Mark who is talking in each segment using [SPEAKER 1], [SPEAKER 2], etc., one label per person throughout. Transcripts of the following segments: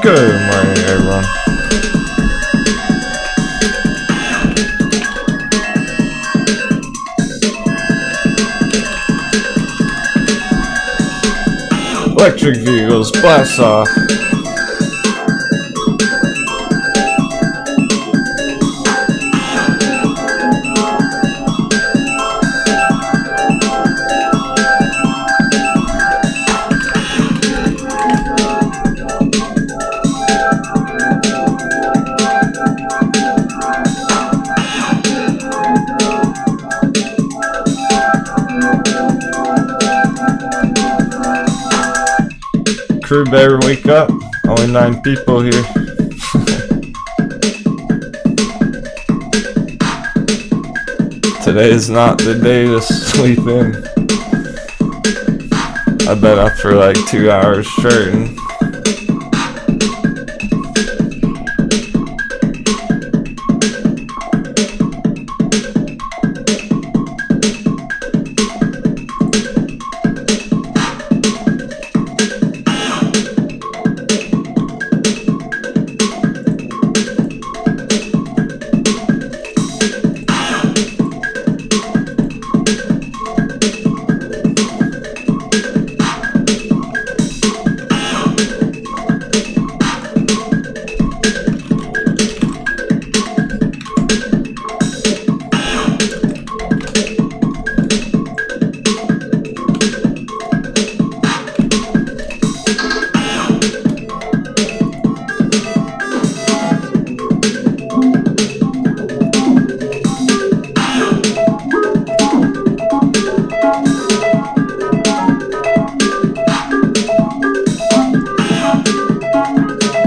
[SPEAKER 1] Good morning, everyone. Electric vehicles, Blastoff. Crew better wake up. Only 9 people here. Today is not the day to sleep in. I've been up for like 2 hours straight.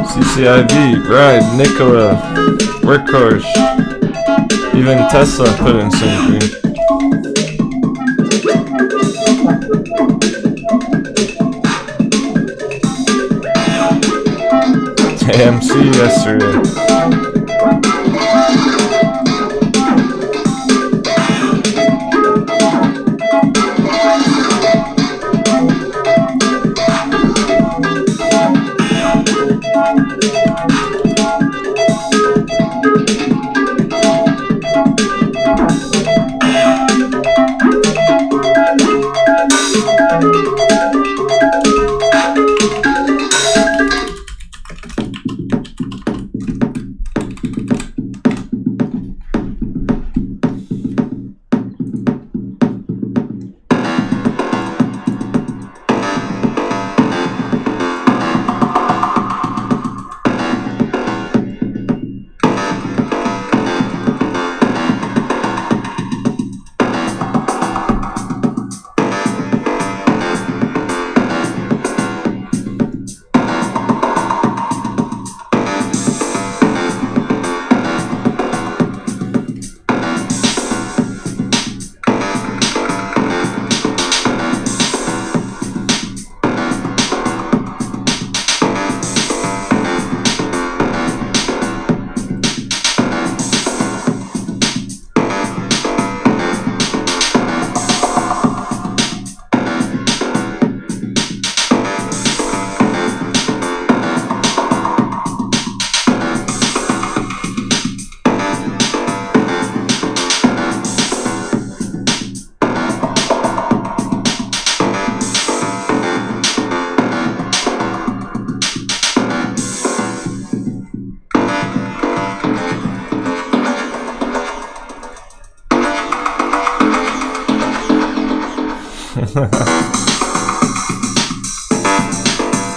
[SPEAKER 1] CCIV, Bride, Nicola, Workhorse, even Tesla put in some green. AMC yesterday.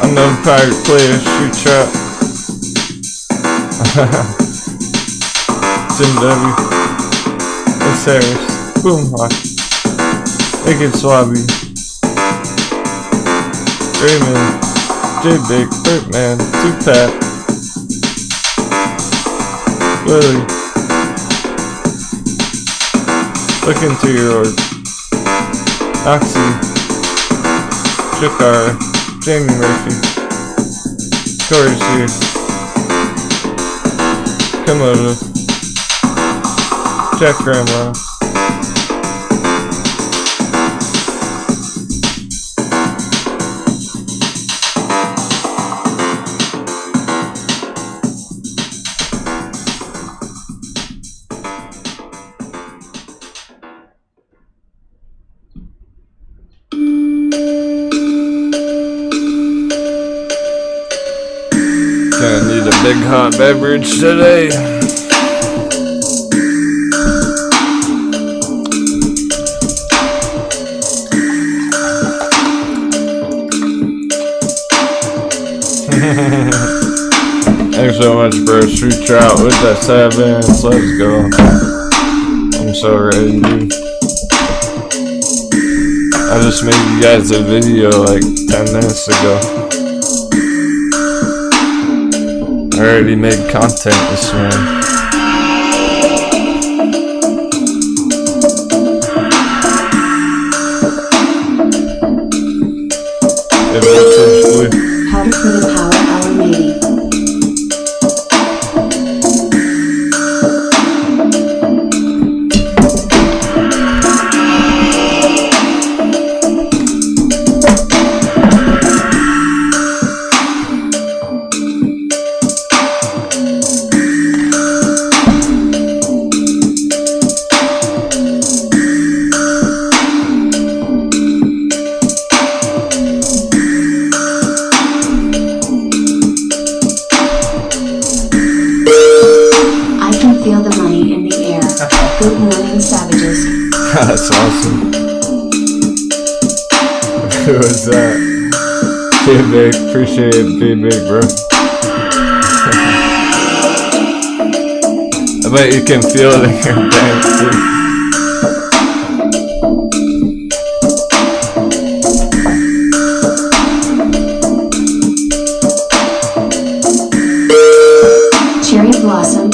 [SPEAKER 1] Unknown pirate player, shoot trap. SNDL. It's Harris. Boom hawk. Naked Swabby. Raymond. J-Big. Birdman. Two-Pat. Willie. Look into your orb. Oxy. Shakar. Jamie Murphy. Corey's here. Komodo. Jack Grandma. Gonna need a big hot beverage today. Thanks so much, bro. Shoot trout with that 7. Let's go. I'm so ready, dude. I just made you guys a video like 10 minutes ago. I already made content this morning.
[SPEAKER 2] How to put a power hour meeting. Feel the money in the air. Good morning, savages.
[SPEAKER 1] That's awesome. Who was that? Big, appreciate it, big, bro. I bet you can feel it in your pants, too.
[SPEAKER 2] Cherry blossom.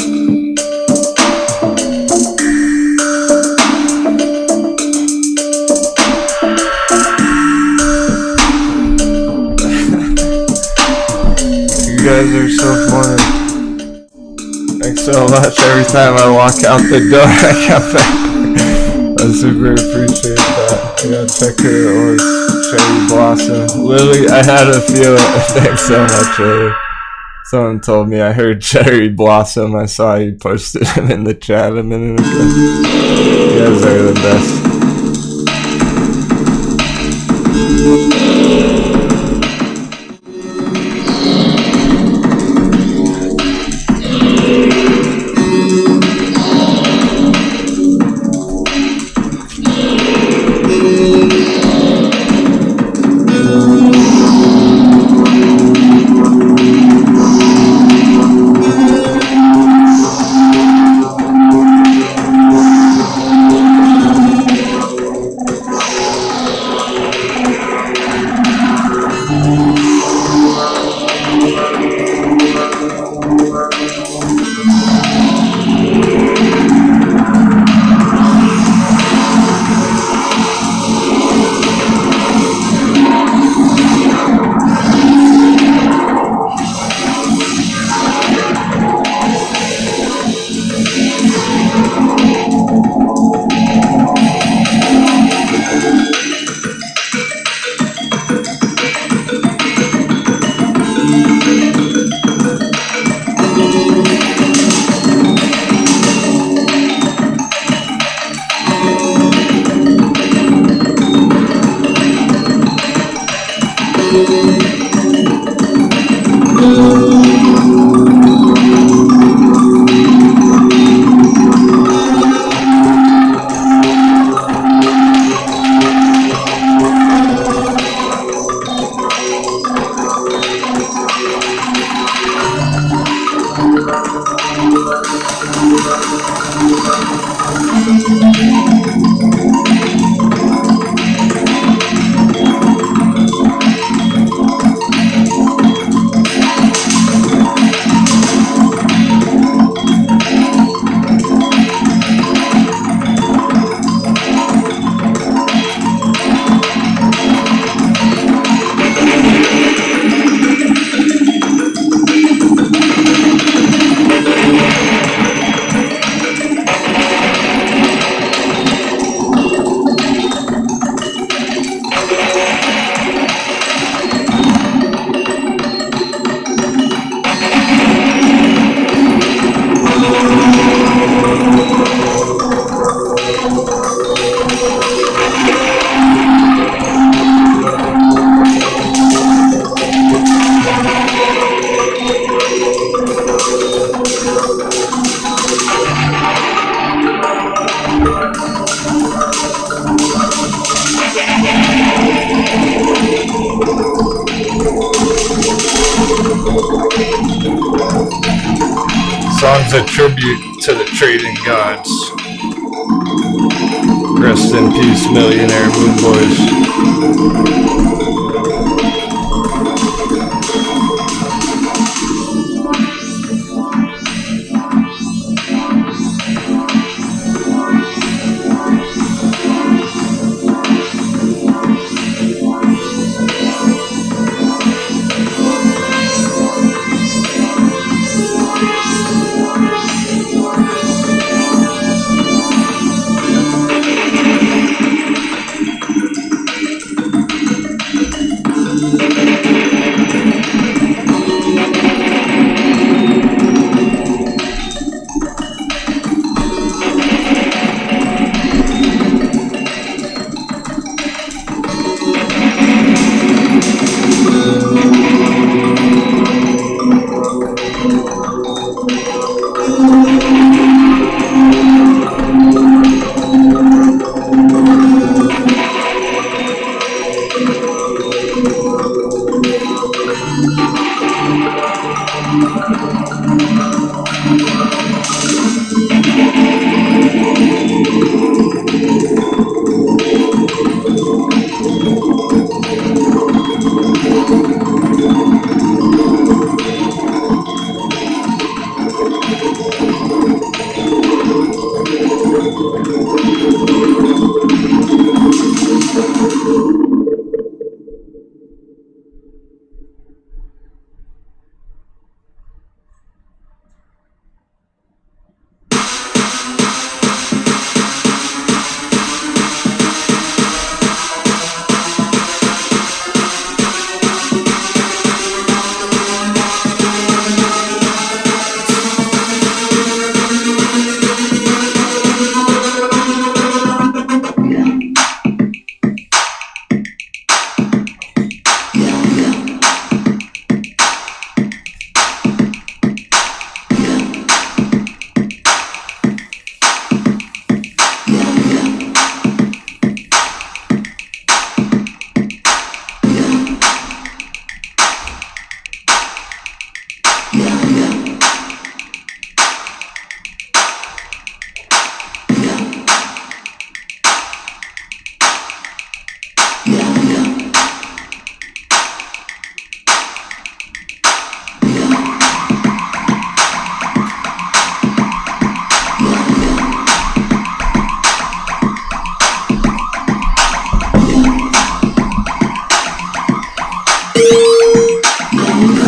[SPEAKER 1] You guys are so funny. Thanks so much. Every time I walk out the door, I come back. I super appreciate that. I gotta check her or Cherry Blossom. Lily, I had a feeling. Thanks so much, Lily. Someone told me I heard Cherry Blossom. I saw you posted him in the chat a minute ago. You guys are the best. Song's a tribute to the trading gods. Rest in peace, millionaire moon boys.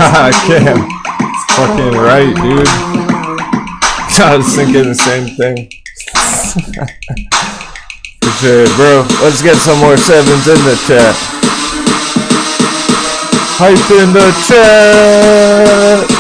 [SPEAKER 1] Haha, Cam. Fucking right, dude. I was thinking the same thing. For sure, bro. Let's get some more sevens in the chat. Hype in the chat.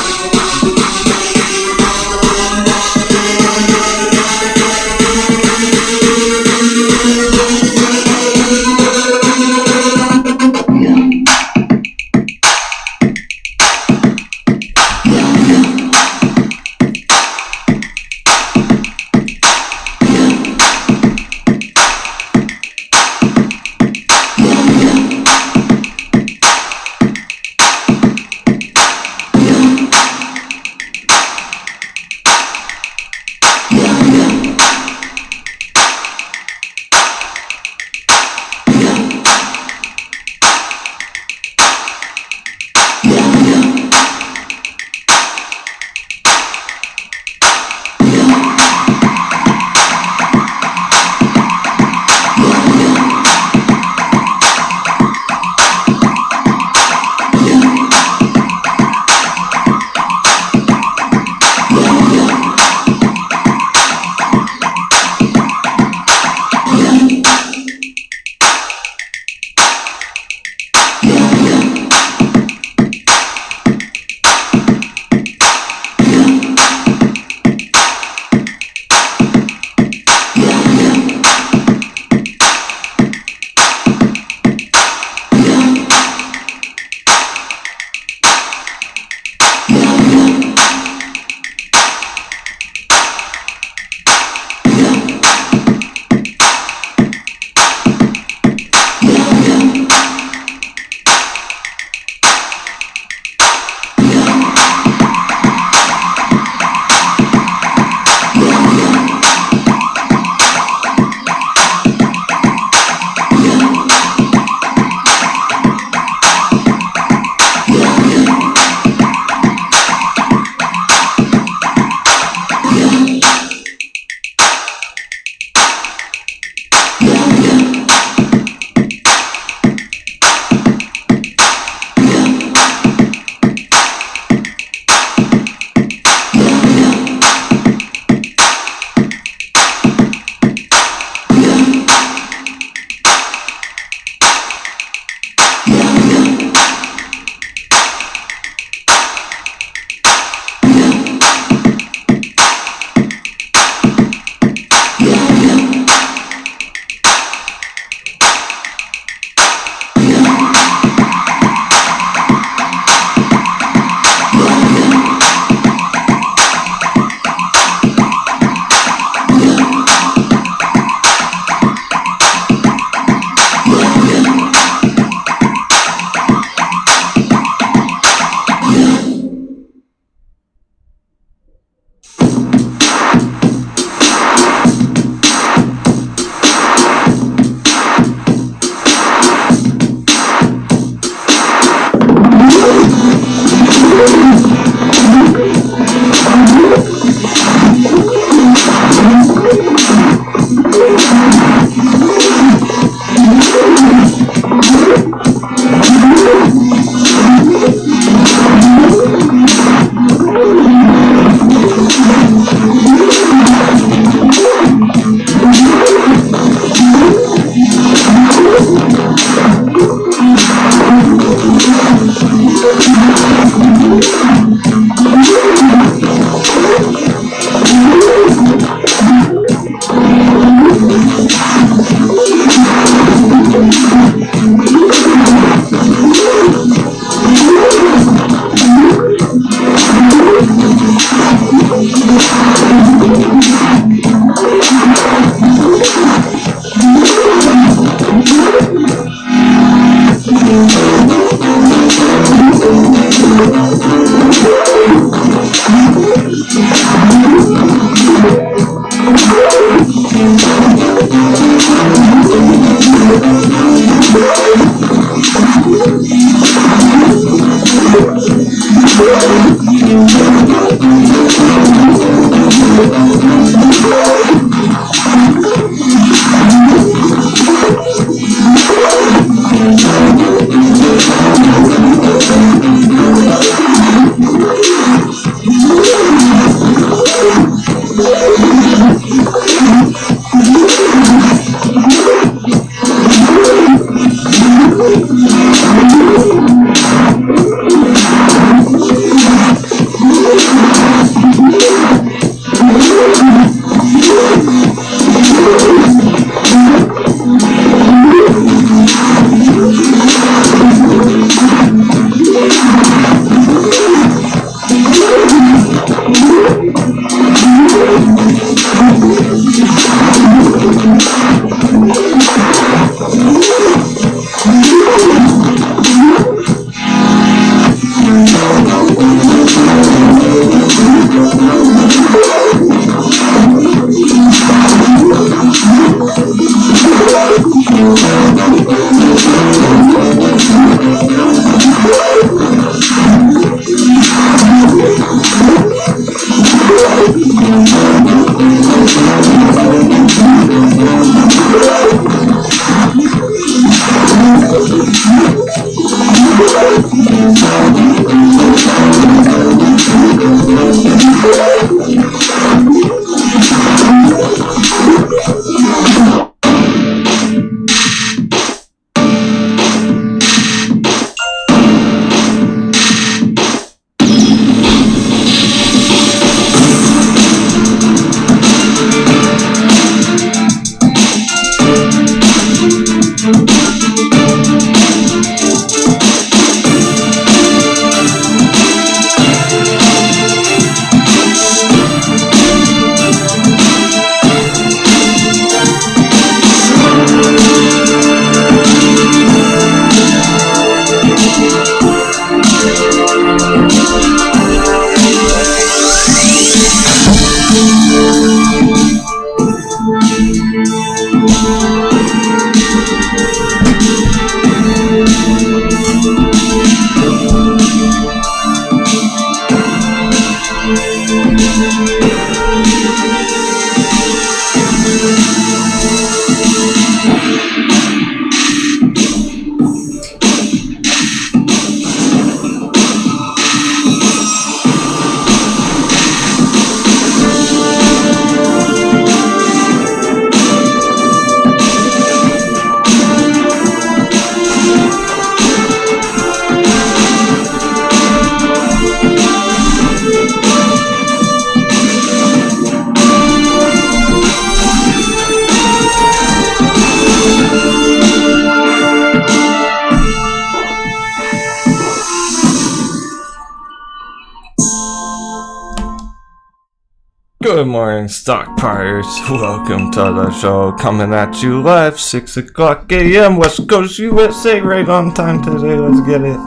[SPEAKER 1] Good morning, stock buyers. Welcome to the show, coming at you live, 6 o'clock a.m. West Coast, USA, right on time today. Let's get it.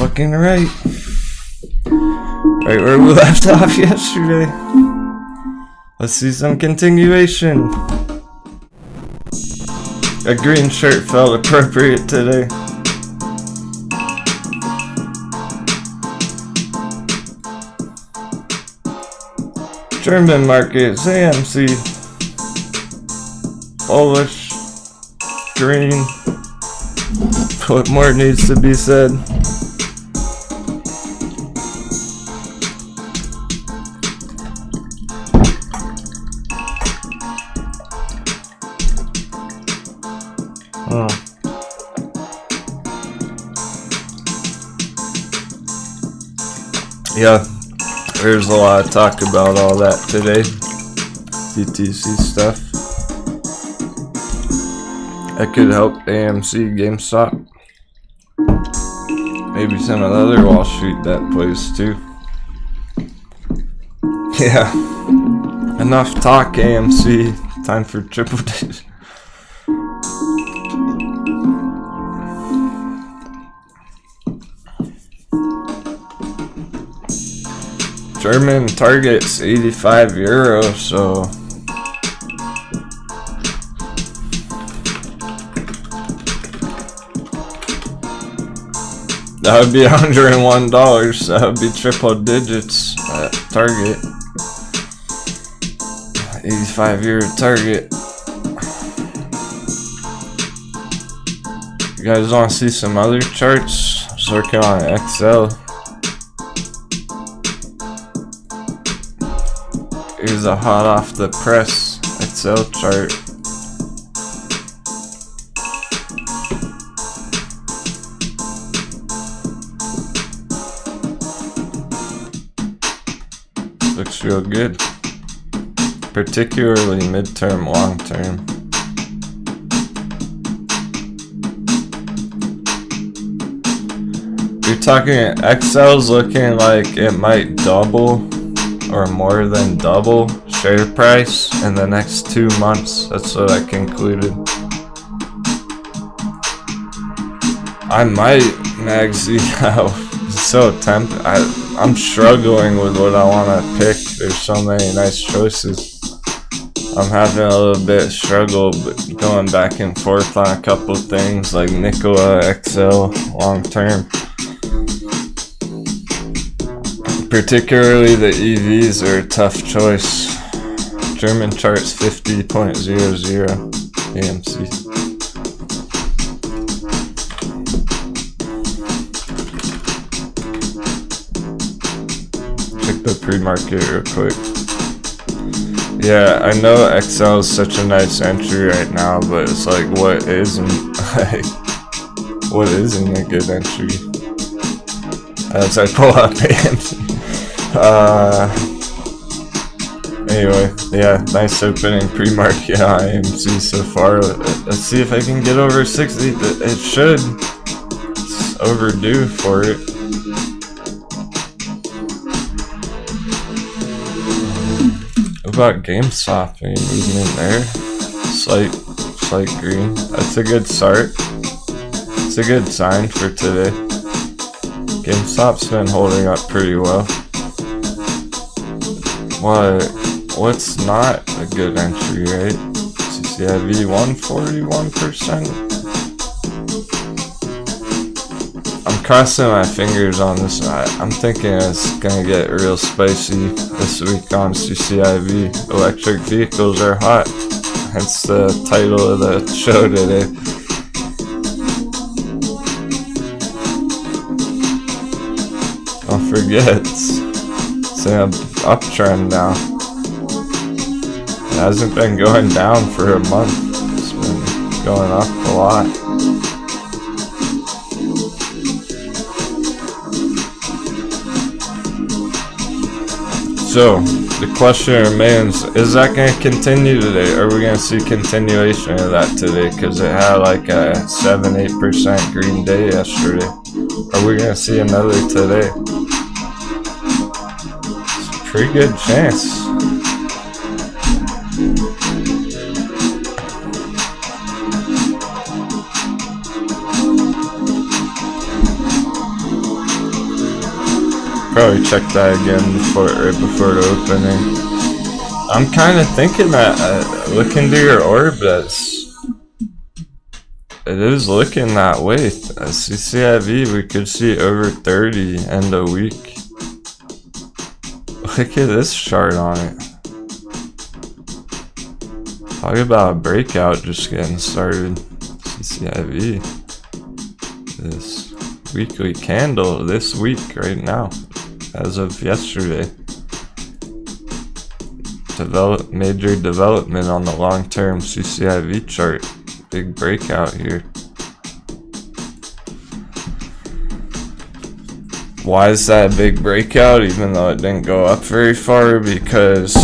[SPEAKER 1] Looking right. Right where we left off yesterday. Let's see some continuation. A green shirt felt appropriate today. German markets, AMC, Polish, green. What more needs to be said? Yeah. There's a lot of talk about all that today. DTC stuff. That could help AMC, GameStop. Maybe some of the other Wall Street that plays too. Yeah. Enough talk, AMC. Time for triple digits. German target's 85 euro, so that would be $101. That would be triple digits at target. 85 euro target. You guys want to see some other charts? I was working on Excel. Here's a hot off the press Excel chart. Looks real good. Particularly midterm, long term. You're talking Excel's looking like it might double or more than double share price in the next 2 months. That's what I concluded. I might Magsy now. So tempted. I'm struggling with what I want to pick. There's so many nice choices. I'm having a little bit of struggle, but going back and forth on a couple things like Nikola, XL, long term. Particularly the EVs are a tough choice. German charts 50.00 AMC. Check the pre-market real quick. Yeah, I know XL is such a nice entry right now, but it's like what isn't a good entry? As I pull up AMC. Anyway, yeah, nice opening pre-market on AMC so far. Let's see if I can get over 60. It should. It's overdue for it. What about GameStop? Any movement there? Slight green. That's a good start. It's a good sign for today. GameStop's been holding up pretty well. What's not a good entry, right? CCIV 141%. I'm crossing my fingers on this. I'm thinking it's gonna get real spicy this week on CCIV. Electric vehicles are hot. Hence the title of the show today. Don't forget, it's an uptrend now. It hasn't been going down for a month. It's been going up a lot. So, the question remains, is that going to continue today? Are we going to see continuation of that today? Because it had like a 7-8% green day yesterday. Are we going to see another today? It's a pretty good chance. Probably check that again right before the opening. I'm kind of thinking that look into your orb, it is looking that way. CCIV, we could see over 30 end of week. Look at this chart on it. Talk about a breakout just getting started. CCIV. This weekly candle this week right now. As of yesterday, major development on the long-term CCIV chart. Big breakout here. Why is that a big breakout even though it didn't go up very far? Because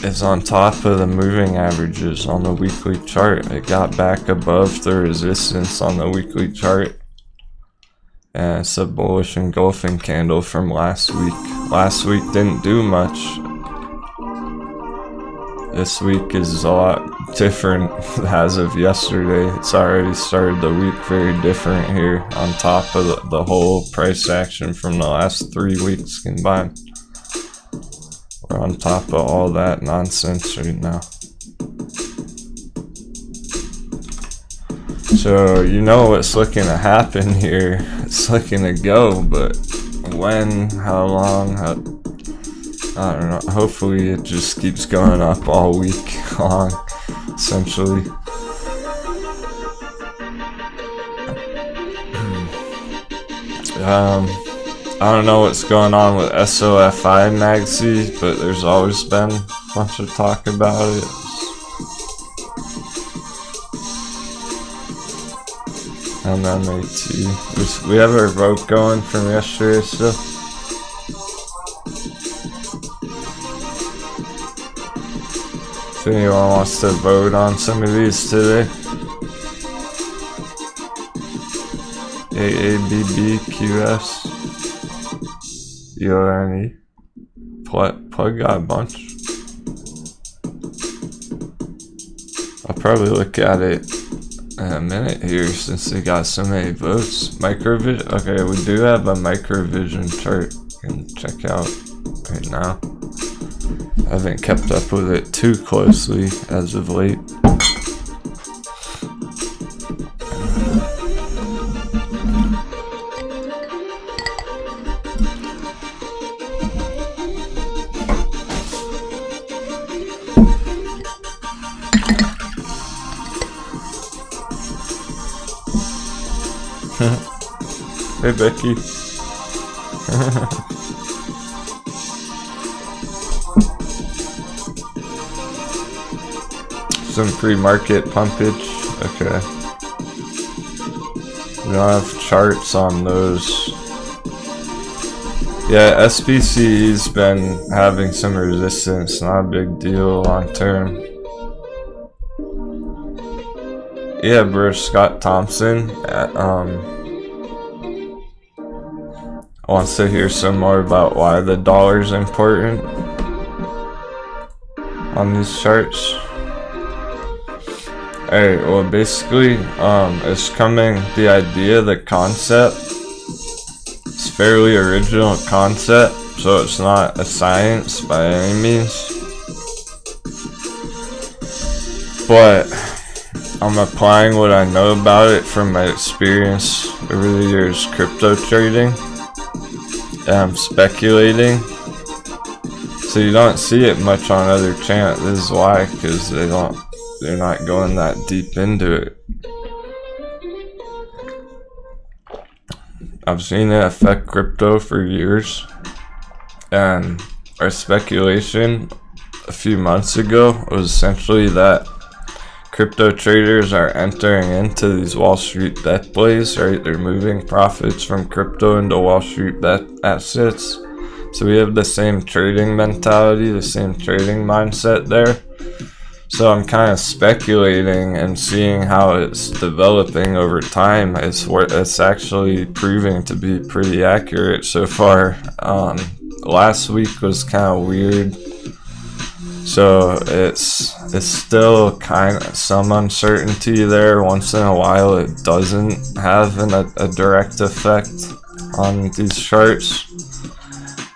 [SPEAKER 1] it's on top of the moving averages on the weekly chart. It got back above the resistance on the weekly chart. And it's a bullish engulfing candle from last week. Last week didn't do much. This week is a lot different as of yesterday. It's already started the week very different here on top of the whole price action from the last 3 weeks combined. We're on top of all that nonsense right now. So you know what's looking to happen here. It's looking to go, but when, how long, I don't know. Hopefully it just keeps going up all week long, essentially. I don't know what's going on with SOFI Magsi, but there's always been a bunch of talk about it. MMAT. We have our vote going from yesterday still. If anyone wants to vote on some of these today. AABBQS. URNE. Plug got a bunch. I'll probably look at it in a minute here since they got so many votes. Microvision. Okay, we do have a microvision chart you can check out right now. I haven't kept up with it too closely as of late. Hey Becky. Some pre-market pumpage. Okay. We don't have charts on those. Yeah, SPCE's been having some resistance. Not a big deal long term. Yeah, bro, Scott Thompson wants to hear some more about why the dollar's important on these charts. Alright, well basically, it's coming, the idea, the concept, it's fairly original concept, so it's not a science by any means. But I'm applying what I know about it from my experience over the years crypto trading. And I'm speculating. So you don't see it much on other channels. This is why, because they're not going that deep into it. I've seen it affect crypto for years, and our speculation a few months ago was essentially that crypto traders are entering into these Wall Street bet plays, right? They're moving profits from crypto into Wall Street bet assets. So we have the same trading mentality, the same trading mindset there. So I'm kind of speculating and seeing how it's developing over time. It's actually proving to be pretty accurate so far. Last week was kind of weird. So it's still kind of some uncertainty there. Once in a while it doesn't have a direct effect on these charts.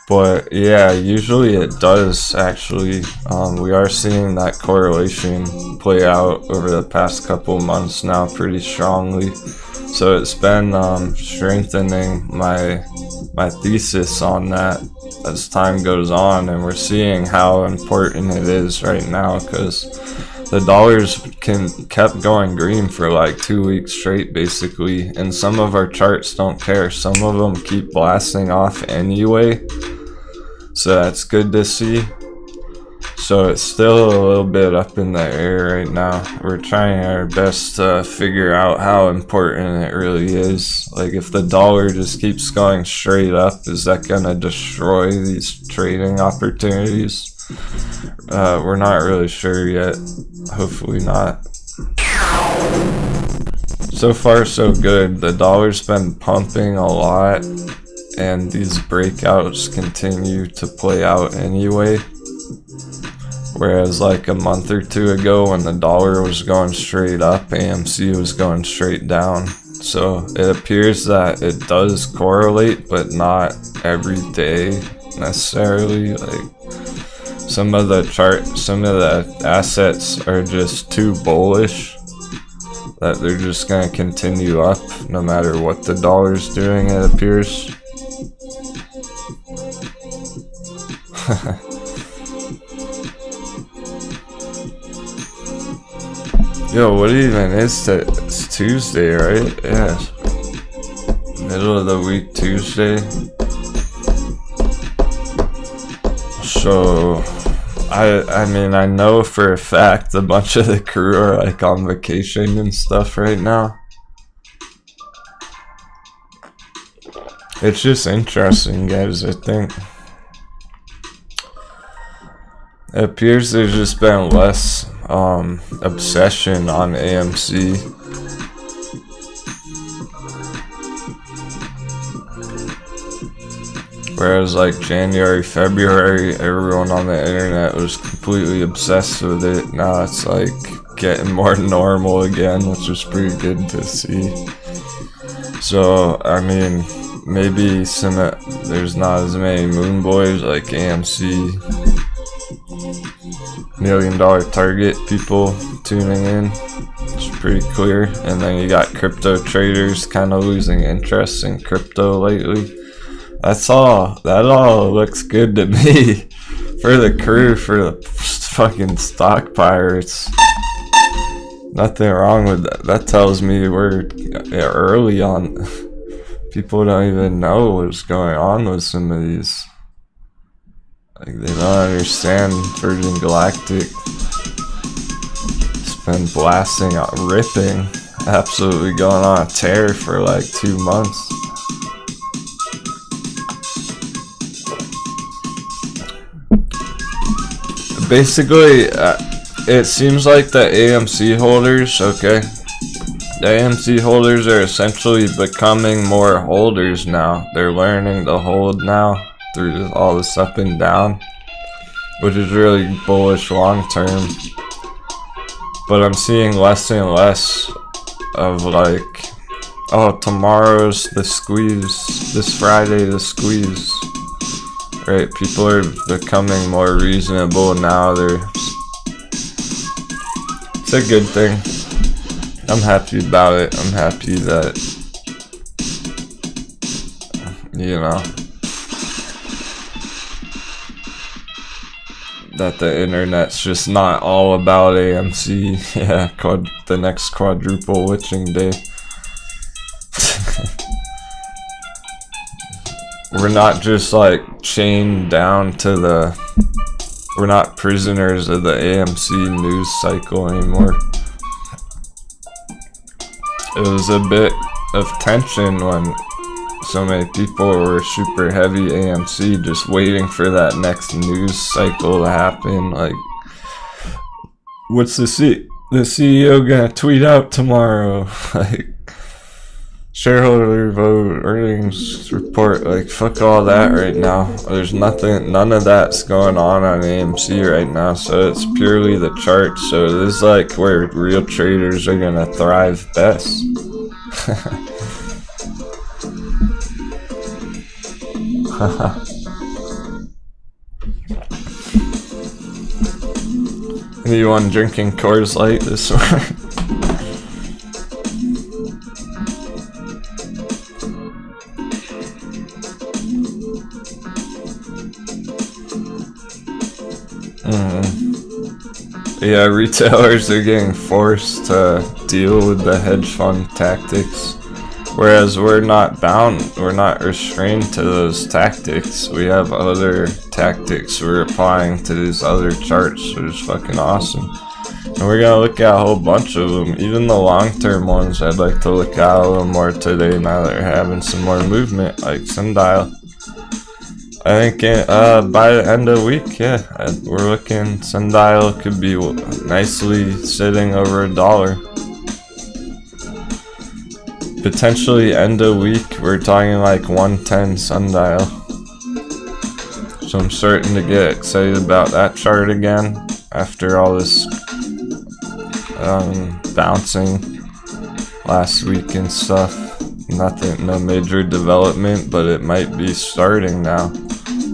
[SPEAKER 1] But yeah, usually it does actually. We are seeing that correlation play out over the past couple months now pretty strongly. So it's been strengthening my thesis on that as time goes on, and we're seeing how important it is right now, because the dollars kept going green for like 2 weeks straight basically, and some of our charts don't care. Some of them keep blasting off anyway. So that's good to see. So it's still a little bit up in the air right now. We're trying our best to figure out how important it really is. Like, if the dollar just keeps going straight up, is that gonna destroy these trading opportunities? We're not really sure yet. Hopefully not. So far so good. The dollar's been pumping a lot, and these breakouts continue to play out anyway. Whereas like a month or two ago, when the dollar was going straight up, AMC was going straight down. So it appears that it does correlate, but not every day necessarily. Like, some of the assets are just too bullish that they're just gonna continue up no matter what the dollar's doing, it appears. Yo, what even is that? It's Tuesday, right? Yeah. Middle of the week Tuesday. So, I mean, I know for a fact a bunch of the crew are like on vacation and stuff right now. It's just interesting, guys, I think. It appears there's just been less obsession on AMC. Whereas like January, February, everyone on the internet was completely obsessed with it. Now it's like getting more normal again, which is pretty good to see. So, I mean, maybe there's not as many moon boys like AMC. $1 million target people tuning in. It's pretty clear. And then you got crypto traders kind of losing interest in crypto lately. That all looks good to me. For the crew, for the fucking stock pirates. Nothing wrong with that. That tells me we're early on. People don't even know what's going on with some of these. Like, they don't understand Virgin Galactic. It's been blasting out, ripping, absolutely going on a tear for like 2 months. Basically, it seems like the AMC holders, okay? The AMC holders are essentially becoming more holders now. They're learning to hold now through all this up and down, which is really bullish long term. But I'm seeing less and less of like, oh, tomorrow's the squeeze, this Friday the squeeze. Right, people are becoming more reasonable now. It's a good thing. I'm happy about it. I'm happy that, you know, that the internet's just not all about AMC. Yeah, the next quadruple witching day. We're not just like chained down to we're not prisoners of the AMC news cycle anymore. It was a bit of tension when so many people were super heavy AMC, just waiting for that next news cycle to happen. Like, what's the CEO gonna tweet out tomorrow? Like, shareholder vote, earnings report, like, fuck all that right now. There's none of that's going on AMC right now, so it's purely the chart. So this is like where real traders are gonna thrive best. Anyone drinking Coors Light this morning? Yeah, retailers are getting forced to deal with the hedge fund tactics, whereas we're not bound, we're not restrained to those tactics. We have other tactics we're applying to these other charts, which is fucking awesome. And we're gonna look at a whole bunch of them, even the long-term ones. I'd like to look at a little more today now that we're having some more movement, like SNDL. I think by the end of the week, yeah, we're looking, SNDL could be nicely sitting over $1. Potentially end of week, we're talking like 110 SNDL. So I'm starting to get excited about that chart again after all this bouncing last week and stuff. Nothing, no major development, but it might be starting now.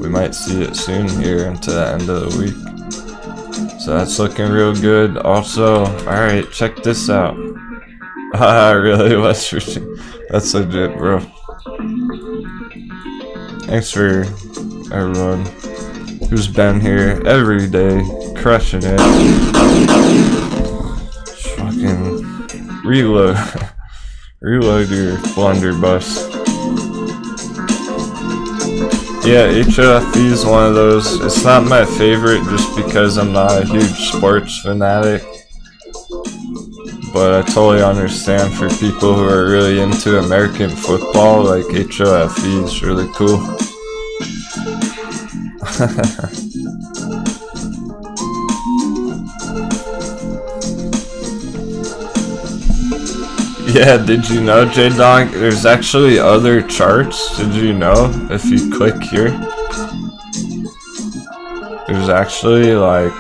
[SPEAKER 1] We might see it soon here into the end of the week. So that's looking real good. Also, alright, check this out. Really, West Virginia. That's legit, bro. Thanks for everyone who's been here every day, crushing it. Fucking reload. Reload your blunderbuss. Yeah, HOFE is one of those. It's not my favorite just because I'm not a huge sports fanatic. But I totally understand for people who are really into American football, like HOFE is really cool. Yeah, did you know, J-Dog, there's actually other charts? Did you know? If you click here, there's actually like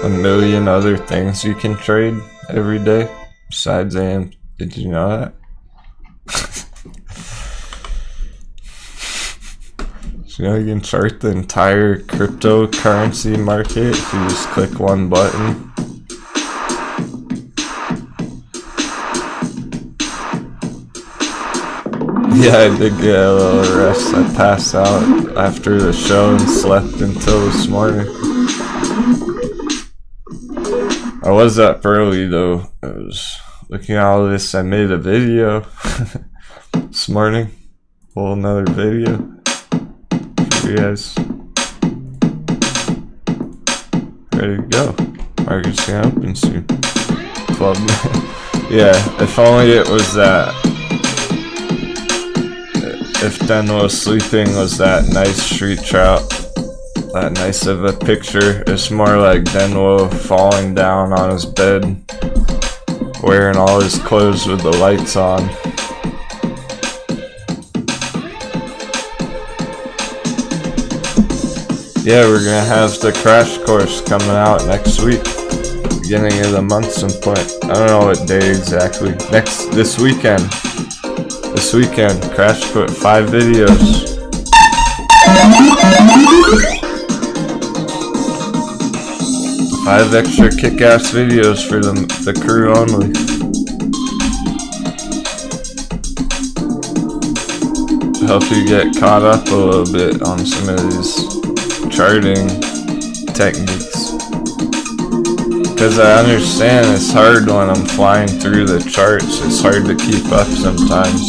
[SPEAKER 1] 1 million other things you can trade every day besides AM. Did you know that? So, you know, you can chart the entire cryptocurrency market if you just click one button. Yeah, I did get a little rest. I passed out after the show and slept until this morning. I was up early though. I was looking at all this. I made a video this morning. Whole another video for you guys. Ready to go. Market's gonna open soon. 12 minutes. Yeah, if only it was that. If Denwo sleeping was that nice street trout, that nice of a picture. It's more like Denwo falling down on his bed, wearing all his clothes with the lights on. Yeah, we're gonna have the crash course coming out next week, beginning of the month some point. I don't know what day exactly. This weekend. This weekend, crash course, 5 videos. Five extra kick-ass videos for the crew only. help you get caught up a little bit on some of these charting techniques. Because I understand it's hard when I'm flying through the charts. It's hard to keep up sometimes.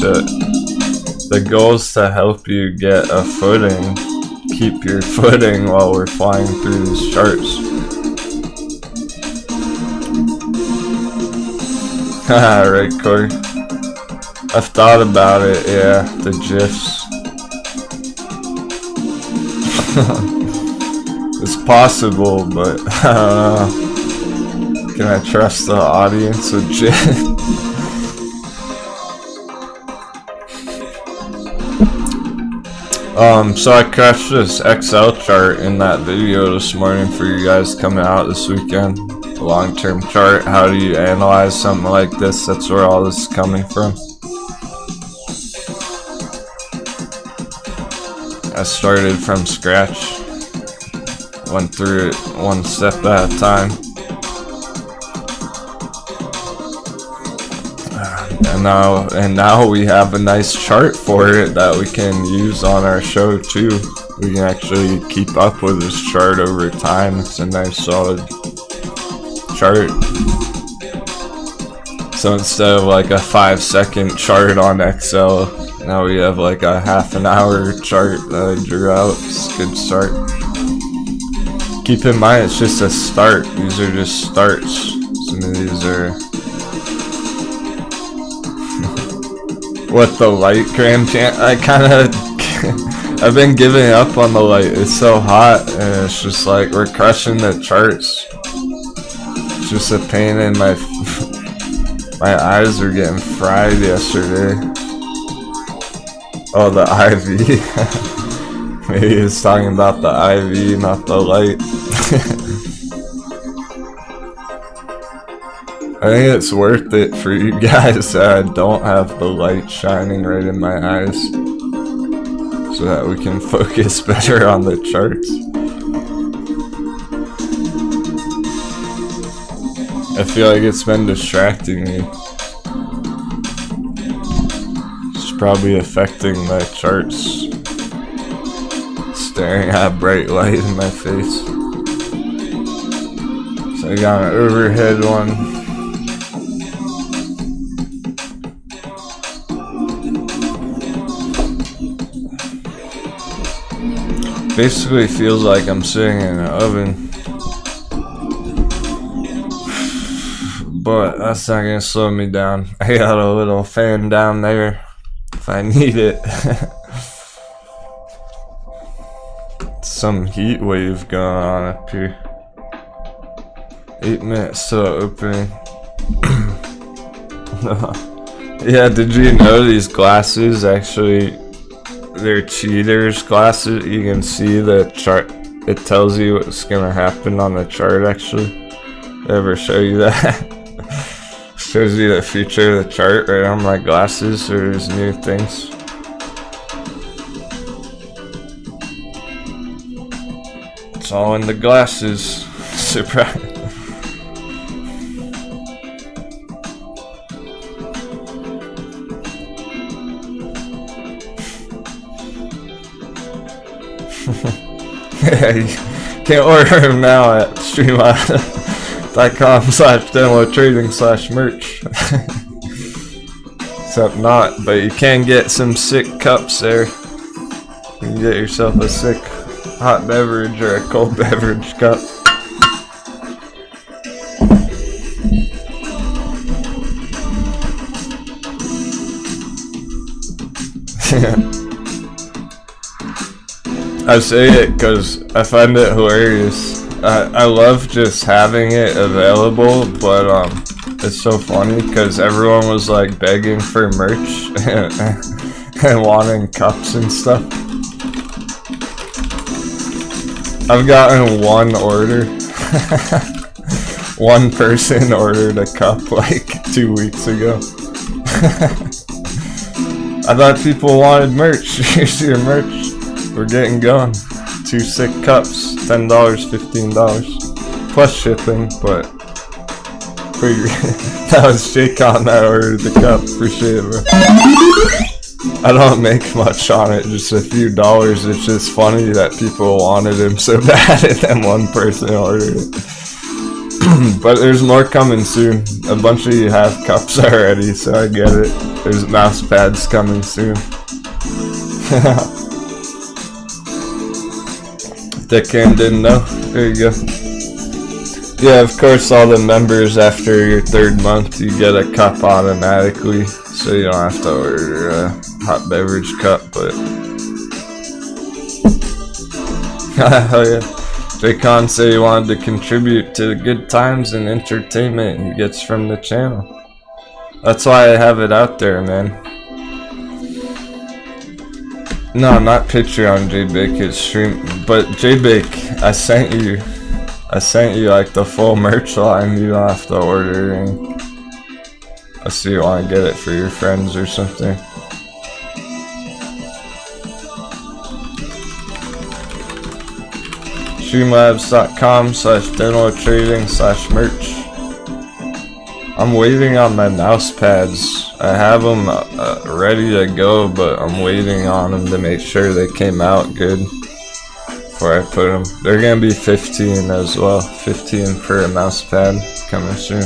[SPEAKER 1] The goal is to help you get a footing, keep your footing while we're flying through these charts. Haha, right, Corey? I've thought about it, yeah, the GIFs. It's possible, but I don't know. Can I trust the audience with GIFs? So I crashed this Excel chart in that video this morning for you guys coming out this weekend. A long-term chart. How do you analyze something like this? That's where all this is coming from. I started from scratch. Went through it one step at a time. And now we have a nice chart for it that we can use on our show too. We can actually keep up with this chart over time. It's a nice solid chart. So instead of like a 5-second chart on Excel, now we have like a half an hour chart that I drew out. It's a good start. Keep in mind it's just a start. These are just starts. Some of these are what the light gram chant. I kinda I've been giving up on the light. It's so hot and it's just like we're crushing the charts. It's just a pain in my my eyes were getting fried yesterday. Oh, the IV. Maybe he's talking about the IV, not the light. I think it's worth it for you guys that I don't have the light shining right in my eyes, so that we can focus better on the charts. I feel like it's been distracting me. It's probably affecting my charts. Staring at bright light in my face. So I got an overhead one. Basically feels like I'm sitting in an oven. But that's not gonna slow me down. I got a little fan down there if I need it. Some heat wave going on up here. 8 minutes to the opening. Yeah, did you know these glasses actually, they're cheaters glasses? You can see the chart. It tells you what's gonna happen on the chart actually. Did I ever show you that? Shows you the future of the chart right on my glasses. There's new things. It's all in the glasses. Surprise. Yeah, you can't order them now at streamlabs.com/Denwo-trading/merch. Except not, but you can get some sick cups there. You can get yourself a sick hot beverage or a cold beverage cup. I say it because I find it hilarious. I love just having it available, but it's so funny because everyone was like begging for merch and wanting cups and stuff. I've gotten one order. One person ordered a cup like 2 weeks ago. I thought people wanted merch. Here's your merch. We're getting going. 2 sick cups, $10, $15 plus shipping, but that was Jake on that ordered the cup. Appreciate it, bro. I don't make much on it, just a few dollars. It's just funny that people wanted him so bad and then one person ordered it. But there's more coming soon. A bunch of you have cups already, so I get it. There's mouse pads coming soon. Dickhead didn't know. There you go. Yeah, of course, all the members after your 3rd month, you get a cup automatically, so you don't have to order a hot beverage cup, but... Hell yeah. Jaycon said he wanted to contribute to the good times and entertainment he gets from the channel. That's why I have it out there, man. No, not Patreon, JBake, it's stream. But JBake, I sent you like the full merch line. You don't have to order any. I see you want to get it for your friends or something. Streamlabs.com/denwo trading/merch. I'm waiting on my mouse pads. I have them ready to go, but I'm waiting on them to make sure they came out good before I put them. They're gonna be 15 as well. 15 per mouse pad coming soon.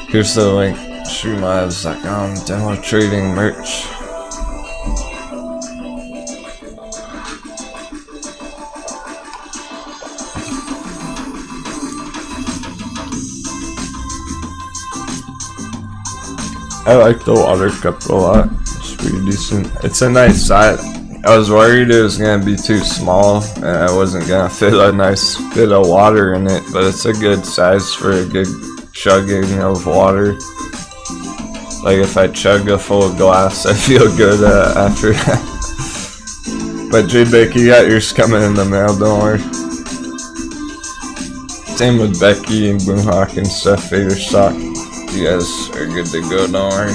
[SPEAKER 1] Here's the link. Streamlabs.com Denwo trading merch. I like the water cup a lot. It's pretty decent. It's a nice size. I was worried it was gonna be too small and I wasn't gonna fit a nice bit of water in it, but it's a good size for a good chugging of water. Like if I chug a full glass, I feel good after that. But JBake, you got yours coming in the mail, don't worry. Same with Becky and Boomhawk and stuff, Vader Stock. You guys are good to go, don't worry.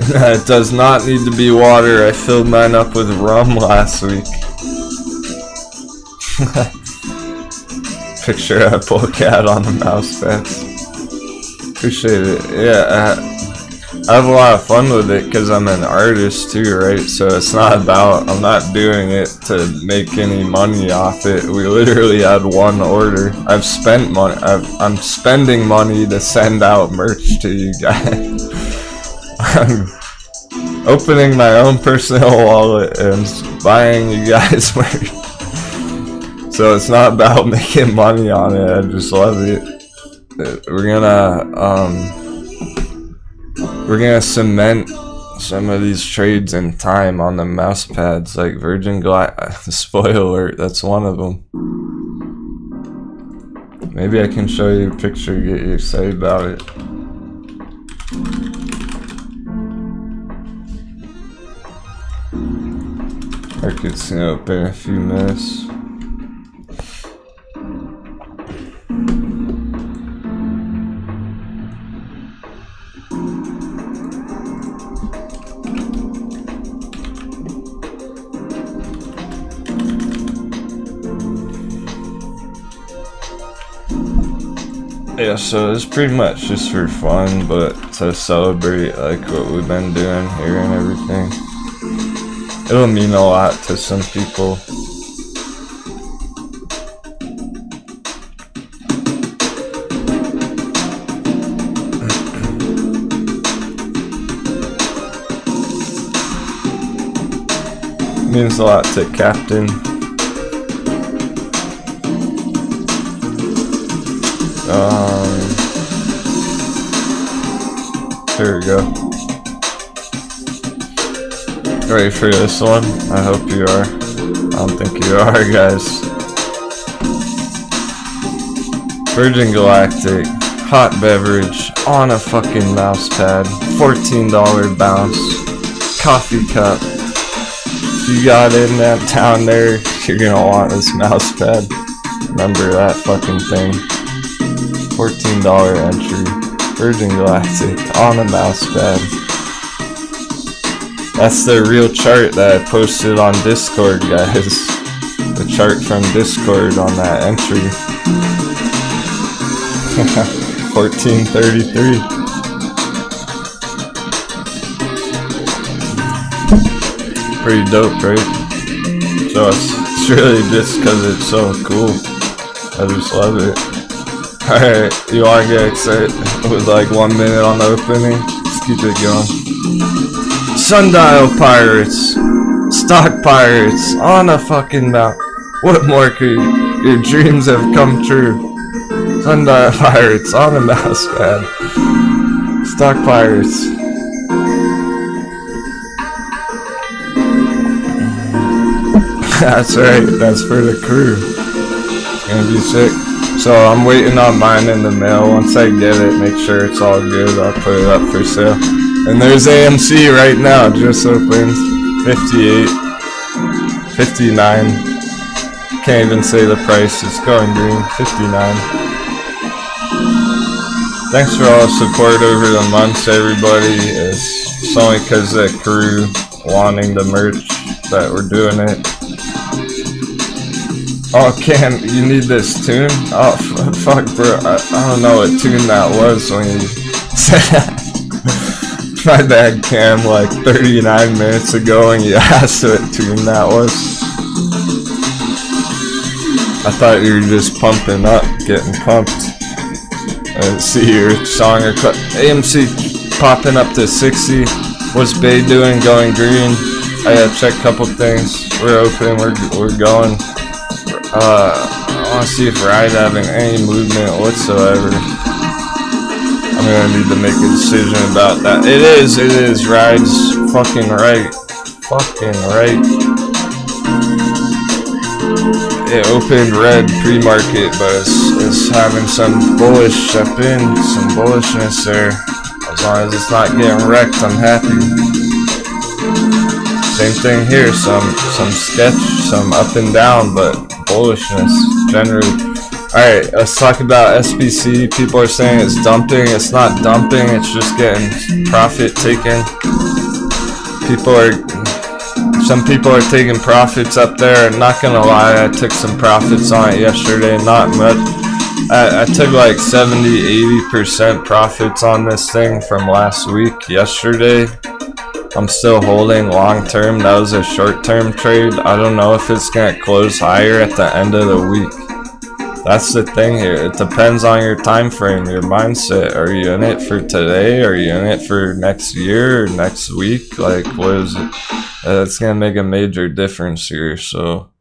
[SPEAKER 1] It does not need to be water. I filled mine up with rum last week. Picture a polecat on the mouse pads. Appreciate it. Yeah, I have a lot of fun with it because I'm an artist too, right? So it's not about, I'm not doing it to make any money off it. We literally had one order. I've spent money. I'm spending money to send out merch to you guys. I'm opening my own personal wallet and buying you guys merch. So it's not about making money on it. I just love it. We're gonna cement some of these trades in time on the mouse pads, like Virgin Glass. Spoiler alert, that's one of them. Maybe I can show you a picture, get you excited about it. Market's gonna open in a few minutes. Yeah, so it's pretty much just for fun, but to celebrate like what we've been doing here and everything. It'll mean a lot to some people. Means a lot to Captain. Here we go. Ready for this one? I hope you are. I don't think you are, guys. Virgin Galactic hot beverage on a fucking mouse pad. $14 bounce. Coffee cup. If you got in that town there, you're gonna want this mouse pad. Remember that fucking thing. $14 entry. Virgin Galactic on a mouse pad. That's the real chart that I posted on Discord, guys. The chart from Discord on that entry. 1433. Pretty dope, right? So it's really just because it's so cool. I just love it. Alright, you wanna get excited with like 1 minute on the opening? Let's keep it going. Sundial Pirates, Stock Pirates, on a fucking mount. What more could your dreams have come true? Sundial Pirates, on a mouse pad. Stock Pirates. That's right, that's for the crew. It's gonna be sick. So I'm waiting on mine in the mail. Once I get it, make sure it's all good, I'll put it up for sale. And there's AMC right now, just opened. 58, 59. Can't even say the price, it's going green. 59. Thanks for all the support over the months, everybody. It's only because the crew wanting the merch that we're doing it. Oh, Cam, you need this tune? Oh, fuck, bro. I don't know what tune that was when you said that. My bad, Cam, like 39 minutes ago when you asked what tune that was. I thought you were just pumping up, getting pumped. I see your song or AMC popping up to 60. What's Bay doing? Going green. I gotta check a couple things. We're open, we're going. I want to see if Ride having any movement whatsoever. I'm gonna need to make a decision about that. It is. Ride's fucking right. It opened red pre-market, but it's having some bullish up in, some bullishness there. As long as it's not getting wrecked, I'm happy. Same thing here, some sketch, some up and down, but bullishness generally. Alright, let's talk about SPCE. People are saying it's dumping. It's not dumping, it's just getting profit taken. Some people are taking profits up there, and not gonna lie, I took some profits on it yesterday, not much. I took like 70-80% profits on this thing from last week, yesterday. I'm still holding long term. That was a short term trade. I don't know if it's gonna close higher at the end of the week. That's the thing here. It depends on your time frame, your mindset. Are you in it for today? Are you in it for next year or next week? Like, what is it? It's gonna make a major difference here. So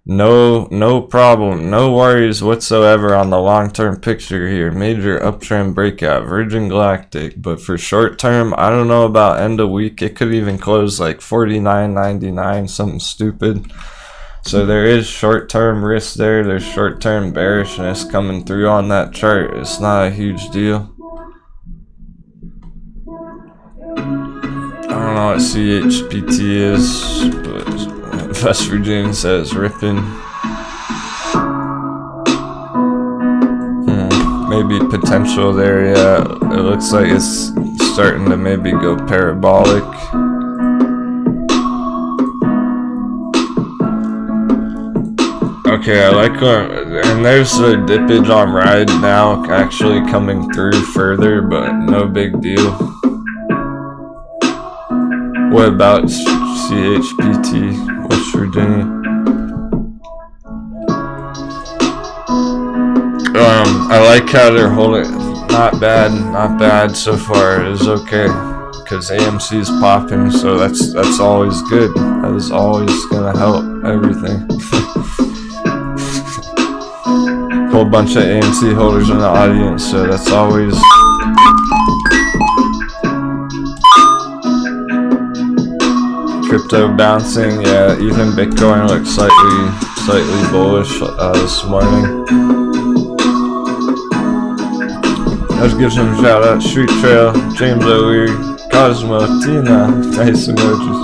[SPEAKER 1] no problem, no worries whatsoever on the long-term picture here. Major uptrend breakout, Virgin Galactic. But for short term, I don't know about end of week. It could even close like 49.99, something stupid. So there is short-term risk there. There's short-term bearishness coming through on that chart. It's not a huge deal. I don't know what CHPT is, but West Virginia says ripping. Maybe potential there, yeah. It looks like it's starting to maybe go parabolic. Okay, I like and there's a dippage on Ride now actually coming through further, but no big deal. What about CHPT, West Virginia? I like how they're holding. Not bad so far. It's okay, because AMC is popping, so that's always good. That is always gonna help everything. Whole bunch of AMC holders in the audience, so that's always. Crypto bouncing, yeah. Even Bitcoin looks slightly bullish this morning. Let's give some shout out. Street Trail, James O'Leary, Cosmo, Tina, nice emojis.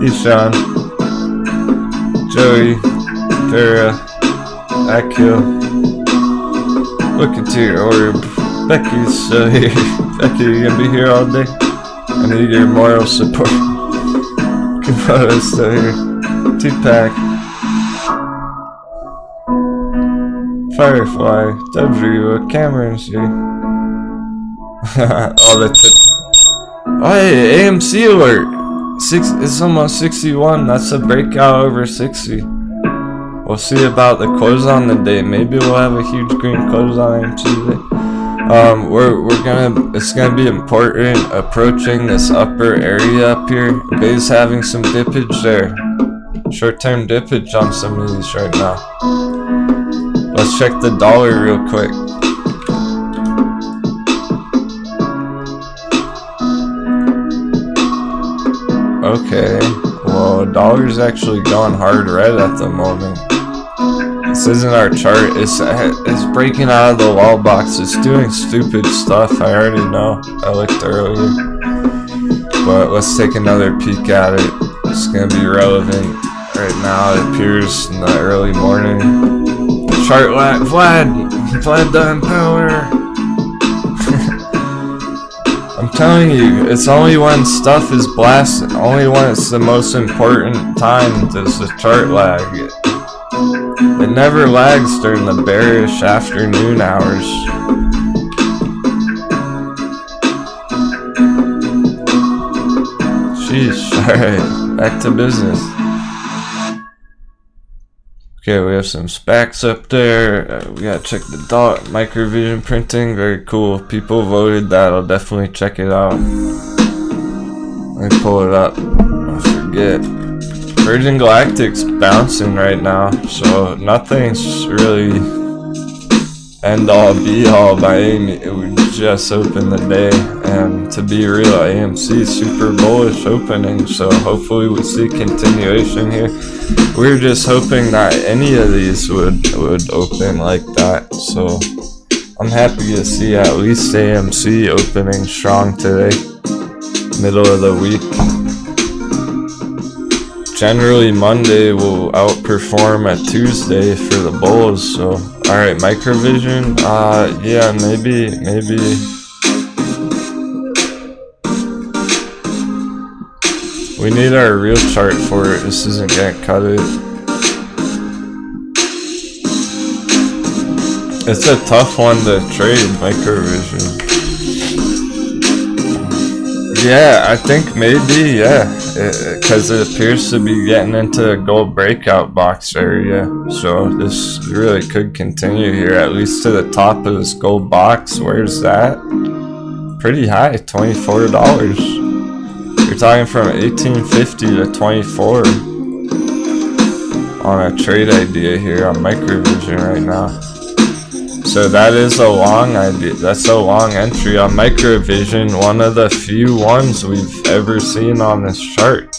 [SPEAKER 1] Ishan, Joey, Farah, Akil. Look into your orb. Becky's still here. Becky, you gonna be here all day? I need your moral support. Kumoto's still here. Tupac. Firefly. Dubdriva. Cameron's here. All the tip. Oh, hey, AMC alert! It's almost 61. That's a breakout over 60. We'll see about the close on the day. Maybe we'll have a huge green close on AMC today. It's gonna be important approaching this upper area up here. Bay's having some dippage there. Short-term dippage on some of these right now. Let's check the dollar real quick. Okay, well, dollar's actually going hard right at the moment. This isn't our chart. It's breaking out of the wall box. It's doing stupid stuff. I already know. I looked earlier. But let's take another peek at it. It's gonna be relevant right now. It appears in the early morning. Chart lag. Vlad the Impaler. I'm telling you, it's only when stuff is blasted, only when it's the most important time does the chart lag. It never lags during the bearish afternoon hours. Sheesh, alright, back to business. Okay, we have some SPACs up there. We gotta check the microvision printing. Very cool. People voted that. I'll definitely check it out. Let me pull it up. I forget. Virgin Galactic's bouncing right now, so nothing's really end all be all by Amy. It would just open the day, and to be real, AMC super bullish opening, so hopefully we see continuation here. We're just hoping that any of these would open like that, so I'm happy to see at least AMC opening strong today, middle of the week. Generally Monday will outperform a Tuesday for the bulls, so alright, microvision, yeah, maybe we need our real chart for it. This isn't gonna cut it. It's a tough one to trade, microvision. Yeah, I think maybe, yeah, because it appears to be getting into a gold breakout box area, so this really could continue here, at least to the top of this gold box. Where's that? Pretty high, $24. You're talking from 1850 to 24 on a trade idea here on microvision right now. So that is a long idea. That's a long entry on microvision. One of the few ones we've ever seen on this chart.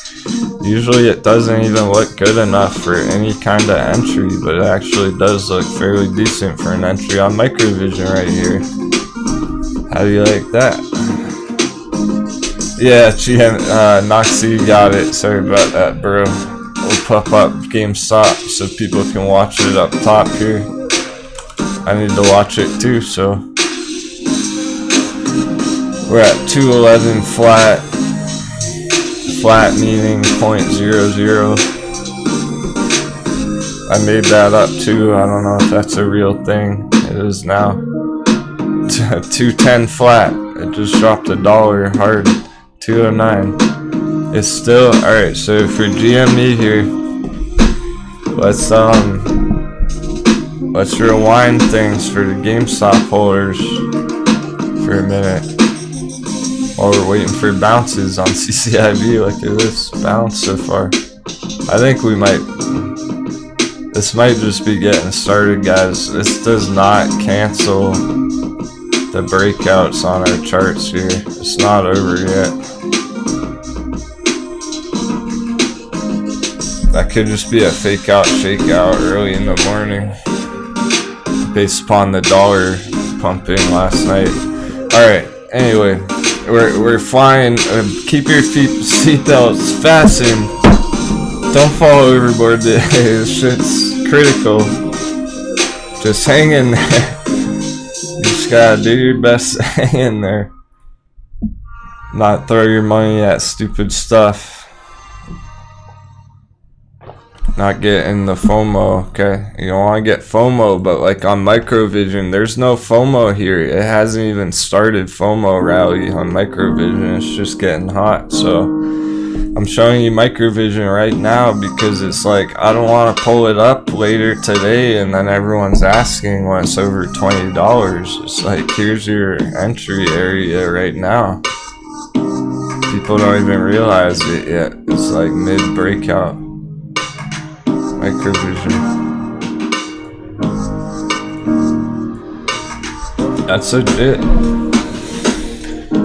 [SPEAKER 1] Usually it doesn't even look good enough for any kind of entry, but it actually does look fairly decent for an entry on microvision right here. How do you like that? Yeah, Noxie got it. Sorry about that, bro. We'll pop up GameStop so people can watch it up top here. I need to watch it too, so we're at 211 flat. Flat meaning 0.00. I made that up too. I don't know if that's a real thing. It is now. 210 flat. It just dropped $1 hard. 209. It's still alright. So for GME here, let's rewind things for the GameStop holders for a minute while we're waiting for bounces on CCIV. Look at this bounce so far. I think this might just be getting started, guys. This does not cancel the breakouts on our charts here. It's not over yet. That could just be a fake out, shake out early in the morning, based upon the dollar pumping last night. Alright, anyway, we're flying. Keep your seatbelts fastened. Don't fall overboard today. This shit's critical. Just hang in there. You just gotta do your best to hang in there. Not throw your money at stupid stuff. Not getting the FOMO, okay? You don't want to get FOMO, but like on microvision, there's no FOMO here. It hasn't even started FOMO rally on microvision. It's just getting hot, so I'm showing you microvision right now because it's like I don't want to pull it up later today and then everyone's asking when it's over $20. It's like, here's your entry area right now. People don't even realize it yet. It's like mid-breakout. Microvision. That's legit.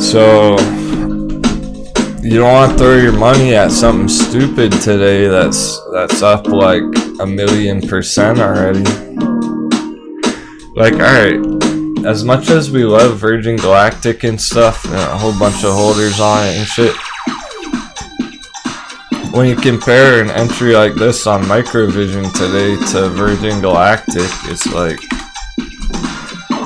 [SPEAKER 1] So you don't want to throw your money at something stupid today that's up like 1,000,000% already. Like, alright, as much as we love Virgin Galactic and stuff, and a whole bunch of holders on it and shit, when you compare an entry like this on Microvision today to Virgin Galactic, it's like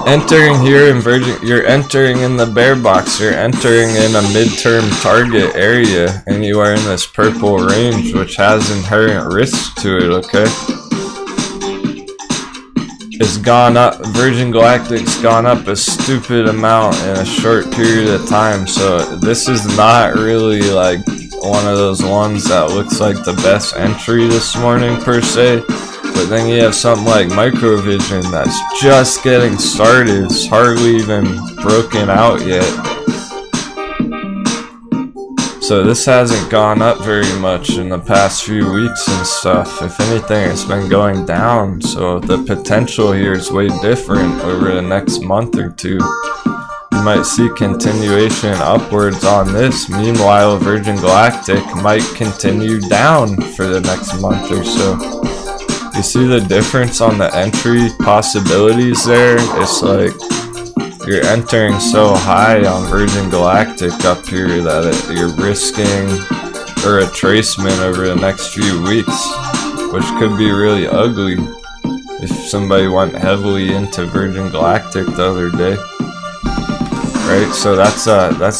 [SPEAKER 1] entering here in Virgin, you're entering in the bear box, you're entering in a midterm target area, and you are in this purple range, which has inherent risk to it, okay? It's gone up, Virgin Galactic's gone up a stupid amount in a short period of time, so this is not really like one of those ones that looks like the best entry this morning per se. But then you have something like Microvision that's just getting started. It's hardly even broken out yet. So this hasn't gone up very much in the past few weeks and stuff. If anything, it's been going down. So the potential here is way different over the next month or two. You might see continuation upwards on this. Meanwhile, Virgin Galactic might continue down for the next month or so. You see the difference on the entry possibilities there? It's like you're entering so high on Virgin Galactic up here that you're risking a retracement over the next few weeks, which could be really ugly if somebody went heavily into Virgin Galactic the other day. Right, so that's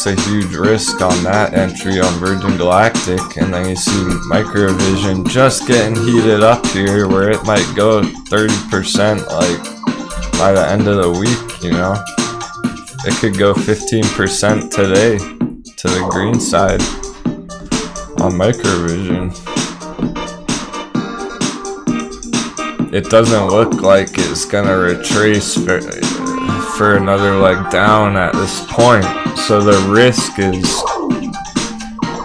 [SPEAKER 1] a huge risk on that entry on Virgin Galactic, and then you see Microvision just getting heated up here, where it might go 30% like by the end of the week. You know, it could go 15% today to the green side on Microvision. It doesn't look like it's gonna retrace for another leg down at this point, so the risk is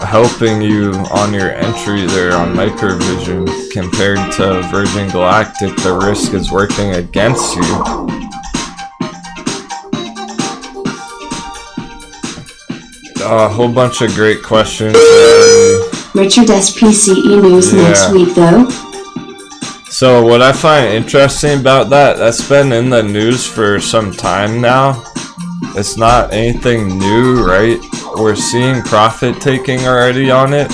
[SPEAKER 1] helping you on your entry there on Microvision compared to Virgin Galactic. The risk is working against you. A whole bunch of great questions.
[SPEAKER 2] Richard, SPCE news next week though.
[SPEAKER 1] So what I find interesting about that's been in the news for some time now. It's not anything new, right? We're seeing profit taking already on it.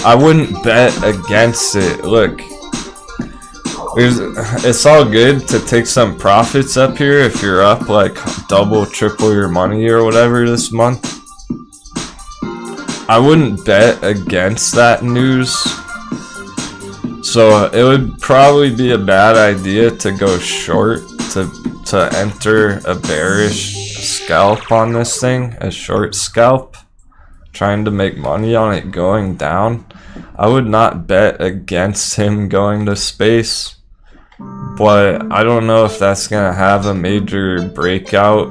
[SPEAKER 1] I wouldn't bet against it. Look, it's all good to take some profits up here if you're up like double, triple your money or whatever this month. I wouldn't bet against that news. So it would probably be a bad idea to go short, to enter a bearish scalp on this thing, a short scalp, trying to make money on it going down. I would not bet against him going to space, but I don't know if that's gonna have a major breakout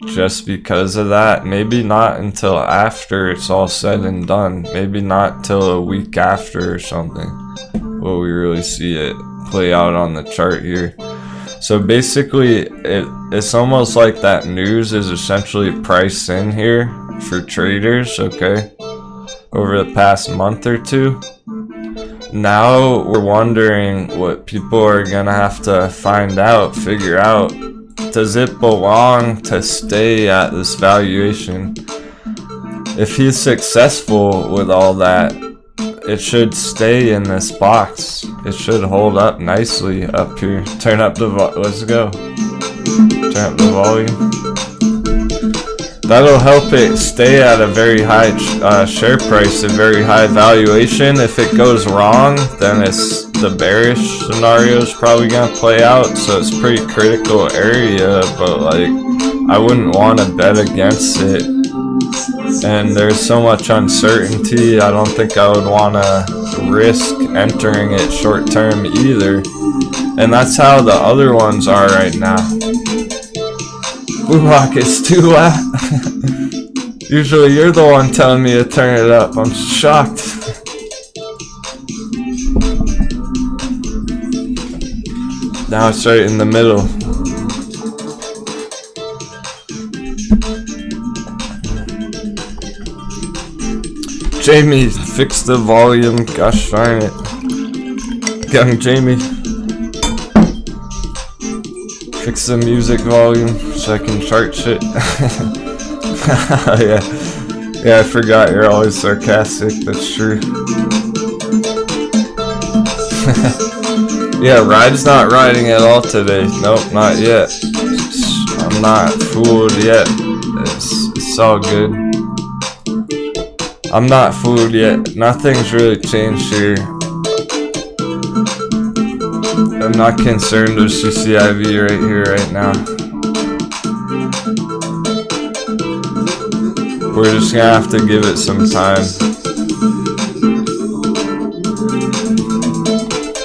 [SPEAKER 1] just because of that. Maybe not until after it's all said and done. Maybe not till a week after or something will we really see it play out on the chart here. So basically it's almost like that news is essentially priced in here for traders, okay, over the past month or two. Now we're wondering what people are gonna have to figure out. Does it belong to stay at this valuation? If he's successful with all that, it should stay in this box. It should hold up nicely up here. Turn up the let's go. Turn up the volume. That'll help it stay at a very high share price, a very high valuation. If it goes wrong, then it's the bearish scenario is probably gonna play out. So it's pretty critical area, but like I wouldn't want to bet against it and there's so much uncertainty. I don't think I would want to risk entering it short term either, and that's how the other ones are right now. Blue Rock is too loud. Usually you're the one telling me to turn it up. I'm shocked. Now it's right in the middle. Jamie, fix the volume. Gosh darn it. Young Jamie. Fix the music volume so I can chart shit. Yeah, I forgot you're always sarcastic. That's true. Yeah, Ride's not riding at all today. Nope, not yet. I'm not fooled yet. It's all good. I'm not fooled yet. Nothing's really changed here. I'm not concerned with CCIV right here, right now. We're just gonna have to give it some time.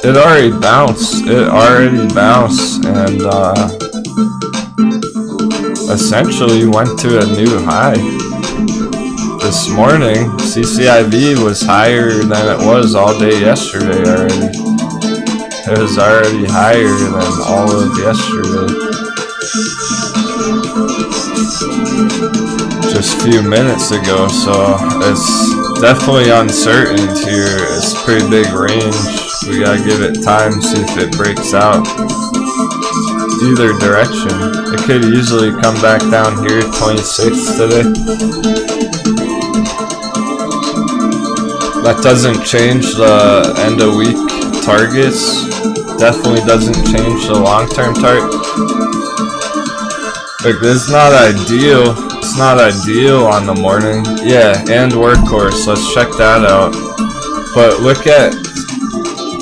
[SPEAKER 1] It already bounced. And essentially went to a new high. This morning, CCIV was higher than it was all day yesterday already. It was already higher than all of yesterday. Just a few minutes ago, so it's definitely uncertain here. It's a pretty big range. We gotta give it time, see if it breaks out either direction. It could easily come back down here, 26 today. That doesn't change the end of week targets. Definitely doesn't change the long-term target. Like, this is not ideal. It's not ideal on the morning. Yeah, and workhorse. Let's check that out. But look at,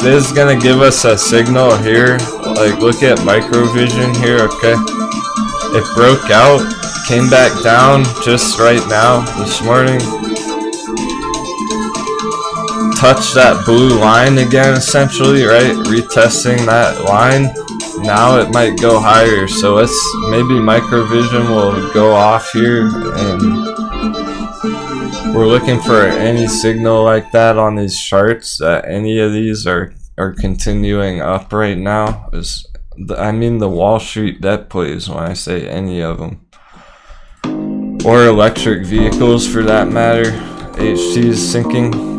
[SPEAKER 1] this is gonna give us a signal here. Like, look at microvision here, okay? It broke out, came back down just right now, this morning. Touched that blue line again, essentially, right? Retesting that line. Now it might go higher, so let's, maybe microvision will go off here, and we're looking for any signal like that on these charts, that any of these are continuing up right now. I mean the Wall Street debt plays when I say any of them, or electric vehicles for that matter. HT is sinking.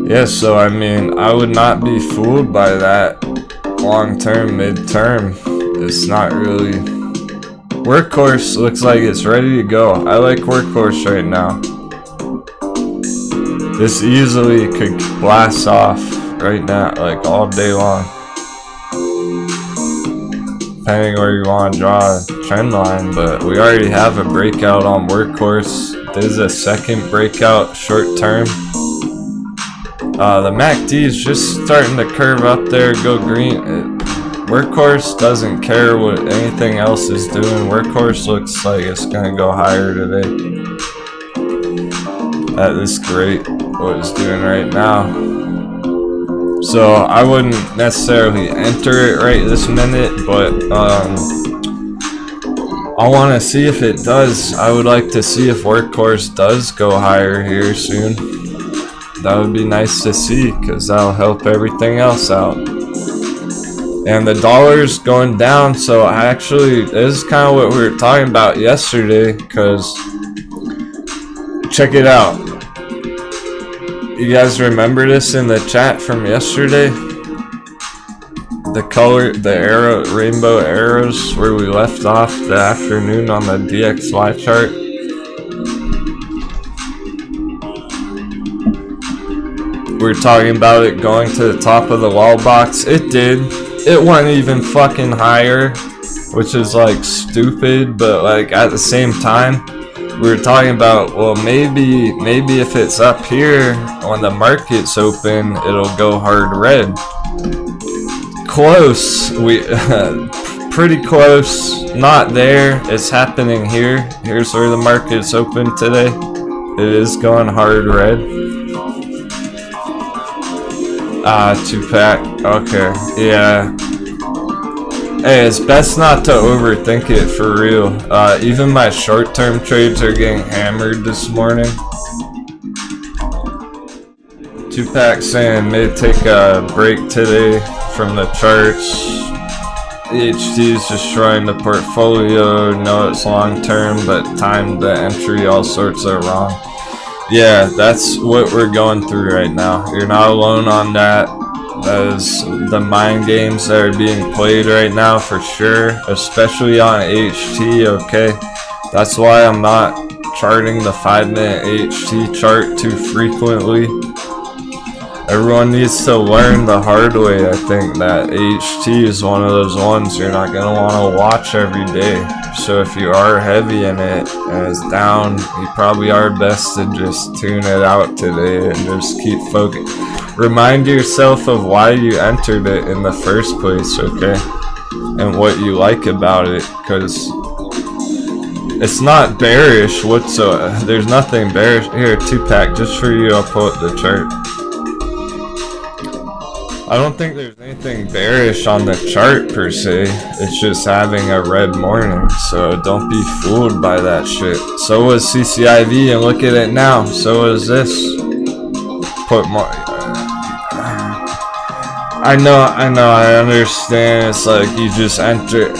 [SPEAKER 1] Yeah, so I mean, I would not be fooled by that long-term, mid-term. It's not really. Workhorse looks like it's ready to go. I like Workhorse right now. This easily could blast off right now, like all day long. Depending where you want to draw a trend line, but we already have a breakout on Workhorse. There's a second breakout short term. The MACD is just starting to curve up there, go green. Workhorse doesn't care what anything else is doing. Workhorse looks like it's gonna go higher today. At this rate, what it's doing right now. So I wouldn't necessarily enter it right this minute, but I want to see if it does. I would like to see if Workhorse does go higher here soon. That would be nice to see, because that'll help everything else out. And the dollar's going down, so actually this is kind of what we were talking about yesterday, because check it out. You guys remember this in the chat from yesterday? The color, the arrow, rainbow arrows where we left off the afternoon on the DXY chart. We were talking about it going to the top of the wall box. It did. It went even fucking higher, which is like stupid, but like at the same time, we were talking about, well, maybe if it's up here when the market's open, it'll go hard red. Close. We pretty close. Not there. It's happening here. Here's where the market's open today. It is going hard red. Ah, 2-pack. Okay. Yeah. Hey, it's best not to overthink it for real. Even my short-term trades are getting hammered this morning. 2-pack saying may take a break today from the charts. EHT is destroying the portfolio. No, it's long term, but time the entry, all sorts are wrong. Yeah, that's what we're going through right now. You're not alone on that. That is the mind games that are being played right now for sure, especially on HT, okay? That's why I'm not charting the 5-minute HT chart too frequently. Everyone needs to learn the hard way, I think, that HT is one of those ones you're not going to want to watch every day. So if you are heavy in it and it's down, you probably are best to just tune it out today and just keep focused. Remind yourself of why you entered it in the first place, okay? And what you like about it, because it's not bearish whatsoever. There's nothing bearish. Here, 2-pack, just for you, I'll pull up the chart. I don't think there's anything bearish on the chart per se. It's just having a red morning, so don't be fooled by that shit. So was CCIV, and look at it now. So is this. Put more. I know, I understand. It's like you just enter.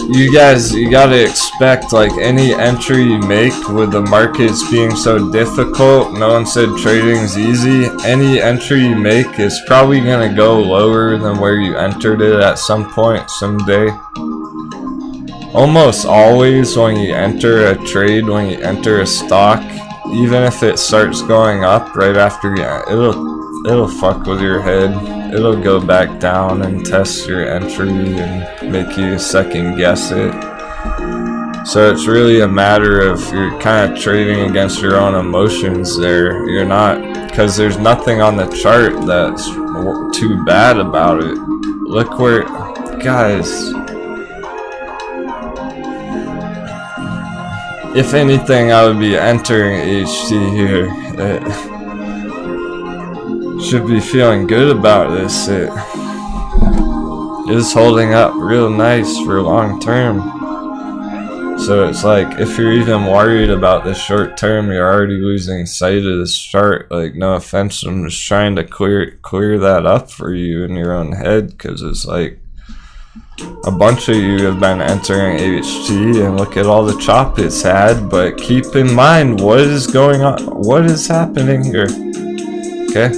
[SPEAKER 1] You guys, you gotta expect, like, any entry you make with the markets being so difficult. No one said trading's easy. Any entry you make is probably gonna go lower than where you entered it at some point, someday. Almost always when you enter a trade, when you enter a stock, even if it starts going up right after it'll fuck with your head. It'll go back down and test your entry and make you second guess it. So it's really a matter of you're kind of trading against your own emotions there. You're not, because there's nothing on the chart that's too bad about it. Look where, guys, if anything, I would be entering HT here. Should be feeling good about this. It is holding up real nice for long term. So it's like, if you're even worried about the short term, you're already losing sight of this chart. Like, no offense, I'm just trying to clear that up for you in your own head, because it's like a bunch of you have been entering HT and look at all the chop it's had. But keep in mind what is going on, what is happening here. Okay,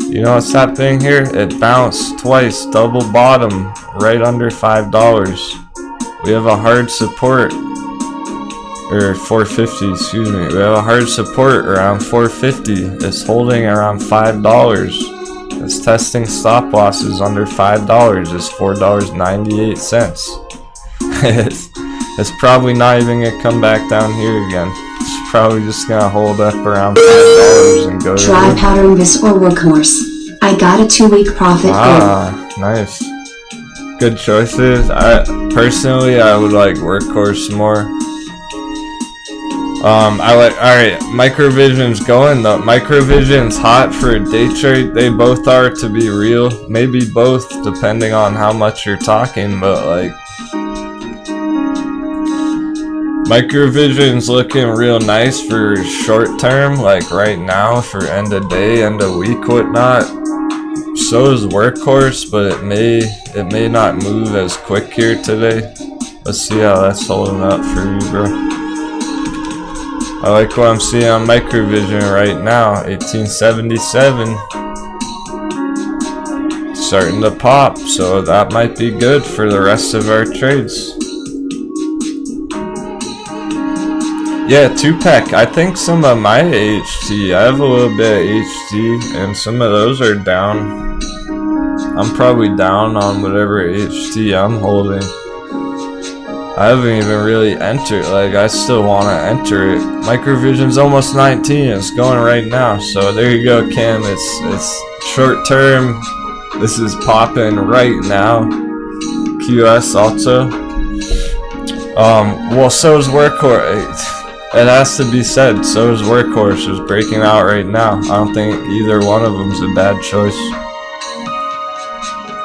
[SPEAKER 1] you know what's happening here? It bounced twice, double bottom, right under $5. We have a hard support, or 450, excuse me. We have a hard support around 450. It's holding around $5. It's testing stop losses under $5. It's $4.98. It's probably not even gonna come back down here again. It's probably just gonna hold up around $5 and go.
[SPEAKER 2] Try powdering this or workhorse. I got a 2-week profit.
[SPEAKER 1] Nice. Good choices. I would like workhorse more. Alright, Microvision's going though. Microvision's hot for a day trade. They both are, to be real. Maybe both, depending on how much you're talking, but like, Microvision's looking real nice for short term, like right now, for end of day, end of week, whatnot. So is workhorse, but it may not move as quick here today. Let's see how that's holding up for you, bro. I like what I'm seeing on Microvision right now. 1877 starting to pop, so that might be good for the rest of our trades. Yeah, 2-pack. I think some of my HT, I have a little bit of HT, and some of those are down. I'm probably down on whatever HT I'm holding. I haven't even really entered, like, I still want to enter it. Microvision's almost 19, it's going right now, so there you go, Kim. It's short term. This is popping right now. QS also. Well, so is Workhorse. It has to be said, so is Workhorse is breaking out right now. I don't think either one of them's a bad choice.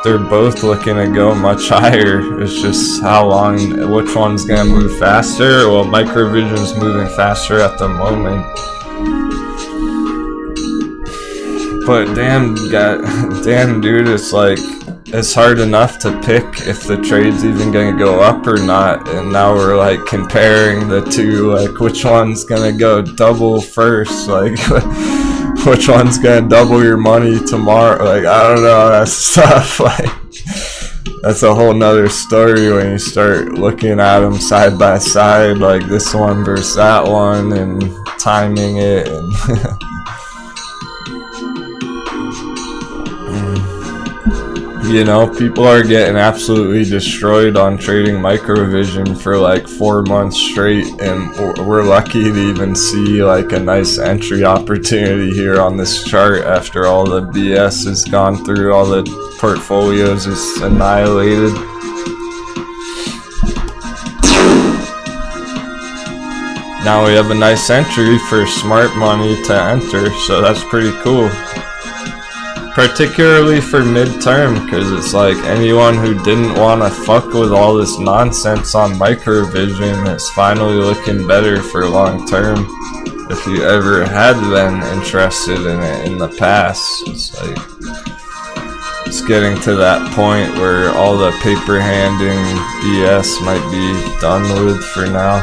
[SPEAKER 1] They're both looking to go much higher. It's just how long, which one's gonna move faster. Well, Microvision's moving faster at the moment. But damn dude, it's like, it's hard enough to pick if the trade's even gonna go up or not, and now we're like comparing the two, like which one's gonna go double first, like which one's gonna double your money tomorrow. Like, I don't know, that's tough. Like, that's a whole nother story when you start looking at them side by side, like this one versus that one, and timing it, and you know, people are getting absolutely destroyed on trading Microvision for like 4 months straight, and we're lucky to even see like a nice entry opportunity here on this chart after all the BS has gone through, all the portfolios is annihilated. Now we have a nice entry for smart money to enter, so that's pretty cool. Particularly for midterm, because it's like anyone who didn't want to fuck with all this nonsense on Microvision is finally looking better for long term. If you ever had been interested in it in the past, it's like it's getting to that point where all the paper handing BS might be done with for now.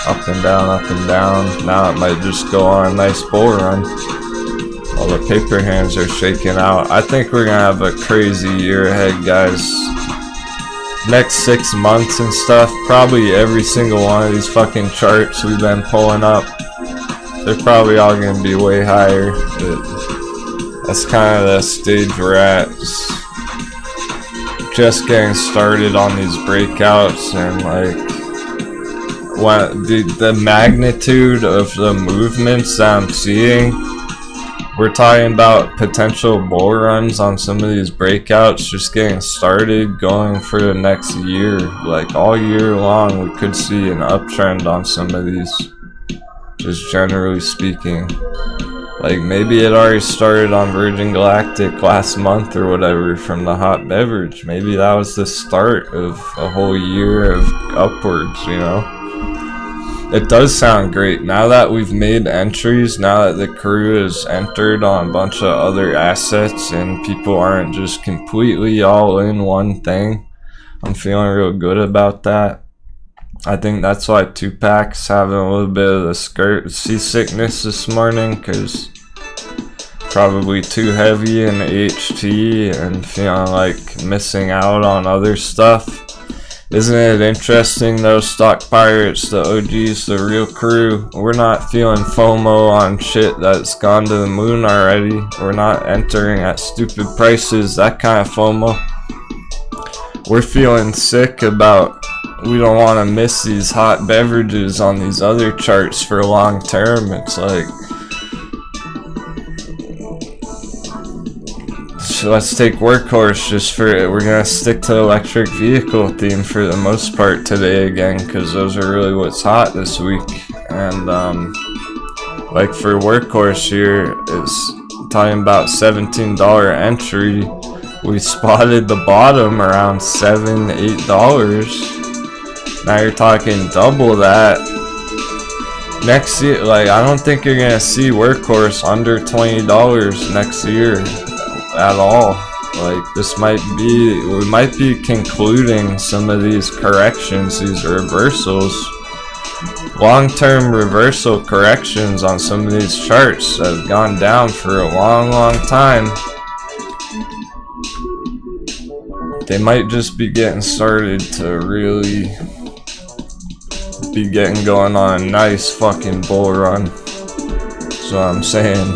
[SPEAKER 1] Up and down, up and down. Now it might just go on a nice bull run. All the paper hands are shaking out. I think we're gonna have a crazy year ahead, guys. Next 6 months and stuff, probably every single one of these fucking charts we've been pulling up, they're probably all gonna be way higher. But that's kind of the stage we're at. Just getting started on these breakouts, and like the magnitude of the movements that I'm seeing. We're talking about potential bull runs on some of these breakouts just getting started, going for the next year. Like all year long we could see an uptrend on some of these, just generally speaking. Like maybe it already started on Virgin Galactic last month or whatever from the hot beverage. Maybe that was the start of a whole year of upwards, you know? It does sound great. Now that we've made entries, now that the crew has entered on a bunch of other assets and people aren't just completely all in one thing, I'm feeling real good about that. I think that's why Tupac's having a little bit of the seasickness this morning, because probably too heavy in HT and feeling like missing out on other stuff. Isn't it interesting though, Stock Pirates, the OGs, the real crew, we're not feeling FOMO on shit that's gone to the moon already. We're not entering at stupid prices, that kind of FOMO. We're feeling sick about, we don't want to miss these hot beverages on these other charts for long term. It's like, so let's take Workhorse just for it. We're gonna stick to the electric vehicle theme for the most part today again, because those are really what's hot this week. And like for Workhorse here, it's talking about $17 entry. We spotted the bottom around $7-8. Now you're talking double that. Next year, like I don't think you're gonna see Workhorse under $20 next year at all. Like this might be, we might be concluding some of these corrections, these reversals, long-term reversal corrections on some of these charts that have gone down for a long time. They might just be getting started to really be getting going on a nice fucking bull run. That's what I'm saying.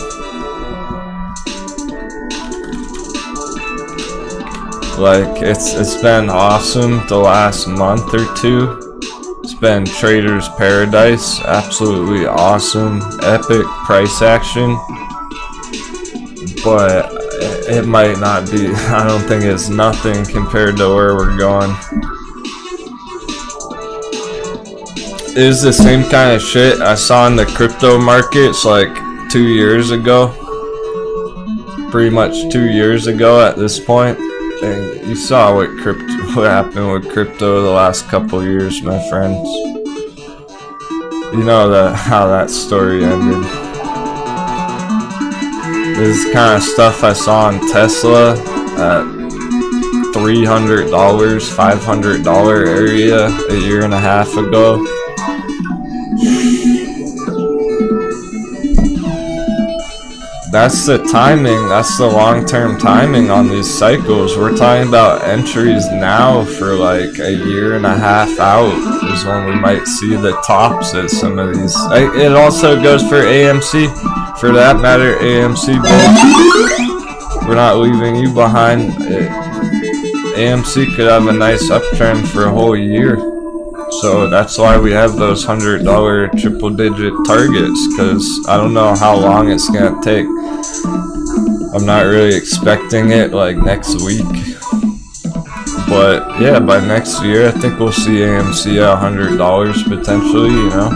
[SPEAKER 1] Like it's been awesome the last month or two. It's been trader's paradise, absolutely awesome, epic price action. But it might not be. I don't think it's nothing compared to where we're going. It was the same kind of shit I saw in the crypto markets like 2 years ago. Pretty much 2 years ago at this point. And you saw what happened with crypto the last couple years, my friends. You know how that story ended. This kind of stuff I saw on Tesla at $300, $500 area a year and a half ago. That's the timing, that's the long-term timing on these cycles. We're talking about entries now for like a year and a half out is when we might see the tops at some of these. It also goes for AMC, for that matter, AMC bulls. We're not leaving you behind. AMC could have a nice uptrend for a whole year. So that's why we have those $100 triple-digit targets, because I don't know how long it's gonna take. I'm not really expecting it like next week, but yeah, by next year I think we'll see AMC at $100 potentially, you know,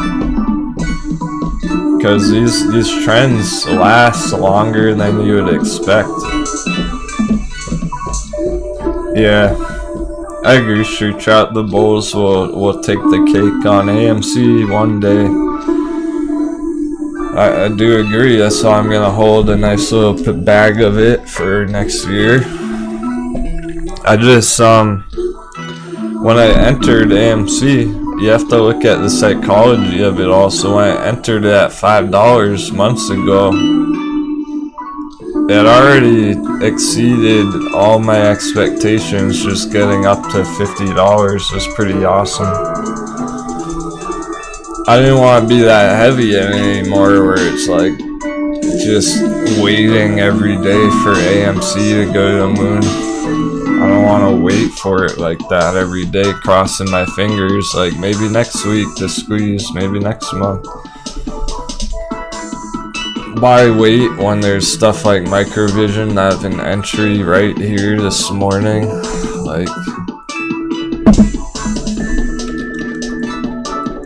[SPEAKER 1] because these trends last longer than you would expect. Yeah, I agree, Street Trout. The bulls will take the cake on AMC one day. I do agree. That's why I'm gonna hold a nice little bag of it for next year. I just when I entered AMC, you have to look at the psychology of it all. So when I entered it at $5 months ago, it already exceeded all my expectations. Just getting up to $50 was pretty awesome. I didn't want to be that heavy anymore where it's like just waiting every day for AMC to go to the moon. I don't want to wait for it like that every day, crossing my fingers like maybe next week to squeeze, maybe next month. Why wait when there's stuff like Microvision? I have an entry right here this morning. Like,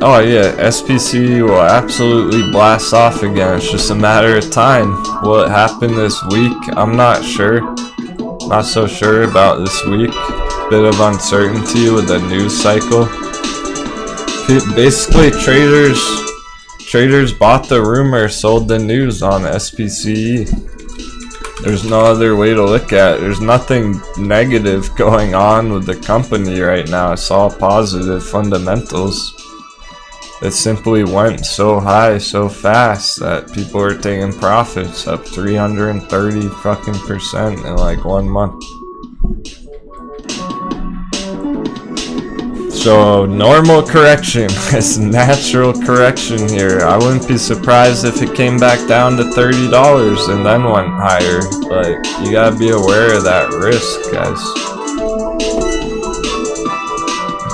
[SPEAKER 1] oh yeah, SPCE will absolutely blast off again. It's just a matter of time. Will it happen this week? I'm not sure. Not so sure about this week. Bit of uncertainty with the news cycle. Basically, traders bought the rumor, sold the news on SPCE. There's no other way to look at it. There's nothing negative going on with the company right now. It's all positive fundamentals. It simply went so high so fast that people are taking profits up 330% in like 1 month. So normal correction, it's natural correction here. I wouldn't be surprised if it came back down to $30 and then went higher. Like, you gotta be aware of that risk, guys.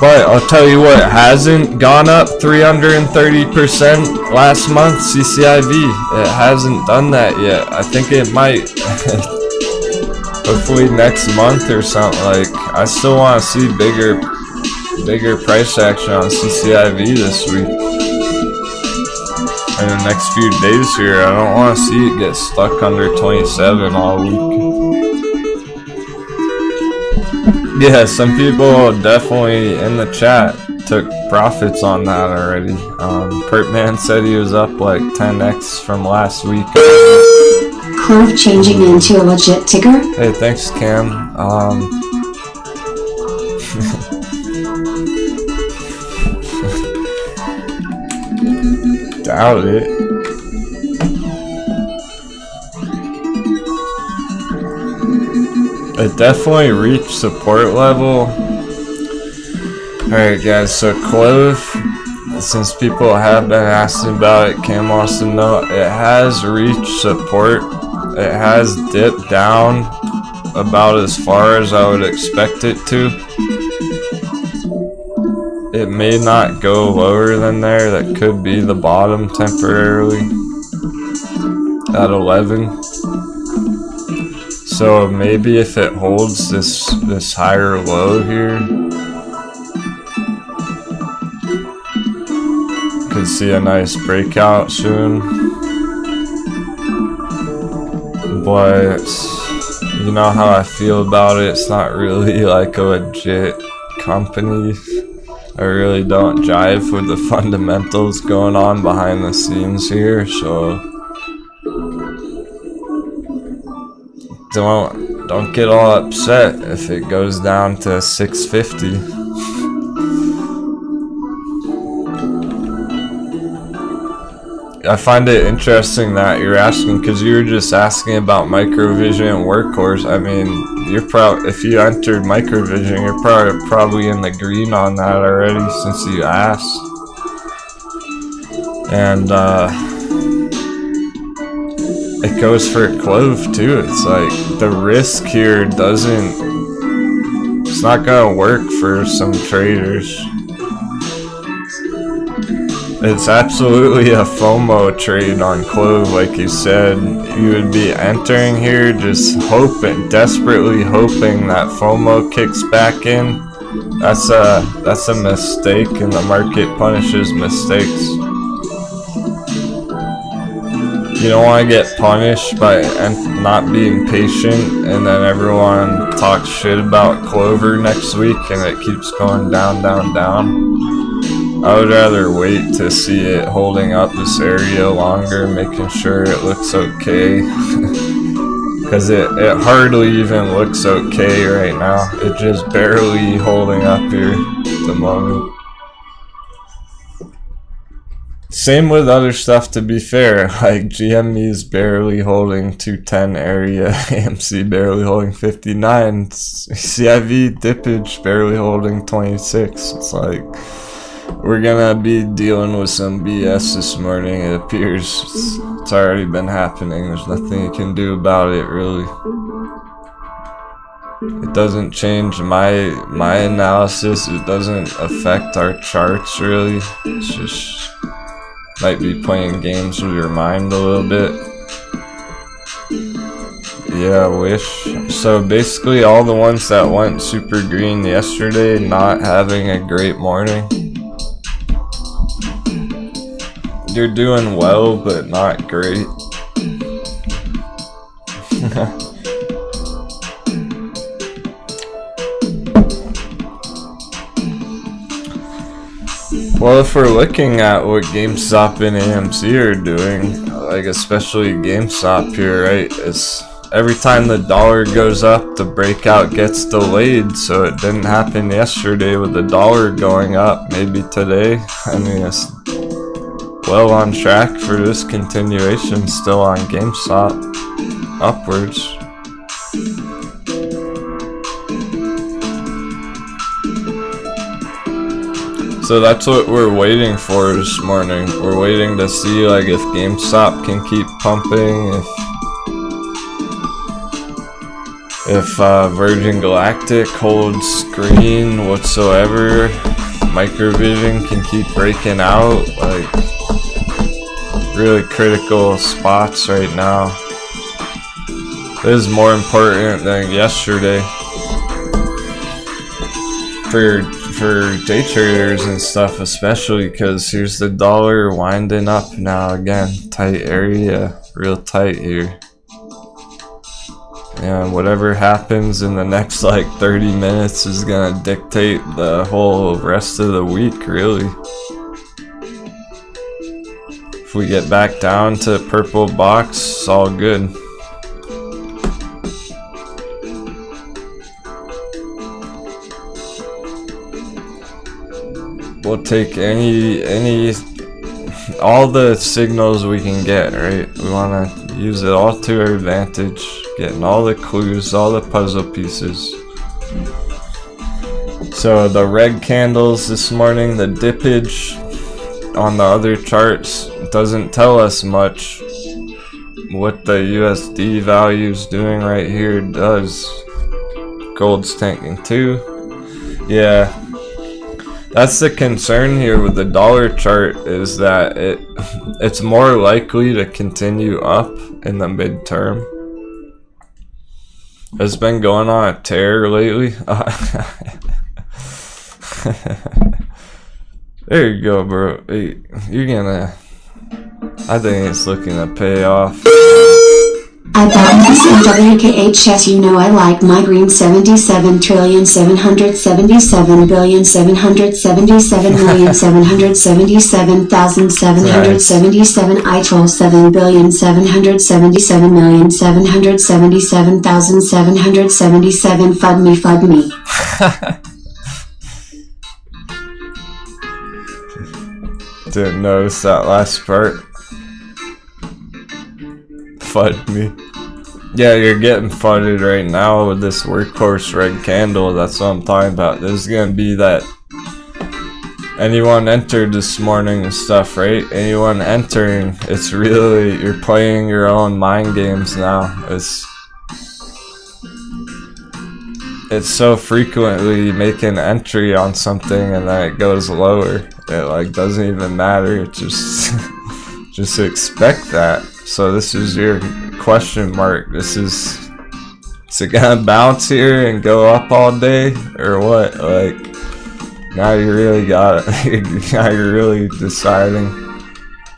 [SPEAKER 1] But I'll tell you what hasn't gone up 330% last month, CCIV. It hasn't done that yet. I think it might. Hopefully next month or something. Like, I still want to see bigger price action on CCIV this week. In the next few days here, I don't want to see it get stuck under 27 all week. Yeah, some people definitely in the chat took profits on that already. Pertman said he was up like 10x from last week.
[SPEAKER 2] Curve changing into a legit ticker?
[SPEAKER 1] Hey, thanks, Cam. Doubt it. It definitely reached support level. Alright guys, so Clove, since people have been asking about it, Cam wants to know, it has reached support. It has dipped down about as far as I would expect it to. It may not go lower than there. That could be the bottom temporarily at 11. So maybe if it holds this higher low here, could see a nice breakout soon. But you know how I feel about it. It's not really like a legit company. I really don't jive with the fundamentals going on behind the scenes here, so don't get all upset if it goes down to 650. I find it interesting that you're asking, because you were just asking about Microvision and Workhorse. I mean, if you entered Microvision, you're probably in the green on that already since you asked. And it goes for Clove too. It's like the risk here it's not gonna work for some traders. It's absolutely a FOMO trade on Clove, like you said. You would be entering here just desperately hoping that FOMO kicks back in. That's a mistake, and the market punishes mistakes. You don't want to get punished by not being patient, and then everyone talks shit about Clover next week, and it keeps going down, down, down. I would rather wait to see it holding up this area longer, making sure it looks okay. Because it hardly even looks okay right now. It's just barely holding up here at the moment. Same with other stuff, to be fair. Like GME is barely holding 210 area, AMC barely holding 59, CCIV dippage barely holding 26. It's like, we're gonna be dealing with some BS this morning, it appears. It's already been happening. There's nothing you can do about it, really. It doesn't change my analysis. It doesn't affect our charts, really. It's just might be playing games with your mind a little bit. Yeah, I wish. So basically all the ones that went super green yesterday not having a great morning. You're doing well, but not great. Well, if we're looking at what GameStop and AMC are doing, like especially GameStop here, right? It's every time the dollar goes up, the breakout gets delayed. So it didn't happen yesterday with the dollar going up. Maybe today. I mean, it's well on track for this continuation, still on GameStop, upwards. So that's what we're waiting for this morning. We're waiting to see like if GameStop can keep pumping, if Virgin Galactic holds green whatsoever, Microvision can keep breaking out, like really critical spots right now. This is more important than yesterday for day traders and stuff, especially because here's the dollar winding up now again. Tight area, real tight here. And whatever happens in the next like 30 minutes is gonna dictate the whole rest of the week, really. If we get back down to purple box, it's all good. We'll take all the signals we can get, right? We want to use it all to our advantage, getting all the clues, all the puzzle pieces. So the red candles this morning, the dippage on the other charts doesn't tell us much. What the USD value is doing right here does. Gold's tanking too. Yeah. That's the concern here with the dollar chart, is that it's more likely to continue up in the midterm. Has been going on a tear lately. There you go, bro. Hey, you're gonna. I think it's looking to pay off.
[SPEAKER 2] I bought this MWKHS, you know I like my green 77,777,777,777,777 I troll 7,777,777,777 FUD me.
[SPEAKER 1] Didn't notice that last part. FUD me. Yeah, you're getting fudded right now with this workhorse red candle. That's what I'm talking about. There's gonna be that. Anyone entered this morning and stuff, right? Anyone entering, it's really, you're playing your own mind games now. It's so frequently you make an entry on something and then it goes lower. It like doesn't even matter. It just just expect that. So this is your question mark. Is it gonna bounce here and go up all day or what? Like now you really got it. Now you're really deciding.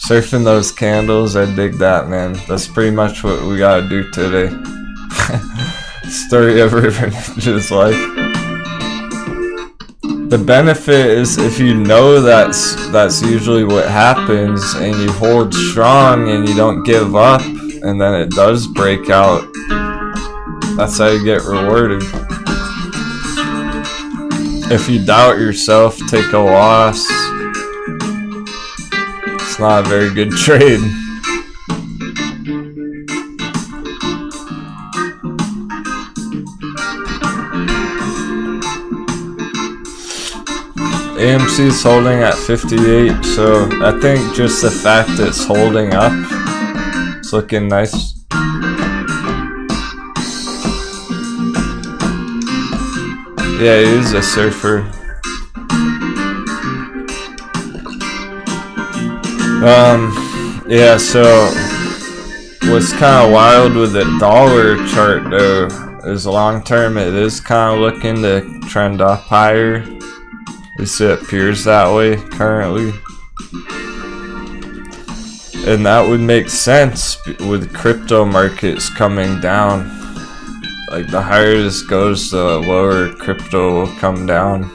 [SPEAKER 1] Surfing those candles, I dig that, man. That's pretty much what we gotta do today. Story of River Ninja's life. The benefit is if you know that's usually what happens and you hold strong and you don't give up and then it does break out, that's how you get rewarded. If you doubt yourself, take a loss. It's not a very good trade. AMC is holding at 58, so I think just the fact that it's holding up, it's looking nice. Yeah, he's a surfer. Yeah, so what's kind of wild with the dollar chart though is long term it is kind of looking to trend up higher. At least it appears that way currently. And that would make sense with crypto markets coming down. Like the higher this goes, the lower crypto will come down.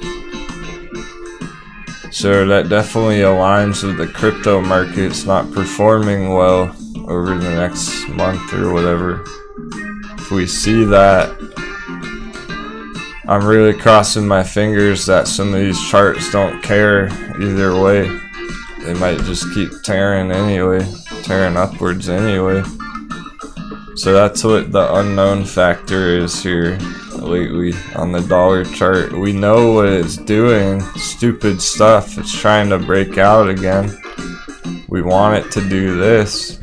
[SPEAKER 1] So that definitely aligns with the crypto markets not performing well over the next month or whatever. If we see that, I'm really crossing my fingers that some of these charts don't care either way. They might just keep tearing anyway, tearing upwards anyway. So that's what the unknown factor is here lately on the dollar chart. We know what it's doing, stupid stuff. It's trying to break out again. We want it to do this.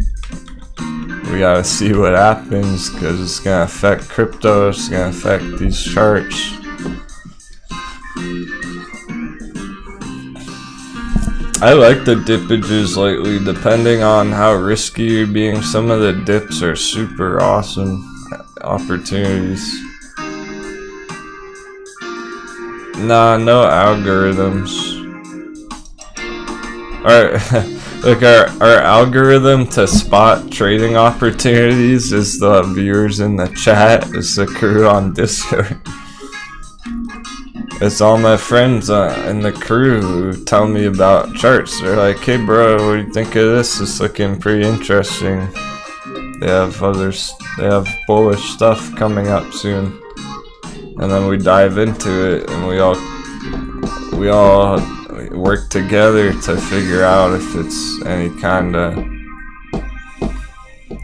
[SPEAKER 1] We gotta see what happens because it's gonna affect crypto, it's gonna affect these charts. I like the dippages lately, depending on how risky you're being. Some of the dips are super awesome opportunities. Nah, no algorithms. Like our algorithm to spot trading opportunities is the viewers in the chat, is the crew on Discord. It's all my friends in the crew who tell me about charts. They're like, hey bro, what do you think of this? It's looking pretty interesting. They have bullish stuff coming up soon. And then we dive into it and we all work together to figure out if it's any kind of...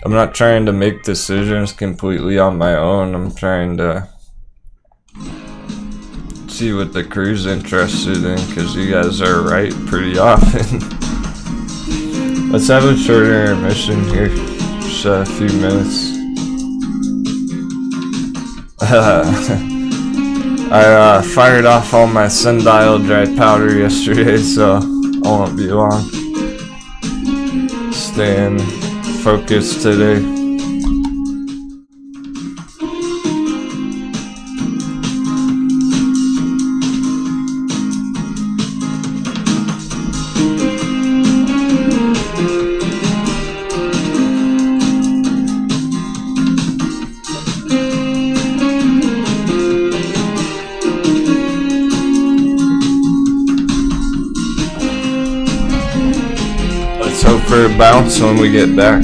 [SPEAKER 1] I'm not trying to make decisions completely on my own. I'm trying to see what the crew's interested in, because you guys are right pretty often. Let's have a short intermission here, just a few minutes. I fired off all my SNDL dry powder yesterday, so I won't be long. Staying focused today. for a bounce when we get back.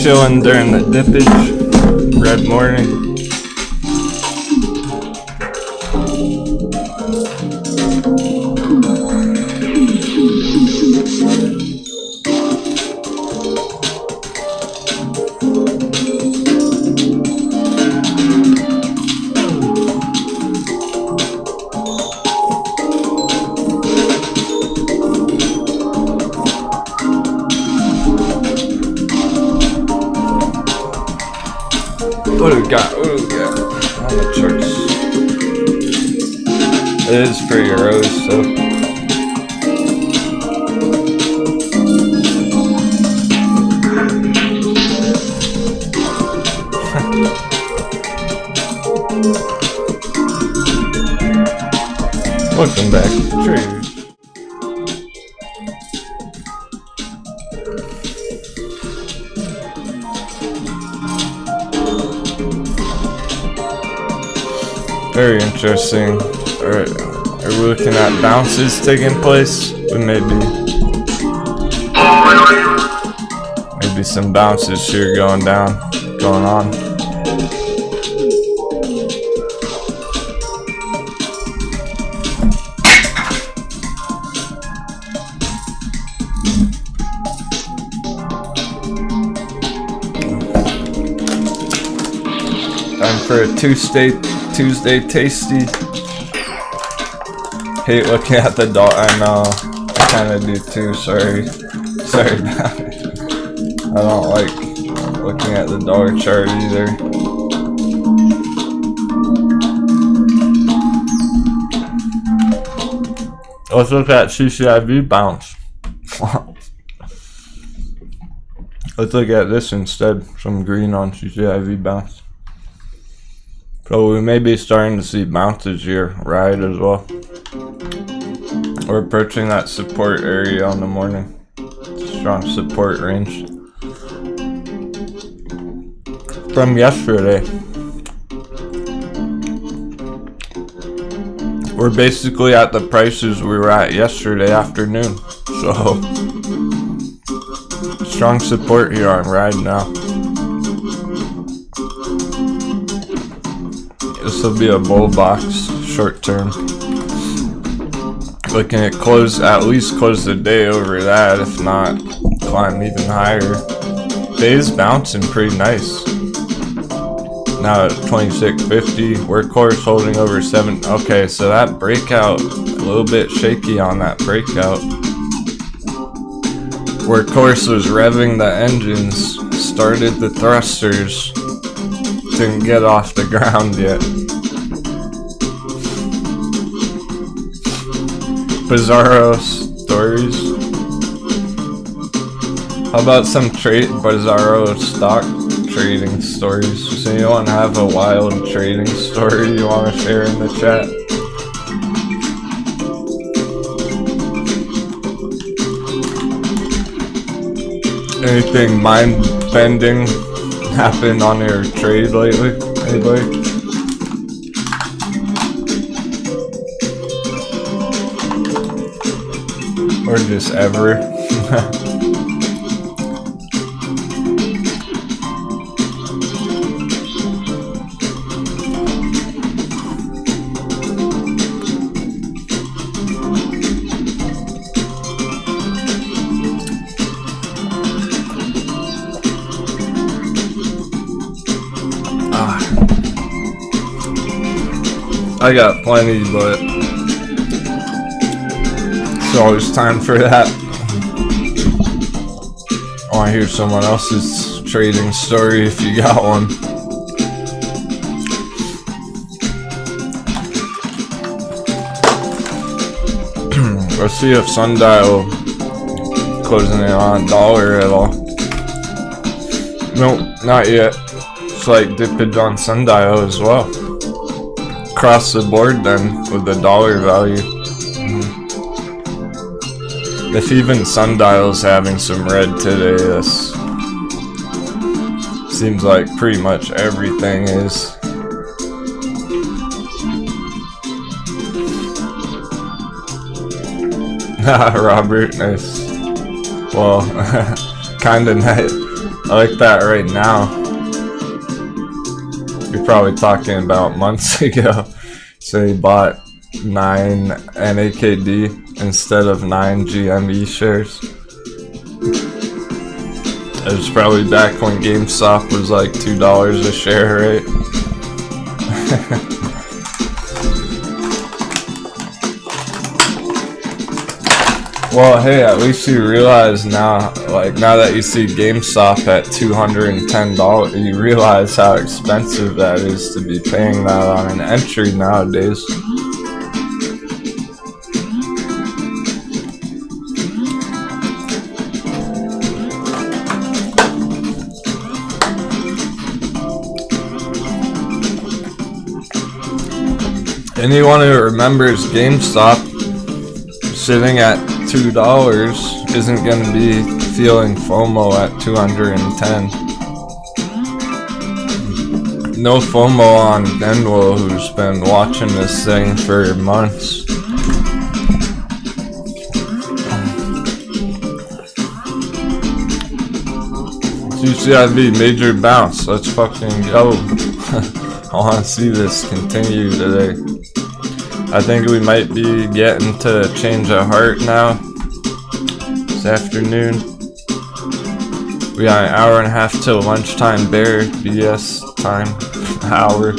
[SPEAKER 1] chilling during the dippage. Red morning. What do we got? What do we got on the charts? It is for euros, so. Welcome back to Traders. Very interesting. Alright, are we looking at bounces taking place? Maybe some bounces here going on. Time for a Tuesday tasty. Hate looking at the dollar. I know. I kind of do too. Sorry about it. I don't like looking at the dollar chart either. Let's look at CCIV bounce. Let's look at this instead. Some green on CCIV bounce. So we may be starting to see bounces here, right, as well. We're approaching that support area on the morning. Strong support range. From yesterday. We're basically at the prices we were at yesterday afternoon. So, strong support here on ride now. This will be a bull box, short term. Looking at at least close the day over that, if not climb even higher. Day's bouncing pretty nice. Now at 26.50, workhorse holding over 7. Okay, so that breakout, a little bit shaky on that breakout. Workhorse was revving the engines, started the thrusters, didn't get off the ground yet. Bizarro stories. How about some bizarro stock trading stories? Does anyone have a wild trading story you want to share in the chat? Anything mind-bending happened on your trade lately? Anybody? Or just ever? I got plenty, but it's always time for that. I want to hear someone else's trading story if you got one. Let's see if Sundial closing in on $1 at all. Nope, not yet. Slight dippage on Sundial as well. Across the board then with the dollar value. If even Sundial's having some red today, this seems like pretty much everything is. Robert, nice. Well, kinda nice. I like that right now. You're probably talking about months ago. So he bought 9 NAKD instead of 9 GME shares. It was probably back when GameStop was like $2 a share, right? Well, hey, at least you realize now, like now that you see GameStop at $210, you realize how expensive that is to be paying that on an entry nowadays. Anyone who remembers GameStop sitting at $2 isn't going to be feeling FOMO at 210. No FOMO on Denwo, who's been watching this thing for months. CCIV major bounce. Let's fucking go. I want to see this continue today. I think we might be getting to change of heart now this afternoon. We got an hour and a half till lunchtime bear BS time hour.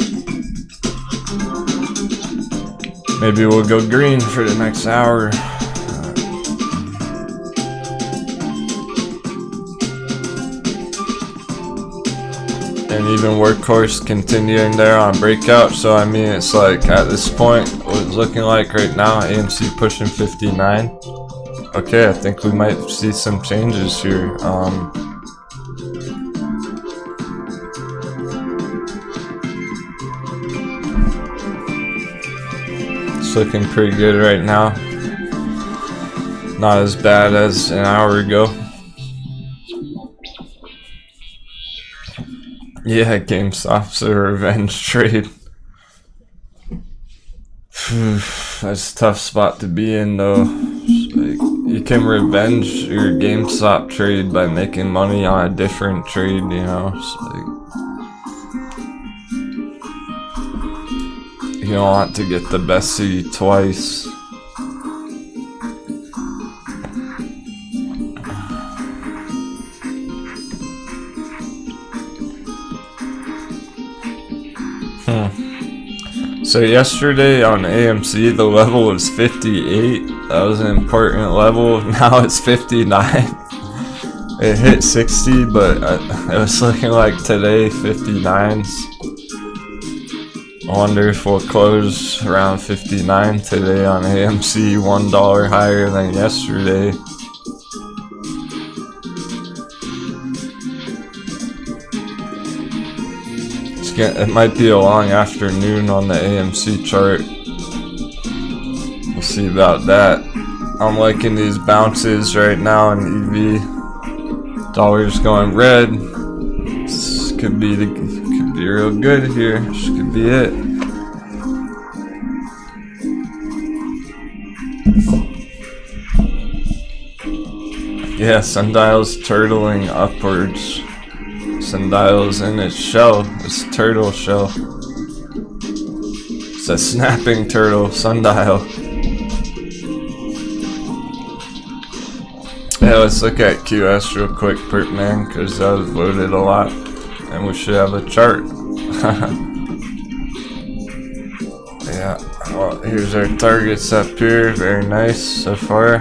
[SPEAKER 1] Maybe we'll go green for the next hour. And even Workhorse continuing there on breakout. So I mean, it's like at this point, what it's looking like right now, AMC pushing 59. Okay, I think we might see some changes here. It's looking pretty good right now. Not as bad as an hour ago. Yeah, GameStop's a revenge trade. That's a tough spot to be in though. Like, you can revenge your GameStop trade by making money on a different trade, you know. It's like, you don't want to get the best city twice. So yesterday on AMC the level was 58. That was an important level. Now it's 59. It hit 60, but it was looking like today 59s. I wonder if we'll close around 59 today on AMC, $1 higher than yesterday. It might be a long afternoon on the AMC chart. We'll see about that. I'm liking these bounces right now in EV. Dollar's going red. This could be real good here. This could be it. Yeah, sundial's turtling upwards. Sundial's in its shell, its turtle shell. It's a snapping turtle sundial. Yeah, let's look at QS real quick, Pertman, because that was loaded a lot, and we should have a chart. Yeah, well, here's our targets up here. Very nice so far.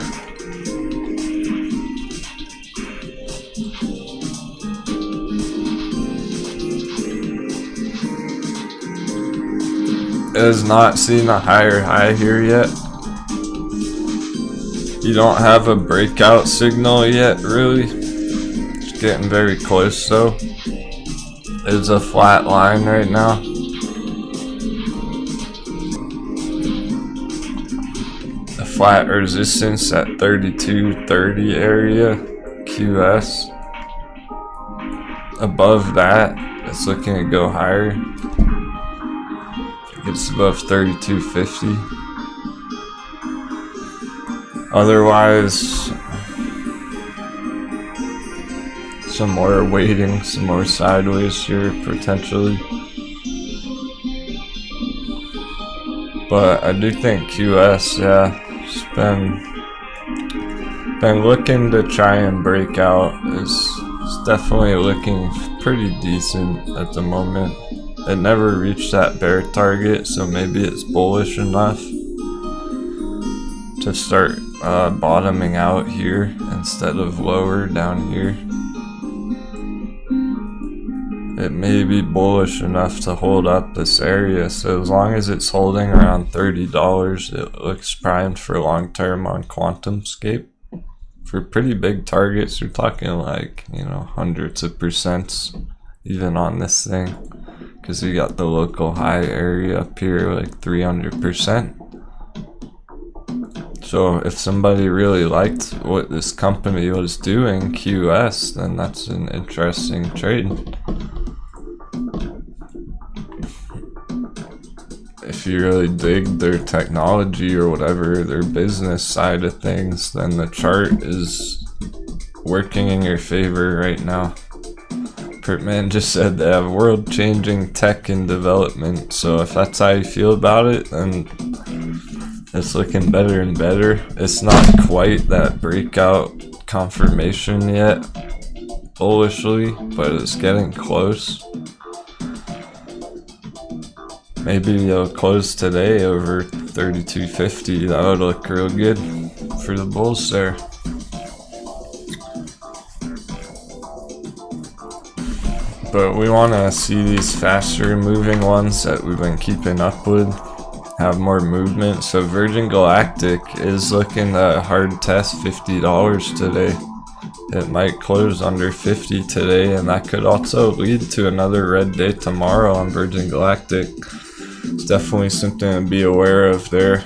[SPEAKER 1] It has not seen a higher high here yet. You don't have a breakout signal yet, really. It's getting very close though. It's a flat line right now. A flat resistance at 32.30 area, QS. Above that, it's looking to go higher. It's above 32.50. Otherwise, some more waiting, some more sideways here potentially. But I do think QS, yeah, it's been looking to try and break out. It's definitely looking pretty decent at the moment. It never reached that bear target, so maybe it's bullish enough to start bottoming out here instead of lower down here. It may be bullish enough to hold up this area, so as long as it's holding around $30, it looks primed for long term on QuantumScape. For pretty big targets, we're talking like, you know, hundreds of percents even on this thing, because we got the local high area up here like 300%. So if somebody really liked what this company was doing, QS, then that's an interesting trade. If you really dig their technology or whatever, their business side of things, then the chart is working in your favor right now. Pertman just said they have world-changing tech and development, so if that's how you feel about it, then it's looking better and better. It's not quite that breakout confirmation yet, bullishly, but it's getting close. Maybe it'll close today over 32.50. That would look real good for the bulls there. But we want to see these faster moving ones that we've been keeping up with have more movement. So Virgin Galactic is looking to hard test $50 today. It might close under 50 today, and that could also lead to another red day tomorrow on Virgin Galactic. It's definitely something to be aware of there.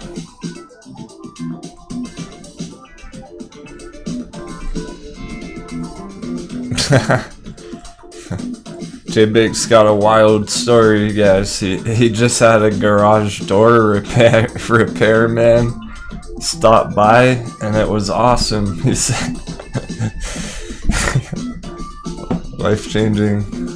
[SPEAKER 1] J-Big's got a wild story, guys. He just had a garage door repairman stop by, and it was awesome. He said, life-changing.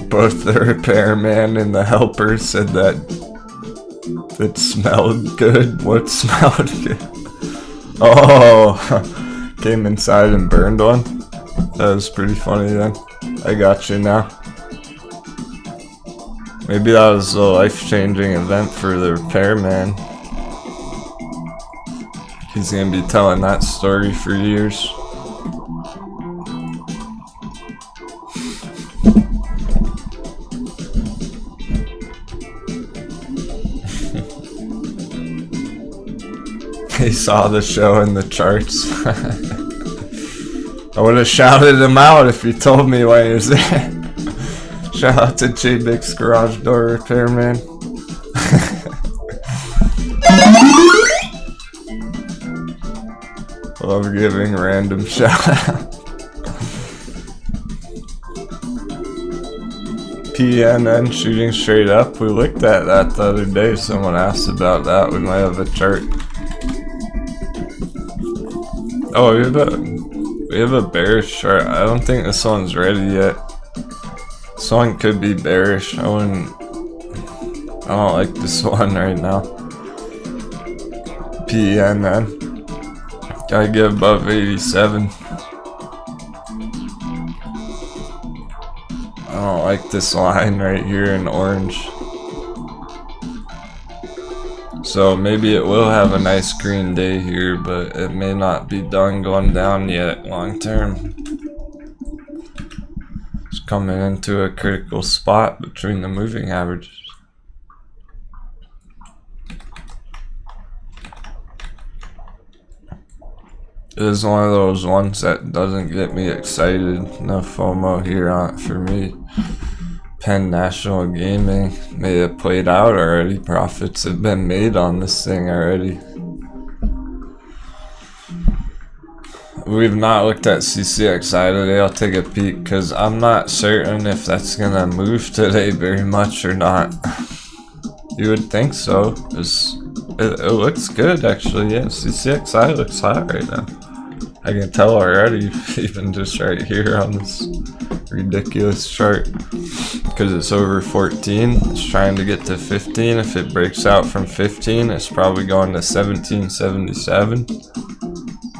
[SPEAKER 1] Both the repairman and the helper said that it smelled good. What smelled good? Oh, came inside and burned one. That was pretty funny then. I got you now. Maybe that was a life-changing event for the repairman. He's gonna be telling that story for years. He saw the show in the charts. I would have shouted him out if he told me why he was there. Shout out to J-Big's garage door repairman. Love giving random shout out. PNN shooting straight up. We looked at that the other day. Someone asked about that. We might have a chart. Oh, we have a bearish chart. I don't think this one's ready yet. This one could be bearish. I don't like this one right now. PNN. Gotta get above 87. I don't like this line right here in orange. So maybe it will have a nice green day here, but it may not be done going down yet long term. It's coming into a critical spot between the moving averages. It is one of those ones that doesn't get me excited. No FOMO here on it for me. Penn National Gaming may have played out already. Profits have been made on this thing already. We've not looked at CCXI today. I'll take a peek because I'm not certain if that's gonna move today very much or not. You would think so, because It looks good actually, yeah. CCXI looks hot right now. I can tell already, even just right here on this ridiculous chart. Because it's over 14, it's trying to get to 15. If it breaks out from 15, it's probably going to 1777.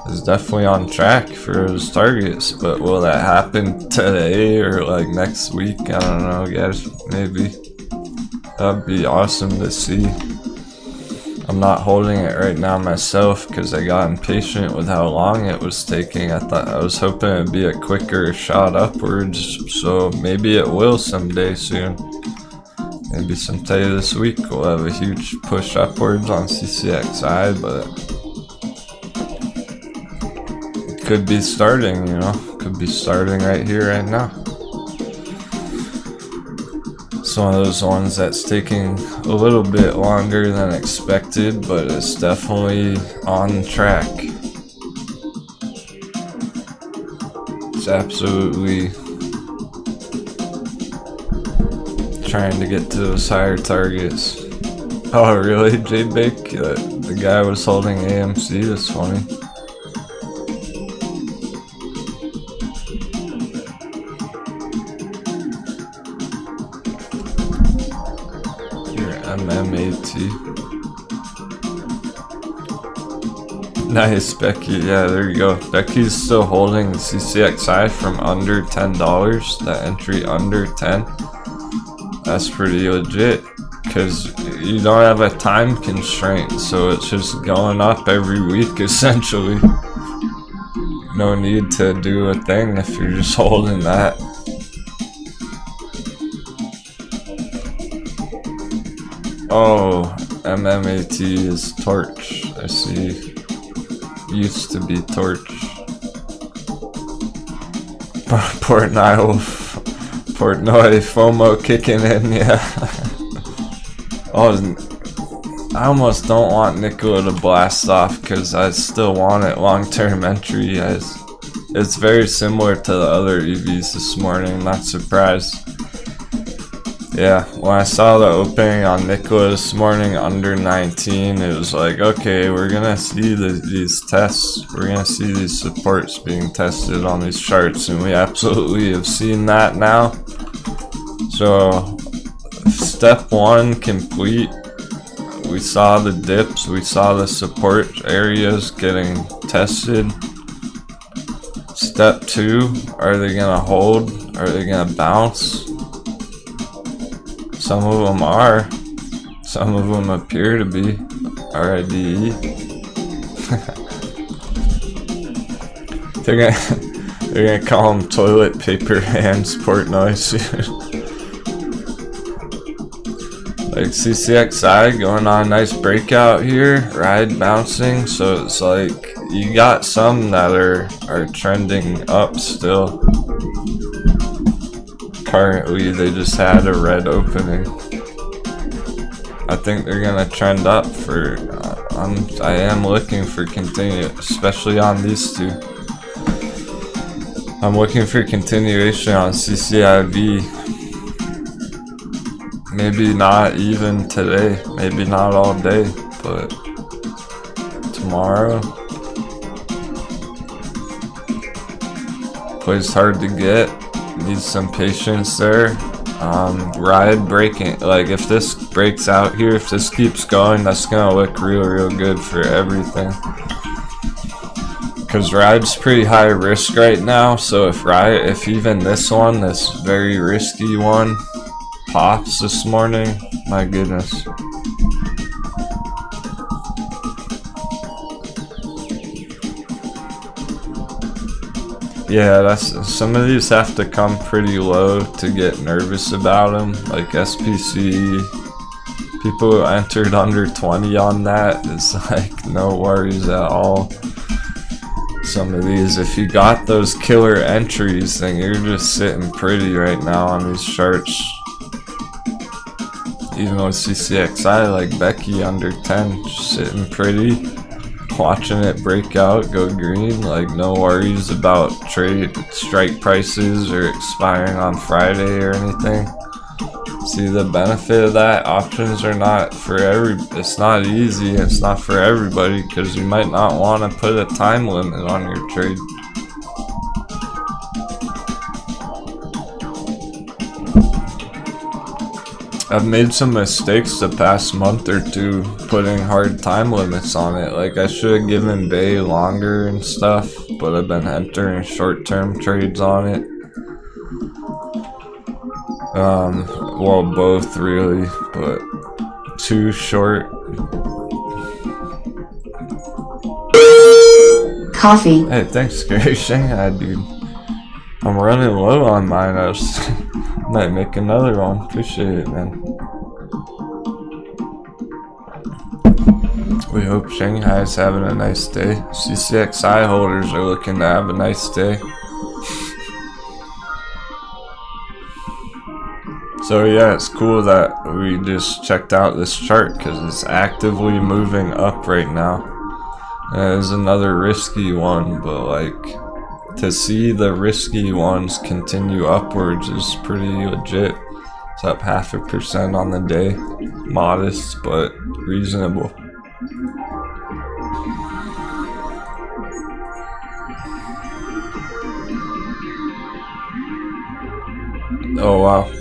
[SPEAKER 1] It's definitely on track for those targets, but will that happen today or like next week? I don't know, guys. Maybe. That'd be awesome to see. I'm not holding it right now myself because I got impatient with how long it was taking. I was hoping it'd be a quicker shot upwards, so maybe it will someday soon. Maybe someday this week we'll have a huge push upwards on CCXI, but it could be starting, you know, could be starting right here, right now. It's one of those ones that's taking a little bit longer than expected, but it's definitely on track. It's absolutely trying to get to those higher targets. Oh really, J-Bake? The guy was holding AMC, that's funny. MMAT. Nice, Becky. Yeah, there you go. Becky's still holding the CCXI from under $10. That entry under 10. That's pretty legit. Because you don't have a time constraint. So it's just going up every week essentially. No need to do a thing if you're just holding that. Oh, MMAT is Torch. I see. Used to be Torch. Portnoy FOMO kicking in, yeah. Oh, I almost don't want Nikola to blast off because I still want it long-term entry. It's very similar to the other EVs this morning, not surprised. Yeah, when I saw the opening on Nikola this morning under 19, it was like, okay, we're gonna see these tests, we're gonna see these supports being tested on these charts, and we absolutely have seen that now. So, step one complete. We saw the dips, we saw the support areas getting tested. Step two, are they gonna hold? Are they gonna bounce? Some of them are. Some of them appear to be. RIDE. They're gonna call them toilet paper hands, Portnoy soon. Like CCXI going on a nice breakout here. Ride bouncing. So it's like you got some that are trending up still. Currently, they just had a red opening. I think they're gonna trend up for. I am looking for especially on these two. I'm looking for continuation on CCIV. Maybe not even today. Maybe not all day, but tomorrow. Plays hard to get. Needs some patience there. Ride breaking, like if this breaks out here, if this keeps going, that's gonna look real good for everything. Because ride's pretty high risk right now, so if even this one, this very risky one, pops this morning, my goodness. Yeah, some of these have to come pretty low to get nervous about them, like SPCE. People who entered under 20 on that, it's like no worries at all. Some of these, if you got those killer entries, then you're just sitting pretty right now on these charts. Even with CCXI, like Becky under 10, just sitting pretty. Watching it break out, go green, like no worries about strike prices or expiring on Friday or anything. See the benefit of that? Options are not for it's not easy, it's not for everybody, because you might not want to put a time limit on your trade. I've made some mistakes the past month or two putting hard time limits on it. Like, I should have given Bay longer and stuff, but I've been entering short-term trades on it. Well, both really, but too short.
[SPEAKER 2] Coffee.
[SPEAKER 1] Hey, thanks, Scary Shanghai, dude. I'm running low on mine. I might make another one. Appreciate it, man. We hope Shanghai's having a nice day. CCXI holders are looking to have a nice day. So yeah, it's cool that we just checked out this chart because it's actively moving up right now. And it is another risky one, but like, to see the risky ones continue upwards is pretty legit. It's up 0.5% on the day. Modest, but reasonable. Oh wow.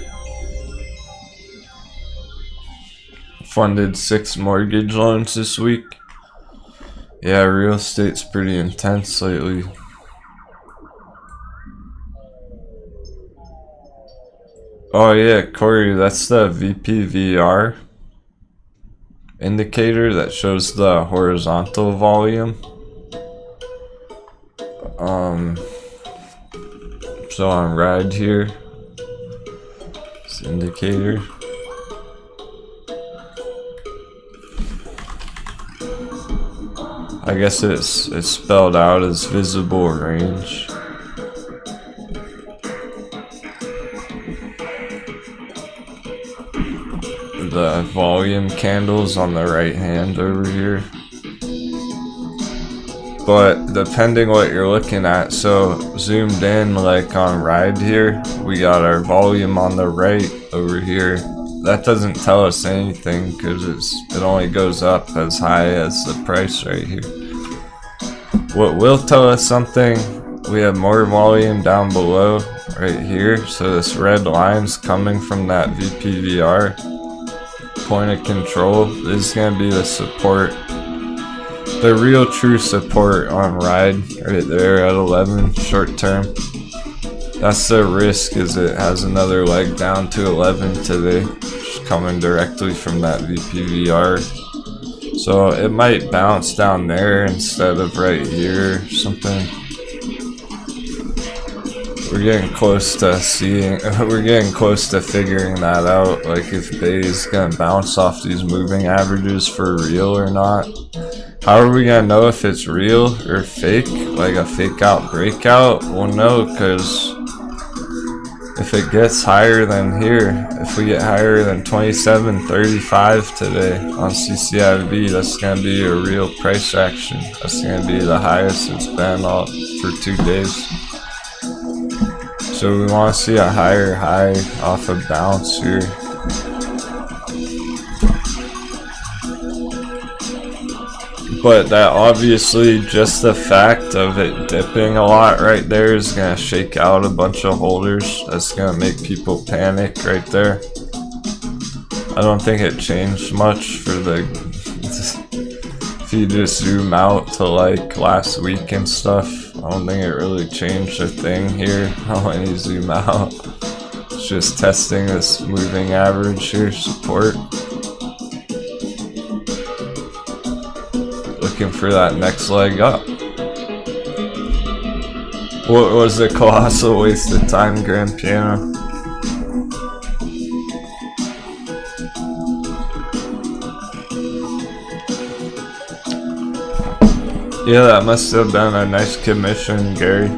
[SPEAKER 1] Funded 6 mortgage loans this week. Yeah, real estate's pretty intense lately. Oh yeah, Corey, that's the VPVR indicator that shows the horizontal volume. So on ride here, this indicator. I guess it's spelled out as visible range. The volume candles on the right hand over here. But depending what you're looking at, so zoomed in like on ride here, we got our volume on the right over here. That doesn't tell us anything because it only goes up as high as the price right here. What will tell us something, we have more volume down below right here. So this red line's coming from that VPVR point of control. This is going to be the support. The real true support on ride right there at 11 short term. That's the risk, is it has another leg down to 11 today, just coming directly from that VPVR. So it might bounce down there instead of right here or something. We're getting close to figuring that out, like if Bay's gonna bounce off these moving averages for real or not. How are we gonna know if it's real or fake? Like a fake out breakout? Well, no, because if it gets higher than here, if we get higher than 27.35 today on CCIV, that's gonna be a real price action. That's gonna be the highest it's been all for 2 days. So we want to see a higher high off a bounce here. But that obviously, just the fact of it dipping a lot right there is going to shake out a bunch of holders. That's going to make people panic right there. I don't think it changed much for the... If you just zoom out to like last week and stuff, I don't think it really changed a thing here. When you zoom out, it's just testing this moving average here, support. Looking for that next leg up. What was the colossal waste of time, Grand Piano? Yeah, that must have been a nice commission, Gary.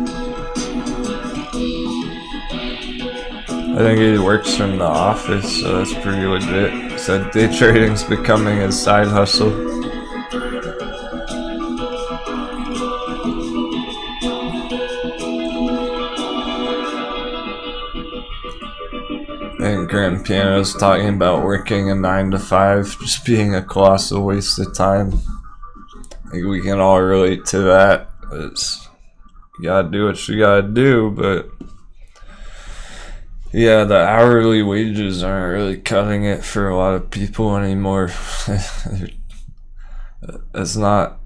[SPEAKER 1] I think he works from the office, so that's pretty legit. Said day trading's becoming his side hustle. And Grand Piano's talking about working a 9 to 5 just being a colossal waste of time. I think we can all relate to that. It's, you gotta do what you gotta do, but yeah, the hourly wages aren't really cutting it for a lot of people anymore. It's not,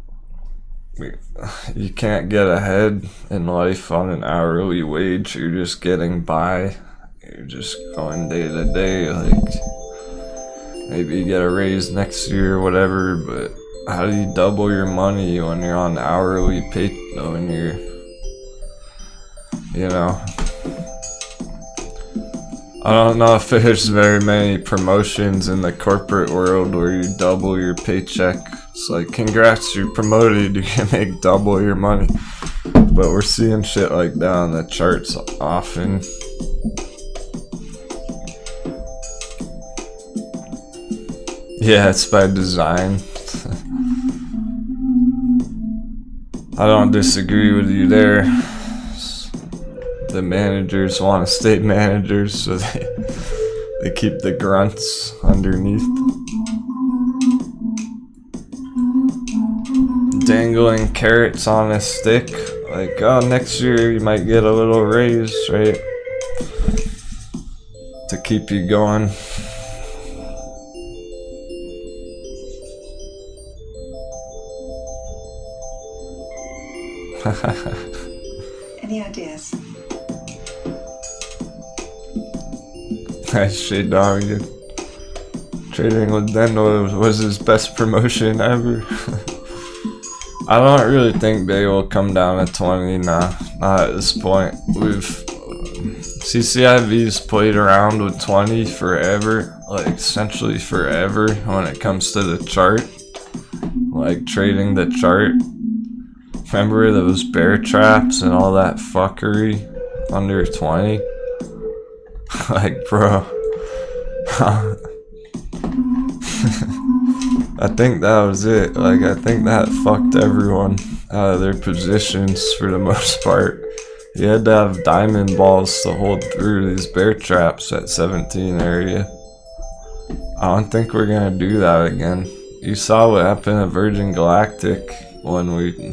[SPEAKER 1] you can't get ahead in life on an hourly wage. You're just getting by. You're just going day to day. Like, maybe you get a raise next year or whatever, but how do you double your money when you're on hourly pay, when you're, you know, I don't know if there's very many promotions in the corporate world where you double your paycheck. It's like, congrats, you're promoted, you can make double your money. But we're seeing shit like that on the charts often. Yeah, it's by design. I don't disagree with you there. The managers want to stay managers, so they keep the grunts underneath. Dangling carrots on a stick. Like, oh, next year you might get a little raise, right? To keep you going.
[SPEAKER 3] Any ideas?
[SPEAKER 1] Nice shit, dog. Trading with Denwo was his best promotion ever. I don't really think they will come down to 20 now. Not at this point. CCIV's played around with 20 forever, like essentially forever when it comes to the chart. Like trading the chart. Remember those bear traps and all that fuckery under 20? Like, bro. I think that was it. Like, I think that fucked everyone out of their positions for the most part. You had to have diamond balls to hold through these bear traps at 17 area. I don't think we're gonna do that again. You saw what happened at Virgin Galactic when we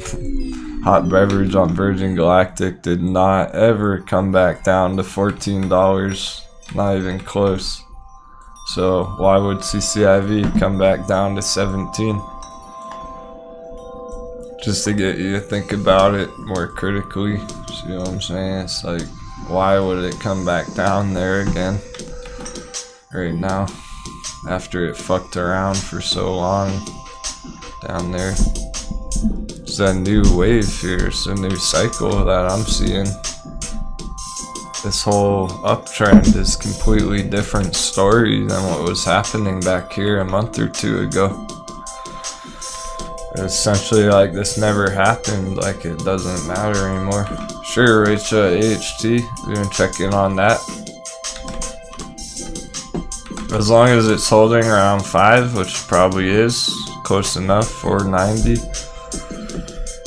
[SPEAKER 1] hot beverage on Virgin Galactic did not ever come back down to $14, not even close. So why would CCIV come back down to 17? Just to get you to think about it more critically. See what I'm saying? It's like, why would it come back down there again right now after it fucked around for so long down there? It's a new wave here. It's a new cycle that I'm seeing. This whole uptrend is completely different story than what was happening back here a month or two ago. It's essentially like this never happened, like it doesn't matter anymore. Sure, Rachel AHT, we've been checking on that. As long as it's holding around 5, which probably is close enough, 490.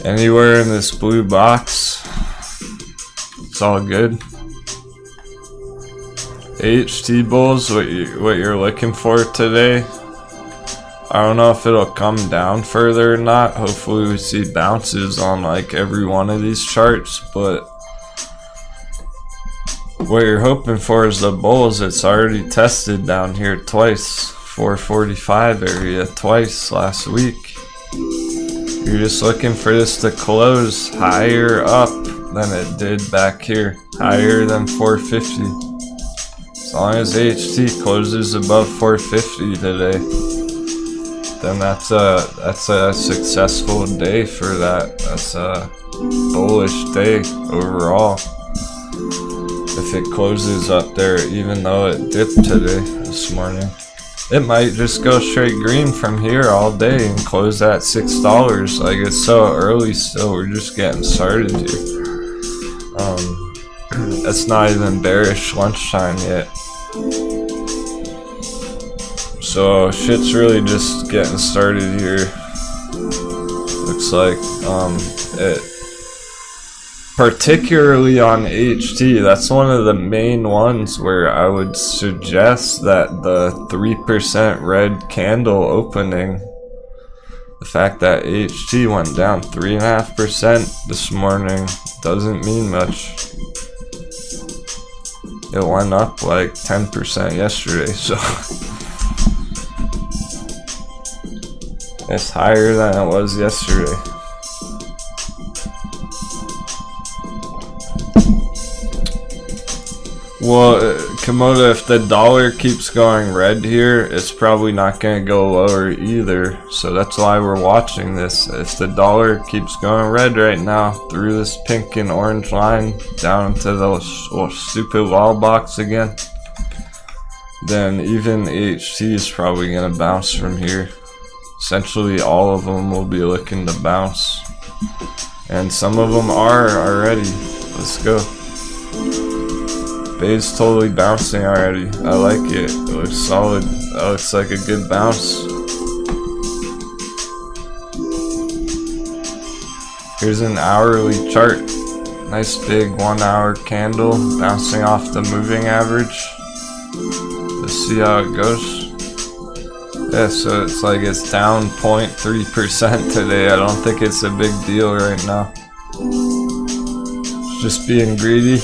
[SPEAKER 1] Anywhere in this blue box, it's all good. AHT bulls, what you're looking for today. I don't know if it'll come down further or not. Hopefully we see bounces on like every one of these charts, but what you're hoping for is the bulls. It's already tested down here twice, 445 area twice last week. You're just looking for this to close higher up than it did back here, higher than 450. As long as AHT closes above 450 today, then that's a successful day for that. That's a bullish day overall. If it closes up there, even though it dipped today, this morning, it might just go straight green from here all day and close at $6. Like, it's so early still. We're just getting started here. It's not even bearish lunchtime yet. So shit's really just getting started here. Looks like it particularly on HT, that's one of the main ones where I would suggest that the 3% red candle opening, the fact that HT went down 3.5% this morning doesn't mean much. It went up like 10% yesterday, so it's higher than it was yesterday. Well, Komodo, if the dollar keeps going red here, it's probably not going to go lower either. So that's why we're watching this. If the dollar keeps going red right now through this pink and orange line down into the stupid wall box again, then even HT is probably going to bounce from here. Essentially all of them will be looking to bounce. And some of them are already. Let's go. Bay's totally bouncing already. I like it. It looks solid. That looks like a good bounce. Here's an hourly chart. Nice big 1 hour candle bouncing off the moving average. Let's see how it goes. Yeah, so it's like it's down 0.3% today. I don't think it's a big deal right now. Just being greedy.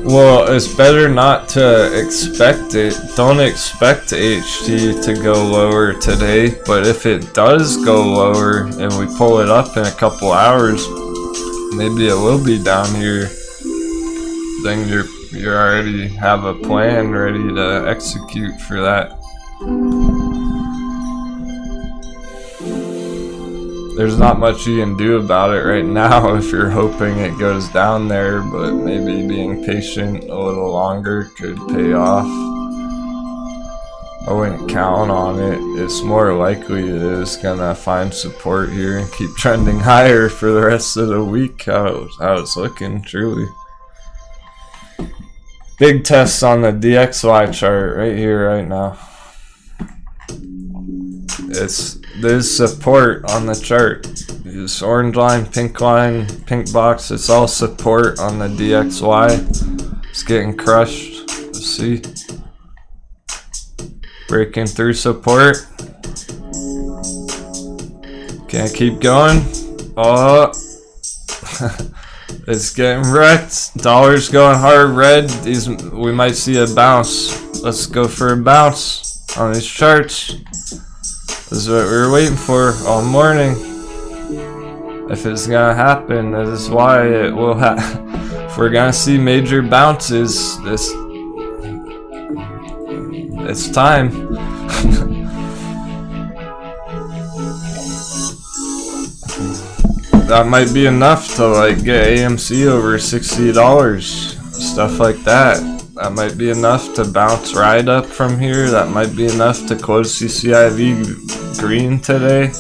[SPEAKER 1] Well, it's better not to expect it. Don't expect HT to go lower today, but if it does go lower and we pull it up in a couple hours, maybe it will be down here. Then you already have a plan ready to execute for that. There's not much you can do about it right now if you're hoping it goes down there, but maybe being patient a little longer could pay off. I wouldn't count on it. It's more likely it is gonna find support here and keep trending higher for the rest of the week. How it's looking, truly. Big tests on the DXY chart right here, right now. There's support on the chart. This orange line, pink box, it's all support on the DXY. It's getting crushed. Let's see. Breaking through support. Can't keep going. Oh. It's getting wrecked. Dollar's going hard red. We might see a bounce. Let's go for a bounce on these charts. This is what we were waiting for all morning. If it's gonna happen, that is why it will happen. If we're gonna see major bounces, it's time. That might be enough to like get AMC over $60. Stuff like that. That might be enough to bounce right up from here. That might be enough to close CCIV green today.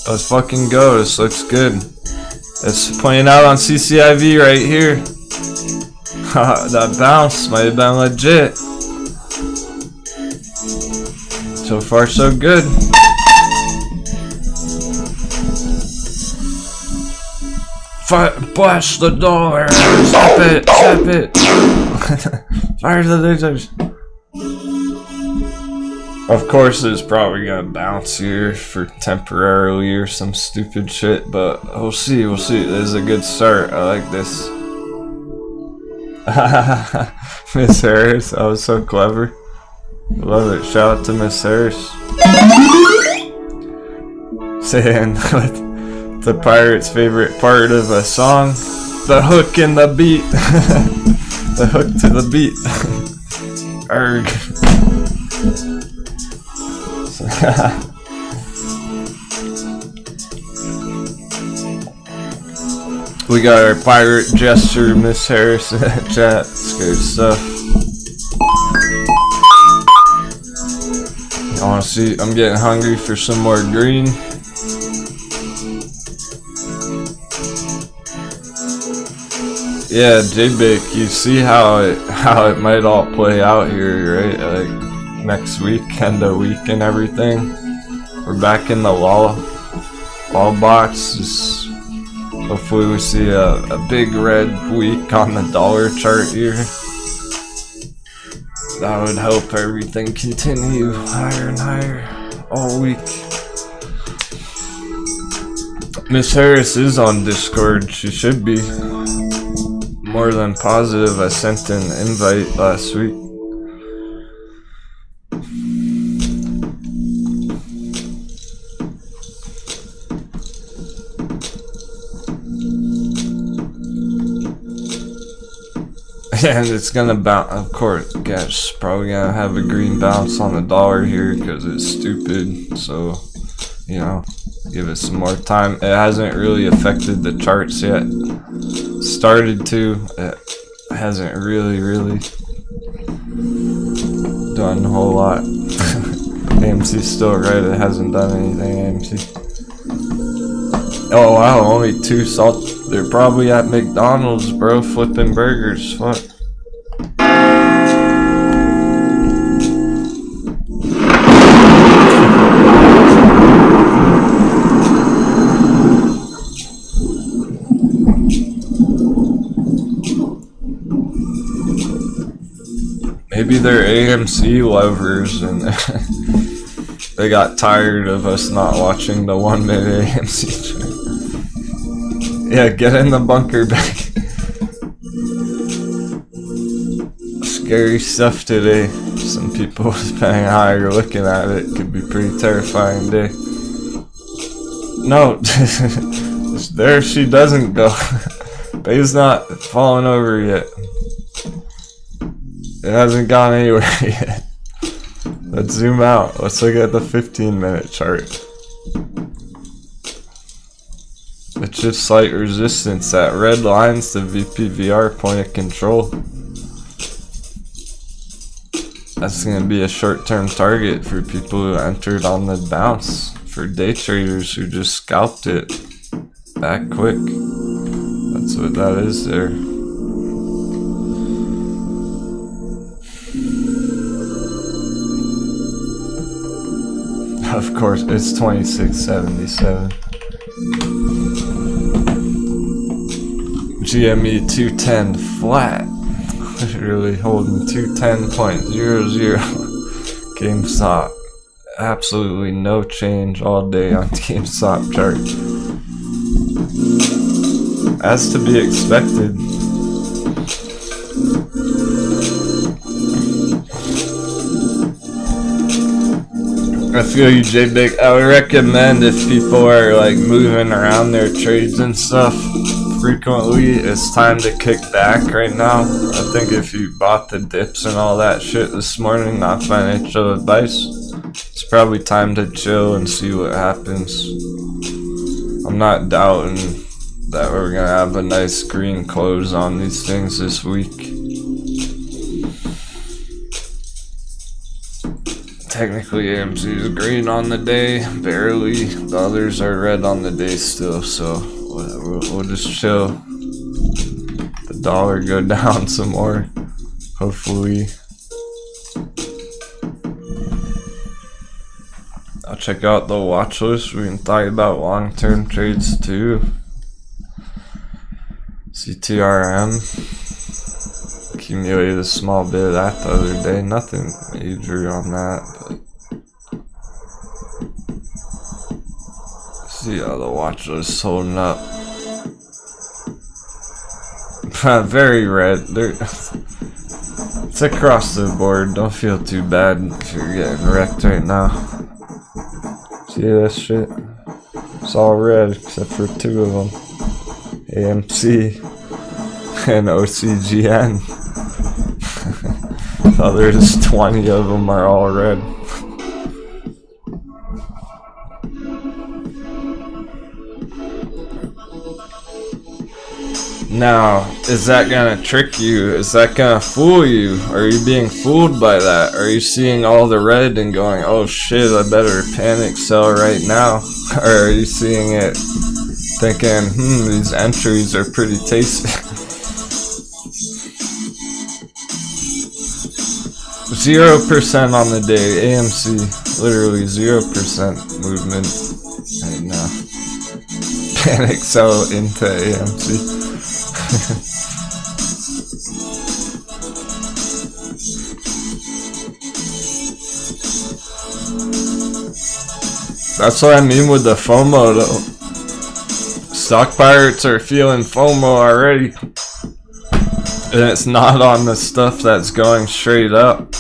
[SPEAKER 1] Let's fucking go. This looks good. It's playing out on CCIV right here. That bounce might have been legit. So far so good. Blast the dollar! Stop it! Stop it! Fire the lasers! Of course, it's probably gonna bounce here for temporarily or some stupid shit, but we'll see. We'll see. This is a good start. I like this. Miss Harris, that was so clever. Love it. Shout out to Miss Harris. Saying the pirate's favorite part of a song, the hook and the beat. The hook to the beat. Arg. We got our pirate gesture, Miss Harris in that chat. It's good stuff. I want to see. I'm getting hungry for some more green. Yeah, JBake, you see how it might all play out here, right? Like next week, end of week, and everything. We're back in the wall box. Just Hopefully we see a big red week on the dollar chart here. That would help everything continue higher and higher all week. Miss Harris is on Discord. She should be. More than positive. I sent an invite last week. And it's gonna bounce, of course, guess, probably gonna have a green bounce on the dollar here because it's stupid, so, you know, give it some more time. It hasn't really affected the charts yet. Started to, it hasn't really done a whole lot. AMC's still right, it hasn't done anything, AMC. Oh wow, only 2 salt. They're probably at McDonald's, bro, flipping burgers. Fuck. Maybe they're AMC lovers and they got tired of us not watching the 1 minute AMC chart. Yeah, get in the bunker back. Scary stuff today. Some people depending on how you're looking at it could be pretty terrifying day. No, there she doesn't go. Bay's not falling over yet. It hasn't gone anywhere yet. Let's zoom out. Let's look at the 15-minute chart. It's just slight resistance. That red line's the VPVR point of control. That's going to be a short-term target for people who entered on the bounce. For day traders who just scalped it back quick. That's what that is there. Of course, it's 2677. GME 210 flat. Literally holding 210.00. GameStop. Absolutely no change all day on GameStop chart. As to be expected. I feel you, J-Big. I would recommend if people are like moving around their trades and stuff frequently, it's time to kick back right now. I think if you bought the dips and all that shit this morning, not financial advice, it's probably time to chill and see what happens. I'm not doubting that we're gonna have a nice green close on these things this week. Technically AMC is green on the day, barely. The others are red on the day still, so we'll just chill. The dollar go down some more, hopefully. I'll check out the watch list. We can talk about long-term trades too. CTRM accumulated a small bit of that the other day. Nothing major on that, but see how the watch list holding up. Very red. It's across the board. Don't feel too bad if you're getting wrecked right now. See this shit? It's all red except for 2 of them. AMC and OCGN. The others 20 of them are all red. Now, is that gonna trick you? Is that gonna fool you? Are you being fooled by that? Are you seeing all the red and going, oh shit, I better panic sell right now? Or are you seeing it thinking, these entries are pretty tasty? 0% on the day, AMC, literally 0% movement right now. panic sell into AMC. That's what I mean with the FOMO though. Stock pirates are feeling FOMO already. And it's not on the stuff that's going straight up.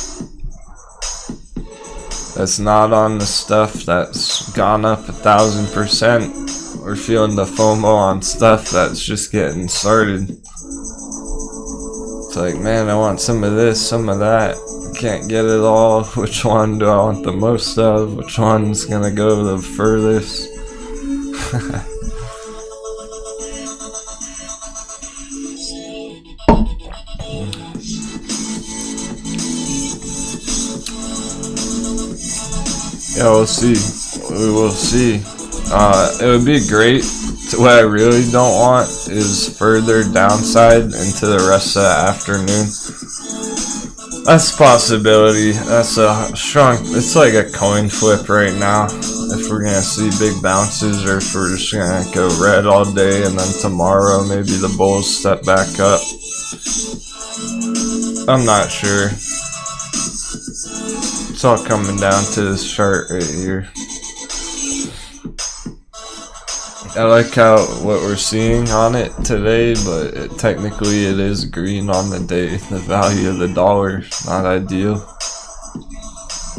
[SPEAKER 1] It's not on the stuff that's gone up 1,000%. We're feeling the FOMO on stuff that's just getting started. It's like, man, I want some of this, some of that. I can't get it all. Which one do I want the most of? Which one's gonna go the furthest? Yeah, we'll see. We will see. It would be great. What I really don't want is further downside into the rest of the afternoon. That's a possibility. That's a strong. It's like a coin flip right now. If we're gonna see big bounces, or if we're just gonna go red all day, and then tomorrow maybe the bulls step back up. I'm not sure. It's all coming down to this chart right here. I like how what we're seeing on it today, but technically it is green on the day. The value of the dollar is not ideal.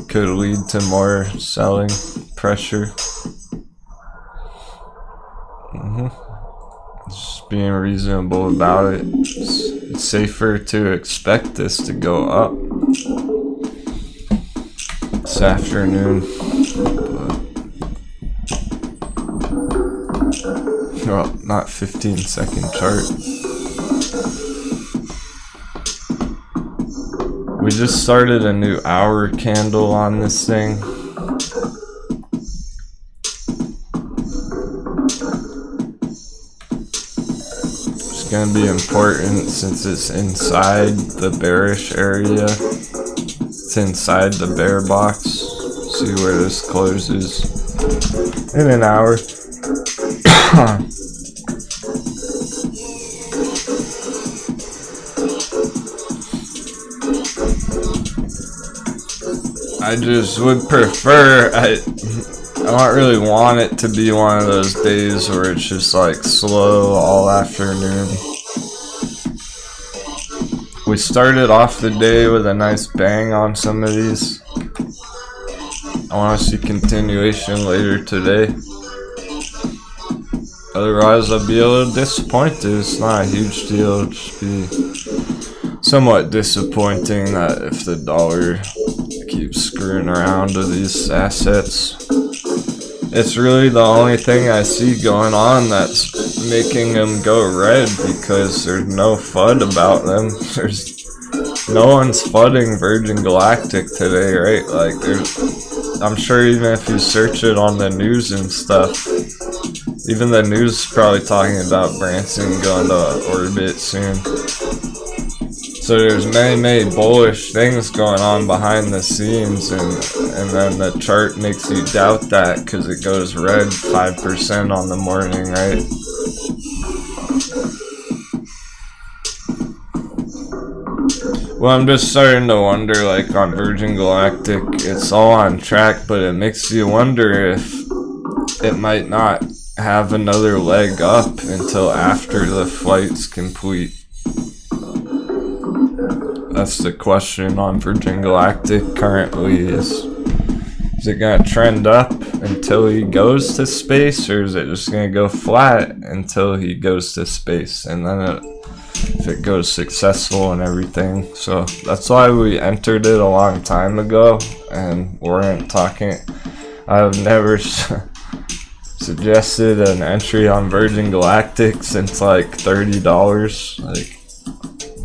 [SPEAKER 1] Could lead to more selling pressure. Just being reasonable about it. It's safer to expect this to go up this afternoon, but well, not 15-second chart. We just started a new hour candle on this thing. It's gonna be important since it's inside the bearish area. It's inside the bear box. See where this closes in an hour. I just would prefer, I don't really want it to be one of those days where it's just like slow all afternoon. We started off the day with a nice bang on some of these. I want to see continuation later today. Otherwise, I'll be a little disappointed. It's not a huge deal. It'll just be somewhat disappointing that if the dollar keeps screwing around with these assets. It's really the only thing I see going on that's making them go red, because there's no FUD about them. There's no one's FUDding Virgin Galactic today, right? Like, I'm sure even if you search it on the news and stuff, even the news is probably talking about Branson going to orbit soon. So there's many bullish things going on behind the scenes, and then the chart makes you doubt that because it goes red 5% on the morning, right? Well, I'm just starting to wonder, like on Virgin Galactic, it's all on track, but it makes you wonder if it might not have another leg up until after the flight's complete. That's the question on Virgin Galactic currently. Is it gonna trend up until he goes to space, or is it just gonna go flat until he goes to space, and then if it goes successful and everything? So that's why we entered it a long time ago and weren't talking. I've never suggested an entry on Virgin Galactic since like $30. Like,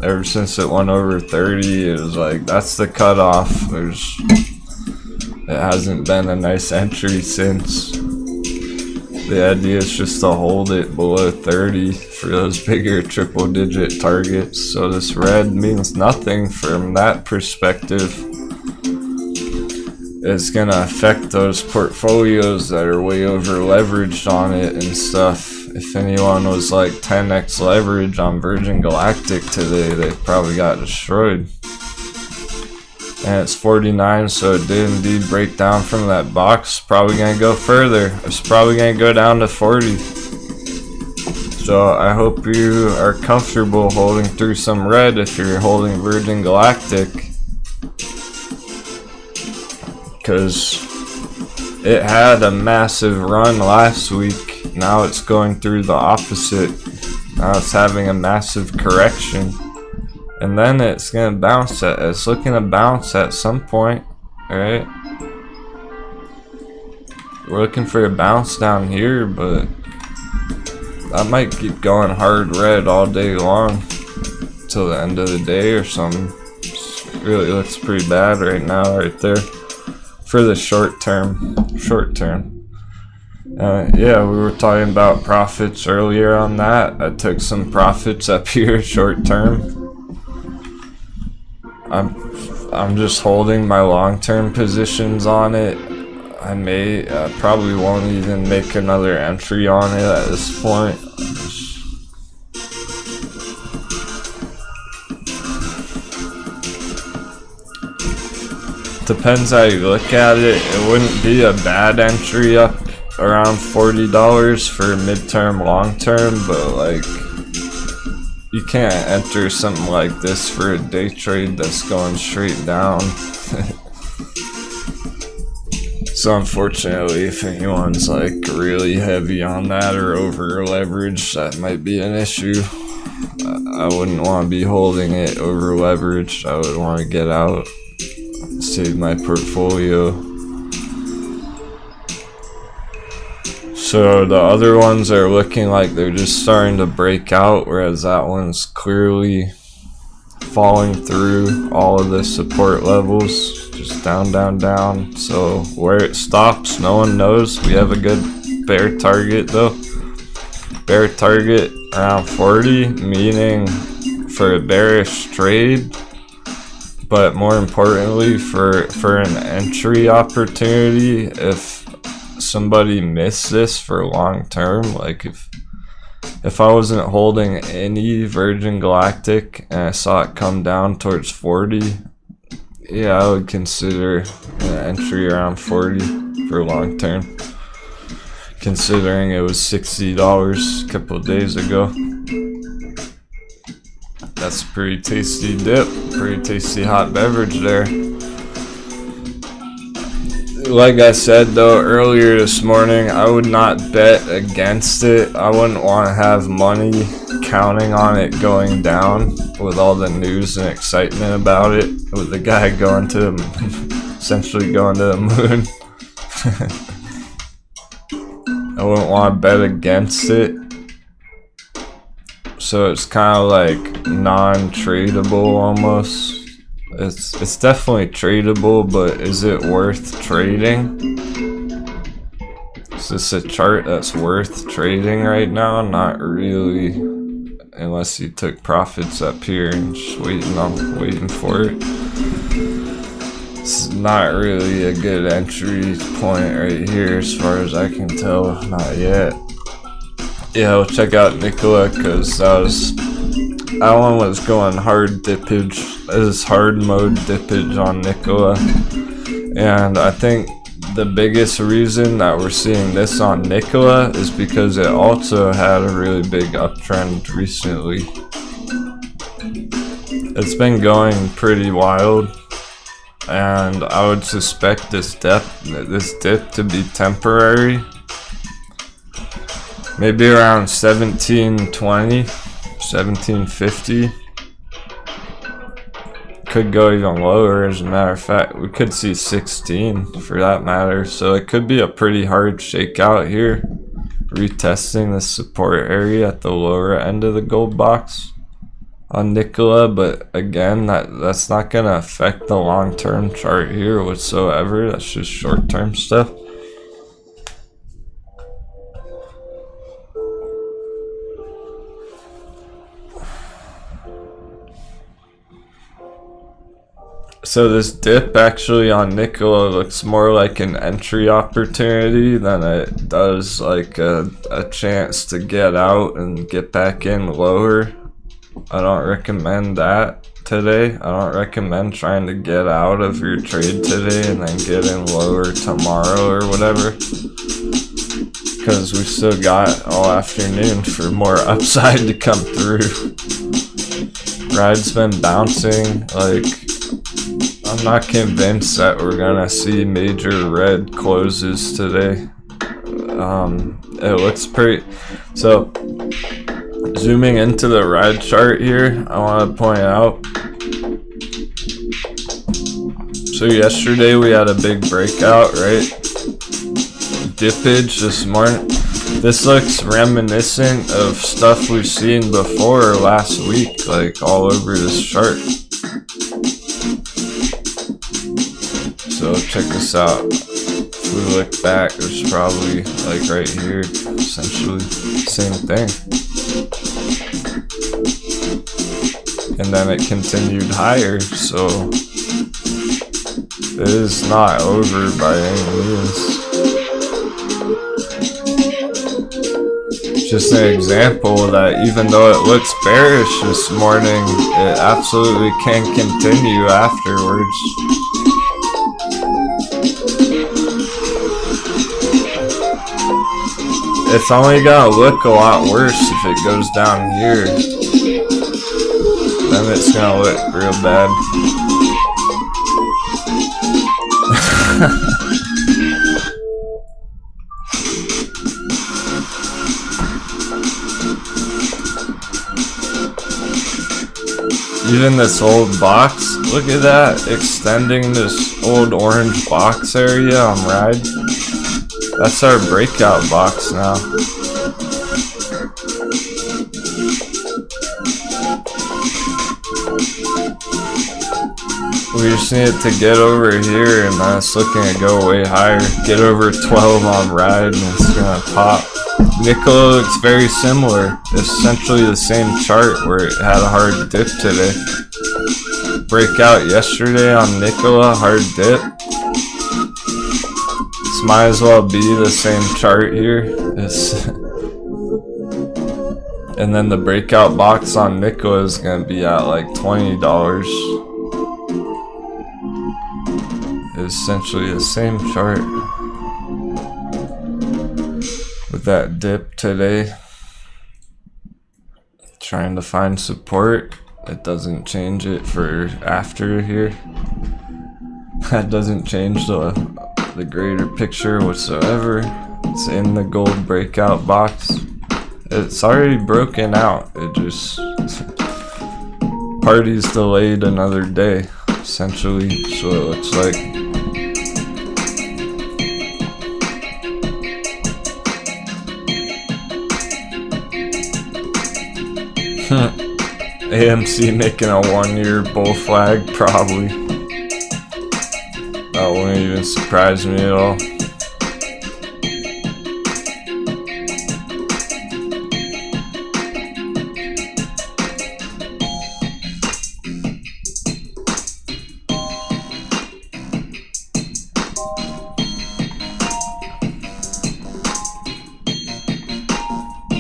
[SPEAKER 1] ever since it went over 30, it was like, that's the cutoff. It hasn't been a nice entry since. The idea is just to hold it below 30 for those bigger triple digit targets. So this red means nothing from that perspective. It's gonna affect those portfolios that are way over leveraged on it and stuff. if anyone was like 10x leverage on Virgin Galactic today, they probably got destroyed. And it's 49, so it did indeed break down from that box. Probably gonna go further. It's probably gonna go down to 40. So I hope you are comfortable holding through some red if you're holding Virgin Galactic, because it had a massive run last week. Now it's going through the opposite. Now it's having a massive correction, and then it's gonna bounce at. It's looking to bounce at some point, right? We're looking for a bounce down here, but I might keep going hard red all day long till the end of the day or something. It really looks pretty bad right now, right there, for the short term. Yeah, we were talking about profits earlier on that. I took some profits up here short term. I'm just holding my long-term positions on it. I probably won't even make another entry on it at this point. Depends how you look at it. It wouldn't be a bad entry up around $40 for midterm, long term, but like, you can't enter something like this for a day trade that's going straight down. So unfortunately, if anyone's like really heavy on that or over leveraged, that might be an issue. I wouldn't want to be holding it over leveraged. I would want to get out, save my portfolio. So the other ones are looking like they're just starting to break out, whereas that one's clearly falling through all of the support levels, just down, down, down. So where it stops, no one knows. We have a good bear target though. Bear target around 40, meaning for a bearish trade, but more importantly for an entry opportunity. If somebody missed this for long term, like if I wasn't holding any Virgin Galactic and I saw it come down towards 40, yeah, I would consider an entry around 40 for long term, considering it was $60 a couple of days ago. That's a pretty tasty dip, pretty tasty hot beverage there. Like I said though earlier this morning, I would not bet against it. I wouldn't want to have money counting on it going down with all the news and excitement about it, with the guy going to essentially going to the moon. I wouldn't want to bet against it. So it's kind of like non-tradable almost. It's definitely tradable, but is it worth trading? Is this a chart that's worth trading right now? Not really, unless you took profits up here and just waiting for it. It's not really a good entry point right here as far as I can tell, not yet. Yeah, we'll check out Nikola, because that one was going hard dippage. This is hard mode dippage on Nikola, and I think the biggest reason that we're seeing this on Nikola is because it also had a really big uptrend recently. It's been going pretty wild, and I would suspect this dip to be temporary. Maybe around 1720, 1750. Could go even lower, as a matter of fact. We could see 16 for that matter. So it could be a pretty hard shakeout here, retesting the support area at the lower end of the gold box on Nikola. But again, that's not going to affect the long-term chart here whatsoever. That's just short-term stuff. So this dip actually on Nikola looks more like an entry opportunity than it does like a chance to get out and get back in lower. I don't recommend that today. I don't recommend trying to get out of your trade today and then get in lower tomorrow or whatever, because we still got all afternoon for more upside to come through. Ride's been bouncing. Like, I'm not convinced that we're gonna see major red closes today. It looks pretty. So, zooming into the ride chart here, I want to point out. So yesterday we had a big breakout, right? Dippage this morning. This looks reminiscent of stuff we've seen before last week, like all over this chart. So check this out. If we look back, there's probably like right here, essentially same thing. And then it continued higher, so it is not over by any means. Just an example that even though it looks bearish this morning, it absolutely can continue afterwards. It's only gonna look a lot worse if it goes down here. Then it's gonna look real bad. Even this old box, look at that, extending this old orange box area on ride. That's our breakout box now. We just need it to get over here, and then it's looking to go way higher. Get over 12 on ride, and it's gonna pop. Nikola looks very similar. It's essentially the same chart where it had a hard dip today. Breakout yesterday on Nikola, hard dip. This might as well be the same chart here. And then the breakout box on Nikola is gonna be at like $20. It's essentially the same chart. With that dip today, trying to find support. It doesn't change it for after here. That doesn't change the greater picture whatsoever. It's in the gold breakout box. It's already broken out. It just party's delayed another day, essentially. So it looks like. AMC making a 1-year bull flag, probably. That wouldn't even surprise me at all.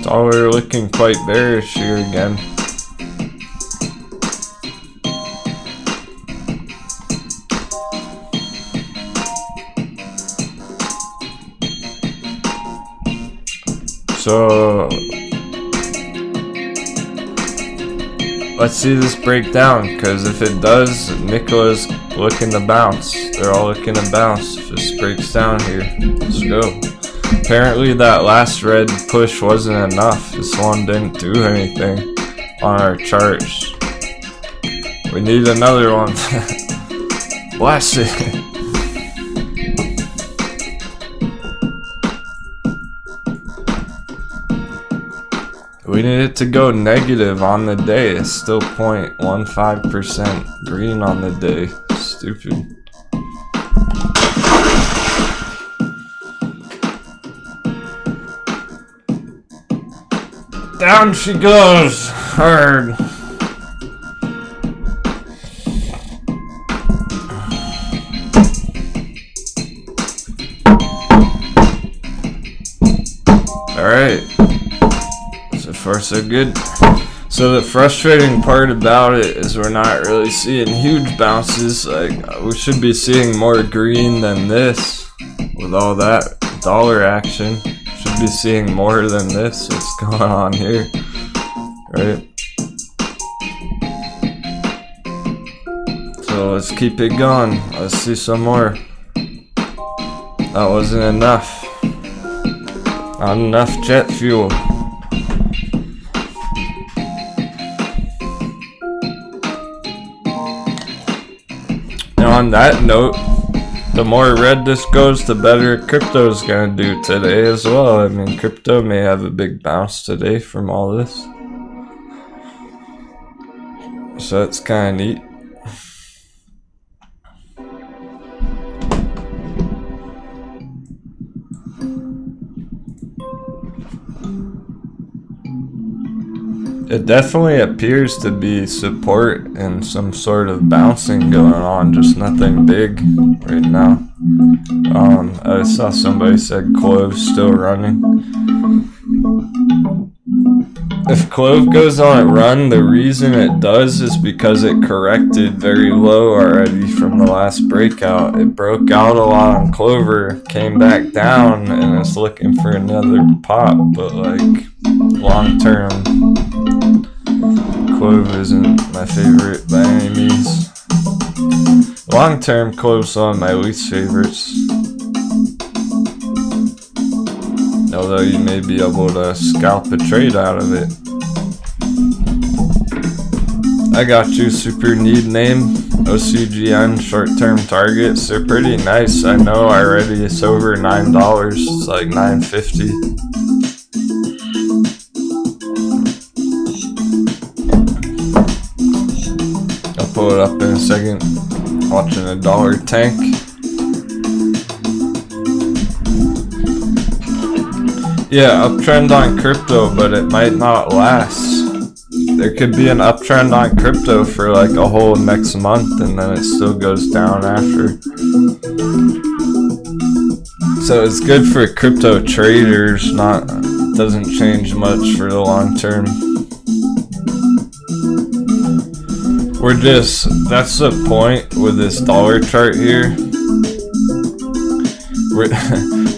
[SPEAKER 1] So we're looking quite bearish here again. So let's see this break down, because if it does, Nikola's looking to bounce. They're all looking to bounce. If this breaks down here, let's go. Apparently that last red push wasn't enough. This one didn't do anything on our charts. We need another one. Blast it. We need it to go negative on the day. It's still 0.15% green on the day. Stupid. Down she goes. Hard. far so good. So the frustrating part about it is we're not really seeing huge bounces. Like, we should be seeing more green than this with all that dollar action. Should be seeing more than this. What's going on here, right? So let's keep it going. Let's see some more. That wasn't enough. Not enough jet fuel. And on that note, the more red this goes, the better crypto's gonna do today as well. I mean, crypto may have a big bounce today from all this. So it's kind of neat. It definitely appears to be support and some sort of bouncing going on, just nothing big right now. I saw somebody said Clove's still running. If Clove goes on a run, the reason it does is because it corrected very low already from the last breakout. It broke out a lot on Clover, came back down, and it's looking for another pop, but like long term, Clove isn't my favorite by any means. Long term, Clove's one of my least favorites. Although you may be able to scalp a trade out of it. I got you, super need name. OCGN short-term targets. They're pretty nice. I know already it's over $9. It's like $9.50. I'll pull it up in a second. Watching a dollar tank. Yeah, uptrend on crypto, but it might not last. There could be an uptrend on crypto for like a whole next month, and then it still goes down after. So it's good for crypto traders, doesn't change much for the long term. That's the point with this dollar chart here.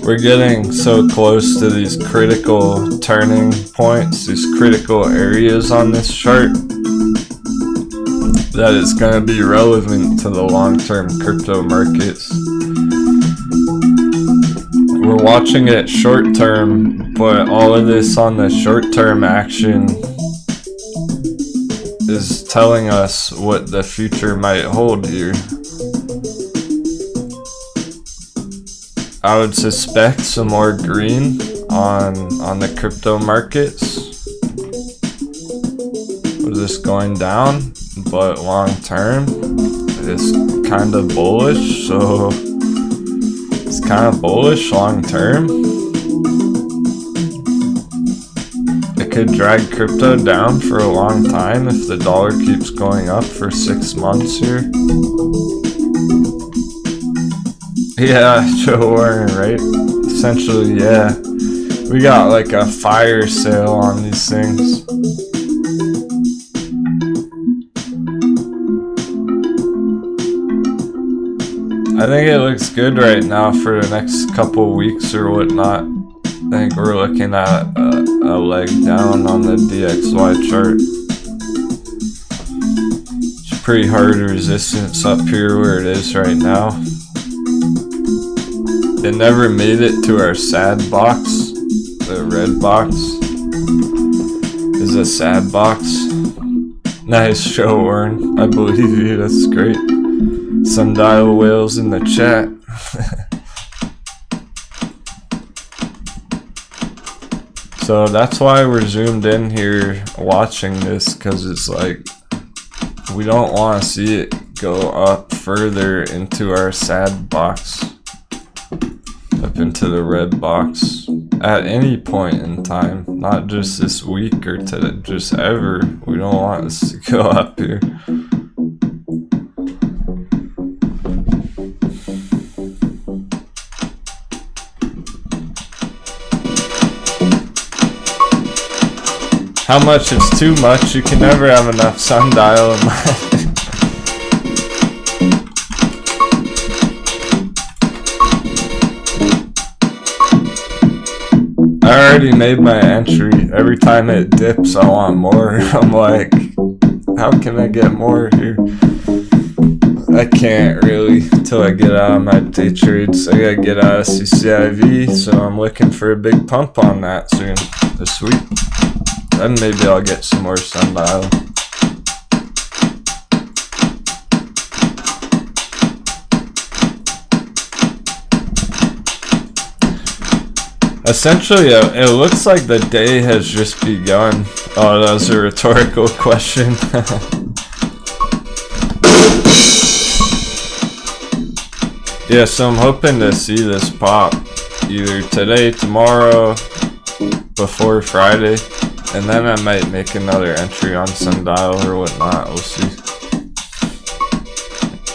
[SPEAKER 1] We're getting so close to these critical turning points, these critical areas on this chart, that it's going to be relevant to the long-term crypto markets. We're watching it short-term, but all of this on the short-term action is telling us what the future might hold here. I would suspect some more green on the crypto markets with this going down, but long term it's kind of bullish, so it's kind of bullish long term. It could drag crypto down for a long time if the dollar keeps going up for 6 months here. Yeah, Joe Warren, right? Essentially, yeah. We got like a fire sale on these things. I think it looks good right now for the next couple weeks or whatnot. I think we're looking at a leg down on the DXY chart. It's pretty hard resistance up here where it is right now. It never made it to our sad box. The red box is a sad box. Nice show, Warren. I believe you. That's great. Sundial whales in the chat. So that's why we're zoomed in here watching this, because it's like we don't want to see it go up further into our sad box. Up into the red box at any point in time, not just this week or just ever. We don't want this to go up here. how much is too much? You can never have enough sundial in life. I already made my entry. Every time it dips, I want more. I'm like, how can I get more here? I can't really until I get out of my day trades. I gotta get out of CCIV, so I'm looking for a big pump on that soon this week. Then maybe I'll get some more sundial. Essentially, it looks like the day has just begun. Oh, that was a rhetorical question. Yeah, so I'm hoping to see this pop either today, tomorrow, before Friday, and then I might make another entry on sundial or whatnot. We'll see.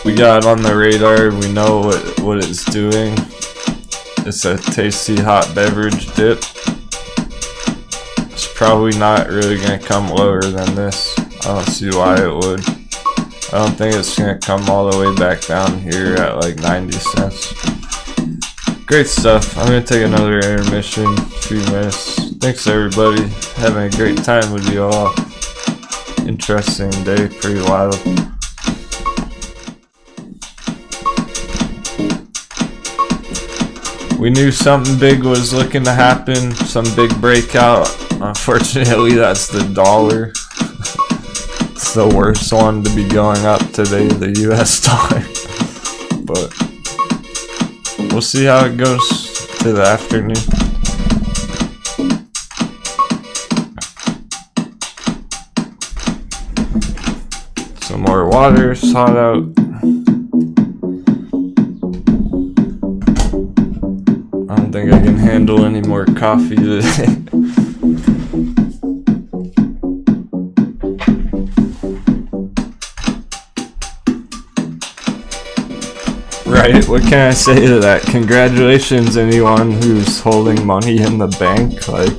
[SPEAKER 1] We got it on the radar. We know what it's doing. It's a tasty hot beverage dip. It's probably not really gonna come lower than this. I don't see why it would. I don't think it's gonna come all the way back down here at like 90 cents. Great stuff. I'm gonna take another intermission, a few minutes. Thanks everybody. Having a great time with you all. Interesting day, pretty wild. We knew something big was looking to happen, some big breakout. Unfortunately, that's the dollar. It's the worst one to be going up today, the US dollar. But we'll see how it goes to the afternoon. Some more water, it's hot out. I don't think I can handle any more coffee today. Right, what can I say to that? Congratulations anyone who's holding money in the bank, like...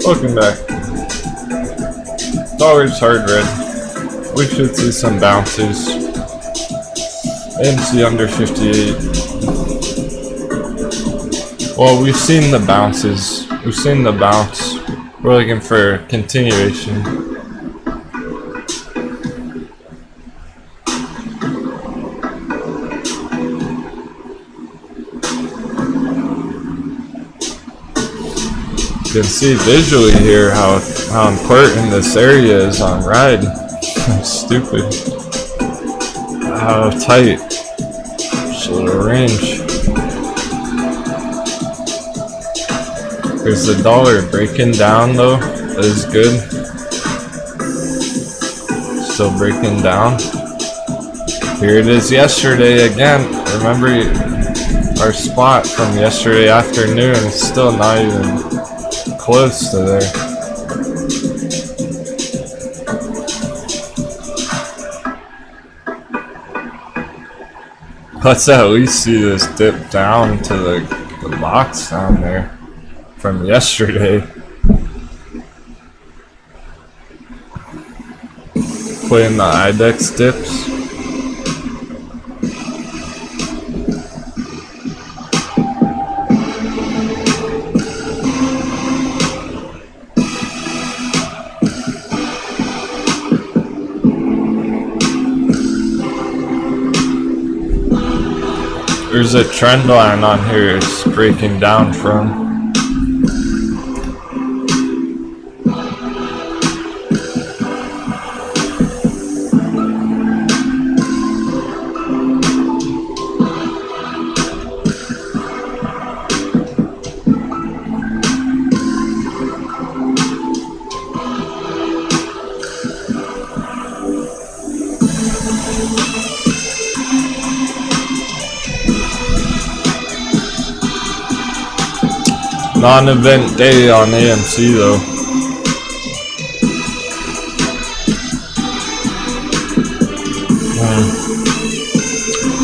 [SPEAKER 1] Welcome back. Dollars hard red. We should see some bounces. AMC under 58. Well, we've seen the bounces. We've seen the bounce. We're looking for continuation. You can see visually here how important this area is on ride. Stupid. How tight. Just a little range. There's the dollar breaking down though. That is good. Still breaking down. Here it is yesterday again. Remember our spot from yesterday afternoon is still not even close to there. Let's at least see this dip down to the box down there from yesterday. Playing the IDEX dips. There's a trend line on here it's breaking down from. Non-event day on AMC though.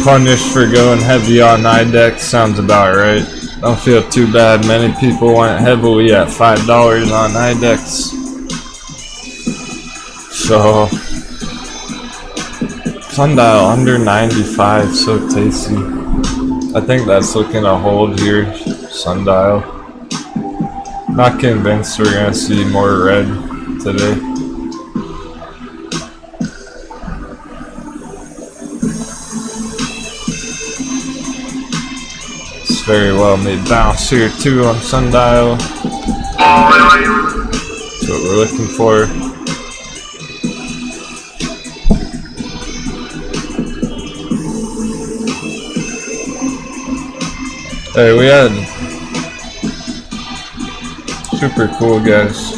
[SPEAKER 1] Punished for going heavy on IDEX sounds about right. Don't feel too bad. Many people went heavily at $5 on IDEX. So sundial under 95, so tasty. I think that's looking to hold here. Sundial. Not convinced we're gonna see more red today. It's very well made bounce here too on sundial. That's what we're looking for. Hey, we had super cool guys.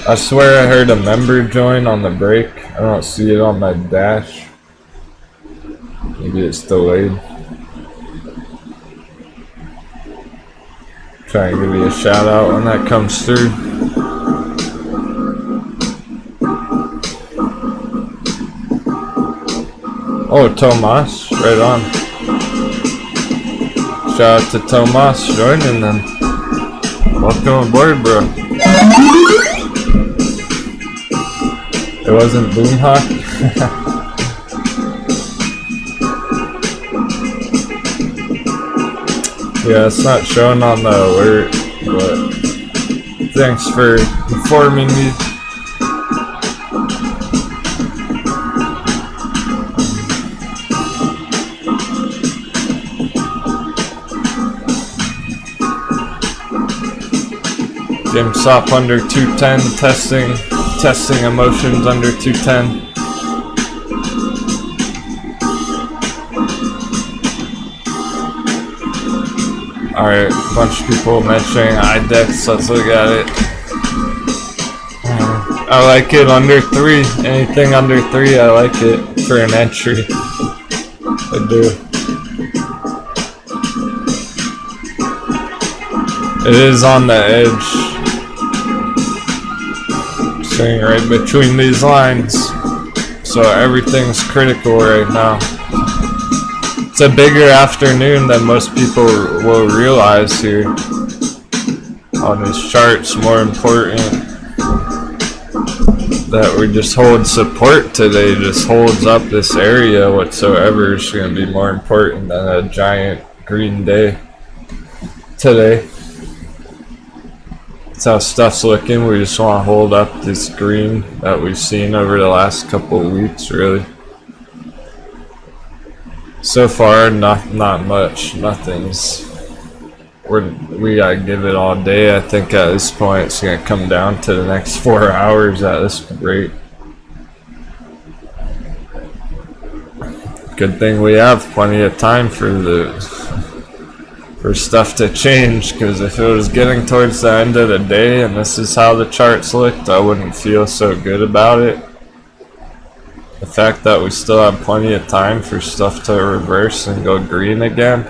[SPEAKER 1] I swear I heard a member join on the break. I don't see it on my dash. Maybe it's delayed. Try and give you a shout out when that comes through. Oh, Tomas, right on. Shout out to Tomas joining them. Welcome aboard, bro. It wasn't Boomhawk? Yeah, it's not showing on the alert, but thanks for informing me. Jim Sop under 210, testing emotions under 210. Alright, a bunch of people mentioning IDEX, let's look at it. I like it under 3, anything under 3 I like it for an entry. I do. It is on the edge. Sitting right between these lines. So everything's critical right now. It's It's a bigger afternoon than most people will realize here. On this chart's more important that we just hold support today, just holds up this area whatsoever is going to be more important than a giant green day today. That's how stuff's looking. We just want to hold up this green that we've seen over the last couple of weeks, really. So far, not much. Nothing's. We gotta give it all day. I think at this point it's gonna come down to the next 4 hours at this rate. Good thing we have plenty of time for stuff to change, because if it was getting towards the end of the day and this is how the charts looked, I wouldn't feel so good about it. The fact that we still have plenty of time for stuff to reverse and go green again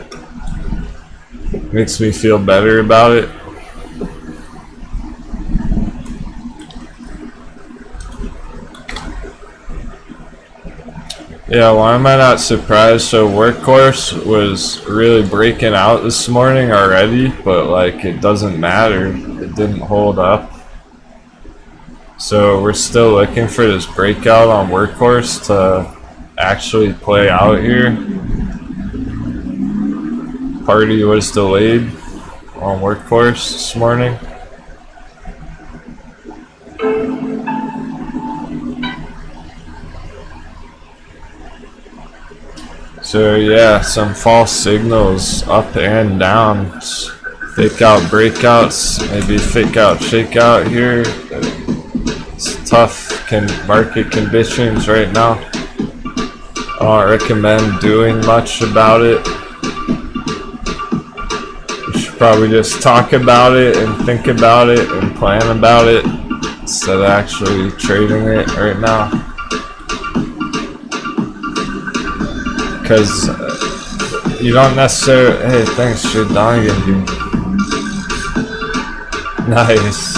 [SPEAKER 1] makes me feel better about it. Yeah, why am I not surprised? So Workhorse was really breaking out this morning already, but like it doesn't matter. It didn't hold up. So we're still looking for this breakout on Workhorse to actually play out here. Party was delayed on Workhorse this morning. So yeah, some false signals up and down. Fake out breakouts, maybe fake out shakeout here. It's tough market conditions right now. I don't recommend doing much about it. Probably just talk about it and think about it and plan about it instead of actually trading it right now, because you don't necessarily. Hey, thanks for Donegan, dude. Nice.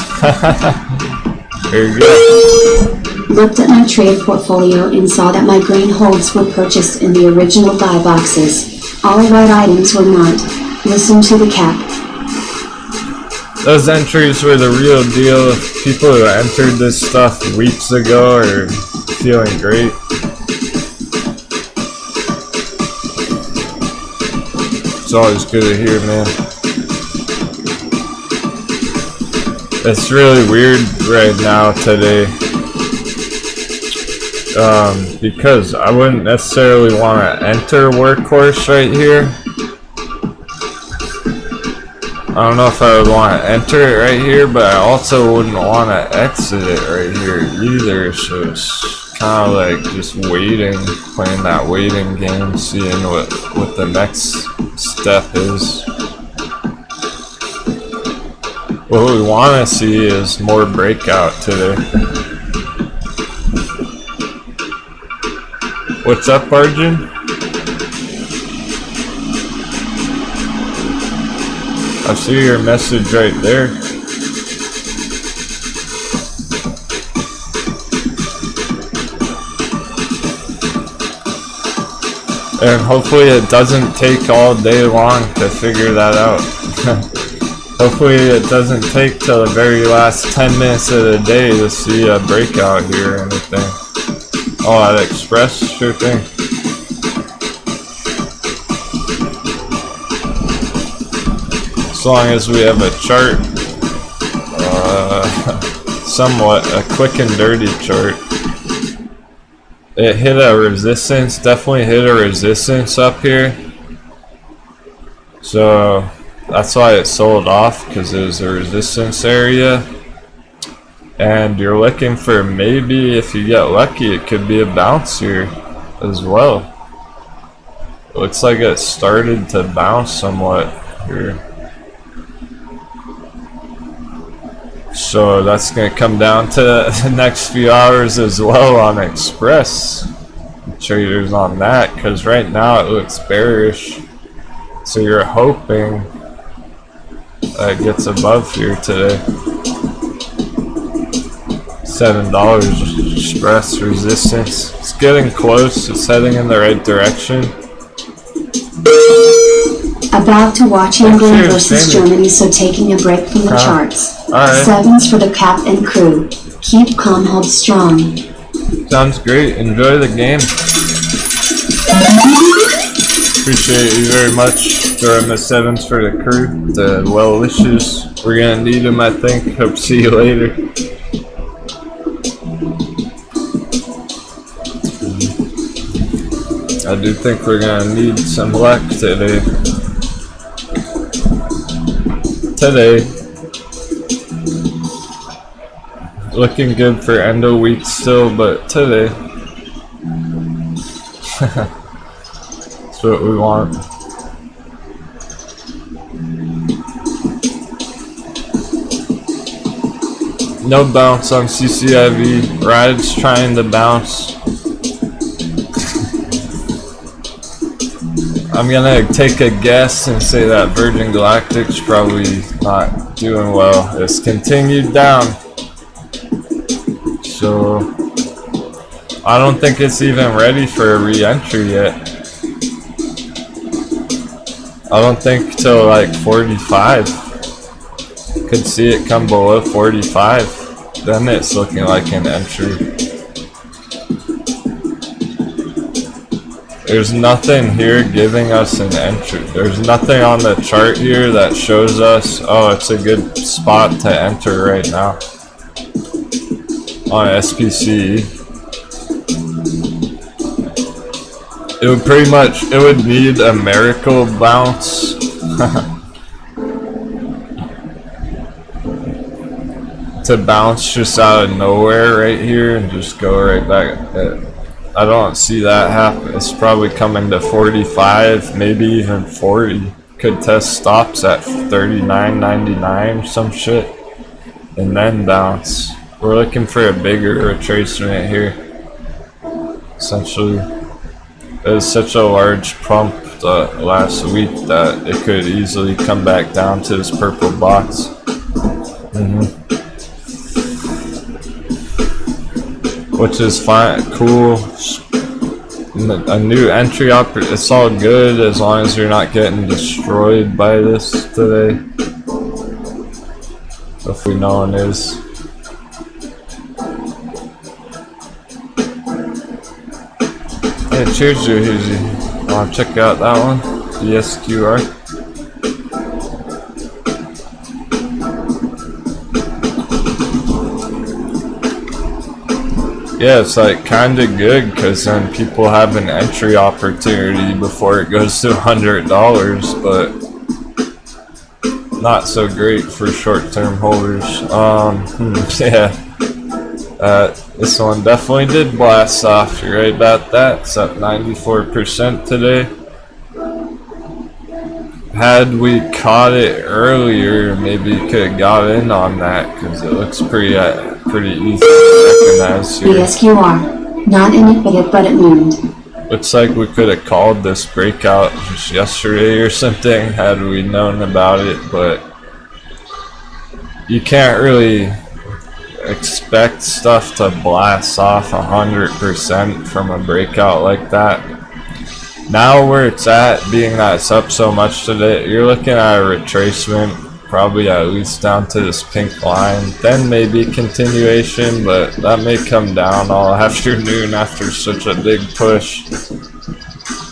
[SPEAKER 1] Very good.
[SPEAKER 2] Looked at my trade portfolio and saw that my green holds were purchased in the original buy boxes. All right items were not. Listen to the cap.
[SPEAKER 1] Those entries were the real deal. People who entered this stuff weeks ago are feeling great. It's always good to hear, man. It's really weird right now today. Because I wouldn't necessarily want to enter Workhorse right here. I don't know if I would want to enter it right here, but I also wouldn't want to exit it right here either. So it's kind of like just waiting, playing that waiting game, seeing what the next step is. What we want to see is more breakout today. What's up, Arjun? I see your message right there. And hopefully it doesn't take all day long to figure that out. Hopefully it doesn't take till the very last 10 minutes of the day to see a breakout here or anything. Oh, at Express? Sure thing. As long as we have a chart, somewhat a quick and dirty chart. It hit a resistance, definitely hit a resistance up here. So that's why it sold off, because it was a resistance area. And you're looking for, maybe if you get lucky, it could be a bounce here as well. It looks like it started to bounce somewhat here. So that's going to come down to the next few hours as well on Express. Traders on that, because right now it looks bearish. So you're hoping that it gets above here today. $7 Express resistance. It's getting close. It's heading in the right direction.
[SPEAKER 2] About to watch
[SPEAKER 1] Thanks for
[SPEAKER 2] England
[SPEAKER 1] your
[SPEAKER 2] versus
[SPEAKER 1] standard.
[SPEAKER 2] Germany, so taking a break from the charts.
[SPEAKER 1] Alright.
[SPEAKER 2] 7s for the cap and crew. Keep calm, hold strong.
[SPEAKER 1] Sounds great. Enjoy the game. Appreciate you very much. Throwing the 7s for the crew. The well wishes. We're gonna need them, I think. Hope to see you later. I do think we're gonna need some luck today. Looking good for endo week still, but today. That's what we want. No bounce on CCIV. Ride's trying to bounce. I'm gonna take a guess and say that Virgin Galactic's probably not doing well. It's continued down. So I don't think it's even ready for a re-entry yet. I don't think till like 45. Could see it come below 45. Then it's looking like an entry. There's nothing here giving us an entry. There's nothing on the chart here that shows us, oh, it's a good spot to enter right now. On SPCE. It would pretty much, it would need a miracle bounce. To bounce just out of nowhere right here and just go right back. I don't see that happen. It's probably coming to 45, maybe even 40. Could test stops at 39.99, some shit, and then bounce. We're looking for a bigger retracement here. Essentially, it was such a large pump last week that it could easily come back down to this purple box. Which is fine, cool. A new entry it's all good as long as you're not getting destroyed by this today. Hopefully no one is. Hey, cheers, Juhizi. Wanna check out that one? The SQR. Yeah, it's like kinda good because then people have an entry opportunity before it goes to $100, but not so great for short-term holders. Yeah, this one definitely did blast off. You're right about that. It's up 94% today. Had we caught it earlier, maybe could have got in on that because it looks pretty easy to recognize here.
[SPEAKER 2] The SQR. Not in it, but it moved.
[SPEAKER 1] Looks like we could have called this breakout just yesterday or something had we known about it, but you can't really expect stuff to blast off 100% from a breakout like that. Now where it's at, being that it's up so much today, you're looking at a retracement, probably at least down to this pink line, then maybe continuation, but that may come down all afternoon after such a big push.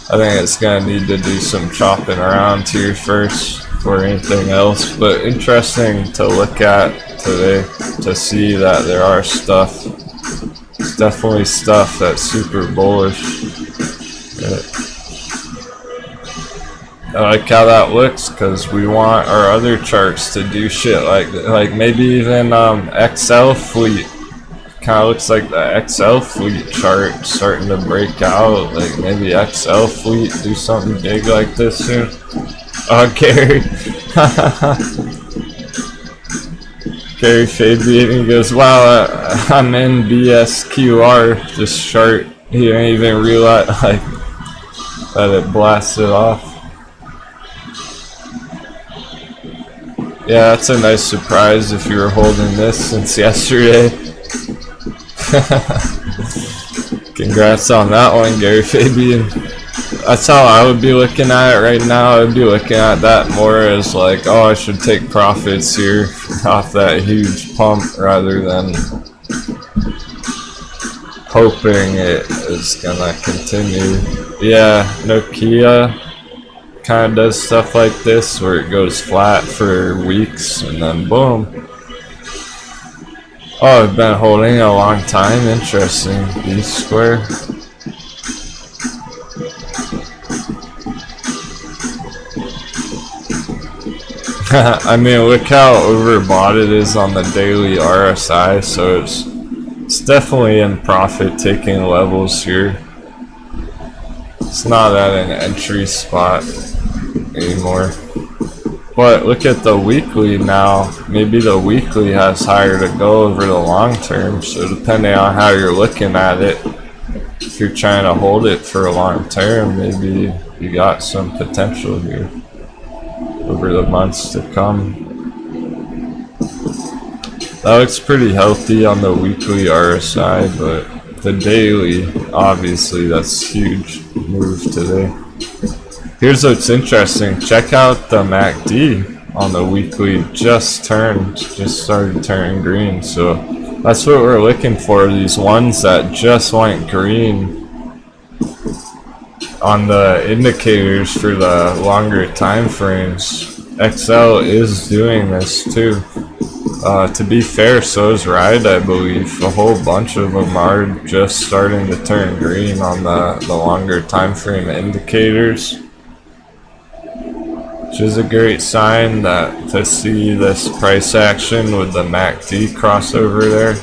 [SPEAKER 1] I think it's gonna need to do some chopping around here first for anything else, but interesting to look at today to see that there are stuff. It's definitely stuff that's super bullish. I like how that looks because we want our other charts to do shit like maybe even XL fleet. Kind of looks like the XL fleet chart starting to break out. Like maybe XL fleet do something big like this soon. Oh, Gary. Gary Fabian goes, wow, I'm in BSQR. This chart. He didn't even realize like that it blasted off. Yeah, that's a nice surprise if you were holding this since yesterday. Congrats on that one, Gary Fabian. That's how I would be looking at it right now. I would be looking at that more as like, oh, I should take profits here off that huge pump rather than hoping it is gonna continue. Yeah, Nokia kind of does stuff like this where it goes flat for weeks and then boom. Oh, I've been holding a long time. Interesting. B square. I mean, look how overbought it is on the daily RSI, so it's definitely in profit-taking levels here. It's not at an entry spot anymore. But look at the weekly now. Maybe the weekly has higher to go over the long term, so depending on how you're looking at it, if you're trying to hold it for a long term, maybe you got some potential here over the months to come. That looks pretty healthy on the weekly RSI, but the daily, obviously that's huge move today. Here's what's interesting. Check out the MACD on the weekly. Just started turning green. So that's what we're looking for. These ones that just went green on the indicators for the longer time frames. XL is doing this too. To be fair, so is Ride, I believe. A whole bunch of them are just starting to turn green on the longer time frame indicators, which is a great sign that to see this price action with the MACD crossover there.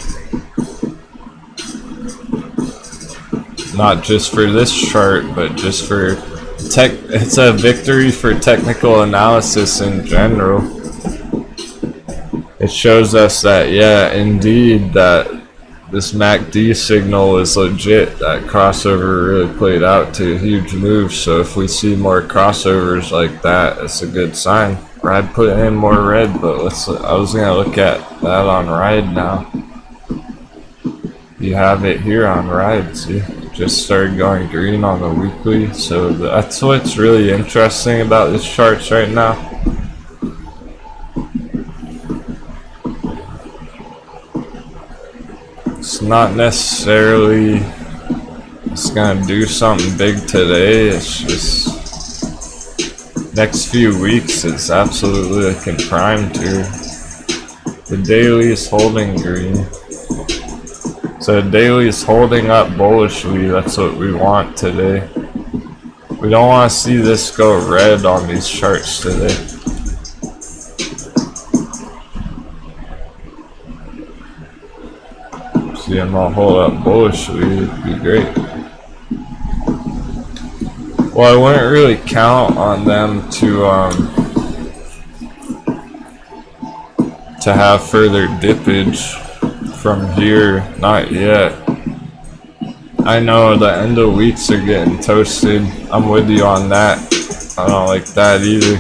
[SPEAKER 1] Not just for this chart, but just for it's a victory for technical analysis in general. It shows us that, yeah, indeed, that this MACD signal is legit. That crossover really played out to a huge move. So if we see more crossovers like that, it's a good sign. Ride put in more red, but I was gonna look at that on Ride now. You have it here on Ride, see? Just started going green on the weekly. So that's what's really interesting about this charts right now. It's not necessarily it's gonna do something big today. It's just next few weeks it's absolutely looking primed here. The daily is holding green. So the daily is holding up bullishly. That's what we want today. We don't want to see this go red on these charts today. See them all hold up bullishly, it'd be great. Well, I wouldn't really count on them to have further dippage from here, not yet. I know the end of weeks are getting toasted. I'm with you on that. I don't like that either.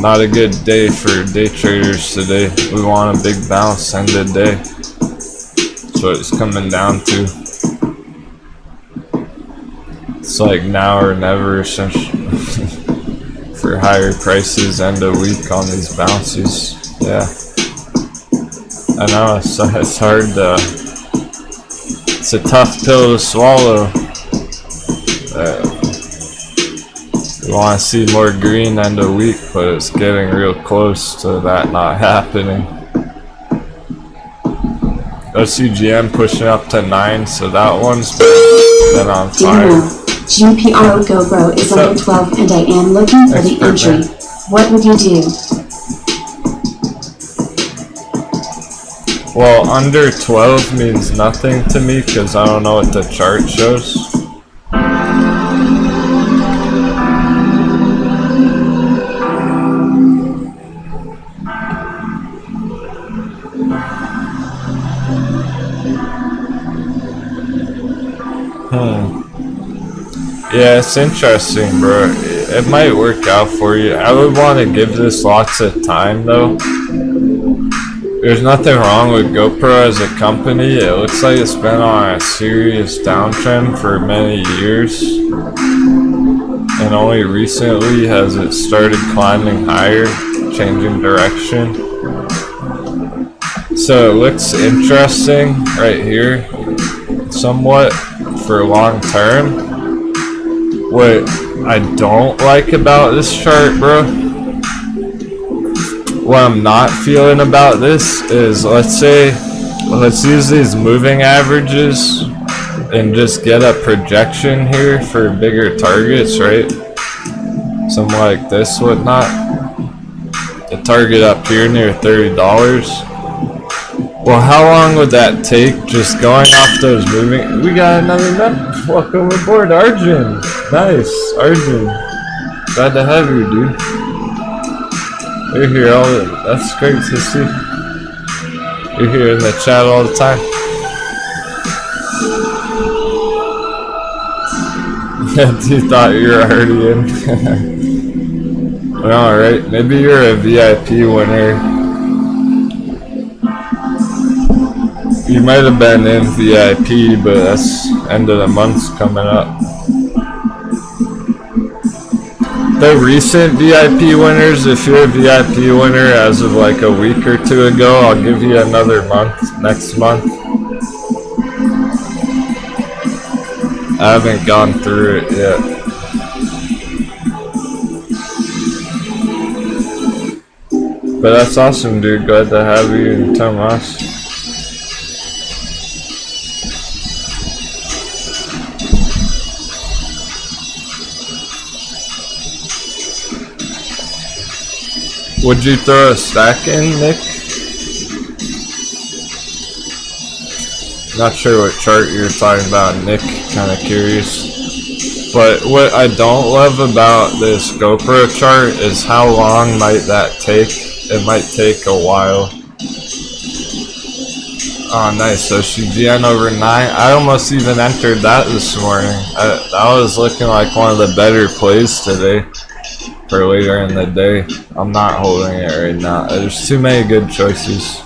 [SPEAKER 1] Not a good day for day traders today. We want a big bounce end of day. That's what it's coming down to. It's like now or never for higher prices end of week on these bounces. Yeah. I know it's hard to, it's a tough pill to swallow. We want to see more green end of week, but it's getting real close to that not happening. OCGM pushing up to 9, so that one's been on fire.
[SPEAKER 2] Denwo, GPR GoPro is under 12 and I am looking for the entry. What would you do?
[SPEAKER 1] Well, under 12 means nothing to me because I don't know what the chart shows. Yeah, it's interesting, bro. It might work out for you. I would want to give this lots of time, though. There's nothing wrong with GoPro as a company. It looks like it's been on a serious downtrend for many years. And only recently has it started climbing higher, changing direction. So it looks interesting right here, somewhat, for long term. What I don't like about this chart, bro, what I'm not feeling about this is, let's use these moving averages and just get a projection here for bigger targets, right? Something like this, whatnot. The target up here near $30. Well, how long would that take just going off those moving? We got another member. Welcome aboard, Arjun. Nice, Arjun. Glad to have you, dude. You're here all the, that's great to see. You're here in the chat all the time. You thought you were already in. Well, alright, maybe you're a VIP winner. You might have been in VIP, but that's end of the month's coming up. The recent VIP winners, if you're a VIP winner as of like a week or two ago, I'll give you another month, next month. I haven't gone through it yet. But that's awesome, dude. Glad to have you in Tomas. Would you throw a stack in, Nick? Not sure what chart you're talking about, Nick. Kind of curious. But what I don't love about this GoPro chart is how long might that take. It might take a while. Oh, nice. So GN over 9. I almost even entered that this morning. That was looking like one of the better plays today. For later in the day. I'm not holding it right now. There's too many good choices.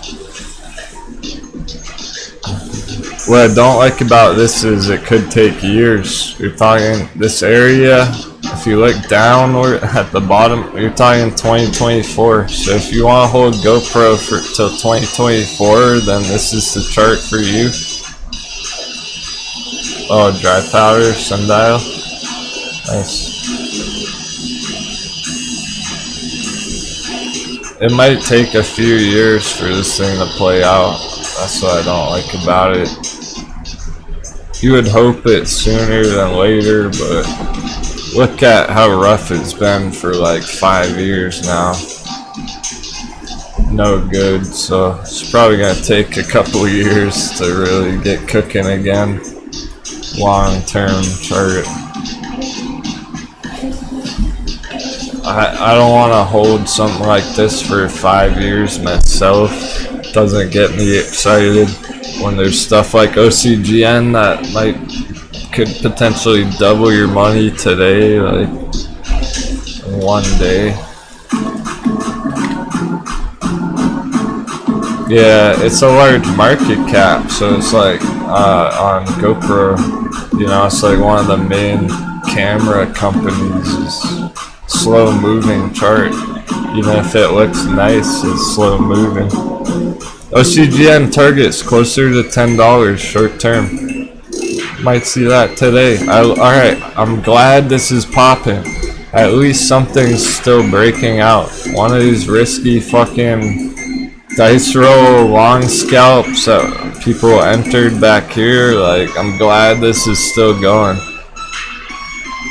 [SPEAKER 1] What I don't like about this is it could take years. You're talking this area, if you look down or at the bottom, you're talking 2024. So if you want to hold GoPro for till 2024, then this is the chart for you. Oh, dry powder, SNDL. Nice. It might take a few years for this thing to play out. That's what I don't like about it. You would hope it's sooner than later, but look at how rough it's been for like 5 years now. No good, so it's probably gonna take a couple years to really get cooking again. Long-term chart. I don't want to hold something like this for 5 years myself. Doesn't get me excited when there's stuff like OCGN that could potentially double your money today, like in one day. Yeah, it's a large market cap, so it's like on GoPro, you know, it's like one of the main camera companies. Slow moving chart. Even if it looks nice, it's slow moving. OCGN targets closer to $10 short term. Might see that today. Alright, I'm glad this is popping. At least something's still breaking out. One of these risky fucking dice roll long scalps that people entered back here. Like, I'm glad this is still going.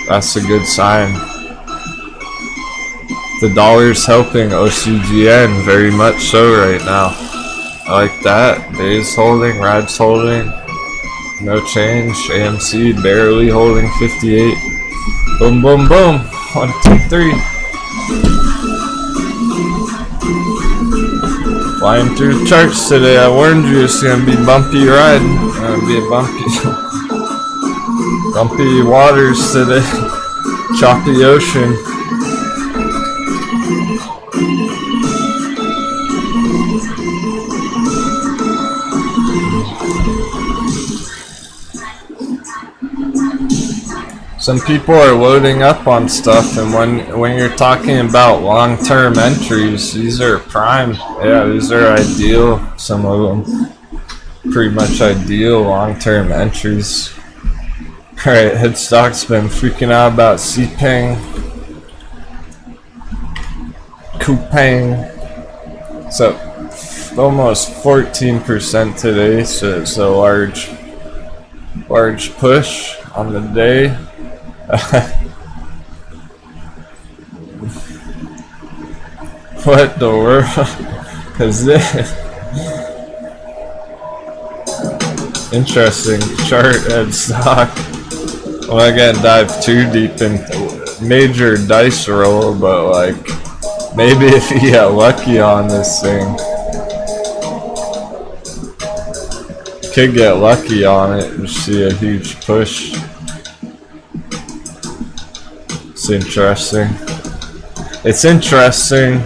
[SPEAKER 1] That's a good sign. The dollar's helping OCGN very much so right now. I like that. Days holding, Rad's holding. No change. AMC barely holding 58. Boom, boom, boom. 1, 2, 3. Flying through the charts today. I warned you it's gonna be bumpy ride. It's gonna be a bumpy waters today. Choppy ocean. Some people are loading up on stuff, and when you're talking about long-term entries, these are prime. Yeah, these are ideal. Some of them pretty much ideal long-term entries. Alright, Headstock's been freaking out about CPing, Coupang. It's up almost 14% today, so it's a large push on the day. What the world is this? Interesting chart and stock. Well, I can't dive too deep into major dice roll, but like maybe if you get lucky on this thing, could get lucky on it and see a huge push. It's interesting. It's interesting.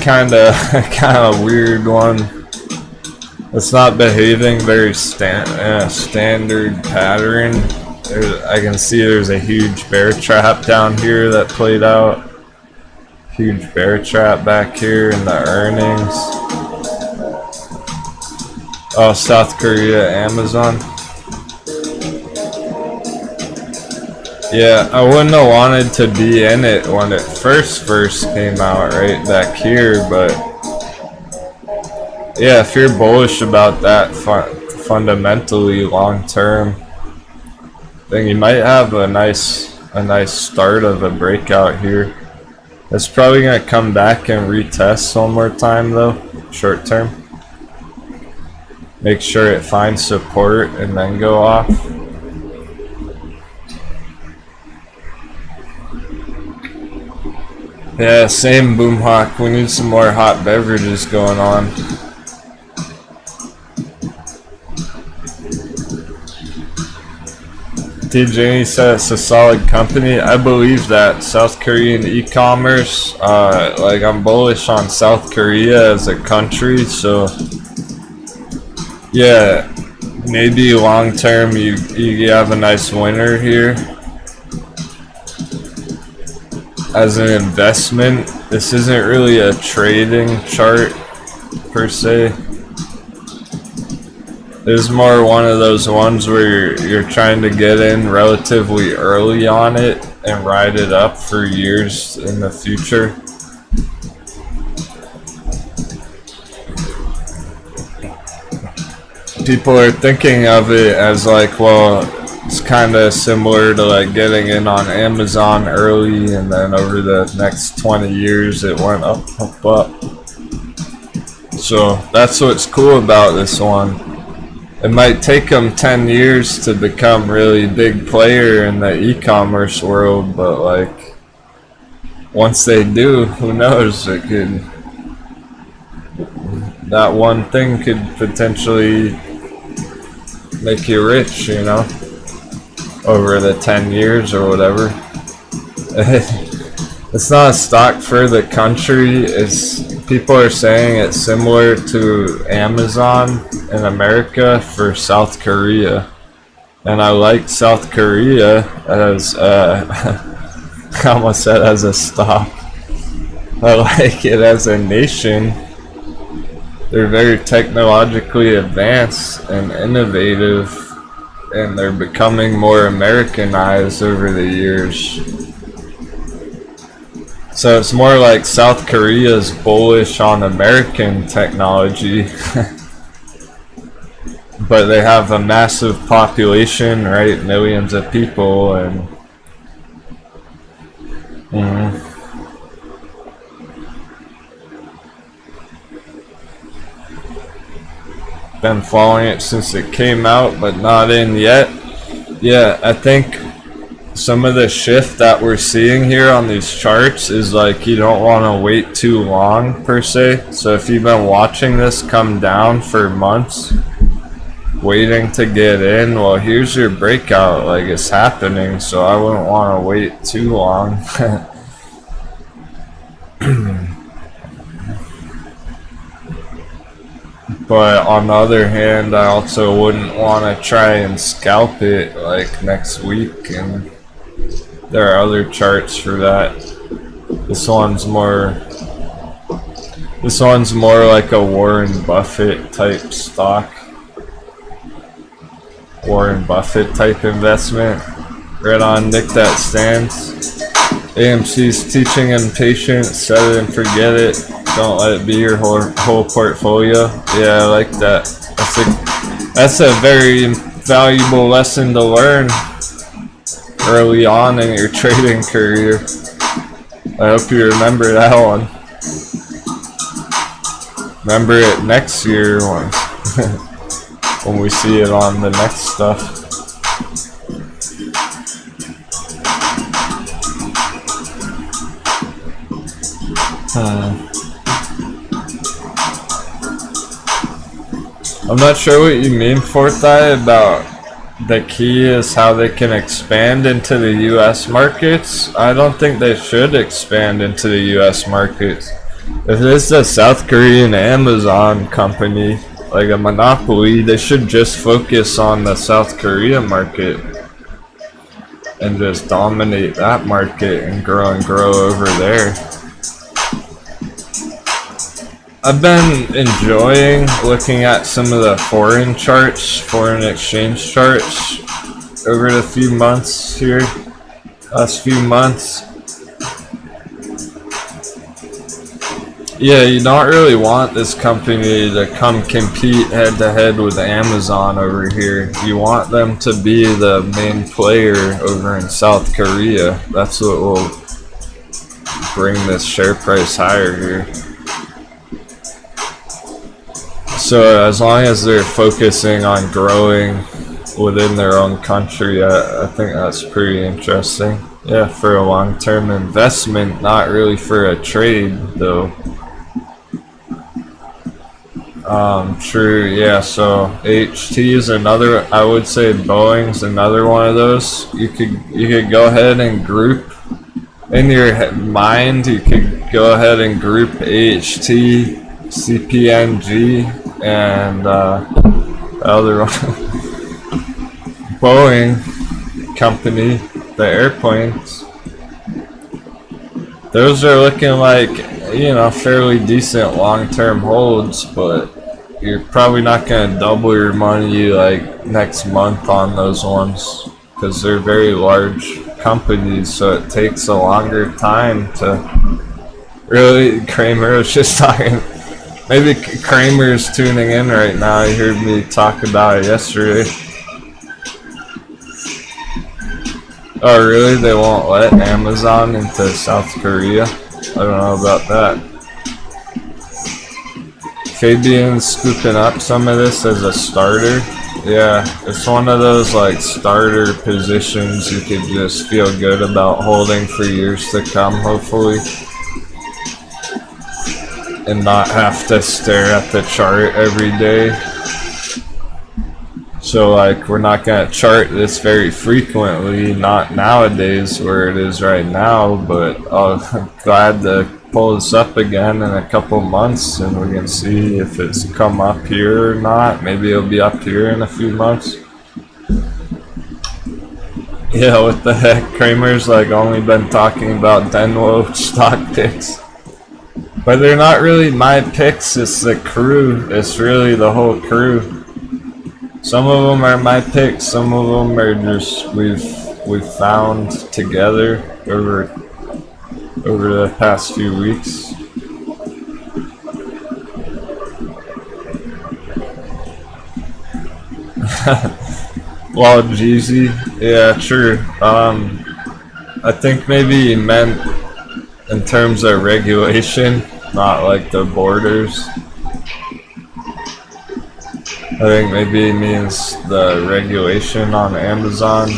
[SPEAKER 1] Kinda weird one. It's not behaving very standard pattern. I can see there's a huge bear trap down here that played out. Huge bear trap back here in the earnings. Oh, South Korea, Amazon. Yeah, I wouldn't have wanted to be in it when it first came out right back here, but yeah, if you're bullish about that fundamentally long term, then you might have a nice start of a breakout here. It's probably gonna come back and retest one more time though, short term. Make sure it finds support and then go off. Yeah, same Boomhawk. We need some more hot beverages going on. TJ said it's a solid company. I believe that. South Korean e-commerce. Like I'm bullish on South Korea as a country, so yeah, maybe long term you have a nice winner here. As an investment, this isn't really a trading chart per se. It's more one of those ones where you're trying to get in relatively early on it and ride it up for years in the future. People are thinking of it as like, well, it's kind of similar to like getting in on Amazon early and then over the next 20 years it went up. So that's what's cool about this one. It might take them 10 years to become really big player in the e-commerce world, but like once they do, who knows, it could, that one thing could potentially make you rich, you know, over the 10 years or whatever. It's not a stock for the country. It's, people are saying it's similar to Amazon in America for South Korea, and I like South Korea as I almost said as a stock. I like it as a nation. They're very technologically advanced and innovative, and they're becoming more Americanized over the years. So it's more like South Korea's bullish on American technology. But they have a massive population, right? Millions of people, and been following it since it came out, but not in yet. Yeah, I think some of the shift that we're seeing here on these charts is like you don't want to wait too long per se. So if you've been watching this come down for months waiting to get in, well, here's your breakout, like it's happening, so I wouldn't want to wait too long. But on the other hand, I also wouldn't want to try and scalp it like next week, and there are other charts for that. This one's more like a Warren Buffett type stock. Warren Buffett type investment. Right on, Nick, that stands. AMC's teaching impatience, set it and forget it. Don't let it be your whole portfolio. Yeah, I like that. That's a very valuable lesson to learn early on in your trading career. I hope you remember that one. Remember it next year when we see it on the next stuff. I'm not sure what you mean, Fourth Eye, about the key is how they can expand into the US markets. I don't think they should expand into the US markets. If it's a South Korean Amazon company, like a monopoly, they should just focus on the South Korea market and just dominate that market and grow over there. I've been enjoying looking at some of the foreign charts, foreign exchange charts over the few months here, last few months. Yeah, you don't really want this company to come compete head to head with Amazon over here. You want them to be the main player over in South Korea. That's what will bring this share price higher here. So as long as they're focusing on growing within their own country, I think that's pretty interesting. Yeah, for a long-term investment, not really for a trade though. True, yeah, so HT is another, I would say Boeing's another one of those. You could go ahead and group, in your mind, you could go ahead and group HT, CPNG, and the other one, Boeing company, the airplanes. Those are looking like, you know, fairly decent long-term holds, but you're probably not going to double your money like next month on those ones because they're very large companies, so it takes a longer time to really. Kramer was just talking. Maybe Kramer's tuning in right now. He heard me talk about it yesterday. Oh, really? They won't let Amazon into South Korea? I don't know about that. Fabian's scooping up some of this as a starter. Yeah, it's one of those like starter positions you could just feel good about holding for years to come, hopefully. And not have to stare at the chart every day. So like we're not gonna chart this very frequently, not nowadays where it is right now, but I'm glad to pull this up again in a couple months and we can see if it's come up here or not. Maybe it'll be up here in a few months. Yeah, what the heck, Kramer's like only been talking about Denwo stock picks. But they're not really my picks, it's the crew, it's really the whole crew. Some of them are my picks, some of them are just we've found together over the past few weeks. Well, Jeezy, yeah, true. I think maybe he meant in terms of regulation, not like the borders. I think maybe it means the regulation on Amazon.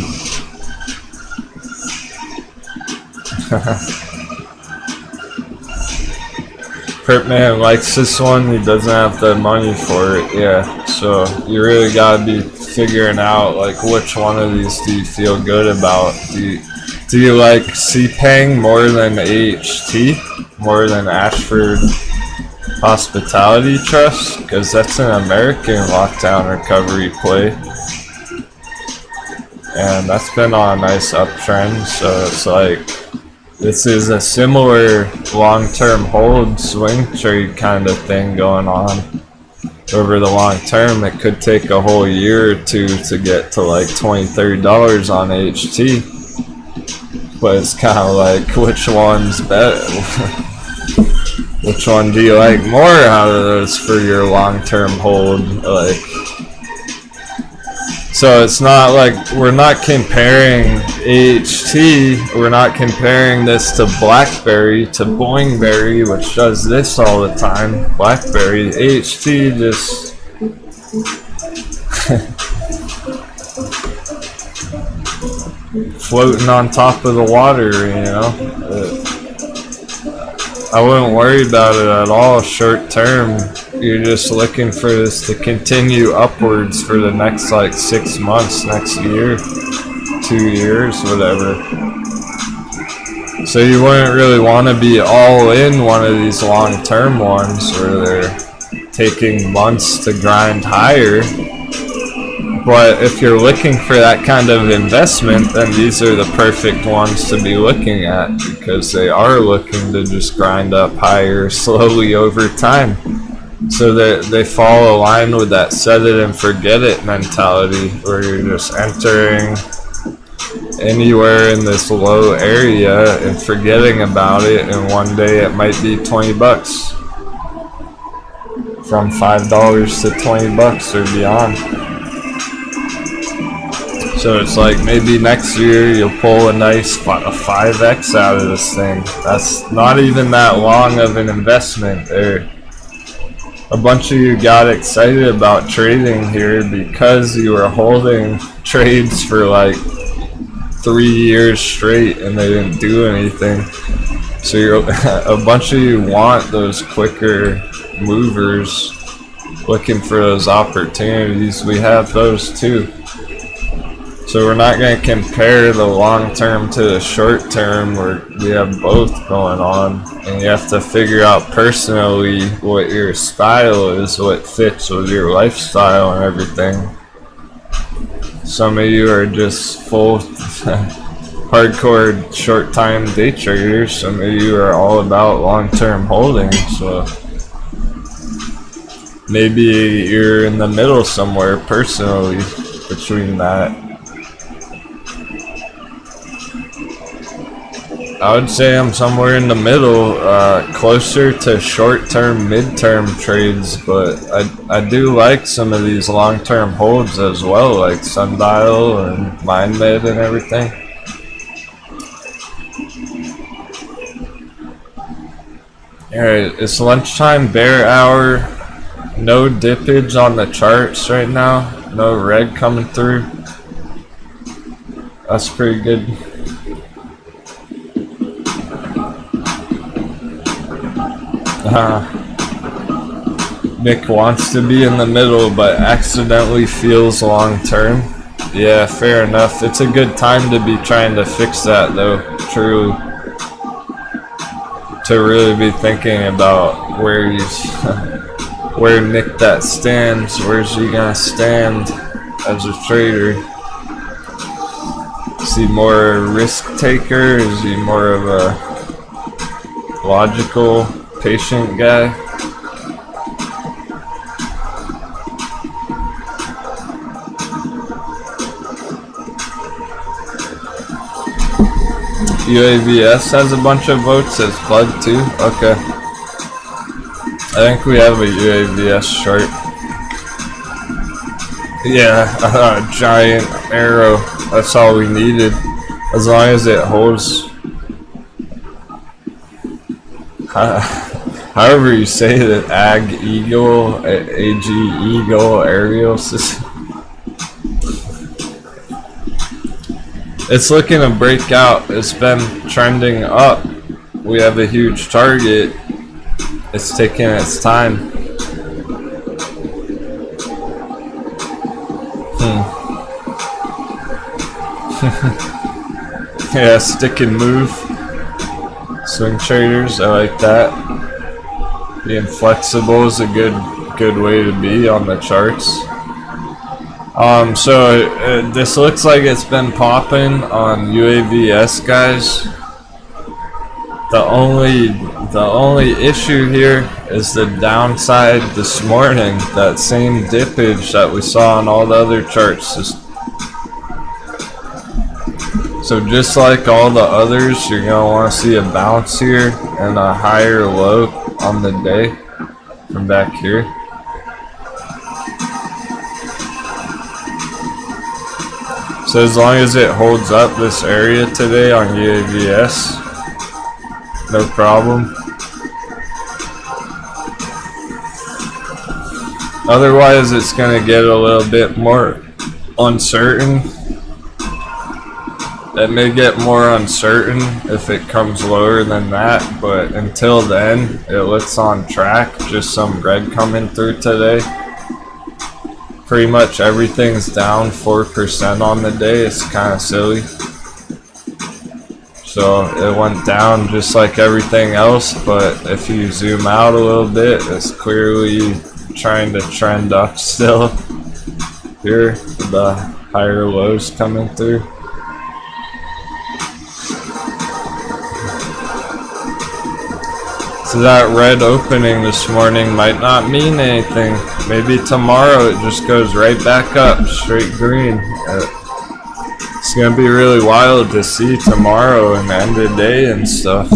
[SPEAKER 1] Pertman likes this one, he doesn't have the money for it, yeah. So you really gotta be figuring out like which one of these do you feel good about. Do you like CPANG more than AHT? More than Ashford Hospitality Trust, because that's an American lockdown recovery play, and that's been on a nice uptrend. So it's like this is a similar long-term hold swing trade kind of thing going on. Over the long term, it could take a whole year or two to get to like $20-30 on HT, but it's kind of like, which one's better? Which one do you like more out of those for your long-term hold? Like, so it's not like we're not comparing AHT, we're not comparing this to BlackBerry, to Boingberry, which does this all the time. BlackBerry, AHT just floating on top of the water, you know. I wouldn't worry about it at all short term. You're just looking for this to continue upwards for the next like 6 months, next year, 2 years, whatever. So you wouldn't really want to be all in one of these long-term ones where they're taking months to grind higher. But if you're looking for that kind of investment, then these are the perfect ones to be looking at, because they are looking to just grind up higher slowly over time. So that they fall aligned with that set it and forget it mentality, where you're just entering anywhere in this low area and forgetting about it, and one day it might be $20. From $5 to $20 or beyond. So it's like maybe next year you'll pull a nice 5x out of this thing. That's not even that long of an investment there. A bunch of you got excited about trading here because you were holding trades for like 3 years straight and they didn't do anything. So you're, a bunch of you want those quicker movers, looking for those opportunities. We have those too. So we're not going to compare the long term to the short term, where we have both going on, and you have to figure out personally what your style is, what fits with your lifestyle and everything. Some of you are just full hardcore short time day traders, some of you are all about long term holding, so maybe you're in the middle somewhere personally between that. I would say I'm somewhere in the middle, closer to short-term, mid-term trades, but I do like some of these long-term holds as well, like Sundial and MindMed and everything. Alright, it's lunchtime, bear hour, no dippage on the charts right now, no red coming through. That's pretty good. Nick wants to be in the middle but accidentally feels long term. Yeah, fair enough. It's a good time to be trying to fix that though, true. To really be thinking about where he's where Nick that stands, where's he gonna stand as a trader. Is he more a risk taker? Is he more of a logical patient guy? UAVS has a bunch of votes as blood too? Okay. I think we have a UAVS short. Yeah, a giant arrow. That's all we needed. As long as it holds. However you say that, AG Eagle, AG Eagle aerial system. It's looking to break out. It's been trending up. We have a huge target. It's taking its time. Yeah, stick and move. Swing traders, I like that. Being flexible is a good way to be on the charts. So this looks like it's been popping on UAVS, guys. The only issue here is the downside this morning. That same dippage that we saw on all the other charts. So just like all the others, you're gonna want to see a bounce here and a higher low on the day from back here. So as long as it holds up this area today on UAVS, no problem. Otherwise, it's gonna get a little bit more uncertain. It may get more uncertain if it comes lower than that, but until then, it looks on track. Just some red coming through today. Pretty much everything's down 4% on the day. It's kind of silly. So it went down just like everything else, but if you zoom out a little bit, it's clearly trying to trend up still. Here, the higher lows coming through. So that red opening this morning might not mean anything. Maybe tomorrow it just goes right back up, straight green. It's gonna be really wild to see tomorrow and the end of the day and stuff.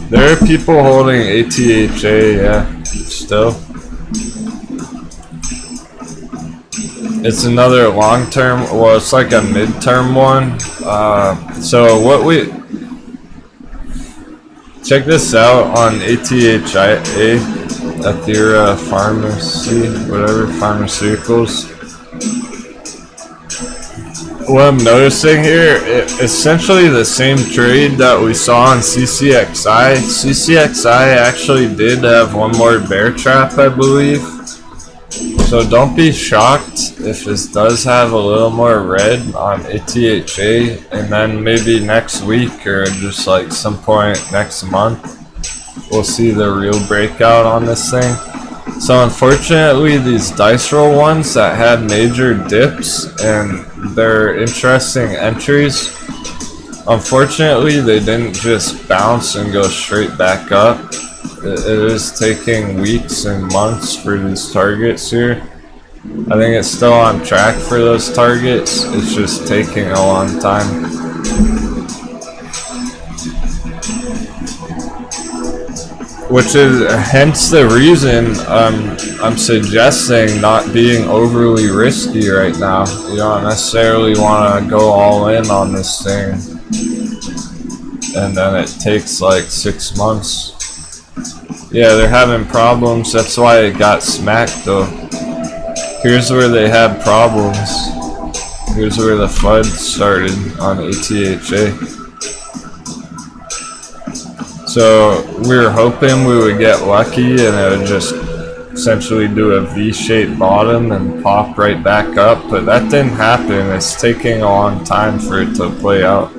[SPEAKER 1] There are people holding ATHA, yeah, still. It's another long-term, well, it's like a mid-term one. So what we, check this out on ATHIA, Athera Pharmacy, whatever, Pharmaceuticals. What I'm noticing here, essentially the same trade that we saw on CCXI. CCXI actually did have one more bear trap, I believe. So don't be shocked if this does have a little more red on ATHA, and then maybe next week or just like some point next month we'll see the real breakout on this thing. So unfortunately, these dice roll ones that had major dips and they're interesting entries, unfortunately they didn't just bounce and go straight back up. It is taking weeks and months for these targets here. I think it's still on track for those targets. It's just taking a long time. Which is hence the reason I'm suggesting not being overly risky right now. You don't necessarily want to go all in on this thing and then it takes like 6 months. Yeah, they're having problems. That's why it got smacked though. Here's where they had problems. Here's where the FUD started on ATHA. So we were hoping we would get lucky and it would just essentially do a V-shaped bottom and pop right back up, but that didn't happen. It's taking a long time for it to play out.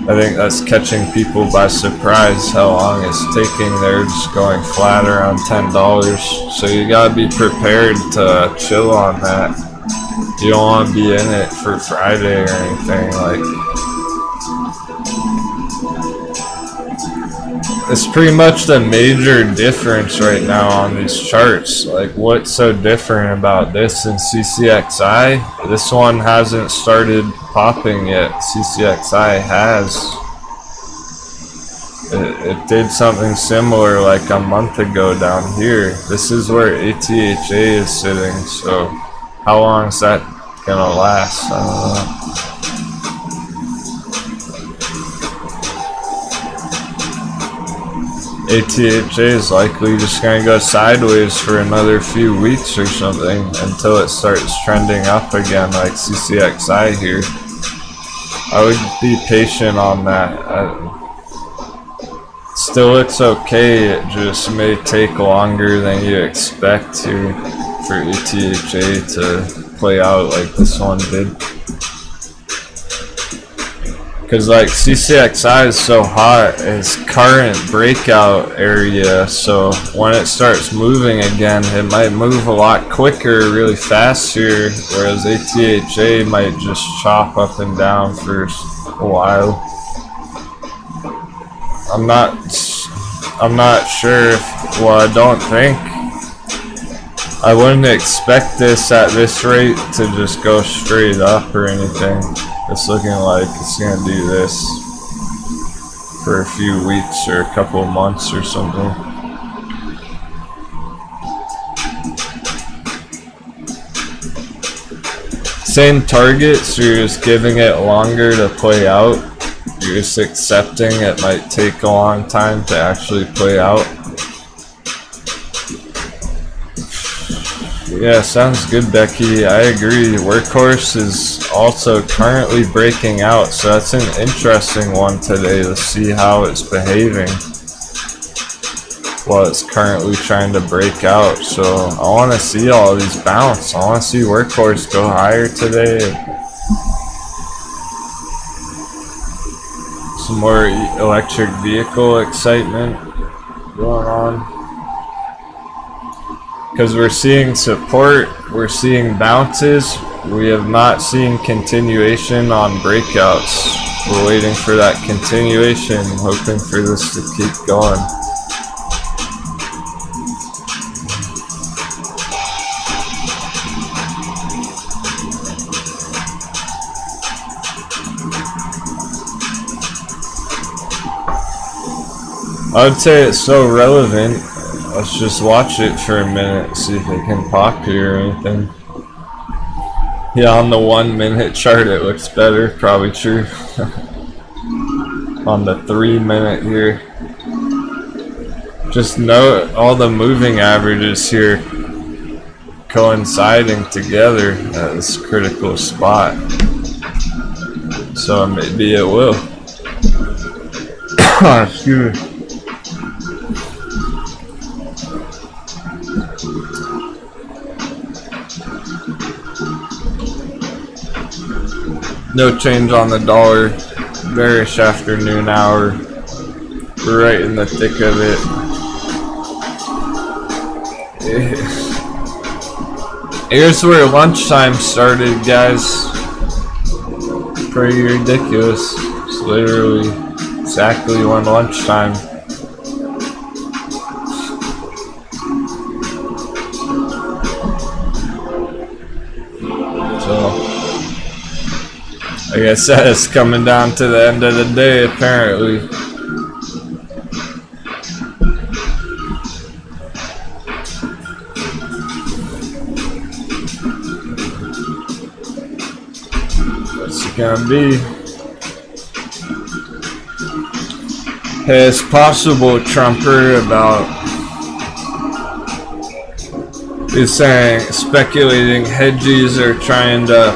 [SPEAKER 1] I think that's catching people by surprise how long it's taking. They're just going flat around $10. So you gotta be prepared to chill on that. You don't want to be in it for Friday or anything. Like, it's pretty much the major difference right now on these charts. Like, what's so different about this and CCXI? This one hasn't started popping yet. CCXI has. It did something similar like a month ago down here. This is where ATHA is sitting, so how long is that gonna last? I don't know. ATHA is likely just gonna go sideways for another few weeks or something until it starts trending up again like CCXI here. I would be patient on that. Still looks okay, it just may take longer than you expect here for ATHA to play out like this one did. Because like CCXI is so hot, it's current breakout area, so when it starts moving again, it might move a lot quicker, really fast here, whereas ATHA might just chop up and down for a while. I'm not sure if, well, I don't think, I wouldn't expect this at this rate to just go straight up or anything. It's looking like it's gonna do this for a few weeks or a couple of months or something. Same targets, you're just giving it longer to play out. You're just accepting it might take a long time to actually play out. Yeah, sounds good, Becky. I agree. Workhorse is also currently breaking out, so that's an interesting one today to see how it's behaving while it's currently trying to break out. So I want to see all these bounce. I want to see Workhorse go higher today. Some more electric vehicle excitement going on. Because we're seeing support, we're seeing bounces, we have not seen continuation on breakouts. We're waiting for that continuation, hoping for this to keep going. I would say it's so relevant. Let's just watch it for a minute, see if it can pop here or anything. Yeah, on the 1 minute chart it looks better, probably true. On the 3 minute here. Just note all the moving averages here coinciding together at this critical spot. So maybe it will. Excuse me. No change on the dollar, bearish afternoon hour. We're right in the thick of it. Here's where lunchtime started, guys. Pretty ridiculous. It's literally exactly when lunchtime. Like I said, it's coming down to the end of the day, apparently. What's it gonna be? Hey, it's possible Trumper about is saying, speculating hedgies are trying to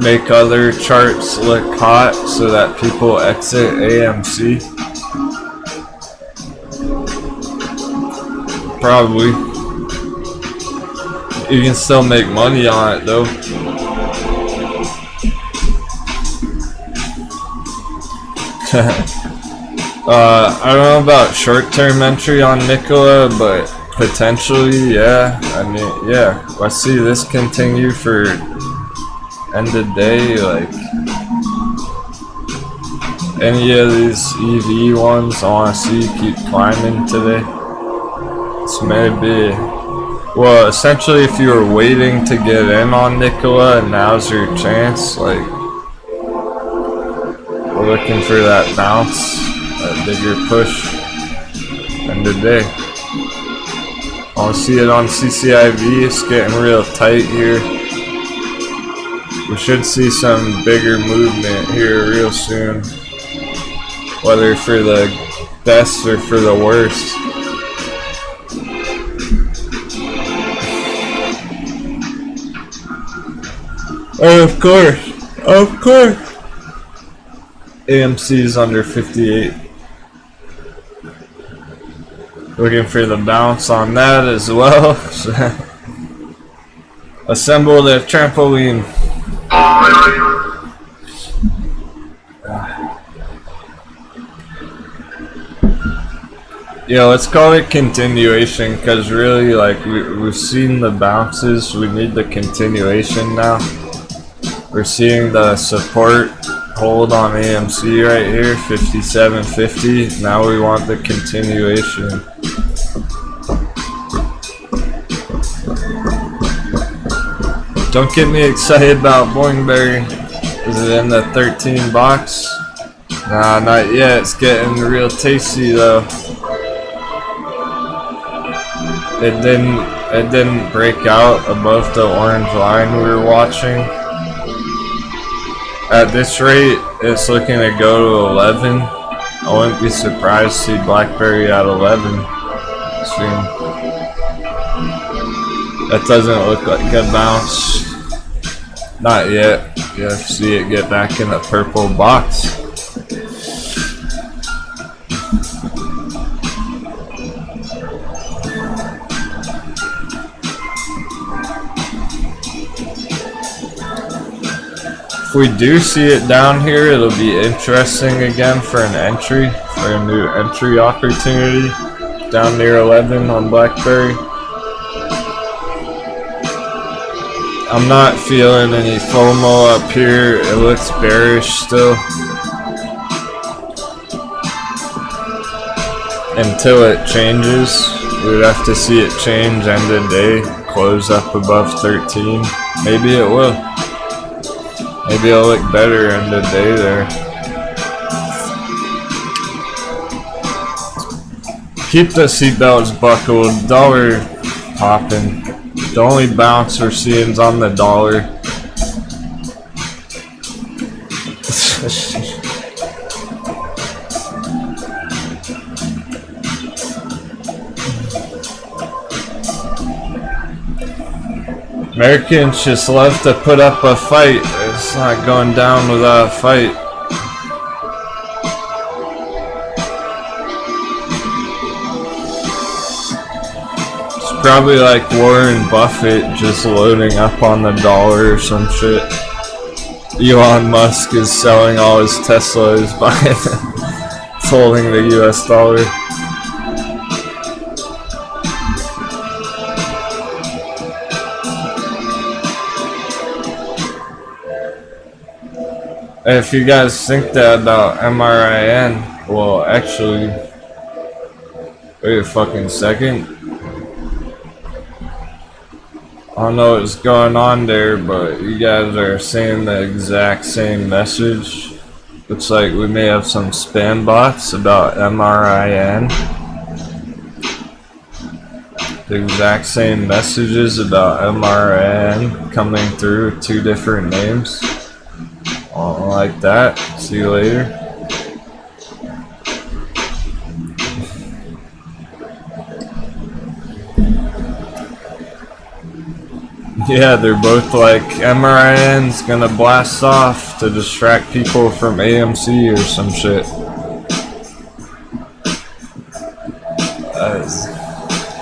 [SPEAKER 1] make other charts look hot so that people exit AMC. Probably. You can still make money on it though. I don't know about short-term entry on Nikola, but potentially, yeah. I mean, yeah. Let's see this continue for end of day, like any of these EV ones I want to see keep climbing today. This may be, well, essentially if you were waiting to get in on Nikola and now's your chance, like we're looking for that bounce, that bigger push end of day. I want to see it on CCIV. It's getting real tight here. We should see some bigger movement here real soon, whether for the best or for the worst. Oh, of course. AMC is under 58. Looking for the bounce on that as well. Assemble the trampoline. Yeah, let's call it continuation, because really, like, we've seen the bounces. We need the continuation now. We're seeing the support hold on AMC right here, 57.50. Now we want the continuation. Don't get me excited about Boingberry. Is it in the 13 box? Nah, not yet. It's getting real tasty though. It didn't break out above the orange line we were watching. At this rate, it's looking to go to 11. I wouldn't be surprised to see Blackberry at 11 soon. That doesn't look like a bounce. Not yet. You have to see it get back in the purple box. If we do see it down here, it'll be interesting again for an entry, for a new entry opportunity down near 11 on Blackberry. I'm not feeling any FOMO up here. It looks bearish still. Until it changes. We would have to see it change end of day, close up above 13. Maybe it will. Maybe it'll look better end of day there. Keep the seatbelts buckled. Dollar popping. The only bounce we're seeing is on the dollar. Americans just love to put up a fight. It's not going down without a fight. Probably like Warren Buffett just loading up on the dollar or some shit. Elon Musk is selling all his Teslas, buying, it's holding the US dollar. And if you guys think that about MRIN, well, actually, wait a fucking second. I don't know what's going on there, but you guys are saying the exact same message. Looks like we may have some spam bots about MRIN. The exact same messages about MRIN coming through with 2 different names. I don't like that. See you later. Yeah, they're both like, MRIN's gonna blast off to distract people from AMC or some shit.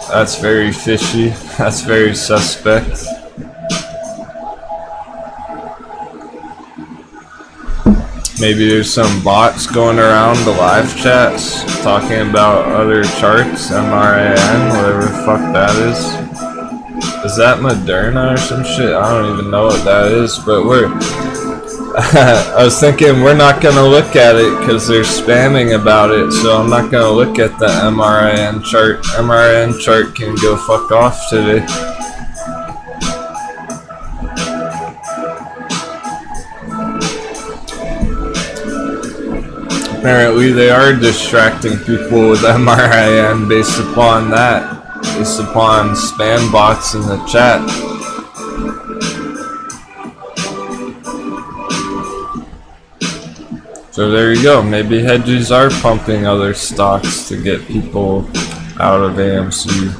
[SPEAKER 1] That's very fishy. That's very suspect. Maybe there's some bots going around the live chats talking about other charts, MRIN, whatever the fuck that is. Is that Moderna or some shit? I don't even know what that is, but I was thinking we're not gonna look at it because they're spamming about it, so I'm not gonna look at the MRIN chart. MRIN chart can go fuck off today. Apparently they are distracting people with MRIN based upon that. Based upon spam bots in the chat. So there you go. Maybe hedges are pumping other stocks to get people out of AMC.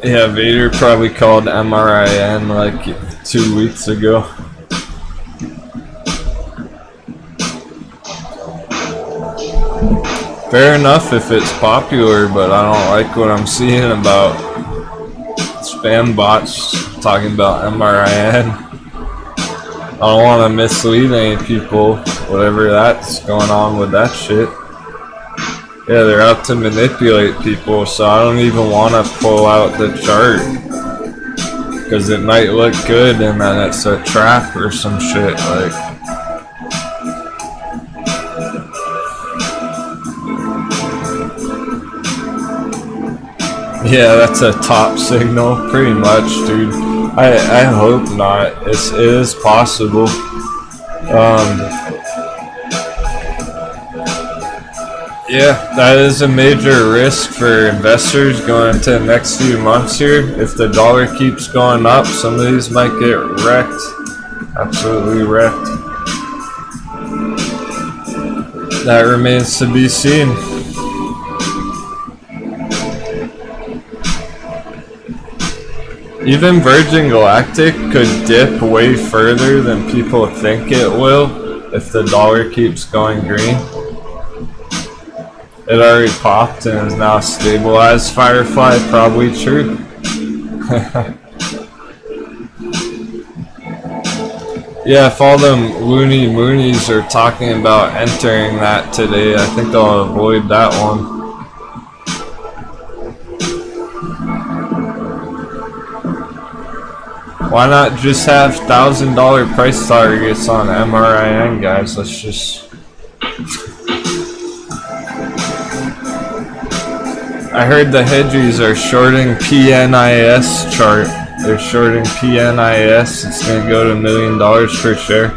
[SPEAKER 1] Yeah, Vader probably called MRIN like 2 weeks ago. Fair enough if it's popular, but I don't like what I'm seeing about spam bots talking about MRIN. I don't want to mislead any people, whatever that's going on with that shit. Yeah, they're out to manipulate people, so I don't even want to pull out the chart. Because it might look good and then it's a trap or some shit, like. Yeah, that's a top signal, pretty much, dude. I hope not. It is possible. Yeah, that is a major risk for investors going into the next few months here. If the dollar keeps going up, some of these might get wrecked. Absolutely wrecked. That remains to be seen. Even Virgin Galactic could dip way further than people think it will if the dollar keeps going green. It already popped and is now stabilized. Firefly, probably true. Yeah, if all them loony moonies are talking about entering that today, I think I'll avoid that one. Why not just have $1,000 price targets on MRIN, guys? Let's just... I heard the hedgies are shorting PNIS chart. They're shorting PNIS. It's gonna go to $1 million per share.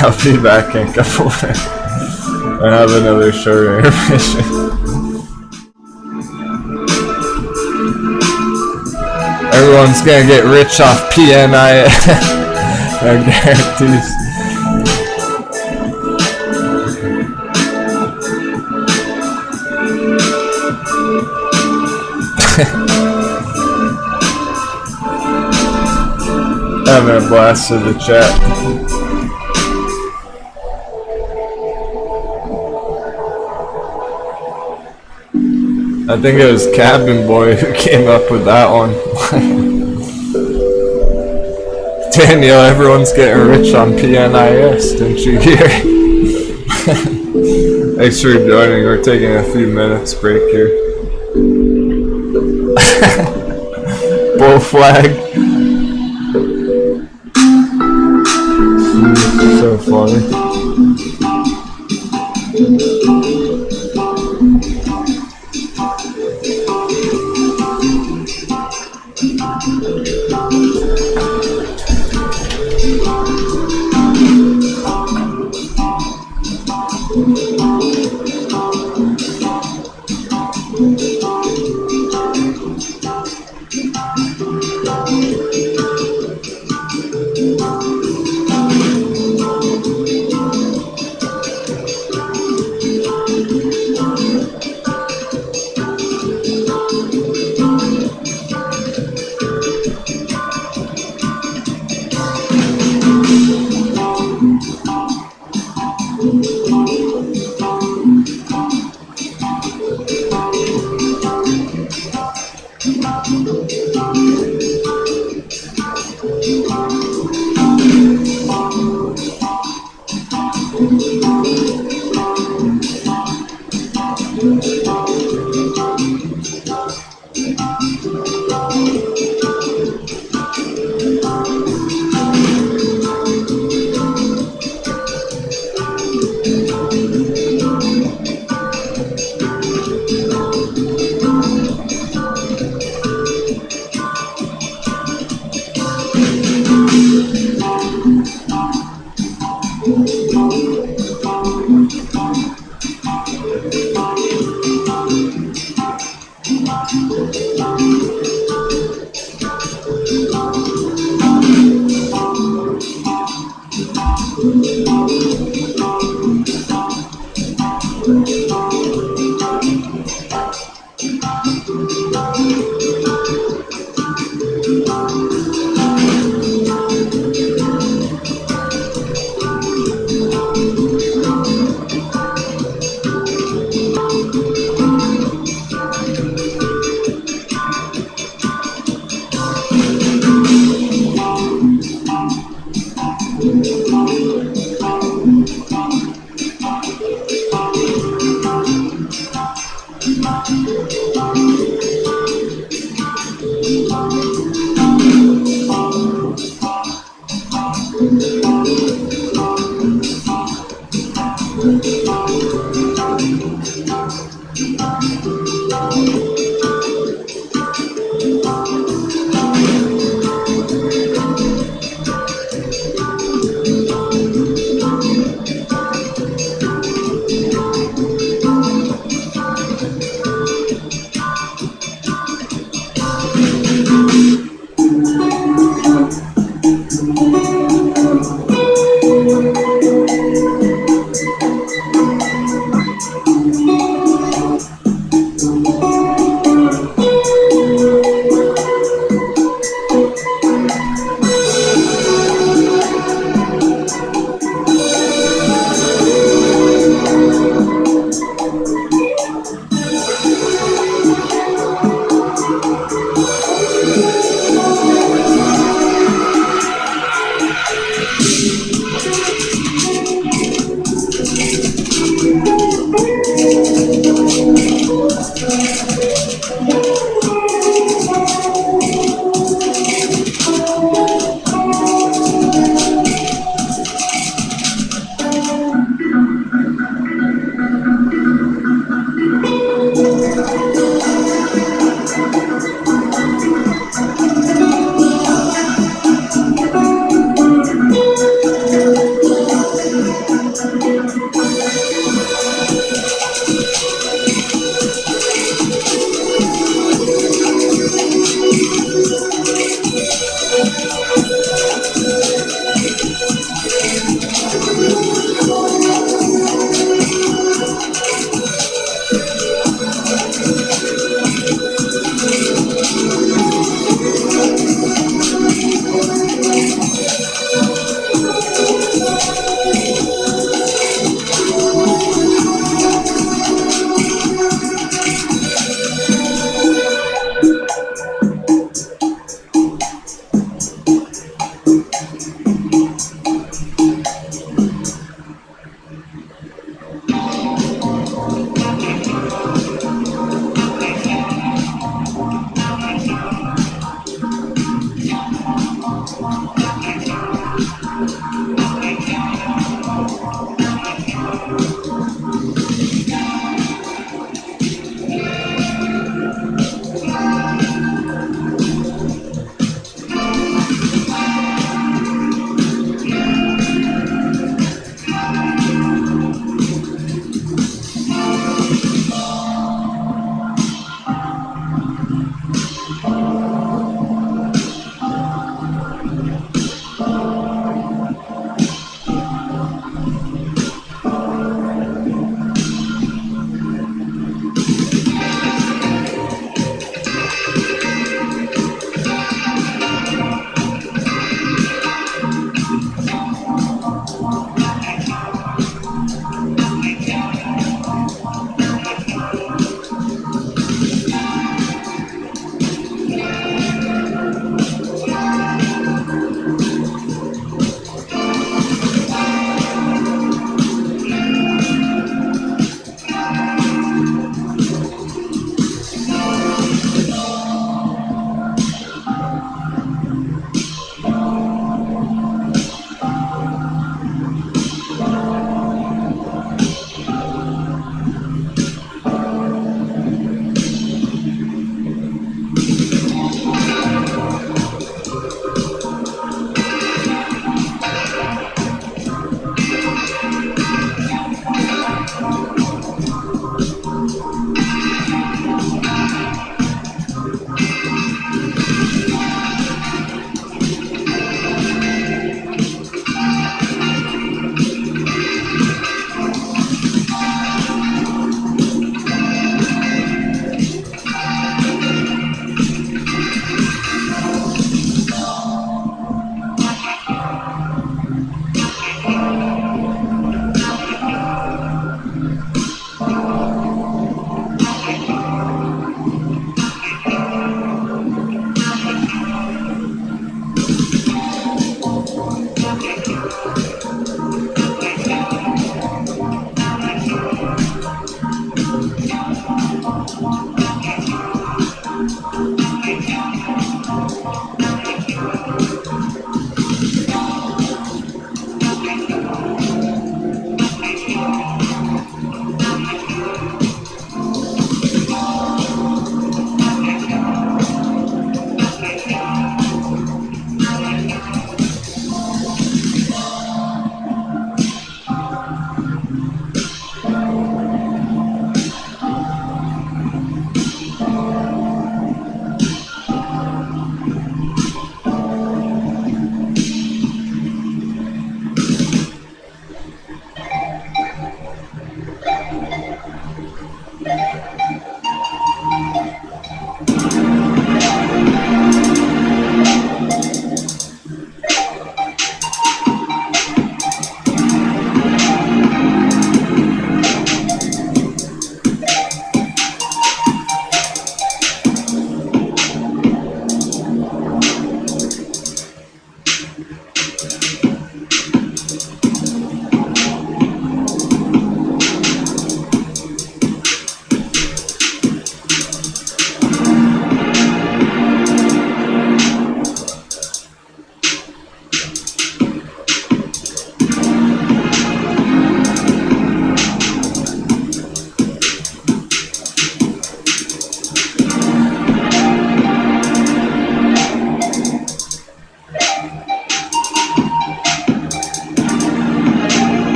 [SPEAKER 1] I'll be back in a couple minutes. I have another short intermission. Everyone's gonna get rich off PNIS. No guarantees. Having a blast with the chat. I think it was Cabin Boy who came up with that one. Daniel, everyone's getting rich on PNIS, didn't you hear? Thanks for joining. We're taking a few minutes break here. Bull flag. So funny.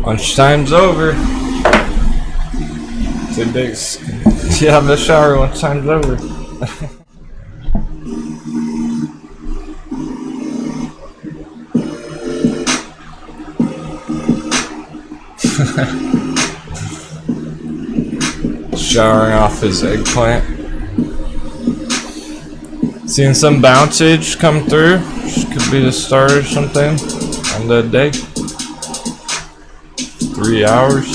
[SPEAKER 1] Lunchtime's over. Today's you have a shower. Lunchtime's over. Showering off his eggplant. Seeing some bouncage come through. Could be the start or something on the day. 3 hours.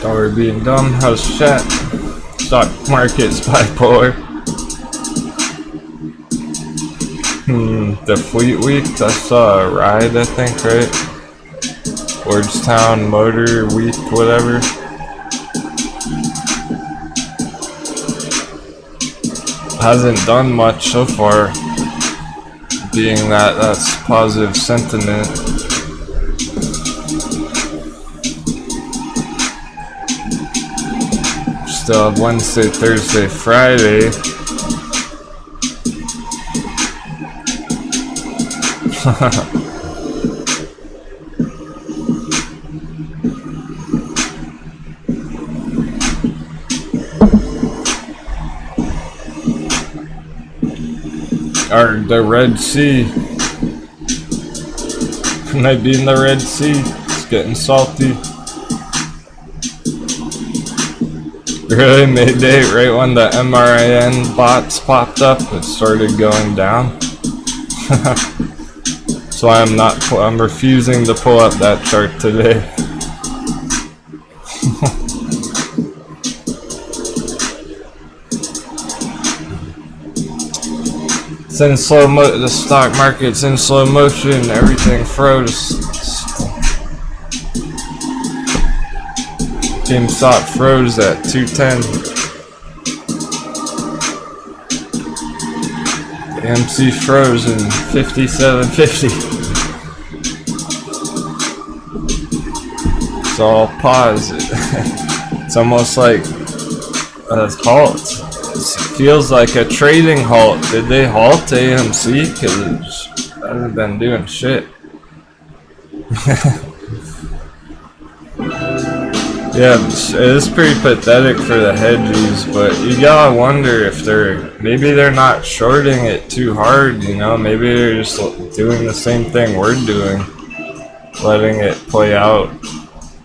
[SPEAKER 1] Dollar being dumb. How's chat? Stock market's bipolar. The Fleet Week. I saw a ride, I think, right? Lordstown Motor Week, whatever. Hasn't done much so far, being that that's positive sentiment. Still have Wednesday, Thursday, Friday. Or the Red Sea. Might be in the Red Sea. It's getting salty. Really, midday, right when the MRIN bots popped up, it started going down. So I'm refusing to pull up that chart today. It's in slow mo. The stock market's in slow motion. Everything froze. GameStop froze at 210. AMC froze in 57.50. It's all paused. It's almost like a halt. It feels like a trading halt. Did they halt AMC? Because it hasn't been doing shit. Yeah, it is pretty pathetic for the hedgies, but you gotta wonder if maybe they're not shorting it too hard, you know? Maybe they're just doing the same thing we're doing, letting it play out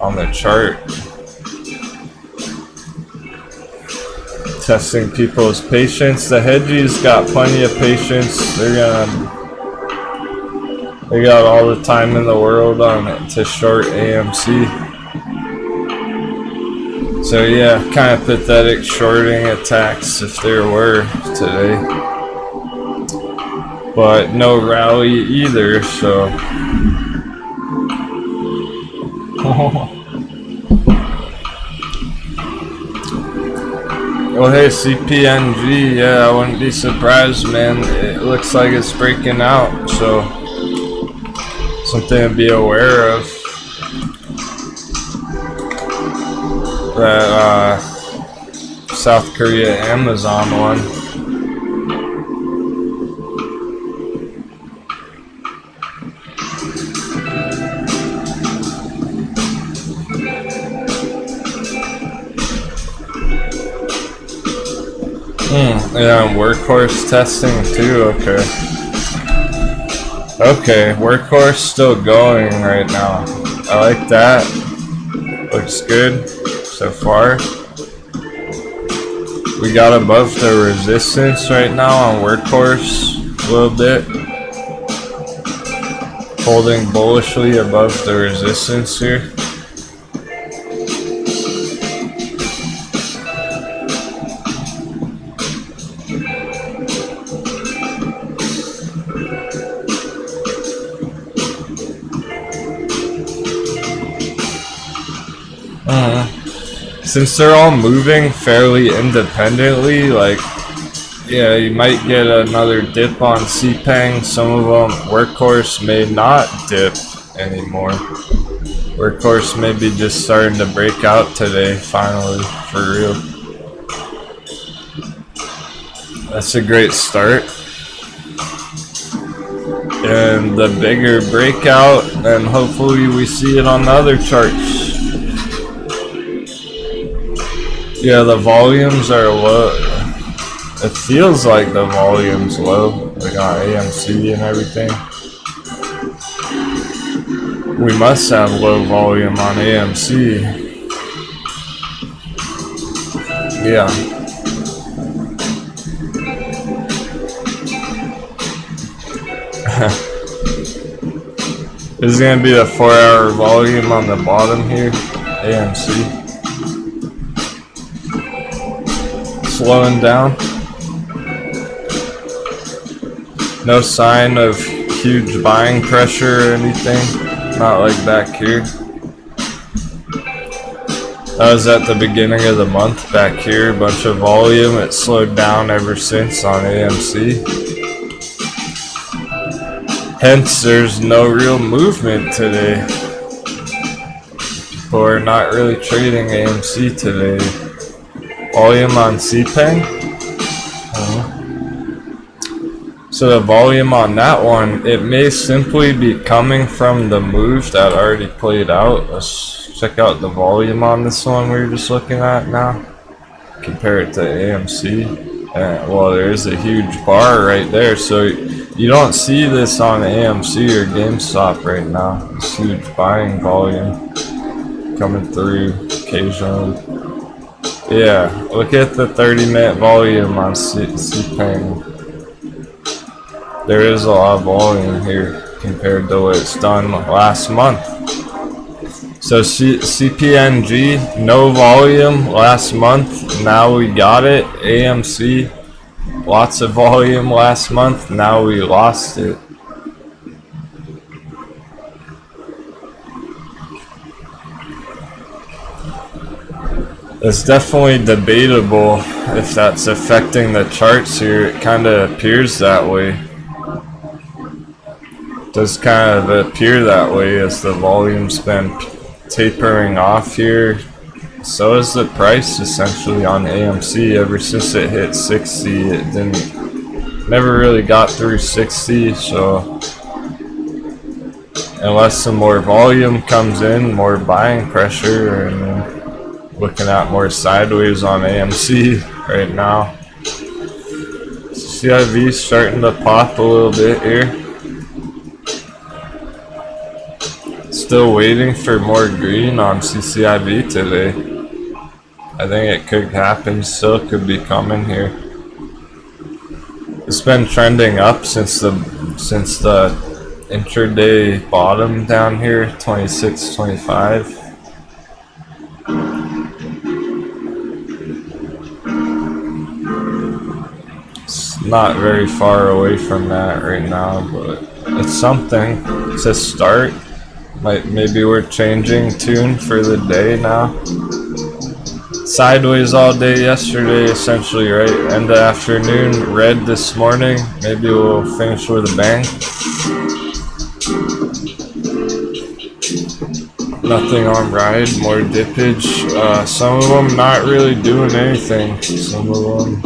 [SPEAKER 1] on the chart. Testing people's patience. The hedgies got plenty of patience. They got all the time in the world on it to short AMC. So yeah, kind of pathetic shorting attacks if there were today. But no rally either, so. Well, hey, CPNG, yeah, I wouldn't be surprised, man. It looks like it's breaking out, so something to be aware of. That South Korea Amazon one. Yeah, workhorse testing too, okay. Okay, workhorse still going right now. I like that. Looks good so far. We got above the resistance right now on workhorse a little bit. Holding bullishly above the resistance here. Since they're all moving fairly independently, like, yeah, you might get another dip on CPeng. Some of them, workhorse may not dip anymore. Workhorse may be just starting to break out today, finally, for real. That's a great start. And the bigger breakout, and hopefully we see it on the other charts. Yeah, the volumes are low. It feels like the volume's low, like on AMC and everything. We must have low volume on AMC. Yeah. This is gonna be the 4-hour volume on the bottom here, AMC. Slowing down. No sign of huge buying pressure or anything. Not like back here. That was at the beginning of the month back here. Bunch of volume. It slowed down ever since on AMC. Hence, there's no real movement today. People are not really trading AMC today. Volume on CPeng. So the volume on that one, it may simply be coming from the move that already played out. Let's check out the volume on this one we were just looking at now. Compare it to AMC. Well, there is a huge bar right there, so you don't see this on AMC or GameStop right now. This huge buying volume coming through occasionally. Yeah, look at the 30-minute volume on CPeng. There is a lot of volume here compared to what it's done last month. So CPNG, no volume last month, now we got it. AMC, lots of volume last month, now we lost it. It's definitely debatable if that's affecting the charts here. It kind of appears that way. Does kind of appear that way as the volume's been tapering off here. So is the price essentially on AMC. Ever since it hit 60, it never really got through 60. So unless some more volume comes in, more buying pressure, and looking at more sideways on AMC right now. CCIV starting to pop a little bit here. Still waiting for more green on CCIV today. I think it could happen, still could be coming here. It's been trending up since the intraday bottom down here, 26.25. It's not very far away from that right now, but it's something. It's a start. Maybe we're changing tune for the day now. Sideways all day yesterday, essentially, right? End of afternoon, red this morning. Maybe we'll finish with a bang. Nothing on ride, more dippage. Some of them not really doing anything. Some of them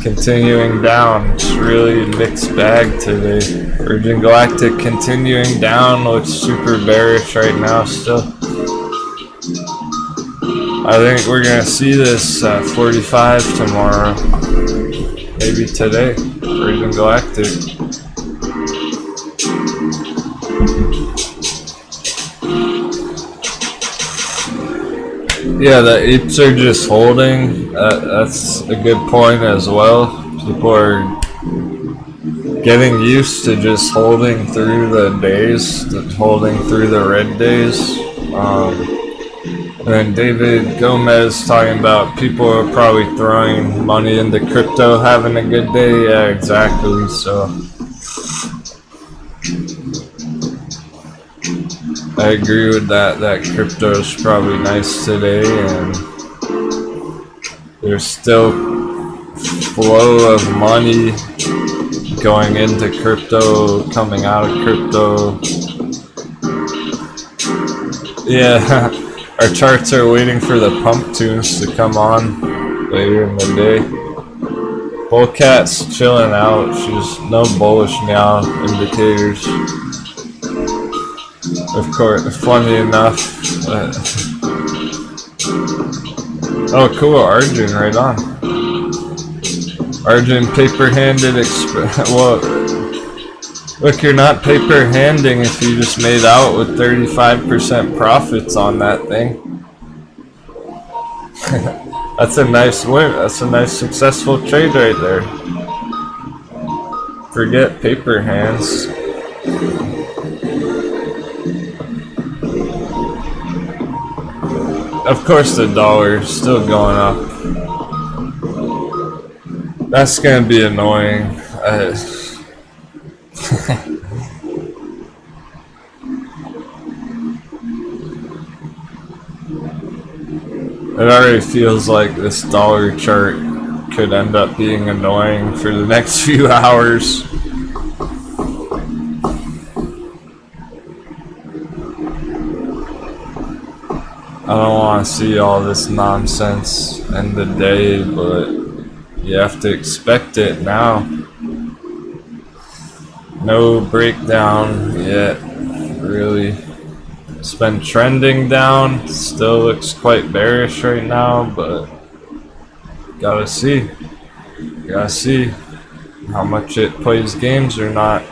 [SPEAKER 1] continuing down. It's really a mixed bag today. Virgin Galactic continuing down, looks super bearish right now still. I think we're gonna see this 45 tomorrow, maybe today, Virgin Galactic. Yeah, the apes are just holding. That's a good point as well. People are getting used to just holding through the days, holding through the red days. And then David Gomez talking about people are probably throwing money into crypto, having a good day. Yeah, exactly. So I agree with that. That crypto is probably nice today, and there's still flow of money going into crypto, coming out of crypto. Yeah, our charts are waiting for the pump tunes to come on later in the day. Bullcat's chilling out. She's no bullish now indicators. Of course, funny enough. Oh, cool, Arjun, right on. Arjun paper-handed well, look, you're not paper-handing if you just made out with 35% profits on that thing. That's a nice win. That's a nice successful trade right there. Forget paper hands. Of course the dollar is still going up. That's gonna be annoying. It already feels like this dollar chart could end up being annoying for the next few hours. I don't want to see all this nonsense in the day, but you have to expect it now. No breakdown yet, really. It's been trending down, still looks quite bearish right now, but gotta see how much it plays games or not.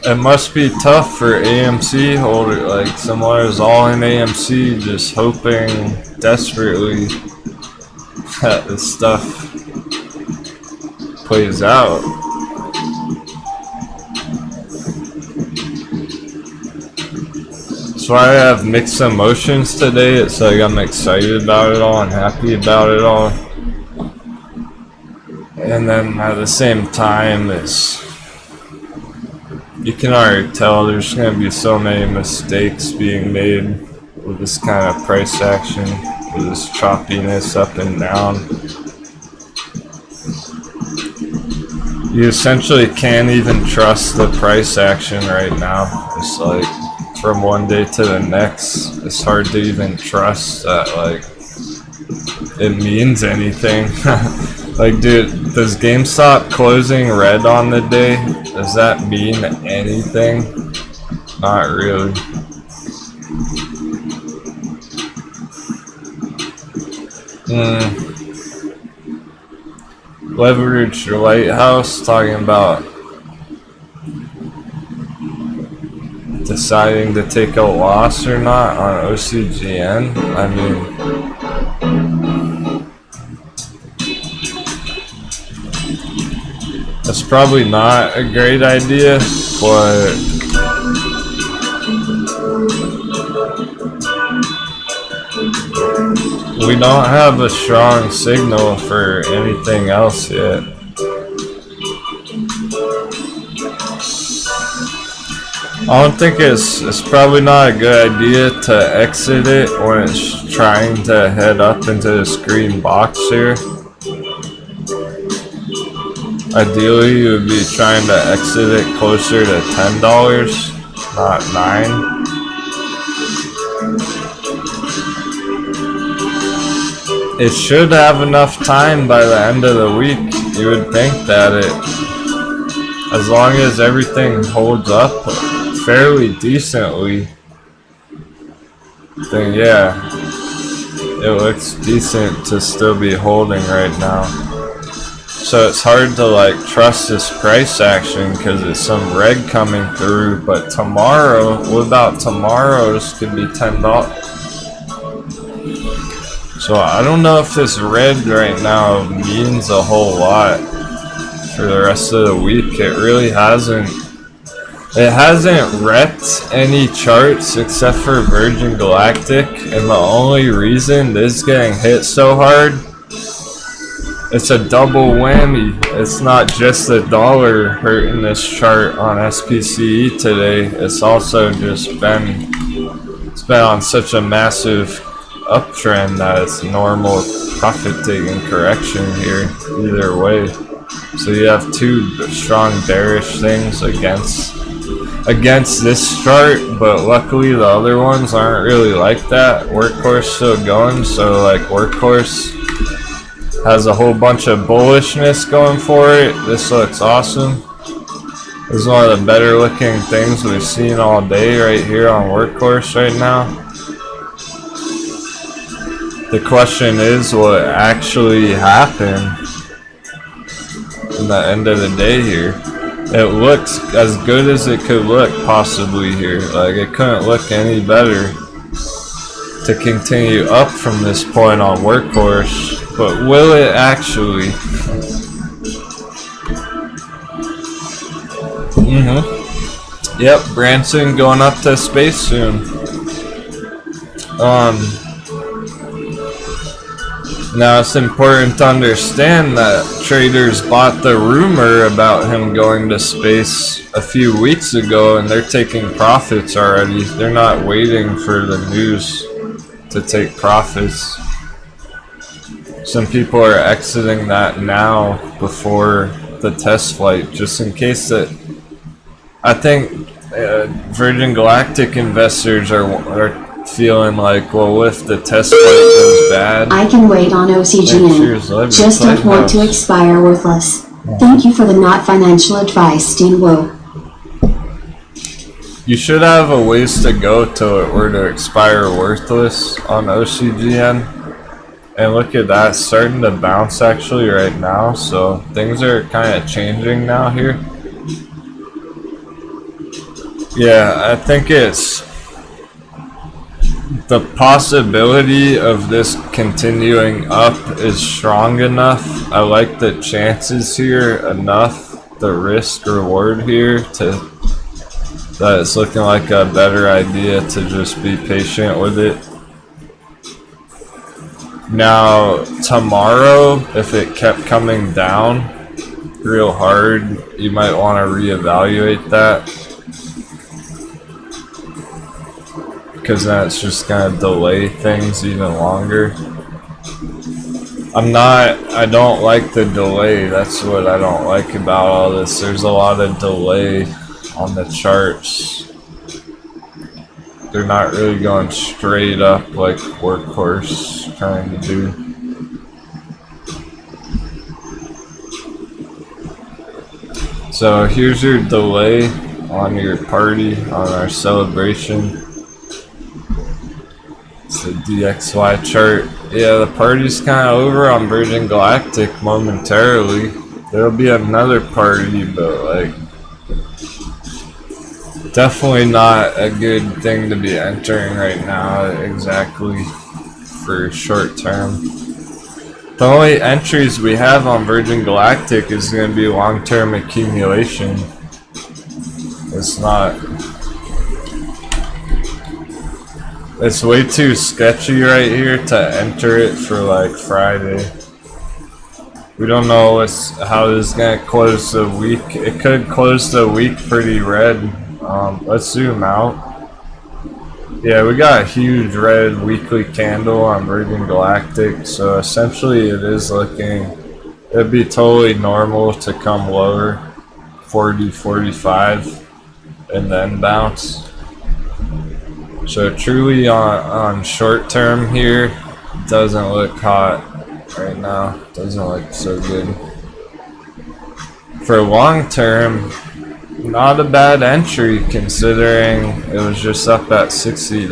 [SPEAKER 1] It must be tough for AMC holder, like someone who's all in AMC, just hoping desperately that this stuff plays out. That's why I have mixed emotions today. It's like I'm excited about it all and happy about it all. And then at the same time, you can already tell there's going to be so many mistakes being made with this kind of price action, with this choppiness up and down. You essentially can't even trust the price action right now. It's like from one day to the next, it's hard to even trust that like it means anything. Like, dude, does GameStop closing red on the day, does that mean anything? Not really. Leverage Lighthouse talking about deciding to take a loss or not on OCGN. I mean, that's probably not a great idea, but we don't have a strong signal for anything else yet. I don't think it's probably not a good idea to exit it when it's trying to head up into this green box here. Ideally, you would be trying to exit it closer to $10, not $9. It should have enough time by the end of the week. You would think that as long as everything holds up fairly decently, then yeah, it looks decent to still be holding right now. So it's hard to like trust this price action because it's some red coming through, but tomorrow, what about tomorrow's could be $10. So I don't know if this red right now means a whole lot for the rest of the week. It really hasn't. It hasn't wrecked any charts except for Virgin Galactic, and the only reason this is getting hit so hard, it's a double whammy. It's not just the dollar hurting this chart on SPCE today. It's also just been on such a massive uptrend that it's normal profit taking correction here either way. So you have two strong bearish things against this chart, but luckily the other ones aren't really like that. Workhorse still going, so like Workhorse has a whole bunch of bullishness going for it. This looks awesome. This is one of the better looking things we've seen all day right here on Workhorse right now. The question is, will it actually happen in the end of the day here? It looks as good as it could look possibly here. Like, it couldn't look any better to continue up from this point on Workhorse, but will it actually? Yep, Branson going up to space soon. Now it's important to understand that traders bought the rumor about him going to space a few weeks ago, and they're taking profits already. They're not waiting for the news to take profits. Some people are exiting that now before the test flight, just in case that. I think Virgin Galactic investors are feeling like, well, what if the test flight goes bad?
[SPEAKER 2] I can wait on OCGN. Just don't want to expire worthless. Thank you for the not financial advice, Denwo.
[SPEAKER 1] You should have a ways to go till it were to expire worthless on OCGN. And look at that, starting to bounce actually right now. So things are kind of changing now here. Yeah, I think it's the possibility of this continuing up is strong enough. I like the chances here enough, the risk reward here, that it's looking like a better idea to just be patient with it. Now tomorrow, if it kept coming down real hard, you might want to reevaluate that, because then it's just gonna delay things even longer. I don't like the delay. That's what I don't like about all this. There's a lot of delay on the charts. They're not really going straight up like Workhorse trying to do. So here's your delay on your party, on our celebration. It's the DXY chart. Yeah, the party's kind of over on Virgin Galactic momentarily. There'll be another party, but like, definitely not a good thing to be entering right now exactly for short term. The only entries we have on Virgin Galactic is going to be long-term accumulation. It's not. It's way too sketchy right here to enter it for like Friday. We don't know how this is going to close the week. It could close the week pretty red. Let's zoom out. Yeah, we got a huge red weekly candle on Virgin Galactic, so essentially it is looking, it'd be totally normal to come lower, 40, 45, and then bounce. So truly on short term here, doesn't look hot right now, doesn't look so good. For long term, not a bad entry considering it was just up at $60,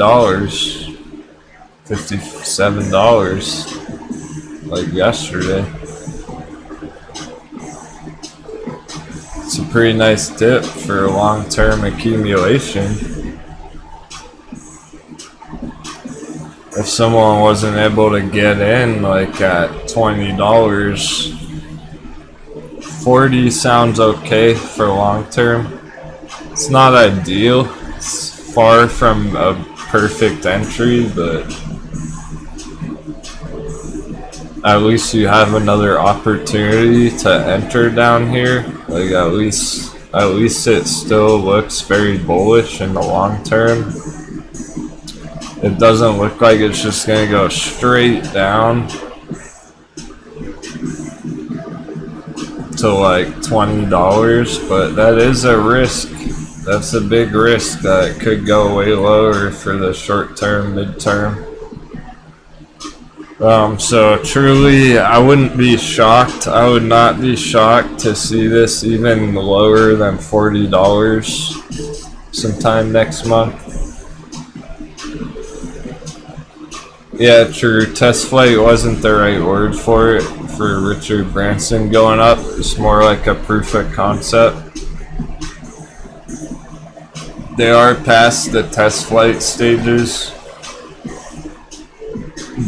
[SPEAKER 1] $57 like yesterday. It's a pretty nice dip for long-term accumulation. If someone wasn't able to get in like at $20, 40 sounds okay for long term. It's not ideal. It's far from a perfect entry, but at least you have another opportunity to enter down here. Like at least it still looks very bullish in the long term. It doesn't look like it's just gonna go straight down to like $20, but that is a risk. That's a big risk that it could go way lower for the short term, mid-term. So truly, I wouldn't be shocked. I would not be shocked to see this even lower than $40 sometime next month. Yeah, true. Test flight wasn't the right word for it. For Richard Branson going up, it's more like a proof of concept. They are past the test flight stages,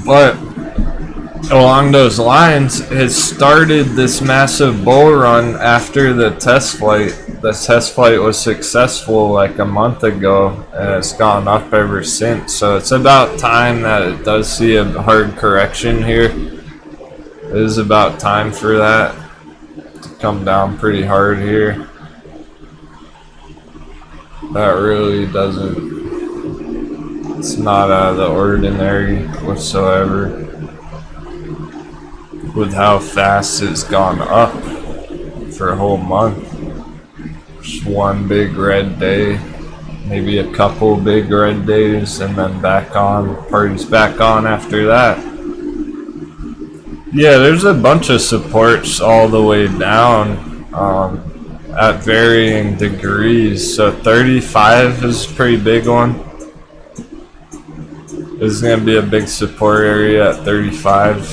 [SPEAKER 1] but along those lines, it started this massive bull run after the test flight. The test flight was successful like a month ago, and it's gone up ever since. So it's about time that it does see a hard correction here. It is about time for that to come down pretty hard here. That really doesn't, it's not out of the ordinary whatsoever with how fast it's gone up for a whole month. Just one big red day, maybe a couple big red days, and then back on, party's back on after that. Yeah, there's a bunch of supports all the way down at varying degrees. So 35 is a pretty big one. This is going to be a big support area at 35.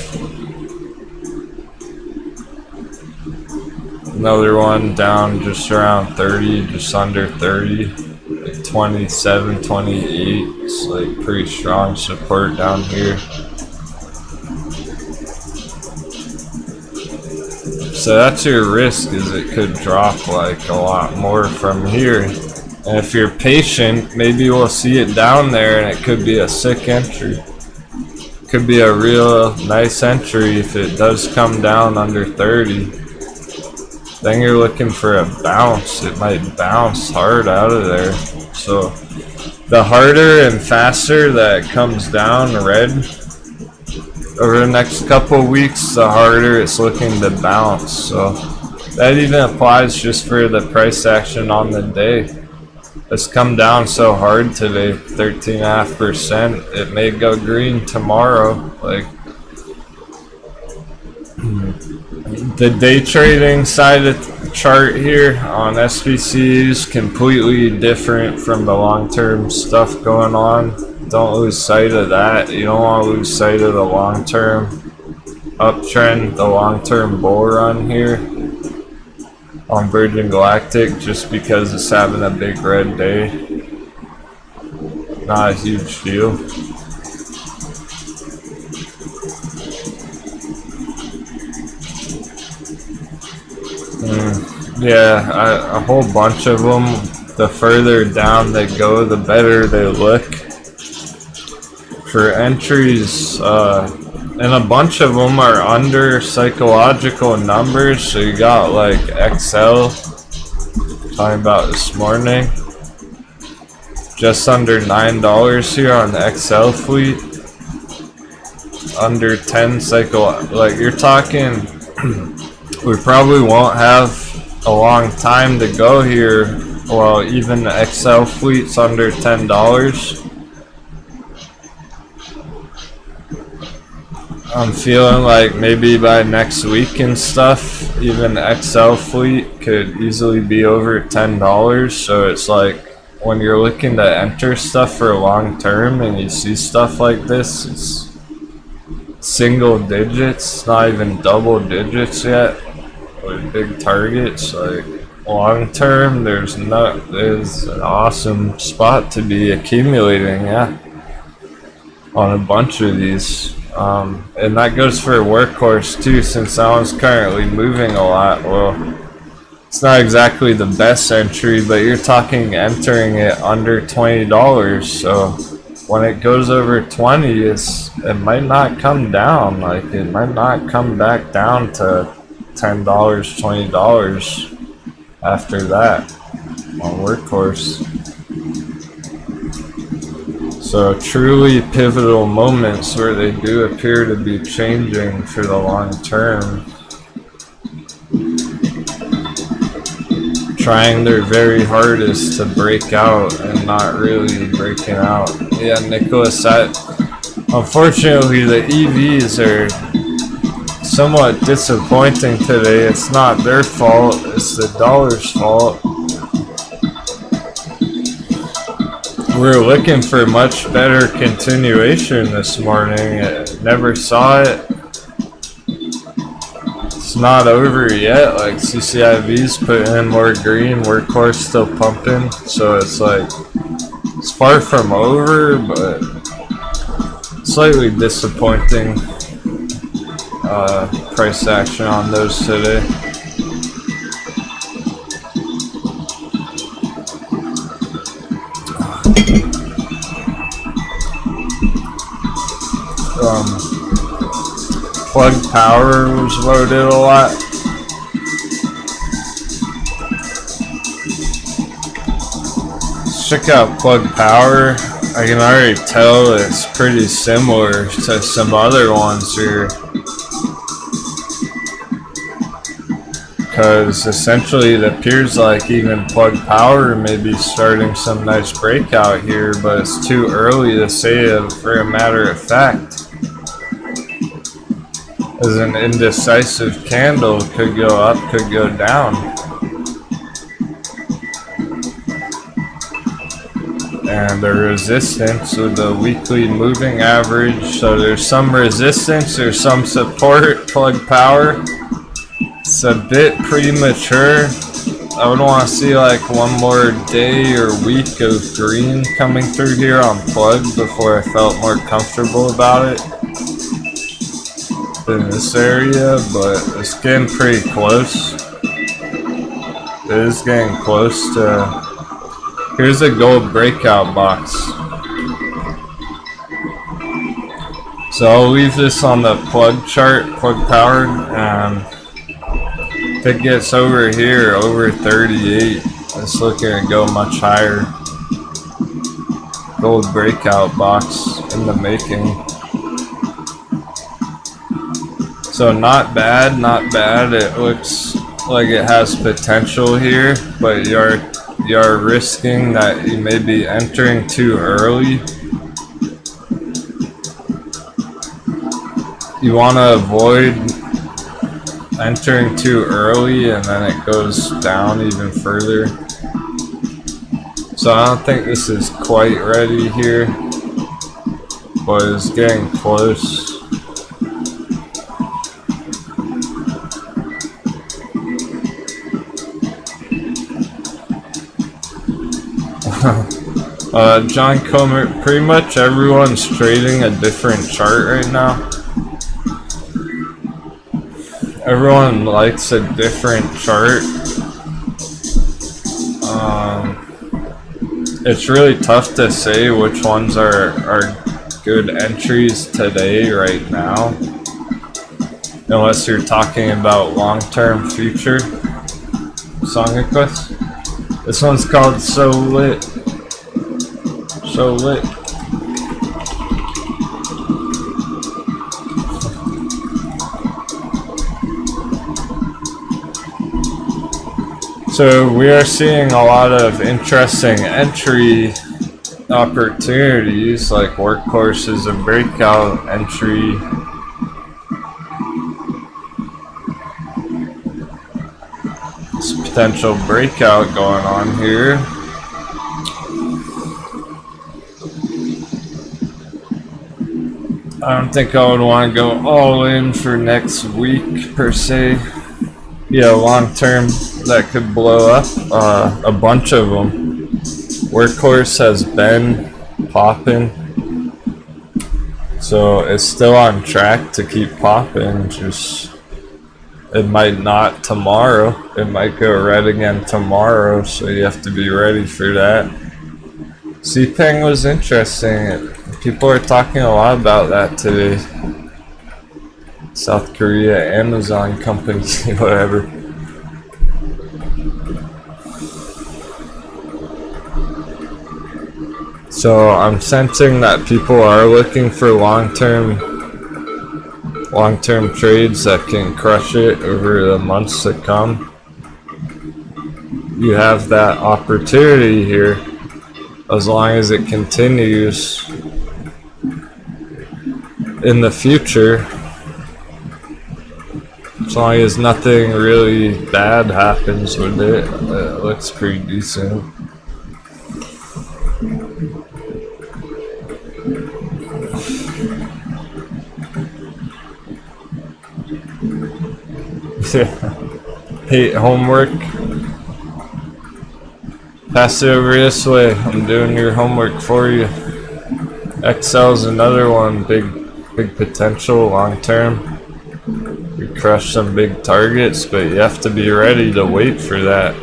[SPEAKER 1] Another one down just around 30, just under 30, like 27, 28. It's like pretty strong support down here. So that's your risk, is it could drop like a lot more from here. And if you're patient, maybe we'll see it down there and it could be a sick entry. Could be a real nice entry if it does come down under 30. Then you're looking for a bounce. It might bounce hard out of there. So the harder and faster that it comes down red over the next couple weeks, the harder it's looking to bounce. So that even applies just for the price action on the day. It's come down so hard today, 13.5%. It may go green tomorrow. Like, The day trading side of the chart here on SPCE is completely different from the long-term stuff going on. Don't lose sight of that. You don't want to lose sight of the long-term uptrend, the long-term bull run here on Virgin Galactic, just because it's having a big red day. Not a huge deal. Yeah, a whole bunch of them. The further down they go, the better they look. For entries, and a bunch of them are under psychological numbers. So you got like XL, talking about this morning, just under $9 here on the XL fleet. Under 10 like you're talking. We probably won't have a long time to go here. Well, even the XL fleet's under $10. I'm feeling like maybe by next week and stuff, even the XL fleet could easily be over $10. So it's like when you're looking to enter stuff for long term and you see stuff like this, it's single digits, not even double digits yet, with big targets. Like long term, there's an awesome spot to be accumulating, yeah, on a bunch of these. And that goes for Workhorse too, since that one's currently moving a lot. Well, it's not exactly the best entry, but you're talking entering it under $20. So when it goes over 20, it might not come down. Like it might not come back down to $10, $20 after that on Workhorse. So truly pivotal moments where they do appear to be changing for the long term. Trying their very hardest to break out and not really breaking out. Yeah, Nicholas, unfortunately the EVs are somewhat disappointing today. It's not their fault, it's the dollar's fault. We're looking for much better continuation this morning. Never saw it. It's not over yet. Like CCIV's putting in more green, Workhorse still pumping. So it's like, it's far from over, but slightly disappointing price action on those today. Plug Power was loaded a lot. Let's check out Plug Power. I can already tell it's pretty similar to some other ones here, because essentially it appears like even Plug Power may be starting some nice breakout here, but it's too early to say it for a matter of fact. As an indecisive candle, could go up, could go down. And the resistance with the weekly moving average. So there's some resistance, there's some support, Plug Power. It's a bit premature. I would want to see like one more day or week of green coming through here on Plug before I felt more comfortable about it in this area, but it's getting pretty close. It is getting close to. Here's a gold breakout box. So I'll leave this on the Plug chart, Plug Power, and if it gets over here, over 38, it's looking to go much higher. Gold breakout box in the making. So not bad, not bad. It looks like it has potential here, but you are risking that you may be entering too early. You want to avoid entering too early and then it goes down even further. So I don't think this is quite ready here, but it's getting close. John Comer, pretty much everyone's trading a different chart right now. Everyone likes a different chart. It's really tough to say which ones are good entries today right now, unless you're talking about long-term future. Song request. This one's called So Lit. So lit. So we are seeing a lot of interesting entry opportunities, like Workhorse is a breakout entry. There's potential breakout going on here. I don't think I would want to go all in for next week per se. Yeah, long term that could blow up. A bunch of them. Workhorse has been popping, so it's still on track to keep popping. Just it might not tomorrow. It might go red again tomorrow, so you have to be ready for that. C-Peng was interesting. People are talking a lot about that today. South Korea, Amazon companies, whatever. So I'm sensing that people are looking for long-term trades that can crush it over the months to come. You have that opportunity here as long as it continues in the future. As long as nothing really bad happens with it, it looks pretty decent. Hate homework. Pass it over this way. I'm doing your homework for you. Excel's another one. Big potential long term. We crush some big targets, but you have to be ready to wait for that.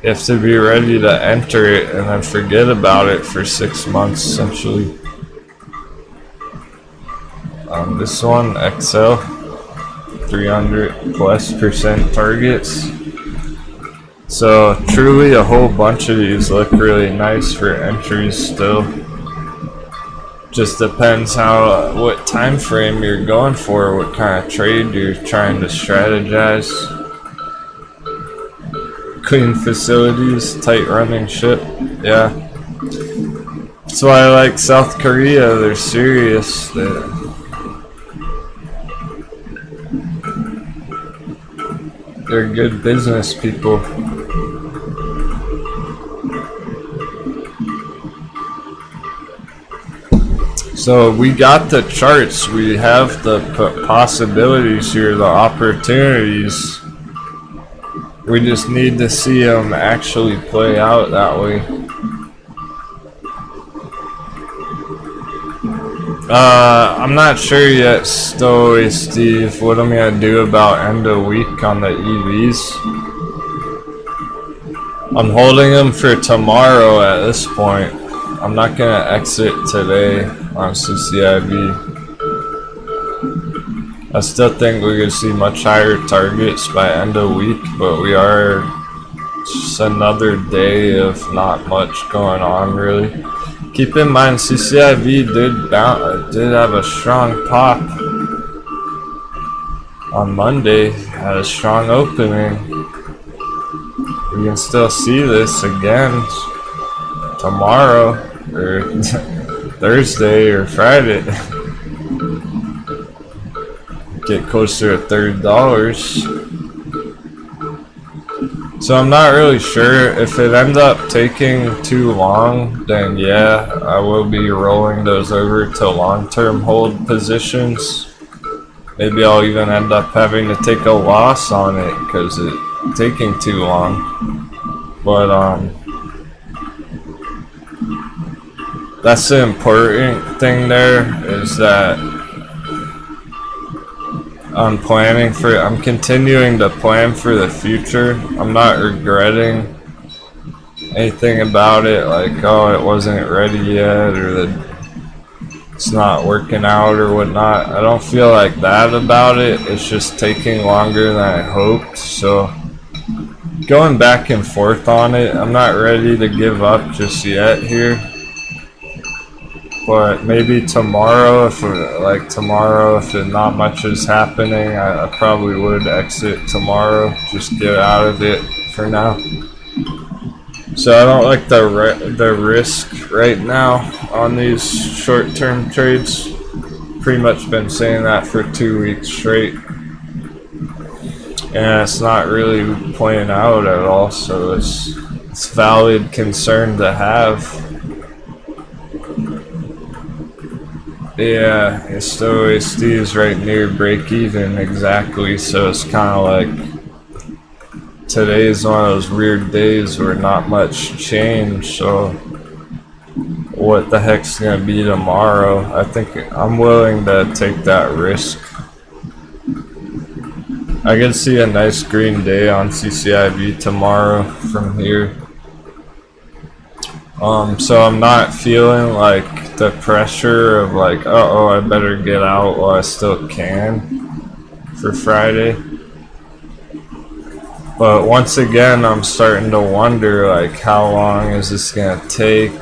[SPEAKER 1] You have to be ready to enter it and then forget about it for 6 months essentially. This one, Excel, 300+% targets. So truly a whole bunch of these look really nice for entries still. Just depends what time frame you're going for, what kind of trade you're trying to strategize. Clean facilities, tight running ship, yeah. That's why I like South Korea, they're serious. They're good business people. So we got the charts, we have the possibilities here, the opportunities. We just need to see them actually play out that way. I'm not sure yet, Stowy Steve, what I'm gonna do about end of week on the EVs. I'm holding them for tomorrow at this point. I'm not gonna exit today on CCIV. I still think we're gonna see much higher targets by end of week, but we are just another day of not much going on really. Keep in mind CCIV did have a strong pop on Monday, had a strong opening. We can still see this again tomorrow or Thursday or Friday. get closer to $30. So I'm not really sure. If it ends up taking too long, then yeah, I will be rolling those over to long-term hold positions. Maybe I'll even end up having to take a loss on it because it's taking too long. But that's the important thing there, is that I'm continuing to plan for the future. I'm not regretting anything about it, like, oh, it wasn't ready yet, or that it's not working out or whatnot. I don't feel like that about it. It's just taking longer than I hoped. So going back and forth on it. I'm not ready to give up just yet here. But maybe tomorrow, if not much is happening, I probably would exit tomorrow. Just get out of it for now. So I don't like the risk right now on these short-term trades. Pretty much been saying that for 2 weeks straight, and it's not really playing out at all. So it's valid concern to have. Yeah, SOSD is right near break even exactly, so it's kind of like today is one of those weird days where not much changed. So what the heck's gonna be tomorrow? I think I'm willing to take that risk. I can see a nice green day on CCIV tomorrow from here. So I'm not feeling like the pressure of like, uh-oh, I better get out while I still can for Friday. But once again, I'm starting to wonder, like, how long is this gonna take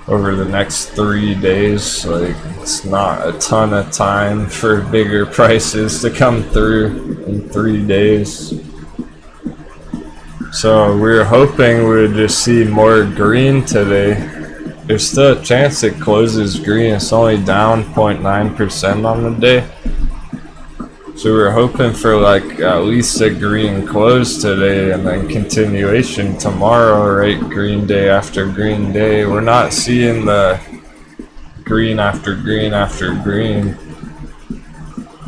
[SPEAKER 1] over the next 3 days? Like, it's not a ton of time for bigger prices to come through in 3 days. So we were hoping we would just see more green today. There's still a chance it closes green. It's only down 0.9% on the day. So we were hoping for like at least a green close today and then continuation tomorrow, right? Green day after green day. We're not seeing the green after green after green.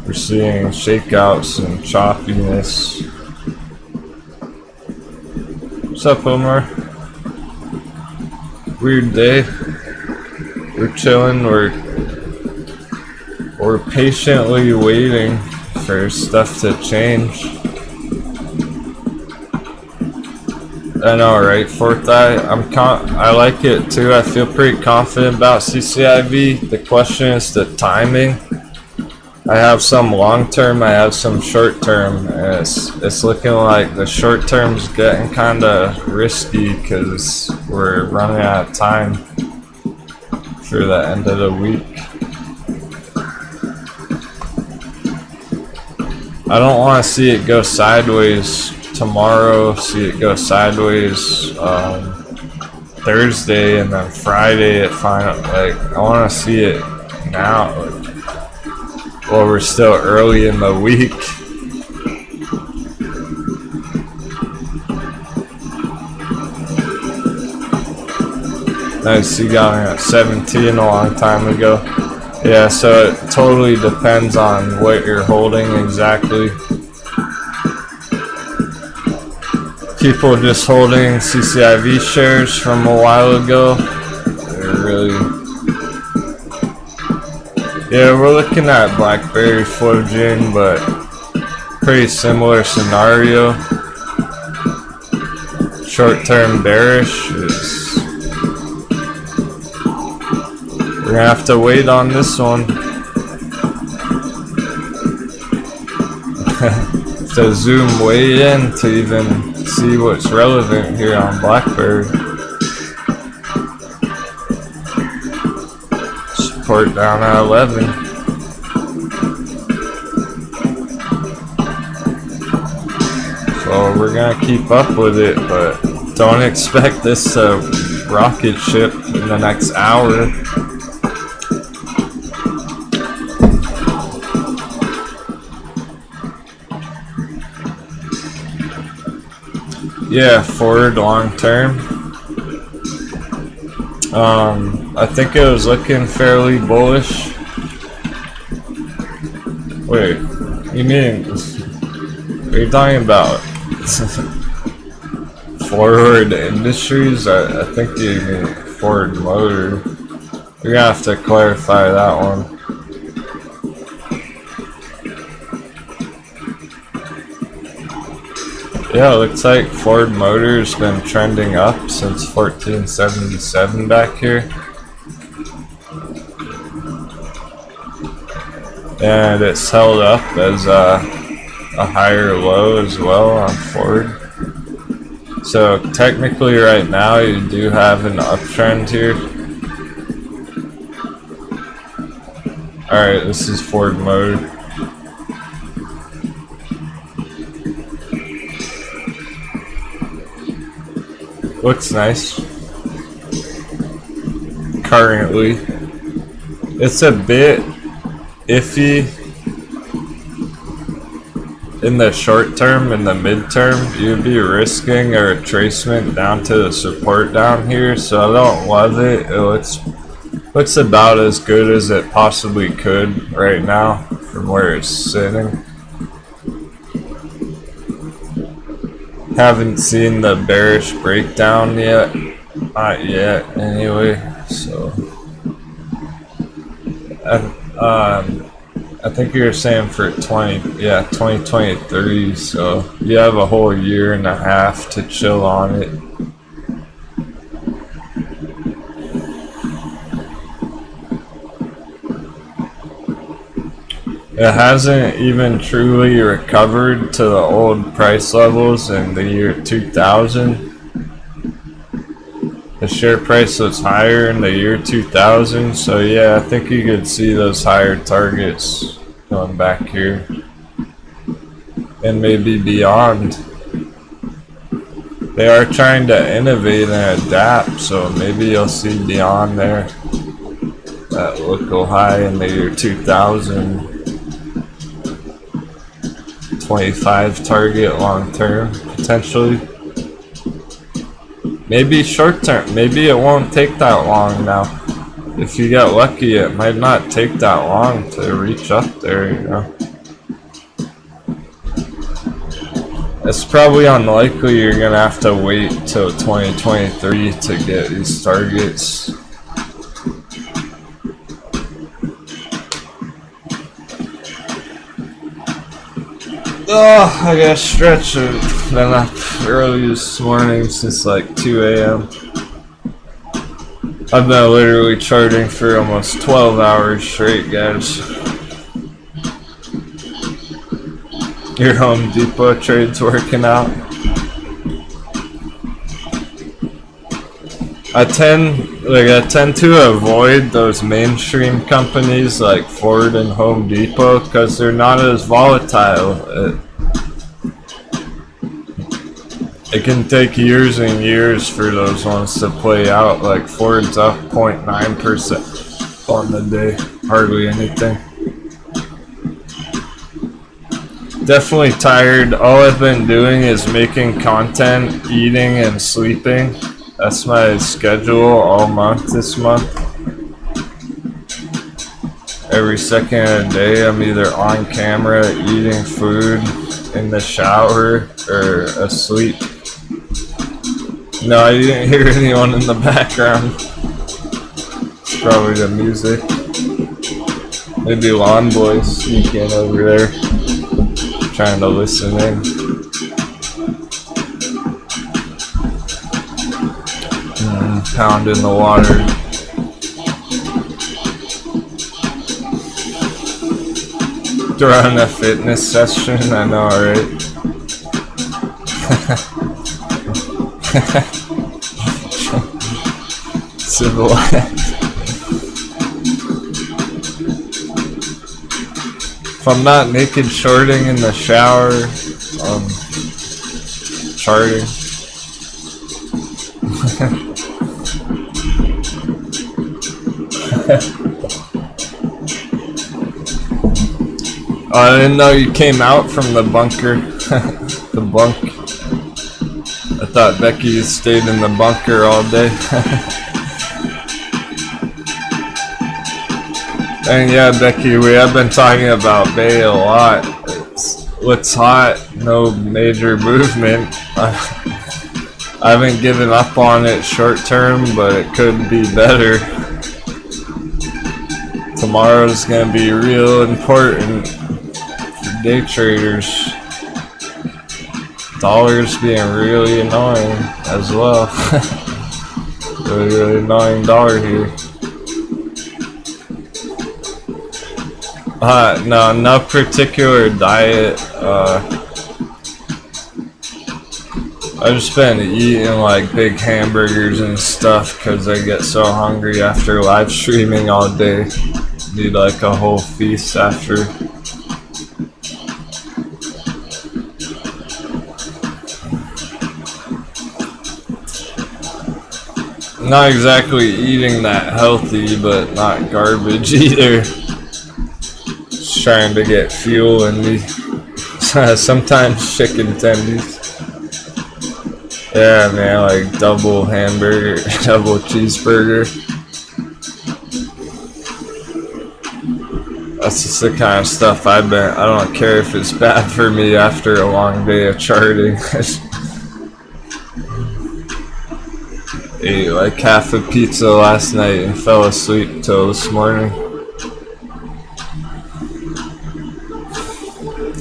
[SPEAKER 1] We're seeing shakeouts and choppiness. What's up, Omar? Weird day. We're chilling. We're patiently waiting for stuff to change. I know, right? Fourth Eye. I like it too. I feel pretty confident about CCIV. The question is the timing. I have some long term, I have some short term, and it's looking like the short term's getting kind of risky because we're running out of time for the end of the week. I don't want to see it go sideways tomorrow, see it go sideways Thursday, and then Friday it final. Like, I want to see it now. Well, we're still early in the week. Nice, you got me at 17 a long time ago. Yeah, so it totally depends on what you're holding exactly. People just holding CCIV shares from a while ago. They're really... Yeah, we're looking at BlackBerry Flojin, but pretty similar scenario. Short-term bearish is... We're gonna have to wait on this one. To zoom way in to even see what's relevant here on BlackBerry. Support down at 11. So we're gonna keep up with it, but don't expect this to rocket ship in the next hour. Yeah, Ford long term. I think it was looking fairly bullish. Wait, you mean, what are you talking about? Forward Industries? I think you mean Ford Motor. You're gonna have to clarify that one. Yeah, it looks like Ford Motor's been trending up since 1477 back here. And it's held up as a higher low as well on Ford. So technically right now you do have an uptrend here. Alright, this is Ford Motor. Looks nice. Currently. It's a bit iffy in the short term. In the midterm, you'd be risking a retracement down to the support down here, so I don't love it. It looks about as good as it possibly could right now from where it's sitting. Haven't seen the bearish breakdown yet. Not yet, anyway. So, I think you're saying for 2023. So you have a whole year and a half to chill on it. It hasn't even truly recovered to the old price levels in the year 2000. The share price was higher in the year 2000, so yeah, I think you could see those higher targets going back here. And maybe beyond. They are trying to innovate and adapt, so maybe you'll see beyond there. That local high in the year 2000. 25 target long term, potentially. Maybe short term, maybe it won't take that long now. If you get lucky, it might not take that long to reach up there, you know. It's probably unlikely you're gonna have to wait till 2023 to get these targets. Oh, I gotta stretch it. Been up early this morning since like 2 a.m. I've been literally charting for almost 12 hours straight, guys. Your Home Depot trade's working out. I tend to avoid those mainstream companies like Ford and Home Depot because they're not as volatile. It can take years and years for those ones to play out. Like Ford's up 0.9% on the day, hardly anything. Definitely tired. All I've been doing is making content, eating, and sleeping. That's my schedule all month this month. Every second of the day I'm either on camera, eating food, in the shower, or asleep. No, I didn't hear anyone in the background. It's probably the music. Maybe Lawn Boy's sneaking over there, trying to listen in. Pound in the water. Throwing a fitness session, I know, right? Civilized. If I'm not naked shorting in the shower, charting. I didn't know you came out from the bunker. The bunk. I thought Becky stayed in the bunker all day. And yeah, Becky, we have been talking about Bay a lot. What's hot, no major movement. I haven't given up on it short term, but it could be better. Tomorrow's gonna be real important for day traders. Dollar's being really annoying as well. Really annoying dollar here. No particular diet. I've just been eating like big hamburgers and stuff because I get so hungry after live streaming all day. Need like a whole feast after. Not exactly eating that healthy, but not garbage either. Trying to get fuel in me. Sometimes chicken tendies. Yeah, man, like double hamburger, double cheeseburger. That's just the kind of stuff I don't care if it's bad for me after a long day of charting. Ate like half a pizza last night and fell asleep till this morning.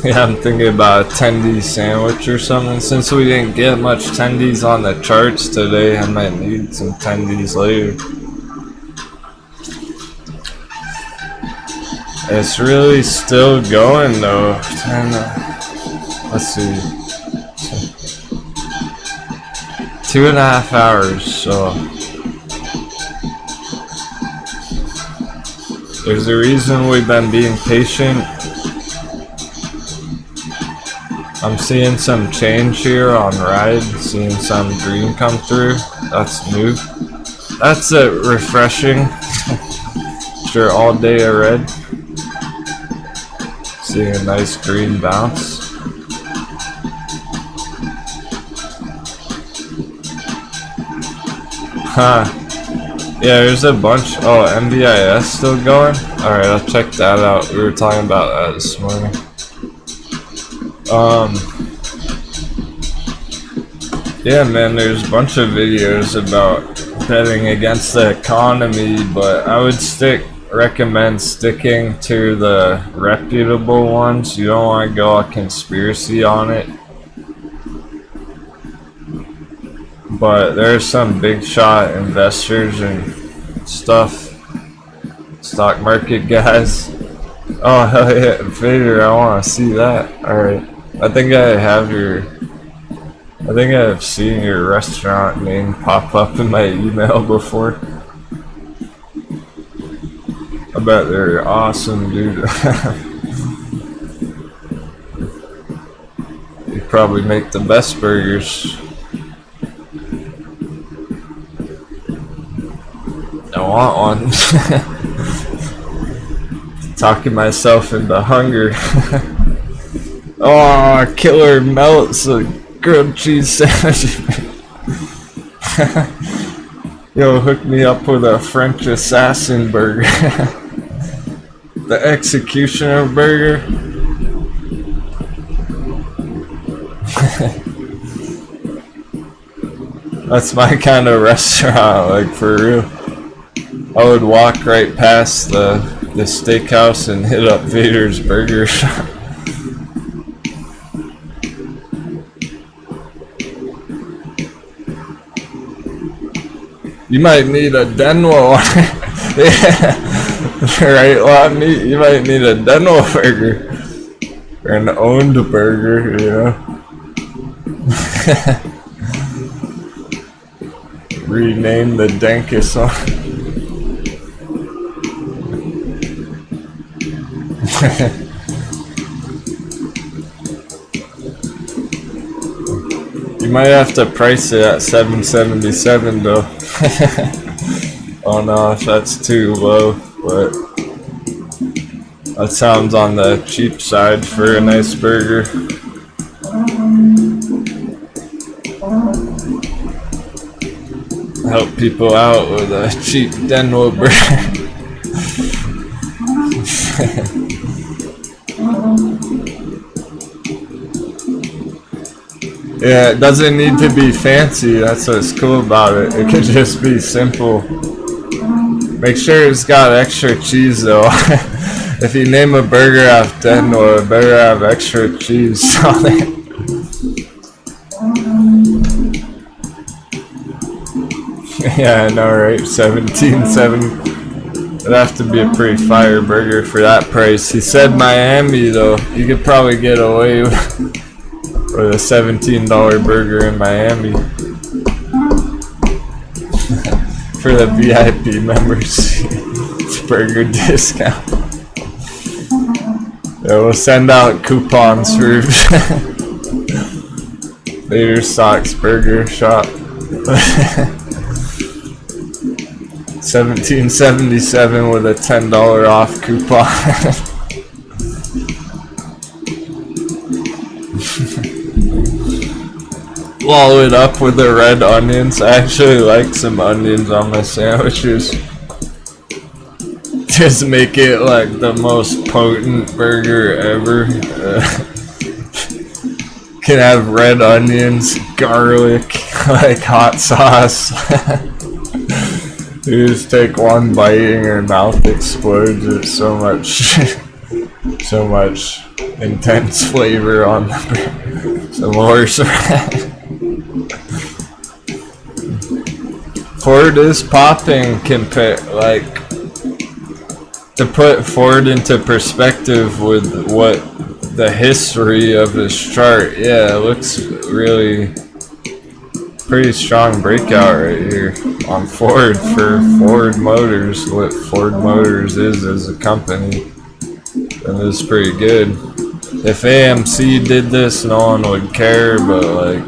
[SPEAKER 1] Yeah, I'm thinking about a tendy sandwich or something. Since we didn't get much tendies on the charts today, I might need some tendies later. It's really still going though. Let's see. 2.5 hours, so there's a reason we've been being patient. I'm seeing some change here on ride, seeing some green come through. That's new. That's refreshing. After all day of red. Seeing a nice green bounce. Huh. Yeah, there's a bunch. Oh, MVIS still going? Alright, I'll check that out. We were talking about that this morning. Yeah, man, there's a bunch of videos about betting against the economy, but I would recommend sticking to the reputable ones. You don't want to go a conspiracy on it. But there's some big shot investors and stuff, stock market guys. Oh hell yeah, Vader, I want to see that. Alright, I think I've seen your restaurant name pop up in my email before. I bet they're awesome, dude. You probably make the best burgers. I want one. Talking myself into hunger. Oh, killer melts a grilled cheese sandwich. Yo, hook me up with a French assassin burger. The executioner burger. That's my kind of restaurant, like for real. I would walk right past the steakhouse and hit up Vader's Burger Shop. You might need a Denwo. Yeah, right, lot meat. You might need a Denwo burger. Or an owned burger, you know. Rename the dankest one. You might have to price it at $7.77 though. Oh no, if that's too low, but that sounds on the cheap side for a nice burger. help people out with a cheap Denwo burger. Yeah, it doesn't need to be fancy. That's what's cool about it. It could just be simple. Make sure it's got extra cheese though. If you name a burger after Denwo, it better have extra cheese on it. Yeah, I know, right? 17.70. It'd have to be a pretty fire burger for that price. He said Miami though. You could probably get away with a $17 burger in Miami. For the VIP members. It's burger discount. Yeah, we'll send out coupons for Vader Sox Burger Shop. 1777 with a $10 off coupon. Wall it up with the red onions. I actually like some onions on my sandwiches. Just make it like the most potent burger ever. Can have red onions, garlic, like hot sauce. You just take one bite and your mouth explodes. There's so much intense flavor on the burger. Some horse rat. Ford is popping, like, to put Ford into perspective with what the history of this chart. Yeah, it looks really pretty strong breakout right here on Ford for Ford Motors, what Ford Motors is as a company, and it's pretty good. If AMC did this, no one would care, but like,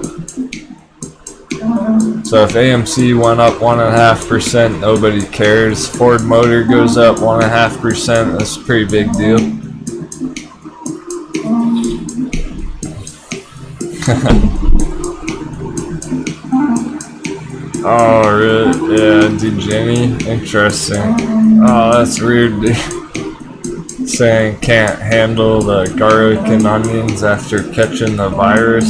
[SPEAKER 1] so if AMC went up 1.5%, nobody cares. Ford Motor goes up 1.5%, that's a pretty big deal. Oh, really? Yeah, Jenny. Interesting. Oh, that's weird, dude. Saying can't handle the garlic and onions after catching the virus.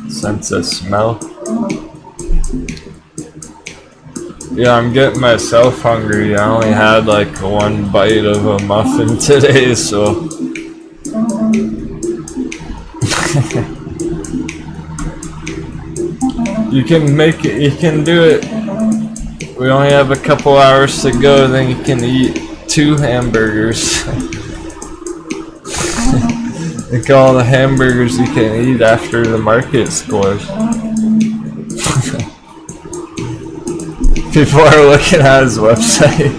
[SPEAKER 1] Sense of smell. Yeah, I'm getting myself hungry. I only had like one bite of a muffin today, so. You can make it, you can do it. We only have a couple hours to go, then you can eat 2 hamburgers. Think of all the hamburgers you can eat after the market scores. People are looking at his website.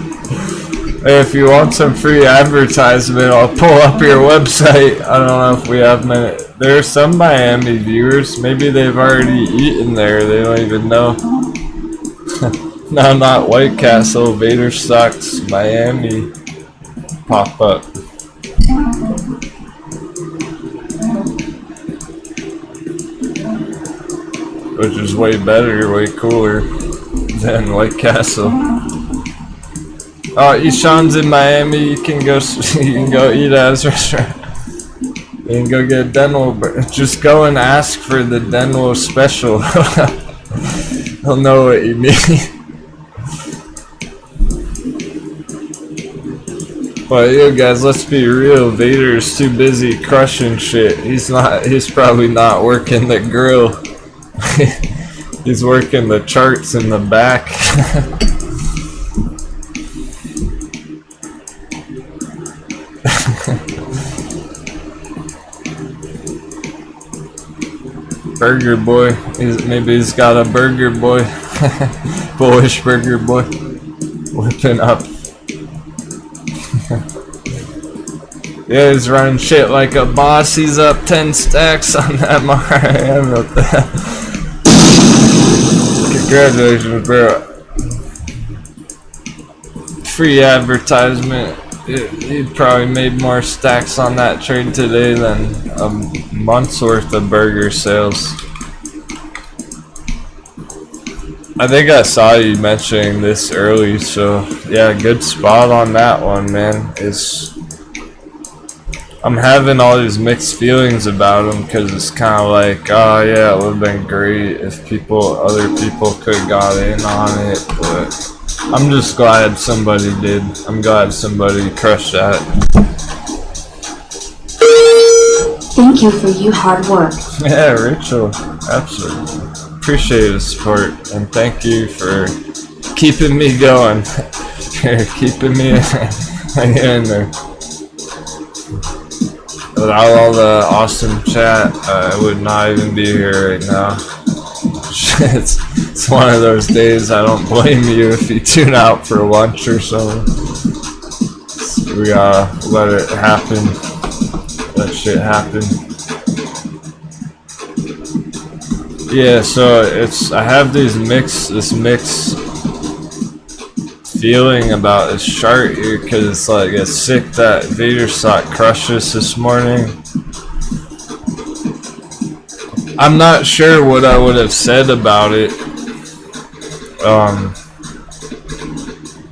[SPEAKER 1] Hey, if you want some free advertisement, I'll pull up your website. I don't know if we have many. There are some Miami viewers. Maybe they've already eaten there. They don't even know. No, not White Castle. Vader Sox Miami pop up. Which is way better, way cooler than White Castle. Oh, Ishan's in Miami. You can go eat at his restaurant. You can go get a Denwo, but just go and ask for the Denwo special. He'll know what you mean. But you guys, let's be real. Vader's too busy crushing shit. He's probably not working the grill. He's working the charts in the back. Burger boy. Maybe he's got a burger boy. Bullish burger boy. Whipping up. Yeah, he's running shit like a boss. He's up 10 stacks on that Mariam. Congratulations, bro. Free advertisement. He probably made more stacks on that trade today than a month's worth of burger sales. I think I saw you mentioning this early, so yeah, good spot on that one, man. I'm having all these mixed feelings about them because it's kind of like, oh yeah, it would have been great if other people could have got in on it, but I'm just glad somebody did. I'm glad somebody crushed that.
[SPEAKER 2] Thank you for your hard work.
[SPEAKER 1] Yeah, Rachel, absolutely. Appreciate the support, and thank you for keeping me going. Keeping me in there. Without all the awesome chat, I would not even be here right now. It's one of those days. I don't blame you if you tune out for lunch or something. We gotta let it happen. Let shit happen. Yeah, so I have this mixed feeling about this chart here because it's like it's sick that Vader stock crushed this morning. I'm not sure what I would have said about it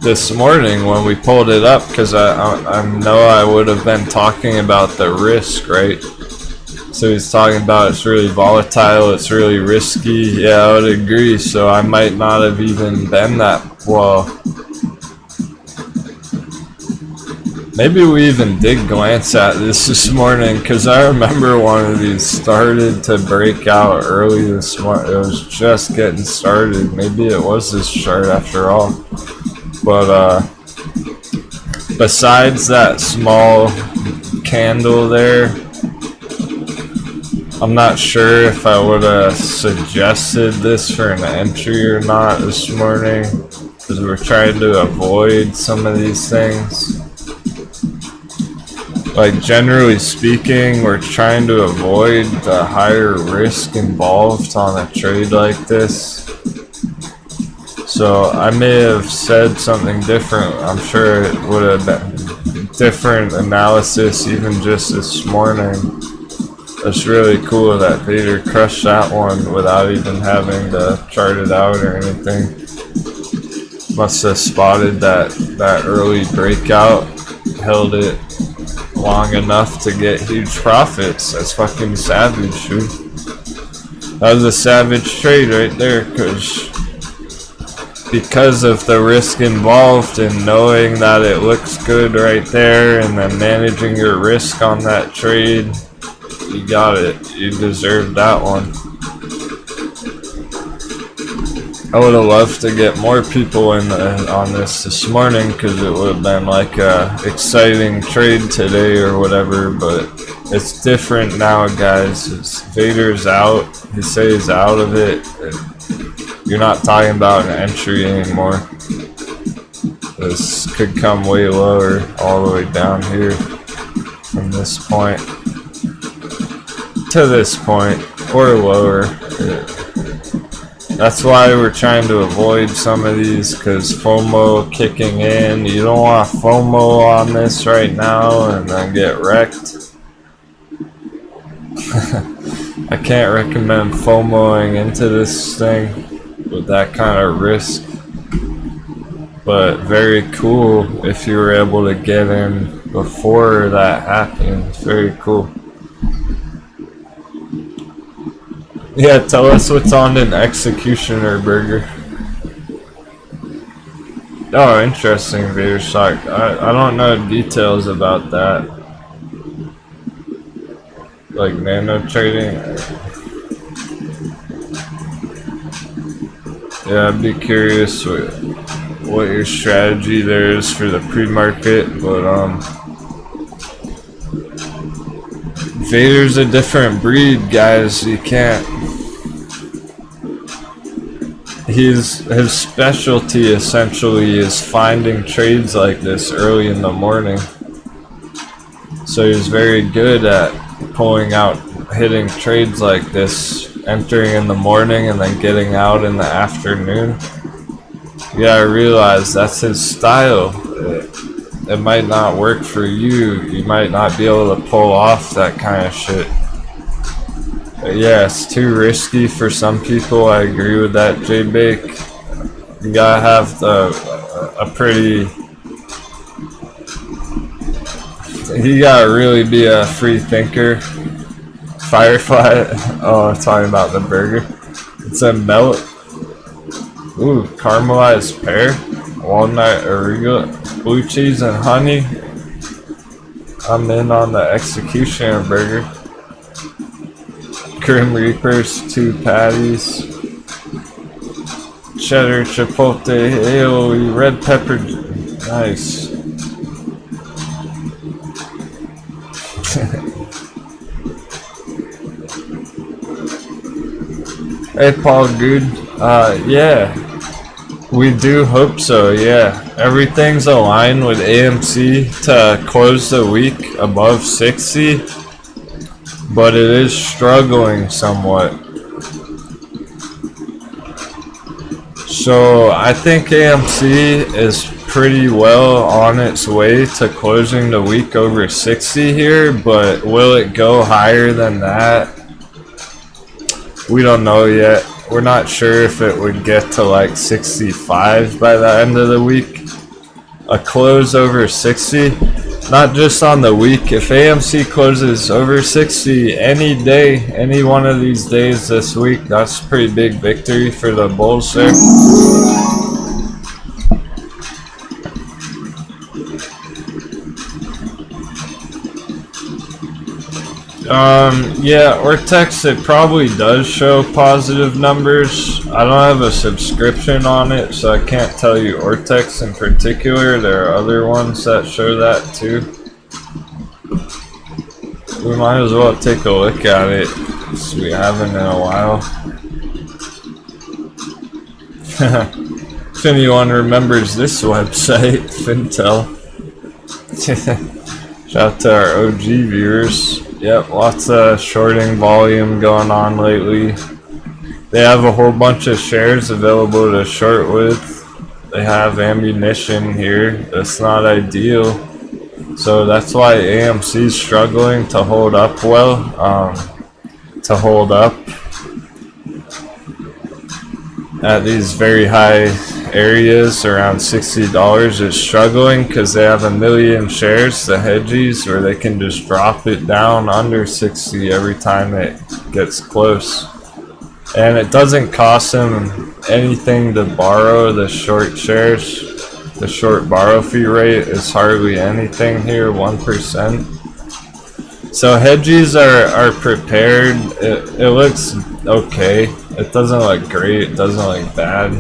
[SPEAKER 1] this morning when we pulled it up, because I know I would have been talking about the risk, right? So he's talking about it's really volatile, it's really risky. Yeah, I would agree. So I might not have even been that well. Maybe we even did glance at this morning, because I remember one of these started to break out early this morning. It was just getting started. Maybe it was this chart after all. But besides that small candle there, I'm not sure if I would have suggested this for an entry or not this morning, because we're trying to avoid some of these things. Like, generally speaking, we're trying to avoid the higher risk involved on a trade like this. So I may have said something different. I'm sure it would have been different analysis even just this morning. It's really cool that Vader crushed that one without even having to chart it out or anything. Must have spotted that early breakout, held it long enough to get huge profits. That's fucking savage, dude. That was a savage trade right there, because of the risk involved in knowing that it looks good right there and then managing your risk on that trade. You got it. You deserved that one. I would have loved to get more people in on this morning, because it would have been like a exciting trade today or whatever, but it's different now, guys. Vader's out. He says he's out of it. You're not talking about an entry anymore. This could come way lower, all the way down here from this point to this point, or lower. That's why we're trying to avoid some of these, because FOMO kicking in. You don't want FOMO on this right now and then get wrecked. I can't recommend FOMOing into this thing with that kind of risk, but very cool if you were able to get in before that happened. It's very cool. Yeah, tell us what's on an executioner burger. Oh, interesting, Vader stock. I don't know details about that. Like nano trading. Yeah, I'd be curious what your strategy there is for the pre-market, but Vader's a different breed, guys. You can't. His specialty essentially is finding trades like this early in the morning. So he's very good at pulling out, hitting trades like this, entering in the morning and then getting out in the afternoon. You gotta realize that's his style. It might not work for you. You might not be able to pull off that kind of shit. But yeah, it's too risky for some people. I agree with that, J-Bake. You gotta have a pretty. You gotta really be a free thinker. Firefly. Oh, I'm talking about the burger. It's a melt. Ooh, caramelized pear, walnut arugula, blue cheese and honey. I'm in on the executioner burger. Grim Reapers, 2 patties. Cheddar, chipotle, aioli, red pepper. Nice. Hey Paul, good. Yeah, we do hope so. Yeah, everything's aligned with AMC to close the week above 60, but it is struggling somewhat. So I think AMC is pretty well on its way to closing the week over 60 here, but will it go higher than that? We don't know yet. We're not sure if it would get to like 65 by the end of the week. A close over 60, not just on the week. If AMC closes over 60 any day, any one of these days this week, that's a pretty big victory for the Bulls there. Yeah, Ortex, it probably does show positive numbers. I don't have a subscription on it, so I can't tell you Ortex in particular. There are other ones that show that too. We might as well take a look at it, since we haven't in a while. If anyone remembers this website, Fintel. Shout out to our OG viewers. Yep, lots of shorting volume going on lately. They have a whole bunch of shares available to short with. They have ammunition here. That's not ideal. So that's why AMC is struggling to hold up well. To hold up at these very high areas around $60 is struggling because they have 1 million shares, the hedgies, where they can just drop it down under 60 every time it gets close. And it doesn't cost them anything to borrow the short shares. The short borrow fee rate is hardly anything here, 1%. So hedgies are prepared. It looks okay. It doesn't look great. It doesn't look bad.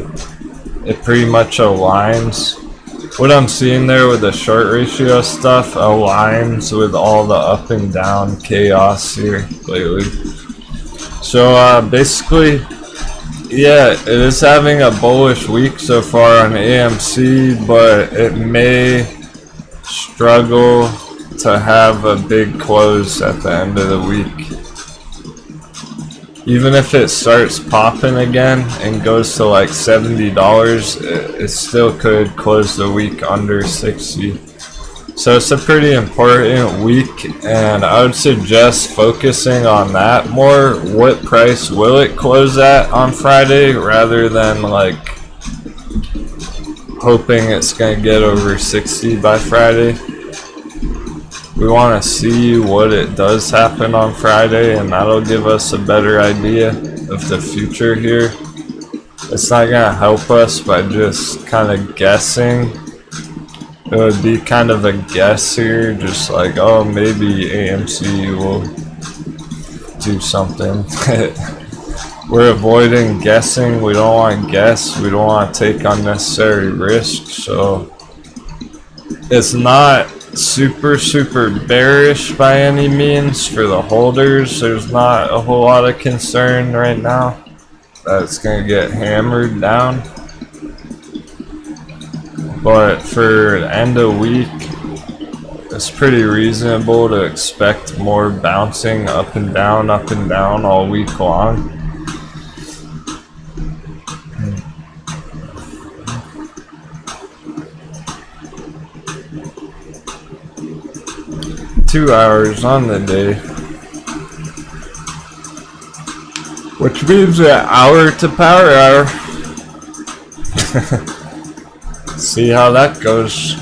[SPEAKER 1] It pretty much aligns. What I'm seeing there with the short ratio stuff aligns with all the up and down chaos here lately. So basically, yeah, it is having a bullish week so far on AMC, but it may struggle to have a big close at the end of the week. Even if it starts popping again and goes to like $70, it still could close the week under 60. So it's a pretty important week, and I would suggest focusing on that more. What price will it close at on Friday, rather than like hoping it's gonna get over 60 by Friday. We want to see what it does happen on Friday, and that'll give us a better idea of the future here. It's not gonna help us by just kind of guessing. It would be kind of a guess here, just like, oh, maybe AMC will do something. We're avoiding guessing. We don't want to guess. We don't want to take unnecessary risks. So it's not super bearish by any means for the holders. There's not a whole lot of concern right now that it's going to get hammered down. But for the end of week, it's pretty reasonable to expect more bouncing up and down all week long. Two hours on the day, which means an hour to power hour. See how that goes.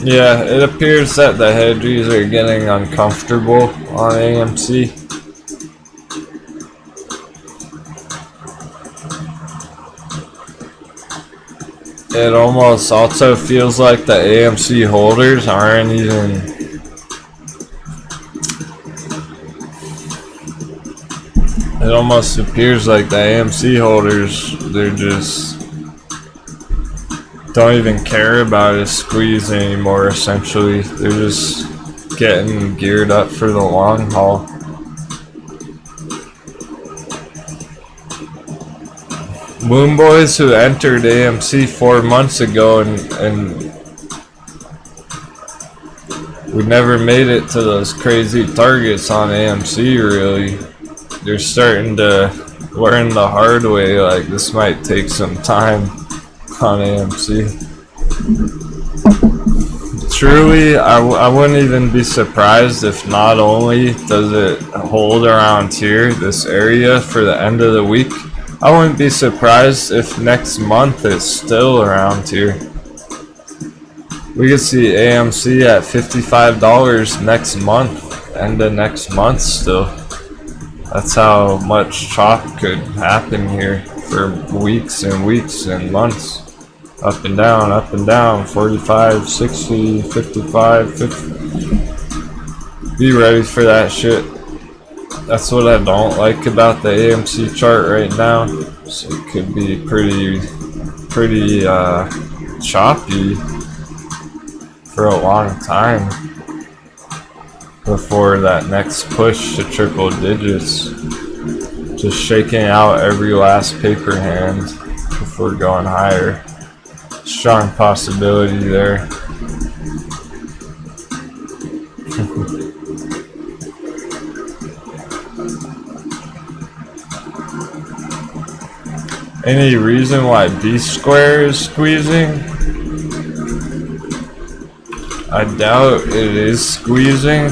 [SPEAKER 1] Yeah, it appears that the hedgies are getting uncomfortable on AMC. It almost also feels like the AMC holders aren't even... It almost appears like the AMC holders, they're just... don't even care about a squeeze anymore, essentially. They're just getting geared up for the long haul. Moon Boys who entered AMC 4 months ago and we never made it to those crazy targets on AMC, really. They're starting to learn the hard way, like this might take some time on AMC. Truly, I wouldn't even be surprised if not only does it hold around here, this area, for the end of the week, I wouldn't be surprised if next month it's still around here. We could see AMC at $55 next month, end of next month still. That's how much chop could happen here for weeks and weeks and months. Up and down, 45, 60, 55, 50. Be ready for that shit. That's what I don't like about the AMC chart right now. So it could be pretty choppy for a long time before that next push to triple digits. Just shaking out every last paper hand before going higher. Strong possibility there. Any reason why B square is squeezing? I doubt it is squeezing.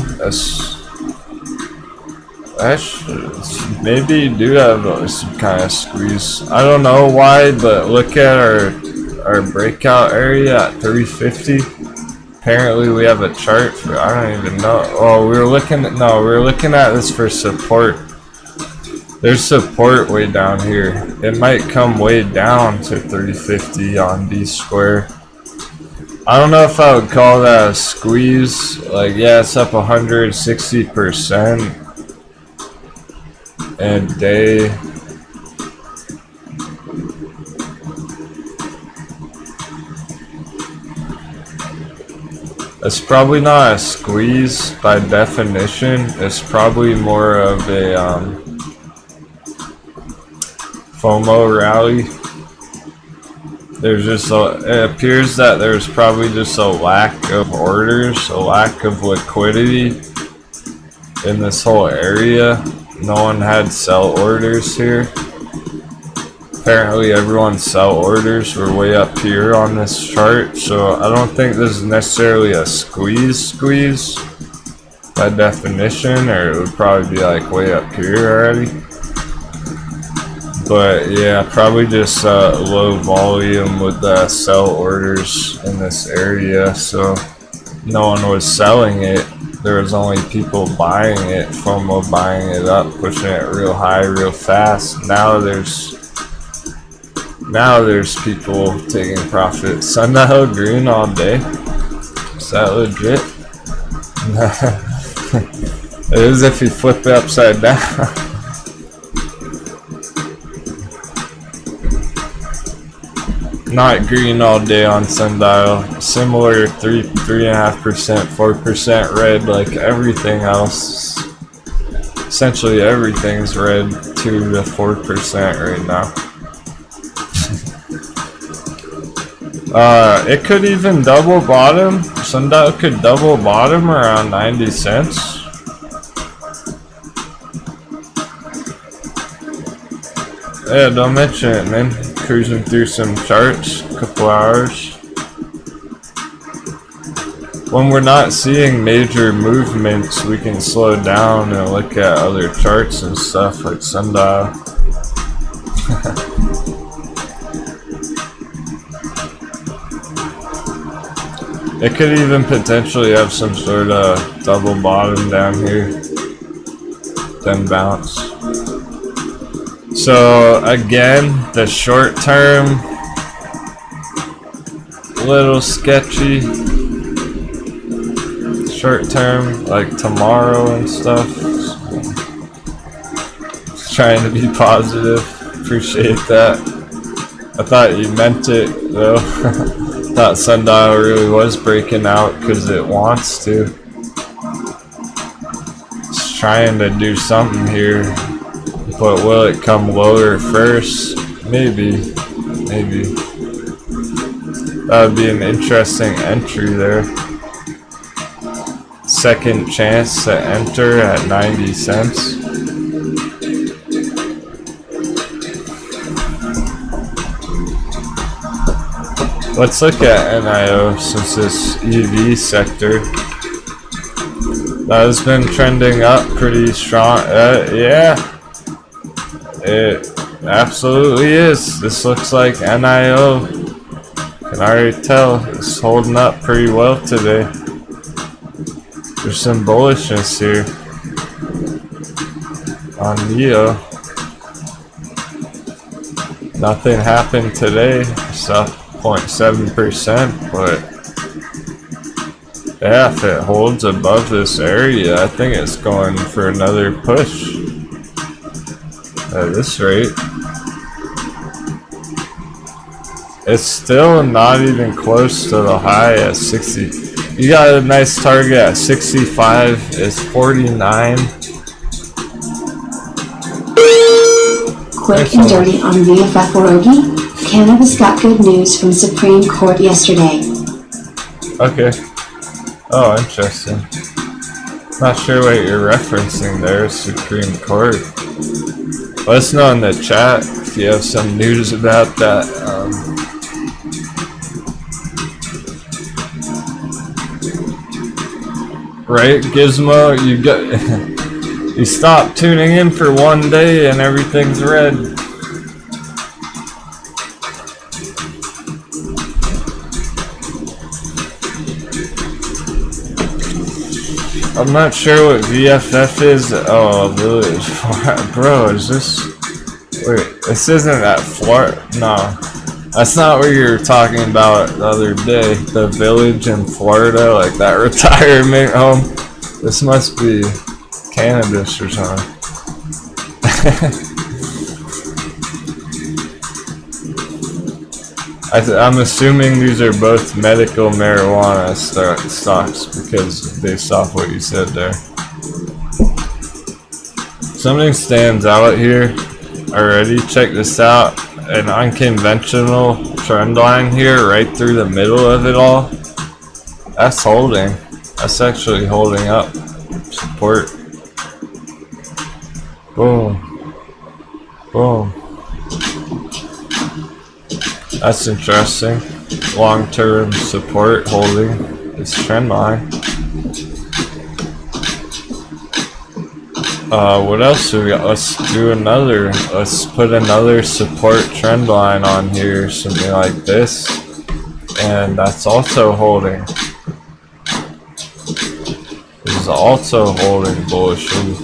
[SPEAKER 1] Maybe you do have some kind of squeeze. I don't know why, but look at our breakout area at 350. Apparently we have a chart for, I don't even know. Oh, we were looking at this for support. There's support way down here. It might come way down to 350 on B square. I don't know if I would call that a squeeze. Like, yeah, it's up 160% in a day. It's probably not a squeeze by definition. It's probably more of a FOMO rally. There's just it appears that there's probably just a lack of orders, a lack of liquidity in this whole area. No one had sell orders here. Apparently everyone's sell orders were way up here on this chart, so I don't think this is necessarily a squeeze by definition, or it would probably be like way up here already. But yeah, probably just low volume with the sell orders in this area, so no one was selling it. There was only people buying it, FOMO buying it up, pushing it real high, real fast. Now there's people taking profit. Sundial green all day. Is that legit? It is if you flip it upside down. Not green all day on Sundial. Similar 3.5%, 4% red like everything else. Essentially everything's red, 2 to 4% right now. It could even double bottom. Sundial could double bottom around 90 cents. Yeah, don't mention it, man. Cruising through some charts, a couple hours. when we're not seeing major movements, we can slow down and look at other charts and stuff like sundial. It could even potentially have some sort of double bottom down here, then bounce. So again, the short term, little sketchy. Short term, like tomorrow and stuff. Just trying to be positive. Appreciate that. I thought you meant it though. Thought sundial really was breaking out because it wants to. It's trying to do something here, but will it come lower first? Maybe, maybe. That would be an interesting entry there. Second chance to enter at 90 cents. Let's look at NIO since this EV sector that has been trending up pretty strong. Yeah, it absolutely is. This looks like NIO. Can already tell it's holding up pretty well today. There's some bullishness here on NIO. Nothing happened today. It's up 0.7%, but yeah, if it holds above this area, I think it's going for another push at this rate. It's still not even close to the high at 60. You got a nice target at 65. It's 49.
[SPEAKER 2] Quick and dirty on VFF Orogi. Cannabis got good news from Supreme Court yesterday.
[SPEAKER 1] Okay. Oh, interesting. Not sure what you're referencing there, Supreme Court. Let us know in the chat if you have some news about that. Right, Gizmo? You got you stop tuning in for one day and everything's red. I'm not sure what VFF is. Oh, Village. Bro, is this... Wait, this isn't at Florida. No. That's not what you were talking about the other day. The Village in Florida, like that retirement home. This must be cannabis or something. I'm assuming these are both medical marijuana stocks because based off what you said there. Something stands out here already. Check this out. An unconventional trend line here right through the middle of it all. That's holding. That's actually holding up. Support. Boom. Boom. That's interesting. Long-term support holding this trend line. What else do we got? Let's do another. Let's put another support trend line on here, something like this, and that's also holding. This is also holding bullishly.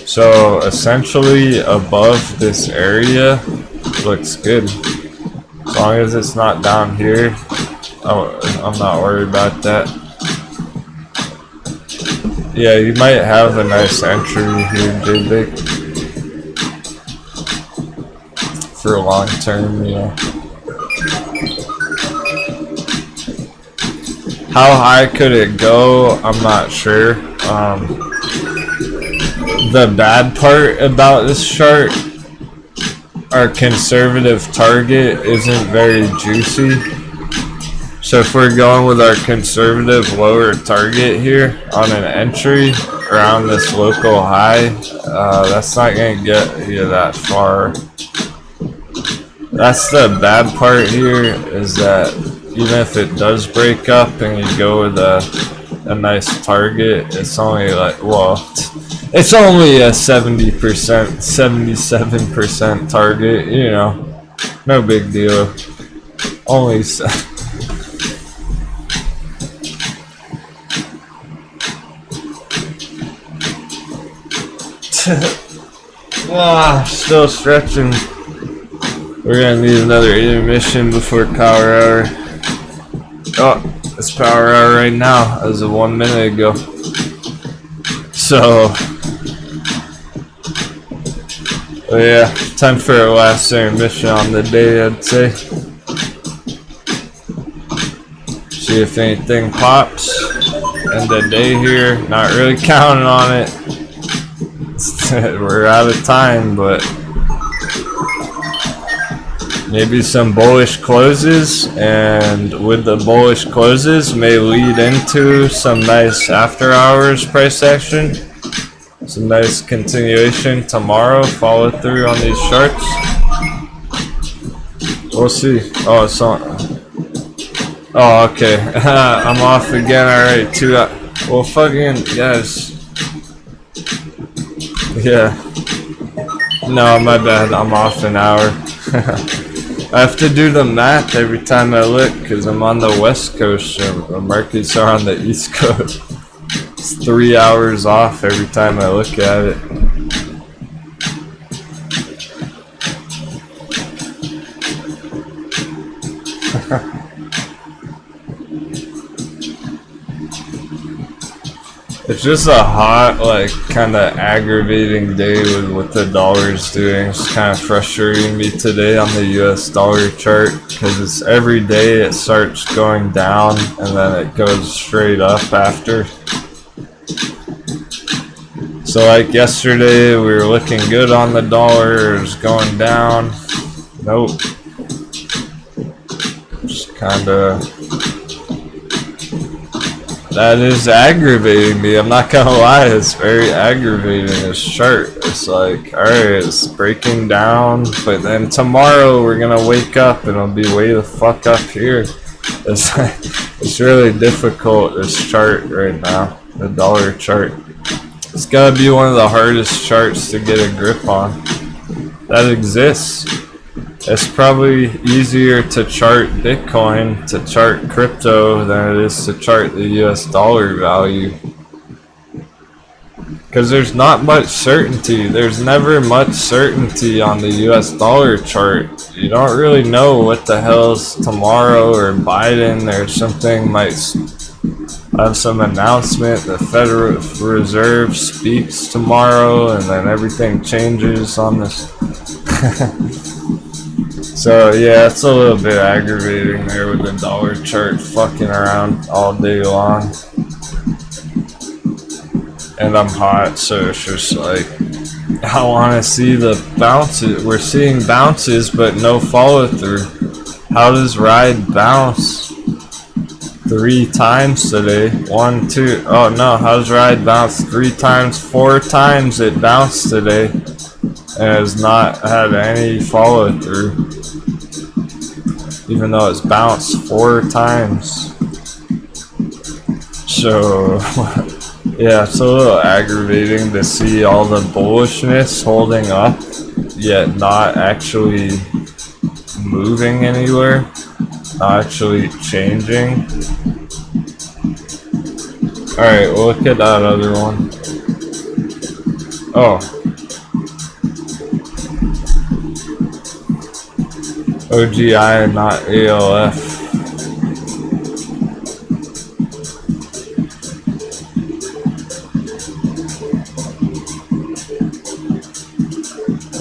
[SPEAKER 1] So essentially above this area looks good. As long as it's not down here, I'm not worried about that. Yeah, you might have a nice entry here, J-Big. For long term, you know. How high could it go? I'm not sure. The bad part about this chart, our conservative target isn't very juicy. So if we're going with our conservative lower target here on an entry around this local high, that's not going to get you that far. That's the bad part here, is that even if it does break up and you go with a nice target, it's only like, well, it's only a 70%, 77% target, you know, no big deal. Only still stretching. We're gonna need another intermission before power hour. Oh, it's power hour right now, as of 1 minute ago. So, yeah, time for our last intermission on the day, I'd say. See if anything pops. End the day here. Not really counting on it. We're out of time, but maybe some bullish closes, and with the bullish closes may lead into some nice after hours price action, some nice continuation tomorrow, follow through on these charts. We'll see. Oh, it's on. Oh, okay. I'm off again. Alright, 2 well, fucking yes. Yeah. No, my bad. I'm off an hour. I have to do the math every time I look because I'm on the west coast and the markets are on the east coast. It's 3 hours off every time I look at it. It's just a hot, like, kind of aggravating day with what the dollar's doing. It's kind of frustrating me today on the US dollar chart because it's every day it starts going down and then it goes straight up after. So like yesterday we were looking good on the dollar, it was going down. Nope. Just kind of... That is aggravating me, I'm not gonna lie, it's very aggravating, this chart. It's like, alright, it's breaking down, but then tomorrow we're gonna wake up and it'll be way the fuck up here. It's really difficult, this chart right now, the dollar chart. It's gotta be one of the hardest charts to get a grip on that exists. It's probably easier to chart Bitcoin, to chart crypto, than it is to chart the US dollar value. Because there's not much certainty. There's never much certainty on the US dollar chart. You don't really know what the hell's tomorrow, or Biden or something might have some announcement. The Federal Reserve speaks tomorrow and then everything changes on this. So yeah, it's a little bit aggravating there with the dollar chart fucking around all day long. And I'm hot, so it's just like, I want to see the bounces. We're seeing bounces, but no follow through. How does ride bounce 3 times today? 1, 2, oh no, how does ride bounce 3 times? 4 times it bounced today and has not had any follow through, even though it's bounced 4 times. So yeah, it's a little aggravating to see all the bullishness holding up yet not actually moving anywhere, not actually changing. Alright, we'll look at that other one. Oh, OGI and not ALF.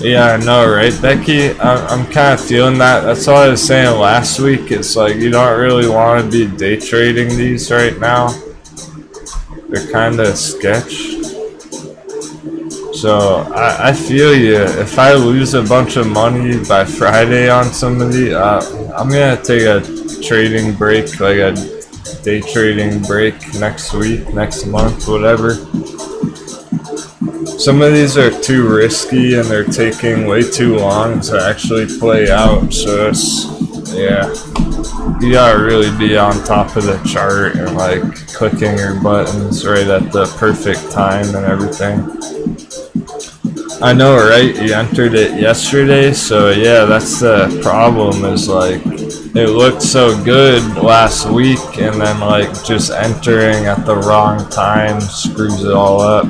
[SPEAKER 1] Yeah, I know, right, Becky? I'm kind of feeling that. That's all I was saying last week. It's like you don't really want to be day trading these right now. They're kind of sketch. So I feel you. If I lose a bunch of money by Friday on some of these, I'm gonna take a trading break, like a day trading break next week, next month, whatever. Some of these are too risky and they're taking way too long to actually play out. So it's, yeah. you gotta really be on top of the chart and like clicking your buttons right at the perfect time and everything. I know, right? You entered it yesterday, so yeah, that's the problem, is like it looked so good last week, and then like just entering at the wrong time screws it all up.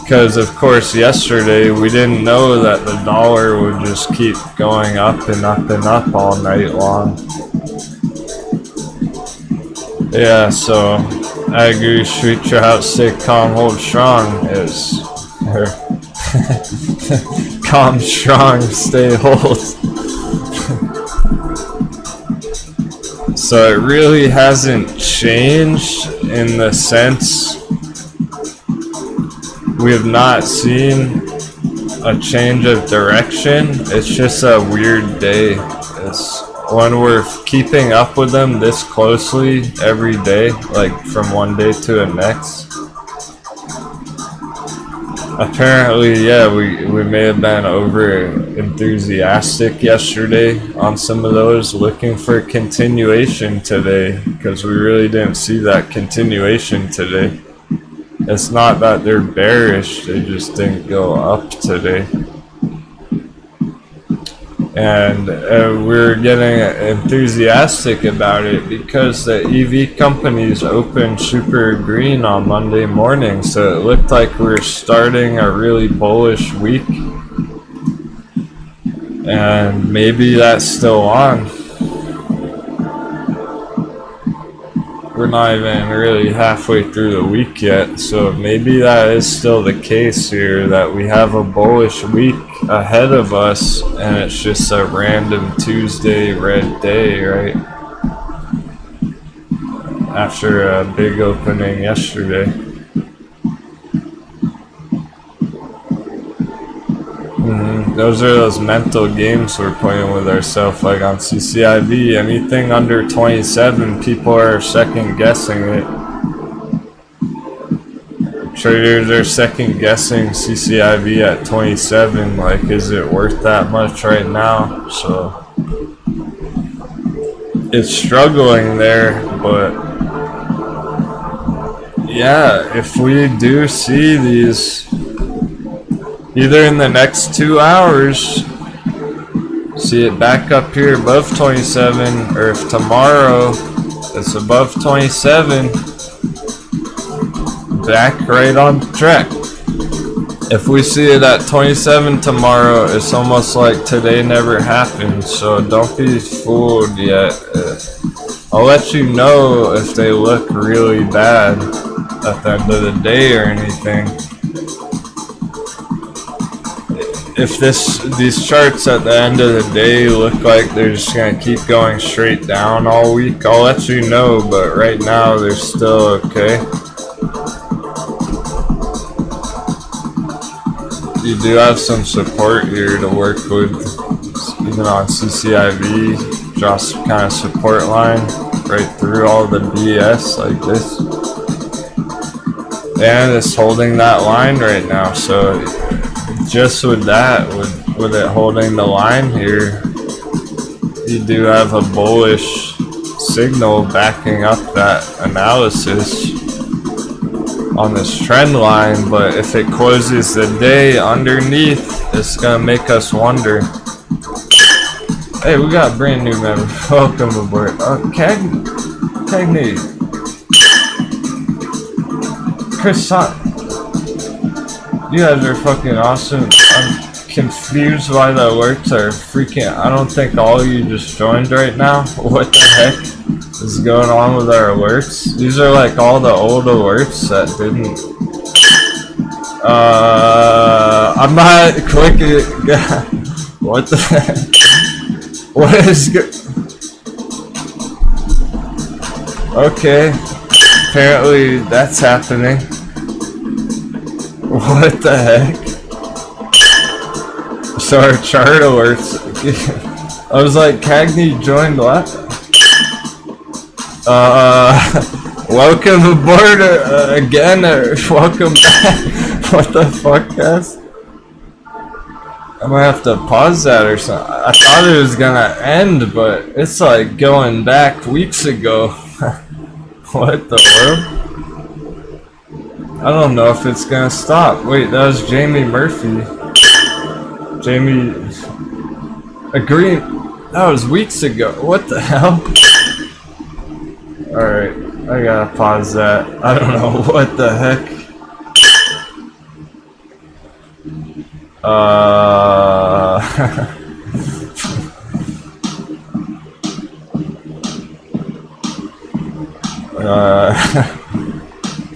[SPEAKER 1] Because of course yesterday we didn't know that the dollar would just keep going up and up and up all night long. Yeah, so I agree, Street Trout, stay calm, hold strong is calm, strong, stay hold. So it really hasn't changed in the sense we have not seen a change of direction. It's just a weird day. It's when we're keeping up with them this closely every day, like from one day to the next. Apparently, yeah, we may have been over enthusiastic yesterday on some of those, looking for continuation today, because we really didn't see that continuation today. It's not that they're bearish, they just didn't go up today. And we're getting enthusiastic about it because the EV companies opened super green on Monday morning, so it looked like we were starting a really bullish week. And maybe that's still on. We're not even really halfway through the week yet, so maybe that is still the case here, that we have a bullish week ahead of us and it's just a random Tuesday red day, right? After a big opening yesterday. Those are those mental games we're playing with ourselves, like on CCIV. Anything under 27, people are second guessing it. Traders are second guessing CCIV at 27, like, is it worth that much right now? So it's struggling there, but yeah, if we do see these either in the next 2 hours, see it back up here above 27, or if tomorrow it's above 27, back right on track. If we see it at 27 tomorrow, it's almost like today never happened, so don't be fooled yet. I'll let you know if they look really bad at the end of the day or anything. If these charts at the end of the day look like they're just gonna keep going straight down all week, I'll let you know, but right now they're still okay. You do have some support here to work with, even on CCIV, draw some kind of support line right through all the BS like this. And it's holding that line right now, so just with that, with it holding the line here, you do have a bullish signal backing up that analysis on this trend line. But if it closes the day underneath, it's gonna make us wonder. Hey, we got a brand new member. Welcome aboard. Cagney. Chris, you guys are fucking awesome. I'm confused why the alerts are freaking. I don't think all of you just joined right now. What the heck is going on with our alerts? These are like all the old alerts that didn't. I'm not clicking. What the heck? What is good? Okay. Apparently that's happening. What the heck? So our chart alerts. I was like, Cagney joined what? Welcome aboard again, or welcome back. What the fuck, guys? I might have to pause that or something. I thought it was gonna end, but it's like going back weeks ago. What the world? I don't know if it's gonna stop. Wait, that was Jamie Murphy. Jamie... Agreeing... That was weeks ago. What the hell? Alright, I gotta pause that. I don't know what the heck.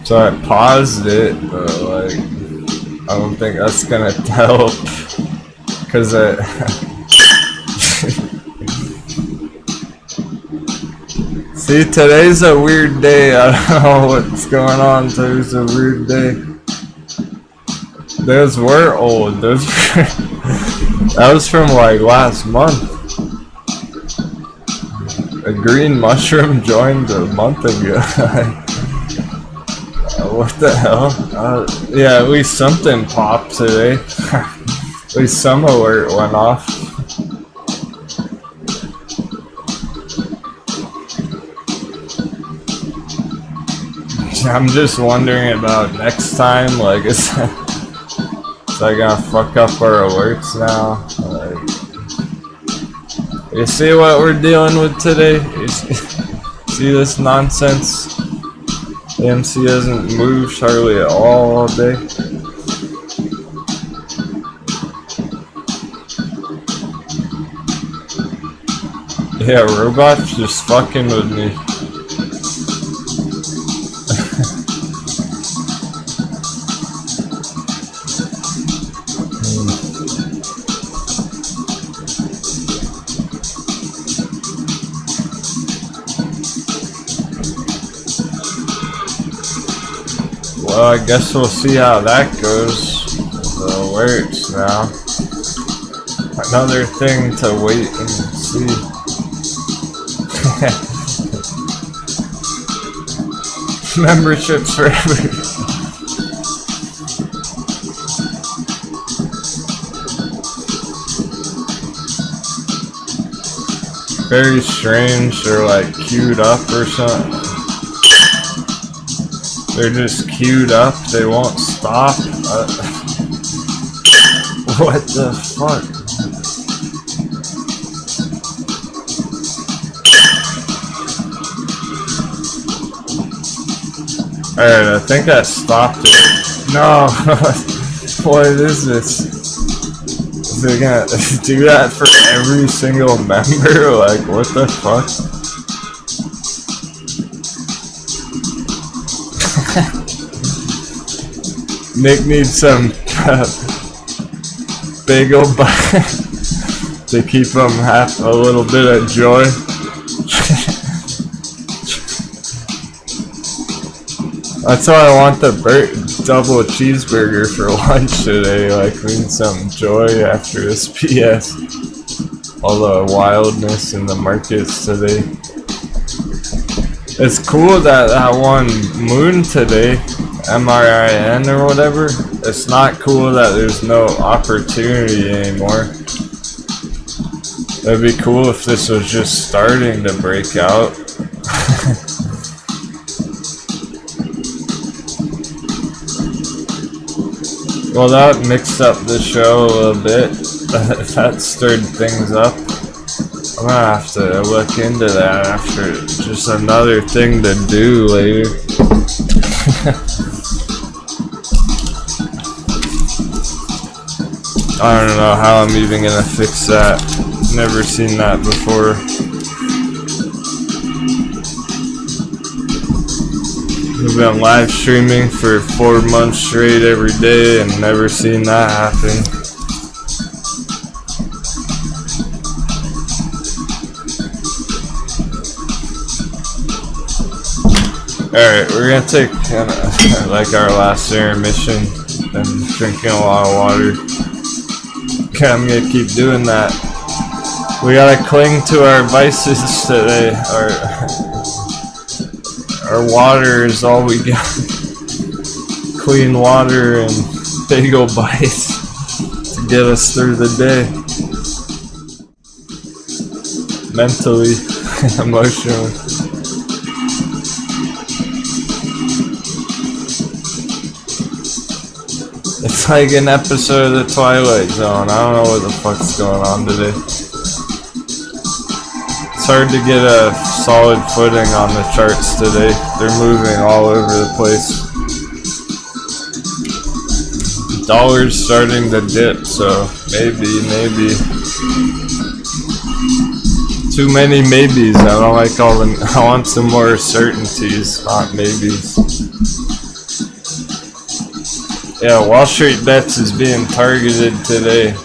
[SPEAKER 1] So I paused it, but like, I don't think that's gonna help, cause see, today's a weird day. I don't know what's going on. Today's a weird day. Those were old. Those were that was from like last month. A green mushroom joined a month ago. What the hell? Yeah, at least something popped today. At least some alert went off. I'm just wondering about next time, like, is that gonna fuck up our alerts now? Like, you see what we're dealing with today? You see this nonsense? AMC hasn't moved hardly at all day. Yeah, robots just fucking with me. Well, I guess we'll see how that goes. The alerts now. Another thing to wait and see. Memberships forever. Very strange. They're like queued up or something. They're just queued up, they won't stop. What the fuck? Alright, I think I stopped it. No! What is this? Is it gonna do that for every single member? Like, what the fuck? Nick needs some bagel to keep him half a little bit of joy. That's why I want the double cheeseburger for lunch today. Like, we need some joy after this PS. All the wildness in the markets today. It's cool that one moon today, MRIN or whatever, it's not cool that there's no opportunity anymore. It'd be cool if this was just starting to break out. Well, that mixed up the show a little bit. That stirred things up. I'm gonna have to look into that after. Just another thing to do later. I don't know how I'm even gonna fix that. Never seen that before. We've been live streaming for 4 months straight every day and never seen that happen. Alright, we're gonna take like our last intermission and drinking a lot of water. Okay, I'm gonna keep doing that. We gotta cling to our vices today. Our water is all we got. Clean water and bagel bites to get us through the day. Mentally, emotionally. It's like an episode of the Twilight Zone. I don't know what the fuck's going on today. It's hard to get a solid footing on the charts today. They're moving all over the place. Dollar's starting to dip, so maybe. Too many maybes. I don't like all the. I want some more certainties, not maybes. Yeah, Wall Street Bets is being targeted today.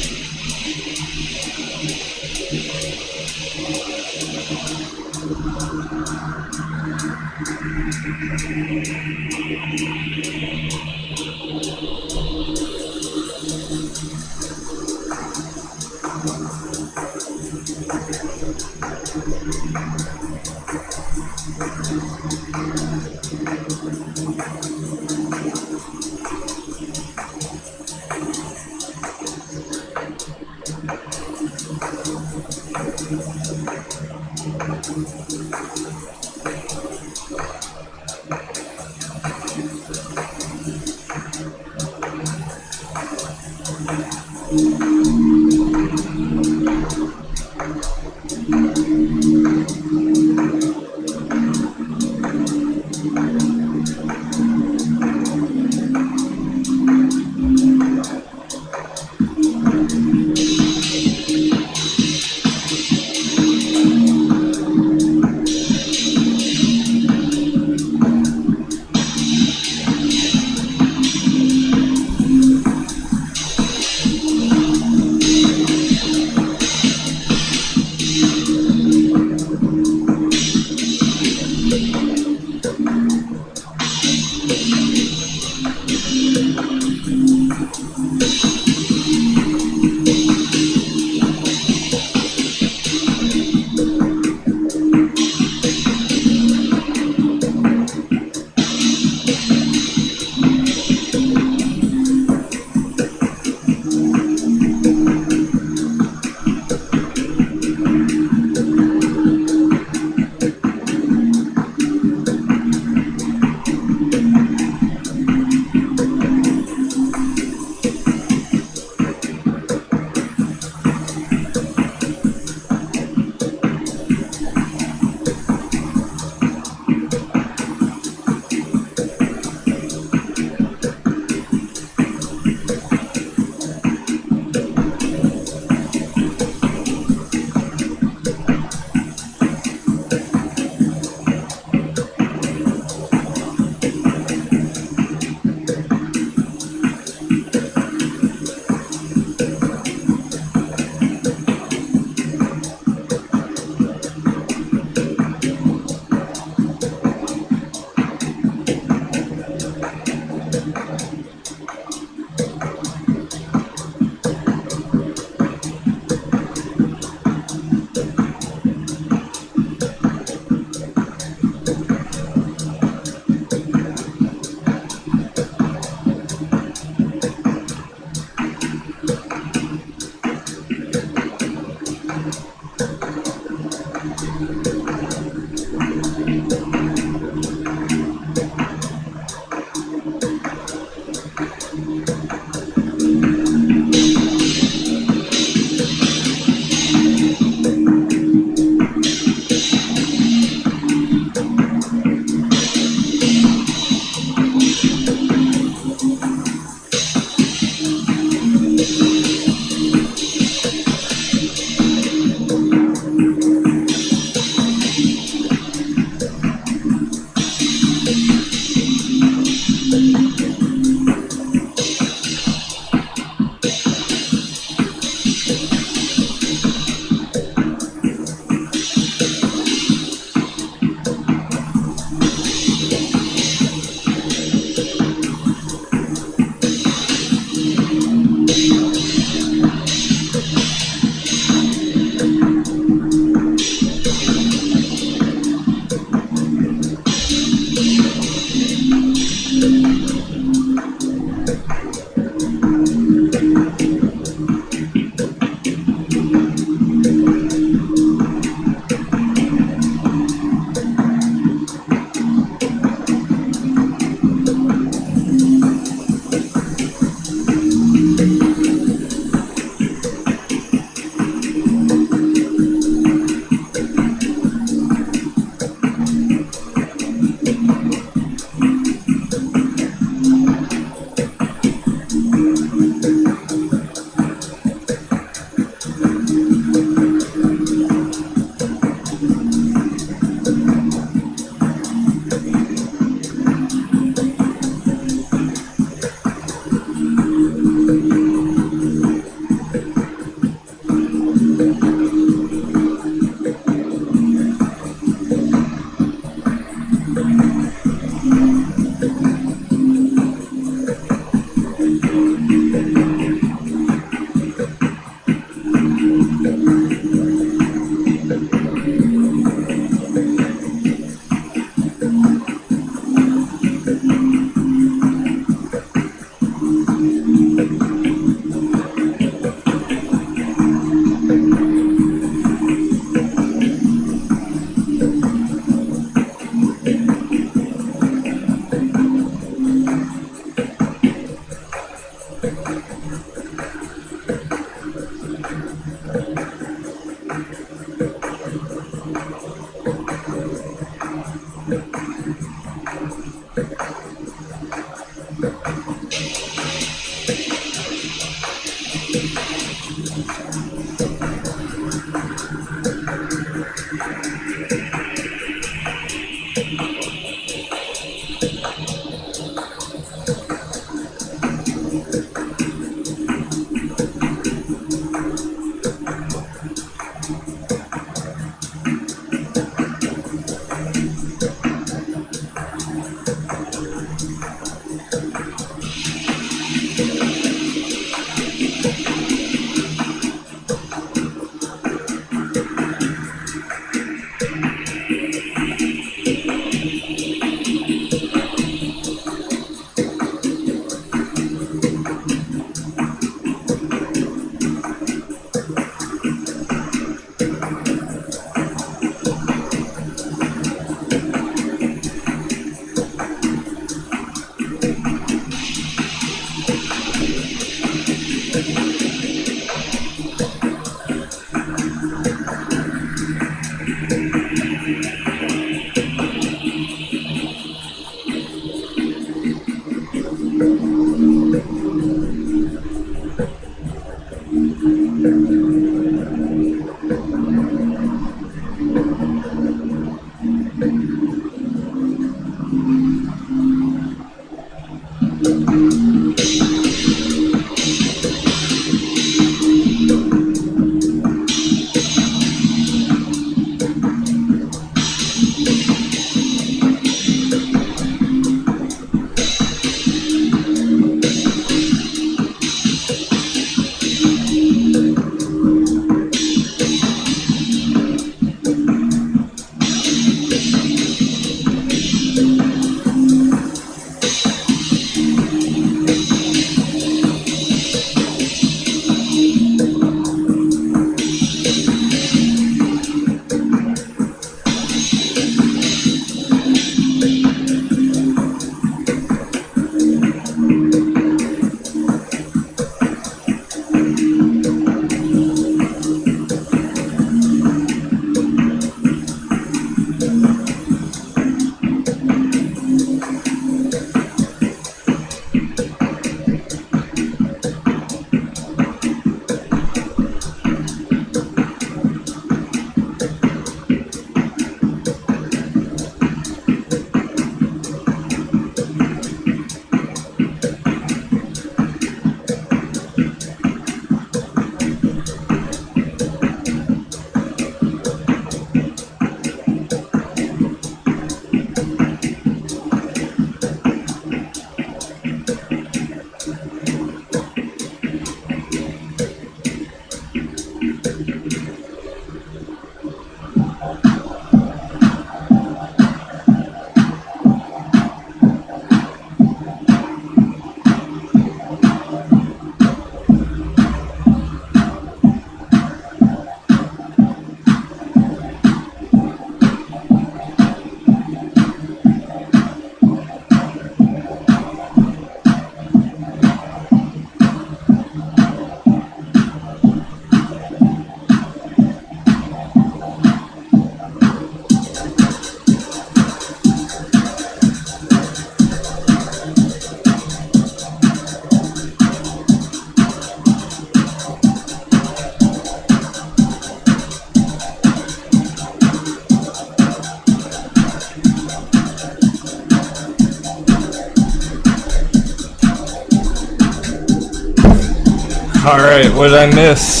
[SPEAKER 1] Alright, what did I miss?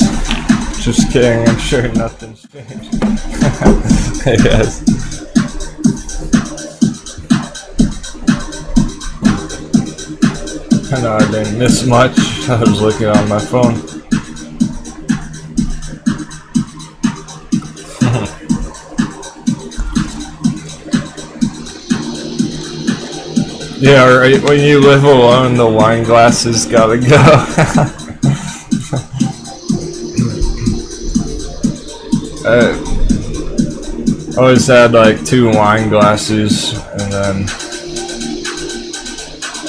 [SPEAKER 1] Just kidding, I'm sure nothing's changed. Yes. I know I didn't miss much. I was looking on my phone. Yeah, right when you live alone, the wine glasses gotta go. I always had like 2 wine glasses, and then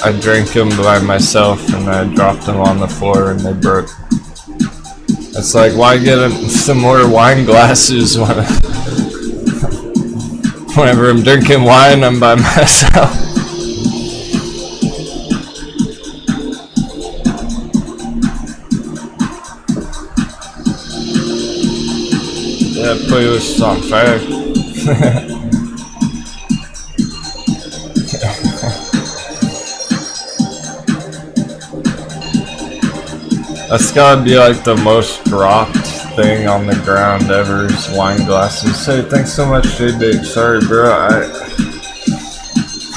[SPEAKER 1] I drank them by myself, and I dropped them on the floor, and they broke. It's like, why get some more wine glasses whenever I'm drinking wine, I'm by myself. Yeah, playlist on fire. That's gotta be like the most dropped thing on the ground ever is wine glasses. Hey, thanks so much, J-Bait. Sorry, bro.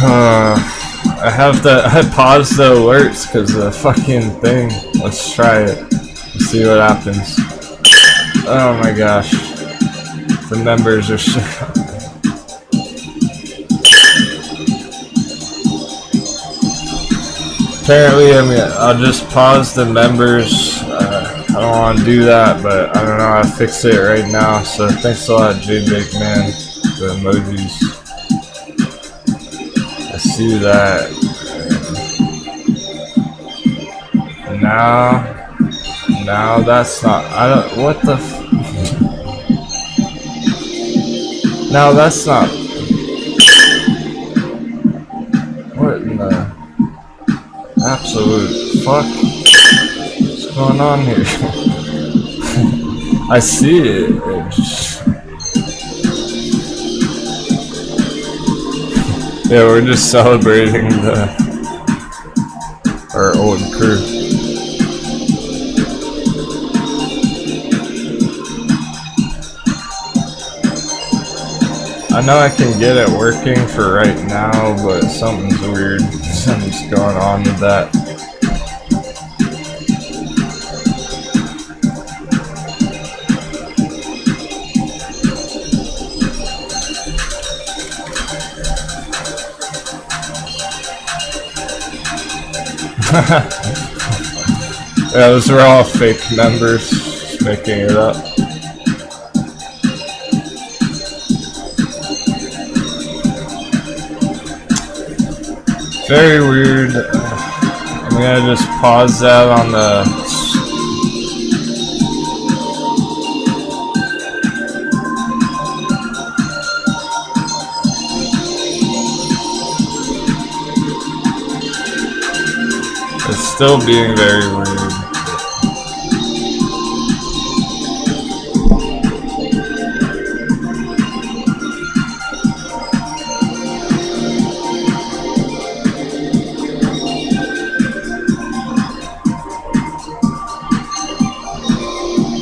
[SPEAKER 1] I have to. I paused the alerts because the fucking thing. Let's try it. Let's see what happens. Oh my gosh. The members are so. Apparently, I'll just pause the members. I don't want to do that, but I don't know how to fix it right now. So thanks a lot, J-Big Man, for the emojis. I see that. Now that's not. I don't. What the? Now that's not. What in the absolute fuck? What's going on here? I see it. Yeah, we're just celebrating the our old crew. I know I can get it working for right now, but something's weird. Something's going on with that. Yeah, those are all fake members, just making it up. Very weird. I'm gonna just pause that on the... It's still being very weird.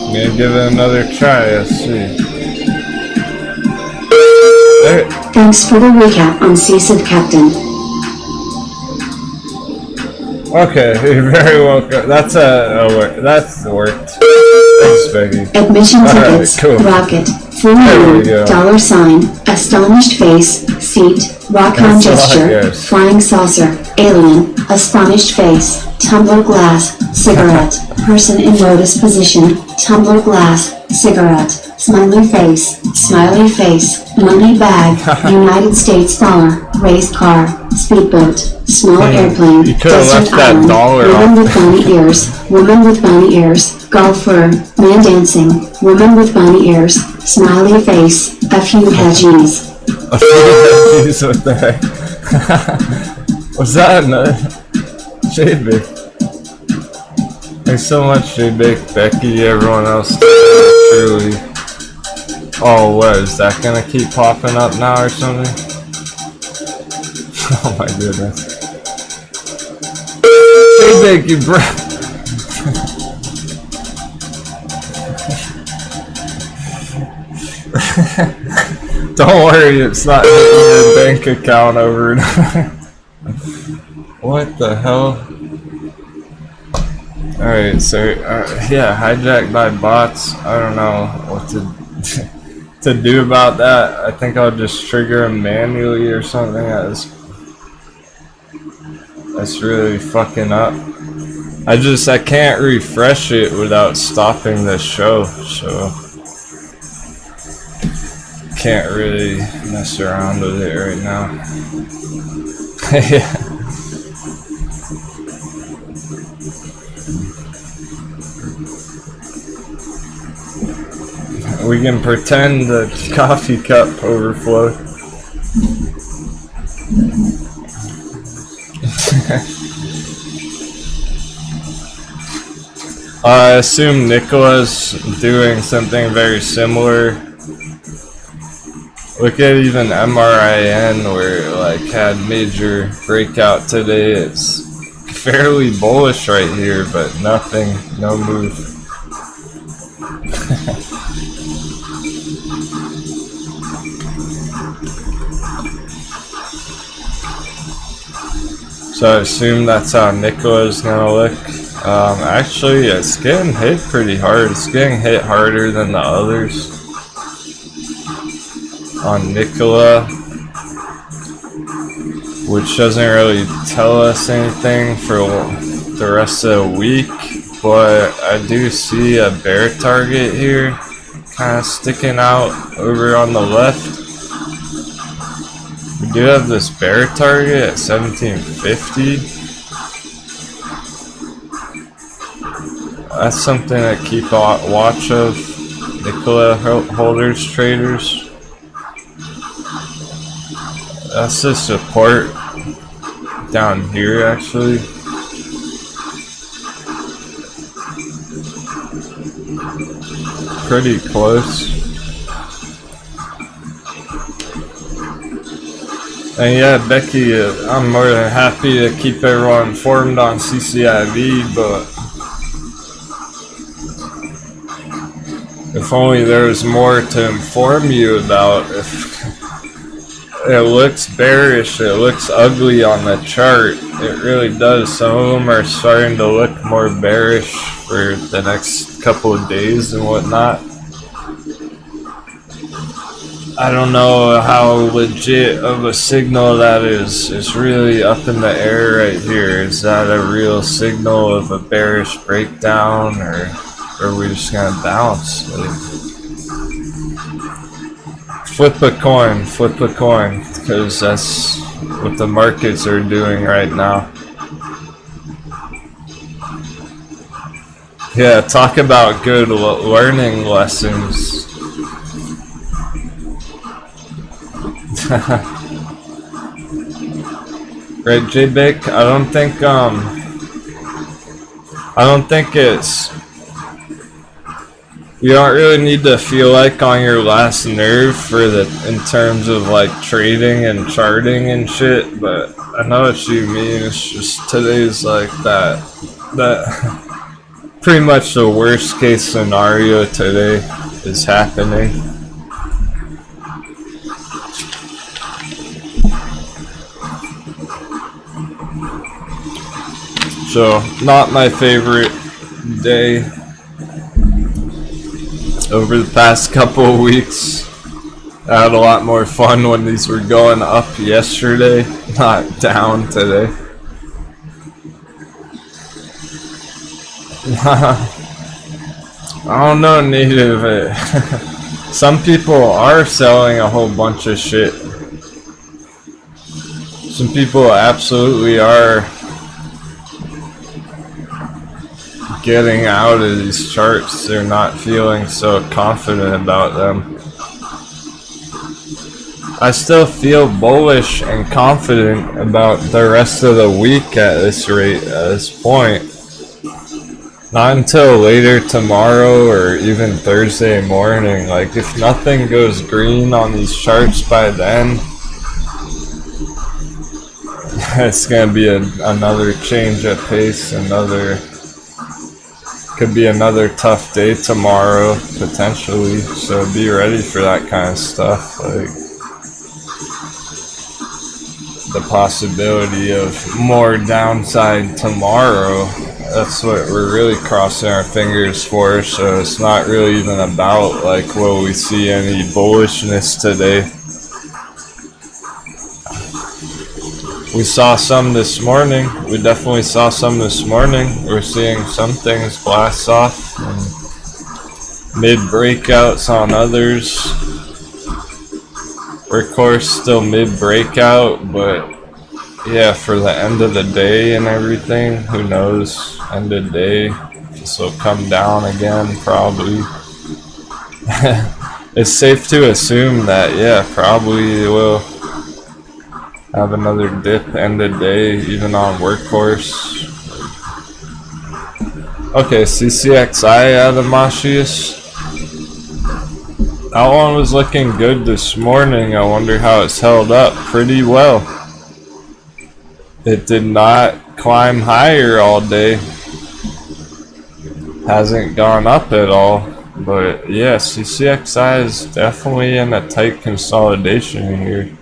[SPEAKER 1] I'm gonna give it another try, let's see. There.
[SPEAKER 2] Thanks for the recap on CCIV, Captain.
[SPEAKER 1] Okay, you're very welcome. That's that's worked. Thanks, Becky.
[SPEAKER 2] Admission tickets,
[SPEAKER 1] cool.
[SPEAKER 2] rocket, full
[SPEAKER 1] There we
[SPEAKER 2] moon,
[SPEAKER 1] go.
[SPEAKER 2] $, astonished face, seat, rock on
[SPEAKER 1] That's all I
[SPEAKER 2] gesture,
[SPEAKER 1] guess.
[SPEAKER 2] flying saucer, alien, astonished face, tumbler glass, cigarette, person in lotus position, tumbler glass, cigarette, smiley face, money bag, United States dollar, raised car, speedboat, small airplane,
[SPEAKER 1] you could've
[SPEAKER 2] desert
[SPEAKER 1] left that
[SPEAKER 2] island,
[SPEAKER 1] dollar
[SPEAKER 2] woman
[SPEAKER 1] off.
[SPEAKER 2] with bunny ears, woman with bunny ears, golfer, man dancing, woman with bunny ears, smiley face, a few hedgies.
[SPEAKER 1] Jeez, what the heck? Was that another? J-Bake. Thanks so much, J-Bake, Becky, everyone else. Truly. Oh, what? Is that gonna keep popping up now or something? Oh my goodness. J-Bake, you bro. Don't worry, it's not hitting your bank account over and over. What the hell? Alright, so, yeah, hijacked by bots. I don't know what to do about that. I think I'll just trigger them manually or something. That's really fucking up. I can't refresh it without stopping the show, so can't really mess around with it right now. Yeah. We can pretend the coffee cup overflowed. I assume Nicola's doing something very similar. Look at even MRIN where it like had major breakout today. It's fairly bullish right here, but nothing, no move. So I assume that's how Nicola's gonna look. Actually, it's getting hit pretty hard. It's getting hit harder than the others. On Nicola, which doesn't really tell us anything for the rest of the week, but I do see a bear target here, kind of sticking out over on the left. We do have this bear target at 1750. That's something to keep watch of, Nicola holders, traders. That's the support down here actually. Pretty close. And yeah, Becky, I'm more than happy to keep everyone informed on CCIV, but if only there was more to inform you about. If it looks bearish, it looks ugly on the chart, it really does. Some of them are starting to look more bearish for the next couple of days and whatnot. I don't know how legit of a signal that is. It's really up in the air right here. Is that a real signal of a bearish breakdown, or are we just gonna bounce? Like, flip a coin, because that's what the markets are doing right now. Yeah, talk about good learning lessons. Right, J-Bake? I don't think it's, you don't really need to feel like on your last nerve for in terms of like trading and charting and shit, but I know what you mean. It's just today's like that pretty much the worst case scenario today is happening. So, not my favorite day over the past couple of weeks. I had a lot more fun when these were going up yesterday, not down today. I don't know, Native. Some people are selling a whole bunch of shit. Some people absolutely are getting out of these charts. They're not feeling so confident about them. I still feel bullish and confident about the rest of the week at this rate, at this point. Not until later tomorrow or even Thursday morning. Like, if nothing goes green on these charts by then, it's gonna be another change of pace, could be another tough day tomorrow, potentially, so be ready for that kind of stuff. Like, the possibility of more downside tomorrow, that's what we're really crossing our fingers for. So it's not really even about like, will we see any bullishness today? We saw some this morning. We definitely saw some this morning. We're seeing some things blast off and mid breakouts on others. We're of course still mid breakout, but yeah, for the end of the day and everything, who knows? End of day, this will come down again probably. It's safe to assume that, yeah, probably will have another dip end of day, even on workhorse. Okay, CCXI Adamashius. That one was looking good this morning. I wonder how it's held up. Pretty well. It did not climb higher all day. Hasn't gone up at all. But yeah, CCXI is definitely in a tight consolidation here.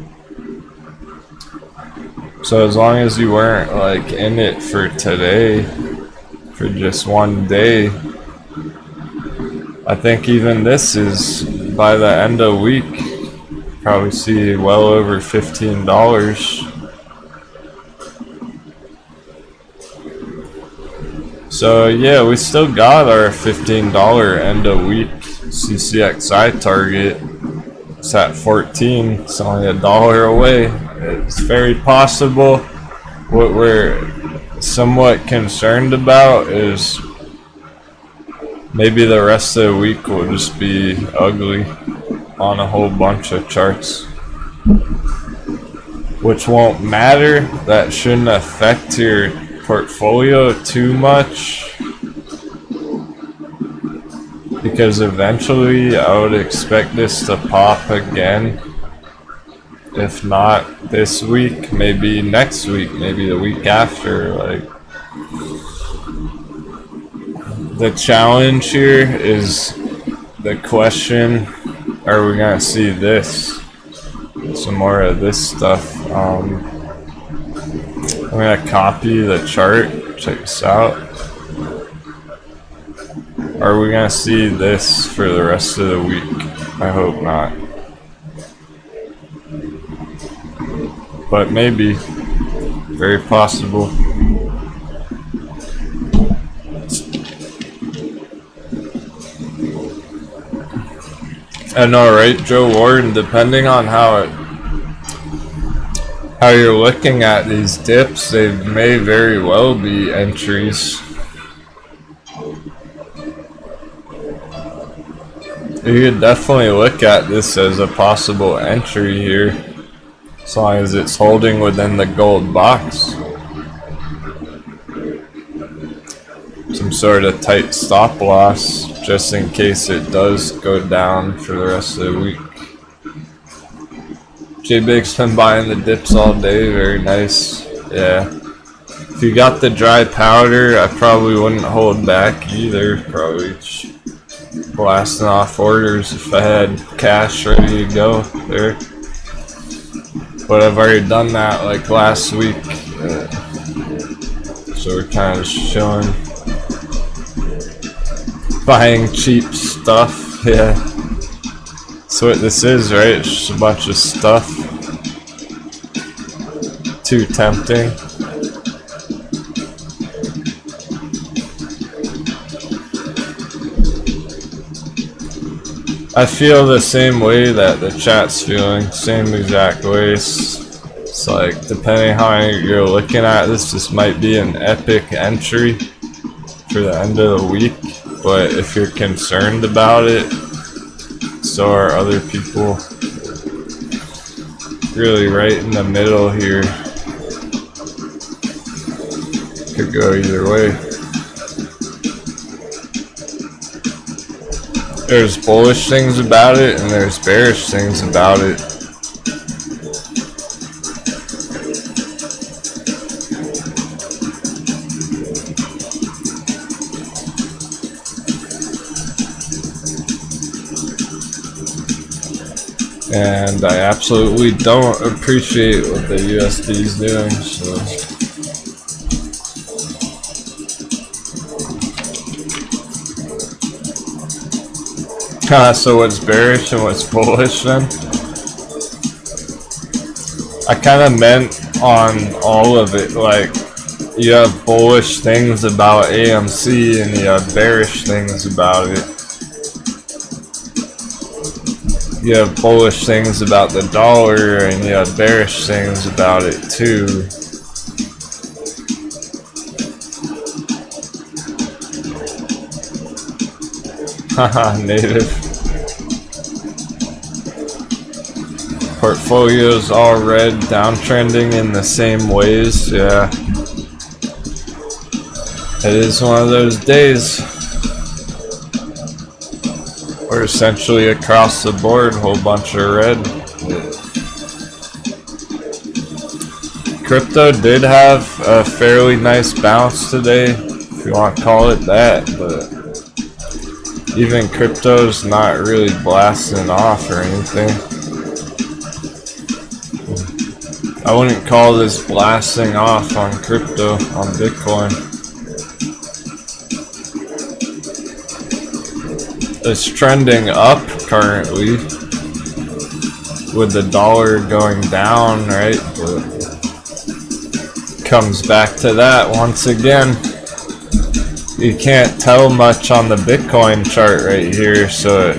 [SPEAKER 1] So as long as you weren't like in it for today, for just one day, I think even this is, by the end of week, probably see well over $15. So yeah, we still got our $15 end of week CCXI target. It's at 14, it's only $1 away. It's very possible. What we're somewhat concerned about is maybe the rest of the week will just be ugly on a whole bunch of charts. Which won't matter. That shouldn't affect your portfolio too much. Because eventually I would expect this to pop again If not this week, maybe next week, maybe the week after. Like, the challenge here is the question, are we gonna see this? Some more of this stuff. I'm gonna copy the chart. Check this out. Are we gonna see this for the rest of the week? I hope not. But maybe. Very possible. I know, right, Joe Warden? Depending on how you're looking at these dips, they may very well be entries. You could definitely look at this as a possible entry here, as long as it's holding within the gold box. Some sort of tight stop loss, just in case it does go down for the rest of the week. J-Big's been buying the dips all day, very nice. Yeah. If you got the dry powder, I probably wouldn't hold back either. Probably blasting off orders if I had cash ready to go there. But I've already done that like last week. So we're kind of chilling. Buying cheap stuff, yeah. That's what this is, right? It's just a bunch of stuff. Too tempting. I feel the same way that the chat's feeling, same exact way. It's like, depending how you're looking at this might be an epic entry for the end of the week. But if you're concerned about it, so are other people. Really right in the middle here. Could go either way. There's bullish things about it and there's bearish things about it. And I absolutely don't appreciate what the USD is doing, so. So what's bearish and what's bullish then? I kind of meant on all of it, like, you have bullish things about AMC and you have bearish things about it. You have bullish things about the dollar and you have bearish things about it too. Haha, native. Portfolios all red, downtrending in the same ways, yeah. It is one of those days. We're essentially across the board, whole bunch of red. Crypto did have a fairly nice bounce today, if you want to call it that, but even crypto's not really blasting off or anything. I wouldn't call this blasting off on crypto, on Bitcoin. It's trending up currently with the dollar going down, right? But comes back to that once again. You can't tell much on the Bitcoin chart right here, so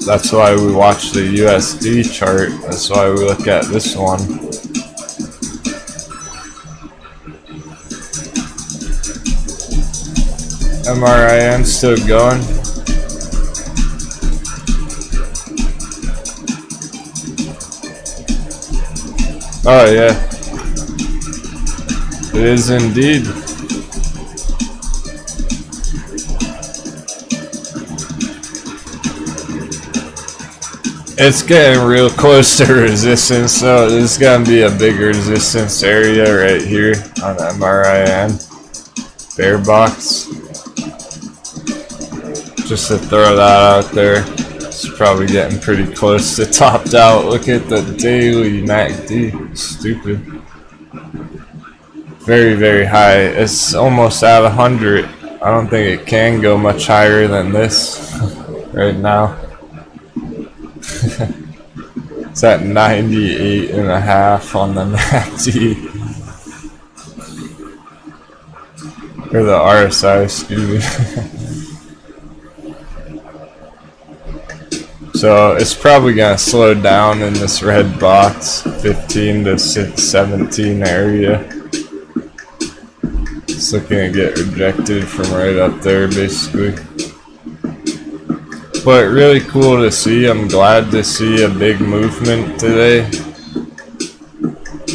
[SPEAKER 1] that's why we watch the USD chart. That's why we look at this one. MRIN still going. Oh yeah, it is indeed. It's getting real close to resistance, so there's gonna be a big resistance area right here on MRIN bear box. Just to throw that out there. It's probably getting pretty close to topped out. Look at the daily MACD. Stupid. Very, very high. It's almost at 100. I don't think it can go much higher than this right now. It's at 98.5 on the MACD. Or the RSI, excuse me. So it's probably gonna slow down in this red box, 15 to 17 area. It's looking to get rejected from right up there, basically. But really cool to see. I'm glad to see a big movement today.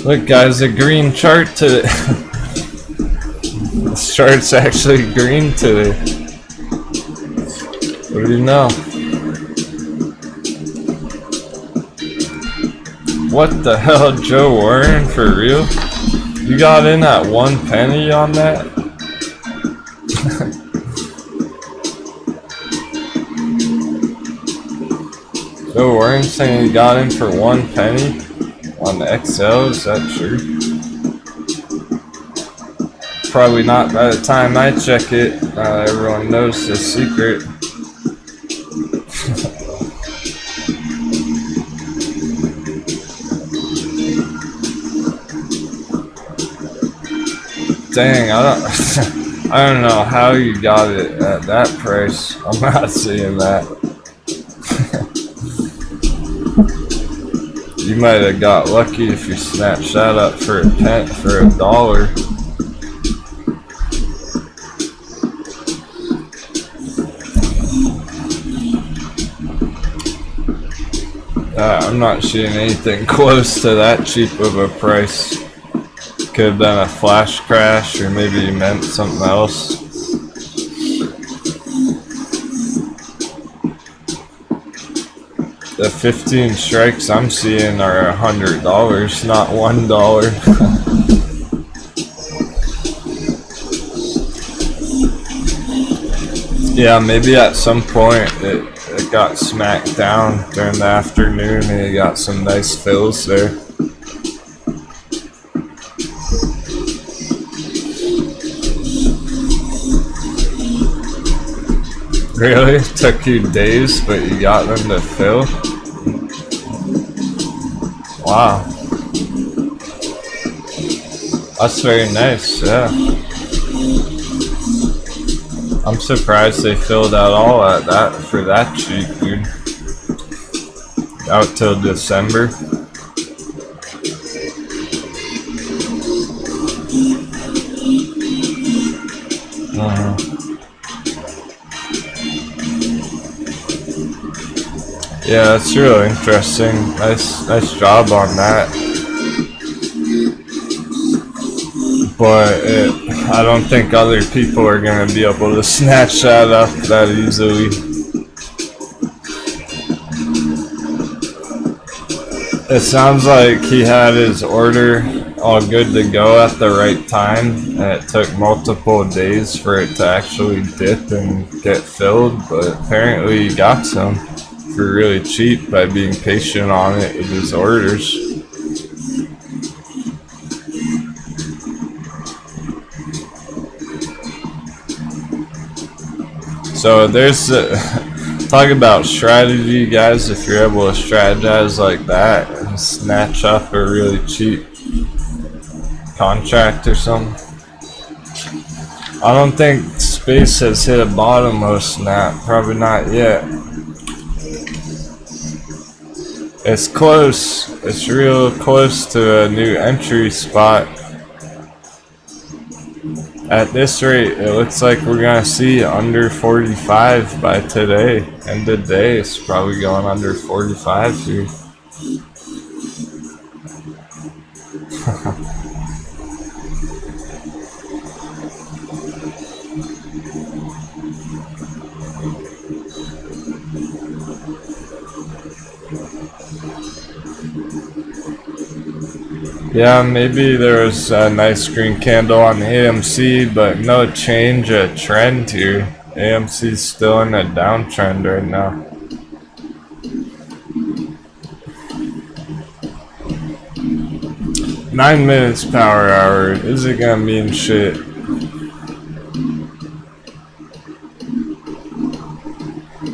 [SPEAKER 1] Look, guys, a green chart today. This chart's actually green today. What do you know? What the hell, Joe Warren, for real? You got in at 1 penny on that? Joe Warren saying he got in for 1 penny on the XL, is that true? Probably not by the time I check it. Everyone knows the secret. Dang, I don't know how you got it at that price. I'm not seeing that. You might have got lucky if you snatched that up for $1. I'm not seeing anything close to that cheap of a price. Could have been a flash crash, or maybe you meant something else. The 15 strikes I'm seeing are $100, not $1. Yeah, maybe at some point it got smacked down during the afternoon and you got some nice fills there. Really? It took you days, but you got them to fill? Wow. That's very nice, yeah. I'm surprised they filled out all at that for that cheap, dude. Out till December. Yeah, that's really interesting. Nice job on that. But I don't think other people are gonna be able to snatch that up that easily. It sounds like he had his order all good to go at the right time, and it took multiple days for it to actually dip and get filled, but apparently he got some for really cheap by being patient on it with his orders. So there's talk about strategy, guys. If you're able to strategize like that and snatch up a really cheap contract or something. I don't think space has hit a bottommost snap. Probably not yet. It's close. It's real close to a new entry spot. At this rate, it looks like we're gonna see under 45 by today. End of day, it's probably going under 45 here. Yeah, maybe there was a nice green candle on the AMC, but no change of trend here. AMC's still in a downtrend right now. Nine minutes power hour. Is it gonna mean shit?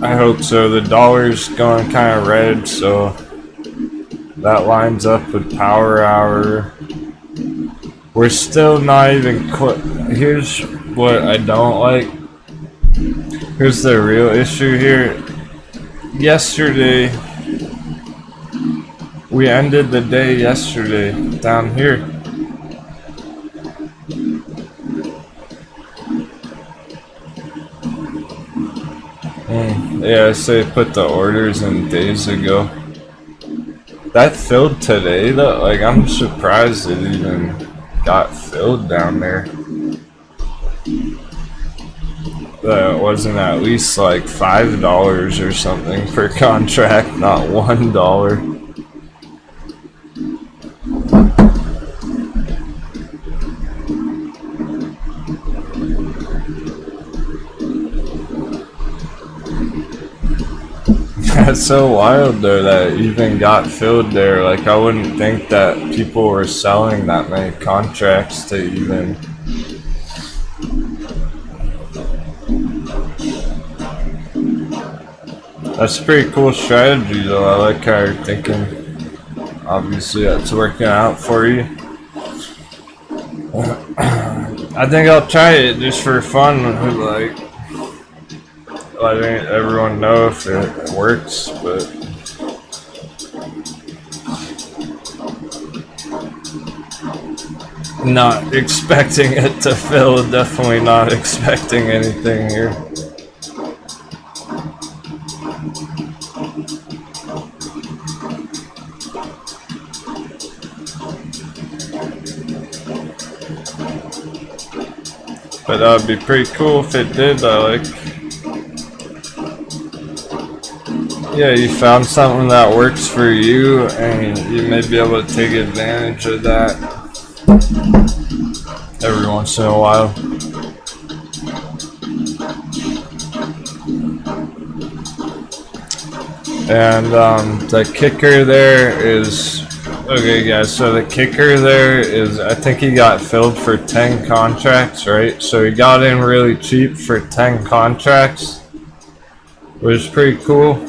[SPEAKER 1] I hope so. The dollar's going kind of red, so that lines up with power hour. We're still not even here's what I don't like. Here's the real issue here. Yesterday, we ended the day yesterday down here. Yeah, I say put the orders in days ago. That filled today though. Like, I'm surprised it even got filled down there. That wasn't at least like $5 or something per contract, not $1. That's so wild though that it even got filled there. Like, I wouldn't think that people were selling that many contracts to even. That's a pretty cool strategy though. I like how you're thinking. Obviously that's working out for you. I think I'll try it just for fun, like letting everyone know if it works, but not expecting it to fill. Definitely not expecting anything here. But that would be pretty cool if it did. Yeah, you found something that works for you, and you may be able to take advantage of that every once in a while. And the kicker there is, okay guys, so the kicker there is, I think he got filled for 10 contracts, right? So he got in really cheap for 10 contracts, which is pretty cool.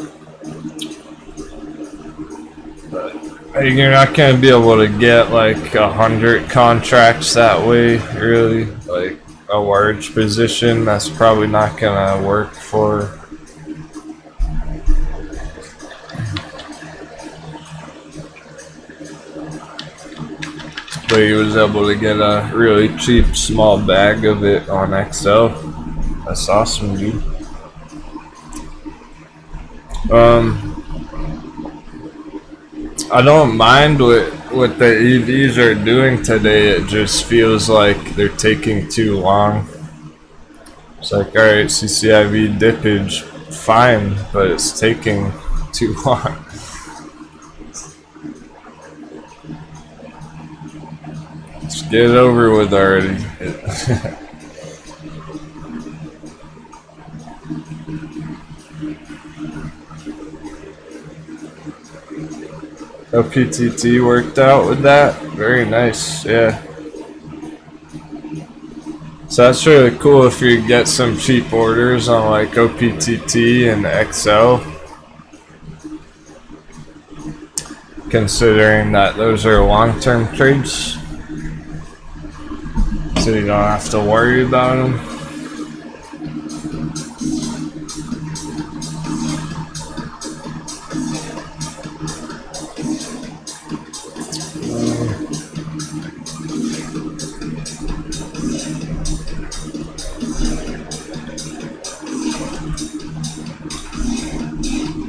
[SPEAKER 1] You're not going to be able to get like 100 contracts that way, really. Like a large position, that's probably not going to work for. But he was able to get a really cheap small bag of it on XL. That's awesome, dude. I don't mind what the EVs are doing today. It just feels like they're taking too long. It's like, alright, CCIV dippage, fine, but it's taking too long. Let's get it over with already. OPTT worked out with that. Very nice, yeah. So that's really cool if you get some cheap orders on like OPTT and XL. Considering that those are long-term trades. So you don't have to worry about them.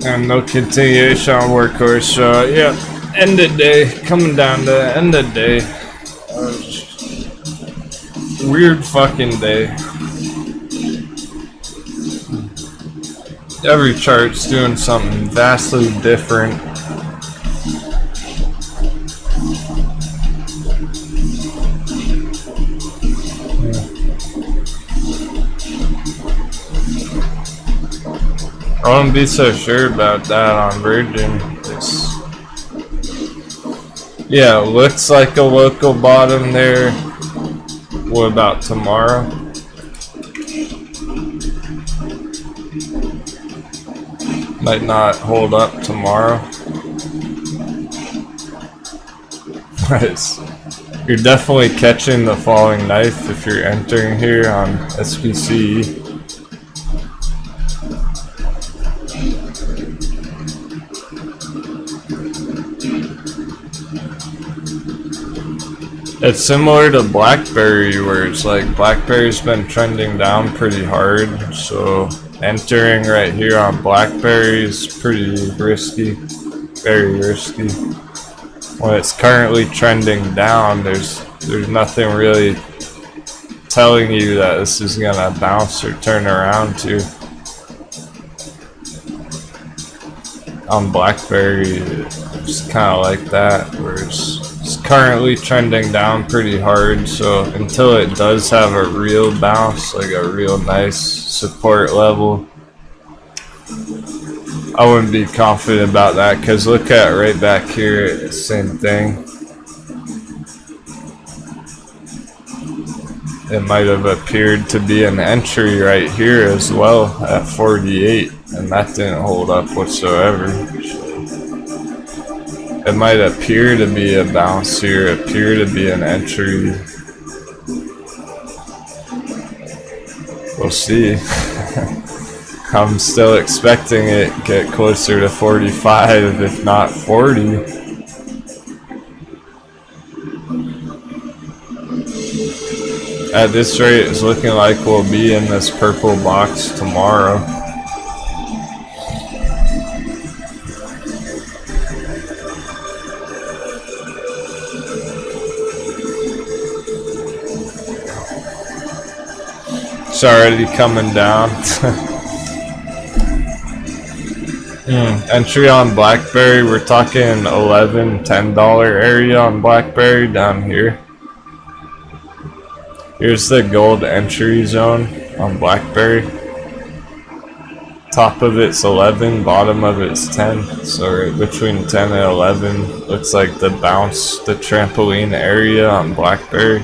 [SPEAKER 1] And no continuation on workhorse, so yeah, end of day, coming down to end of day. Weird fucking day. Every chart's doing something vastly different. wouldn't be so sure about that on Virgin. Yeah, looks like a local bottom there. What about tomorrow? Might not hold up tomorrow. You're definitely catching the falling knife if you're entering here on SPCE. It's similar to BlackBerry, where it's like BlackBerry's been trending down pretty hard, so entering right here on BlackBerry is pretty risky, very risky. When it's currently trending down, there's nothing really telling you that this is gonna bounce or turn around to. On BlackBerry, it's kind of like that, where it's currently trending down pretty hard, so until it does have a real bounce, like a real nice support level, I wouldn't be confident about that, because look at right back here, same thing. It might have appeared to be an entry right here as well at 48, and that didn't hold up whatsoever. It might appear to be a bounce here, appear to be an entry. We'll see. I'm still expecting it get closer to 45, if not 40. At this rate, it's looking like we'll be in this purple box tomorrow. It's already coming down. Entry on BlackBerry, we're talking $11, $10 area on BlackBerry down here. Here's the gold entry zone on BlackBerry. Top of it's 11, bottom of it's 10. So right between 10 and 11 looks like the bounce, the trampoline area on BlackBerry.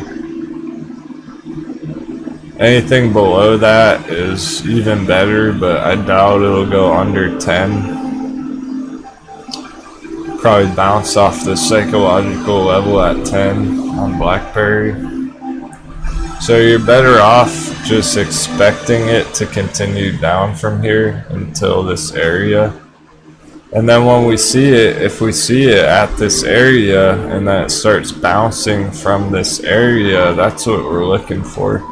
[SPEAKER 1] Anything below that is even better, but I doubt it'll go under 10. Probably bounce off the psychological level at 10 on BlackBerry. So you're better off just expecting it to continue down from here until this area. And then when we see it, if we see it at this area and then it starts bouncing from this area, that's what we're looking for.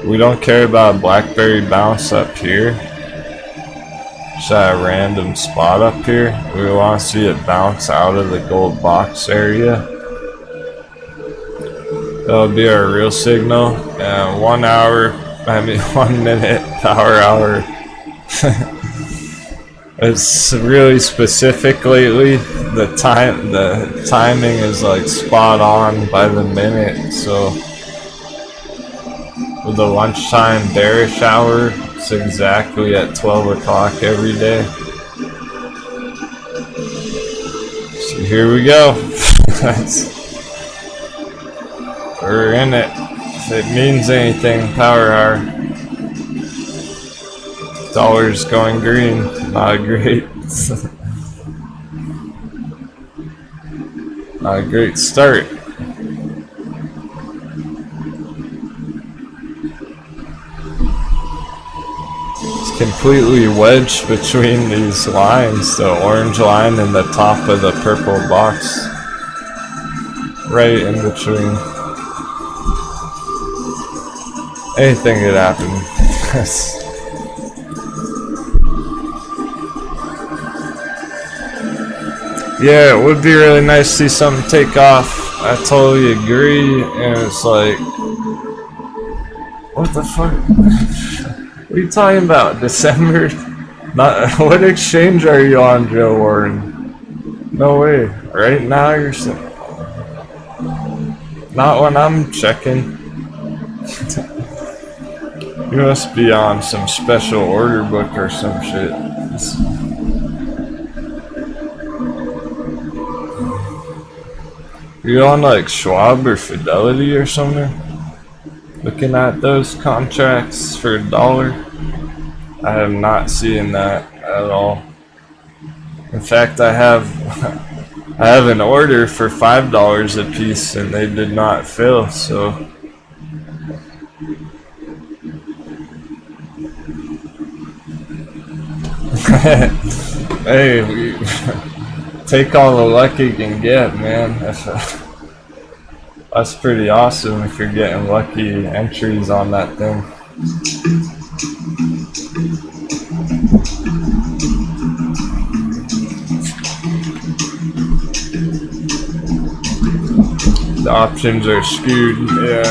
[SPEAKER 1] We don't care about BlackBerry bounce up here. Just at a random spot up here. We want to see it bounce out of the gold box area. That'll be our real signal. And 1 hour, 1 minute, power hour. It's really specific lately. The timing is like spot on by the minute. So with the lunchtime bearish hour, it's exactly at 12 o'clock every day. So here we go. We're in it. If it means anything, power hour. Dollar's going green. Not great. Not a great start. Completely wedged between these lines, the orange line and the top of the purple box, right in between. Anything could happen. Yeah, it would be really nice to see something take off. I totally agree, and it's like, what the fuck? What are you talking about? December? Not what exchange are you on, Joe Warren? No way. Right now you're saying. Not when I'm checking. You must be on some special order book or some shit. You on like Schwab or Fidelity or something? Looking at those contracts for $1? I have not seen that at all. In fact, I have an order for $5 a piece and they did not fill, so hey, we take all the luck you can get, man. That's pretty awesome if you're getting lucky entries on that thing. The options are skewed, yeah.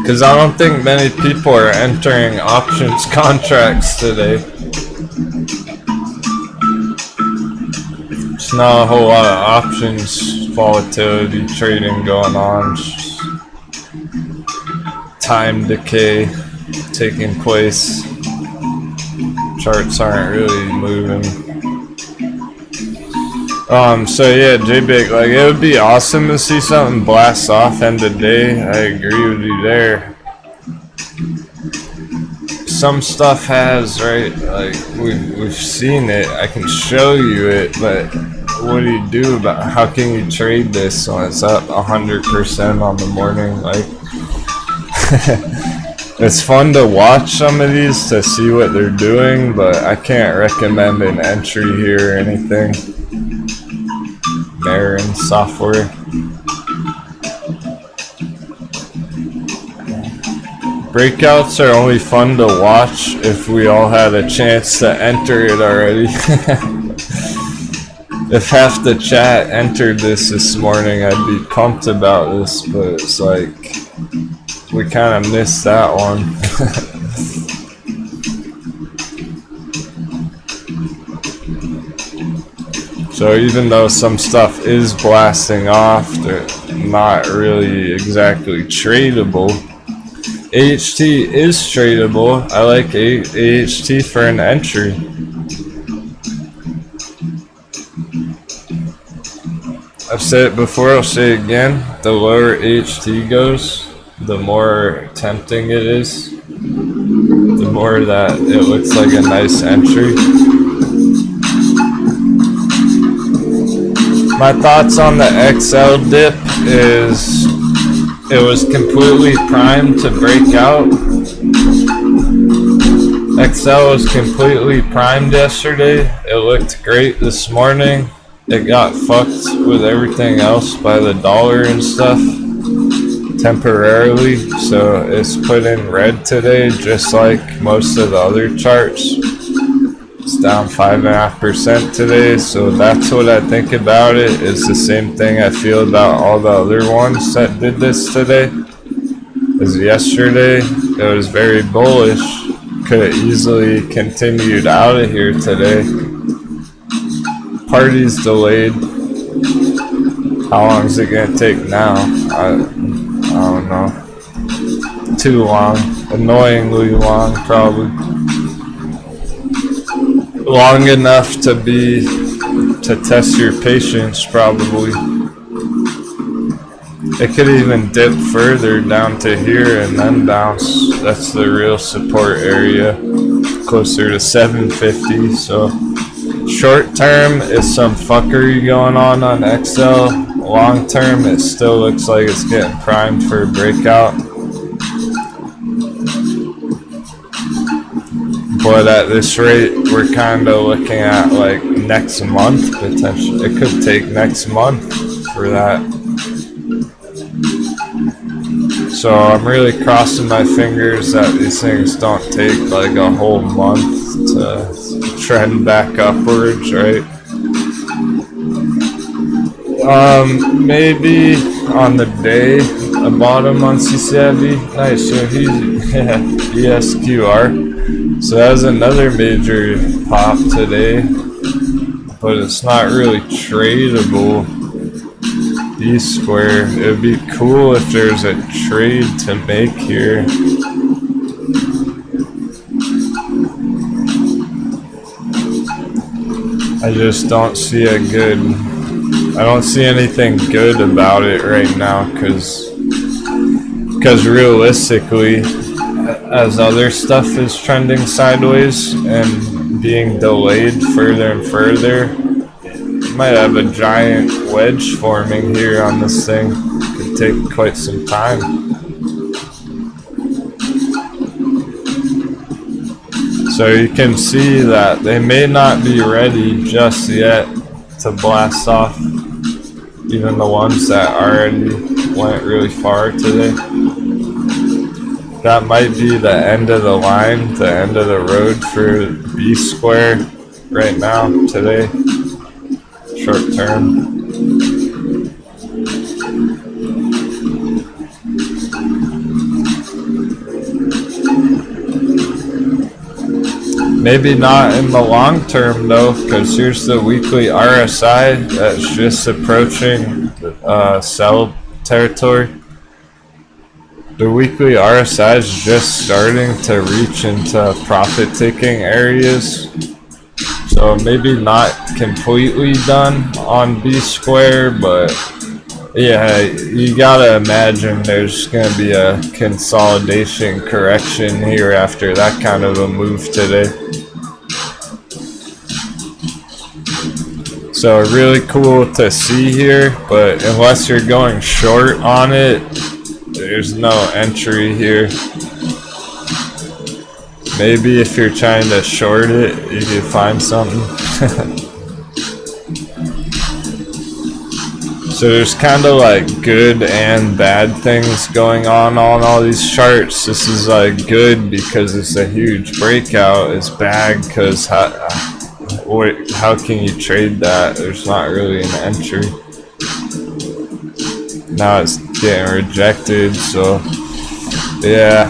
[SPEAKER 1] Because I don't think many people are entering options contracts today. There's not a whole lot of options volatility trading going on. Time decay taking place. Charts aren't really moving. So yeah, J-Big, like it would be awesome to see something blast off end of day. I agree with you there. Some stuff has, right? Like we've seen it. I can show you it, but what do you do about? How can you trade this when it's up 100% on the morning? Like it's fun to watch some of these to see what they're doing, but I can't recommend an entry here or anything. Marin software. Breakouts are only fun to watch if we all had a chance to enter it already. If half the chat entered this morning, I'd be pumped about this, but it's like we kind of missed that one. So even though some stuff is blasting off, they're not really exactly tradable. AHT is tradable. I like AHT for an entry. I've said it before, I'll say it again. The lower AHT goes, the more tempting it is. The more that it looks like a nice entry. My thoughts on the XL dip is it was completely primed to break out. XL was completely primed yesterday. It looked great this morning. It got fucked with everything else by the dollar and stuff temporarily. So it's put in red today, just like most of the other charts. It's down 5.5% today, so that's what I think about it. It's the same thing I feel about all the other ones that did this today. As yesterday, it was very bullish. Could have easily continued out of here today. Party's delayed. How long is it gonna take now? I don't know. Too long. Annoyingly long, probably. Long enough to test your patience, probably. It could even dip further down to here and then bounce. That's the real support area, closer to 750. So short term is some fuckery going on XL. Long term, it still looks like it's getting primed for a breakout. But at this rate, we're kind of looking at like next month potentially. It could take next month for that. So I'm really crossing my fingers that these things don't take like a whole month to trend back upwards, right? Maybe on the day, a bottom on CCIV. Nice, so ESQR. So that was another major pop today, but it's not really tradable B square. It would be cool if there's a trade to make here. I just don't see I don't see anything good about it right now, because realistically, as other stuff is trending sideways and being delayed further and further, you might have a giant wedge forming here on this thing. Could take quite some time. So you can see that they may not be ready just yet to blast off, even the ones that already went really far today. That might be the end of the line, the end of the road for B square right now, today, short term. Maybe not in the long term though, because here's the weekly RSI that's just approaching sell territory. The weekly RSI is just starting to reach into profit-taking areas. So maybe not completely done on B square, but yeah, you gotta imagine there's gonna be a consolidation correction here after that kind of a move today. So really cool to see here, but unless you're going short on it, there's no entry here. Maybe if you're trying to short it, you can find something. So there's kind of like good and bad things going on all these charts. This is like good because it's a huge breakout. It's bad because how can you trade that? There's not really an entry. Now it's getting rejected, so yeah.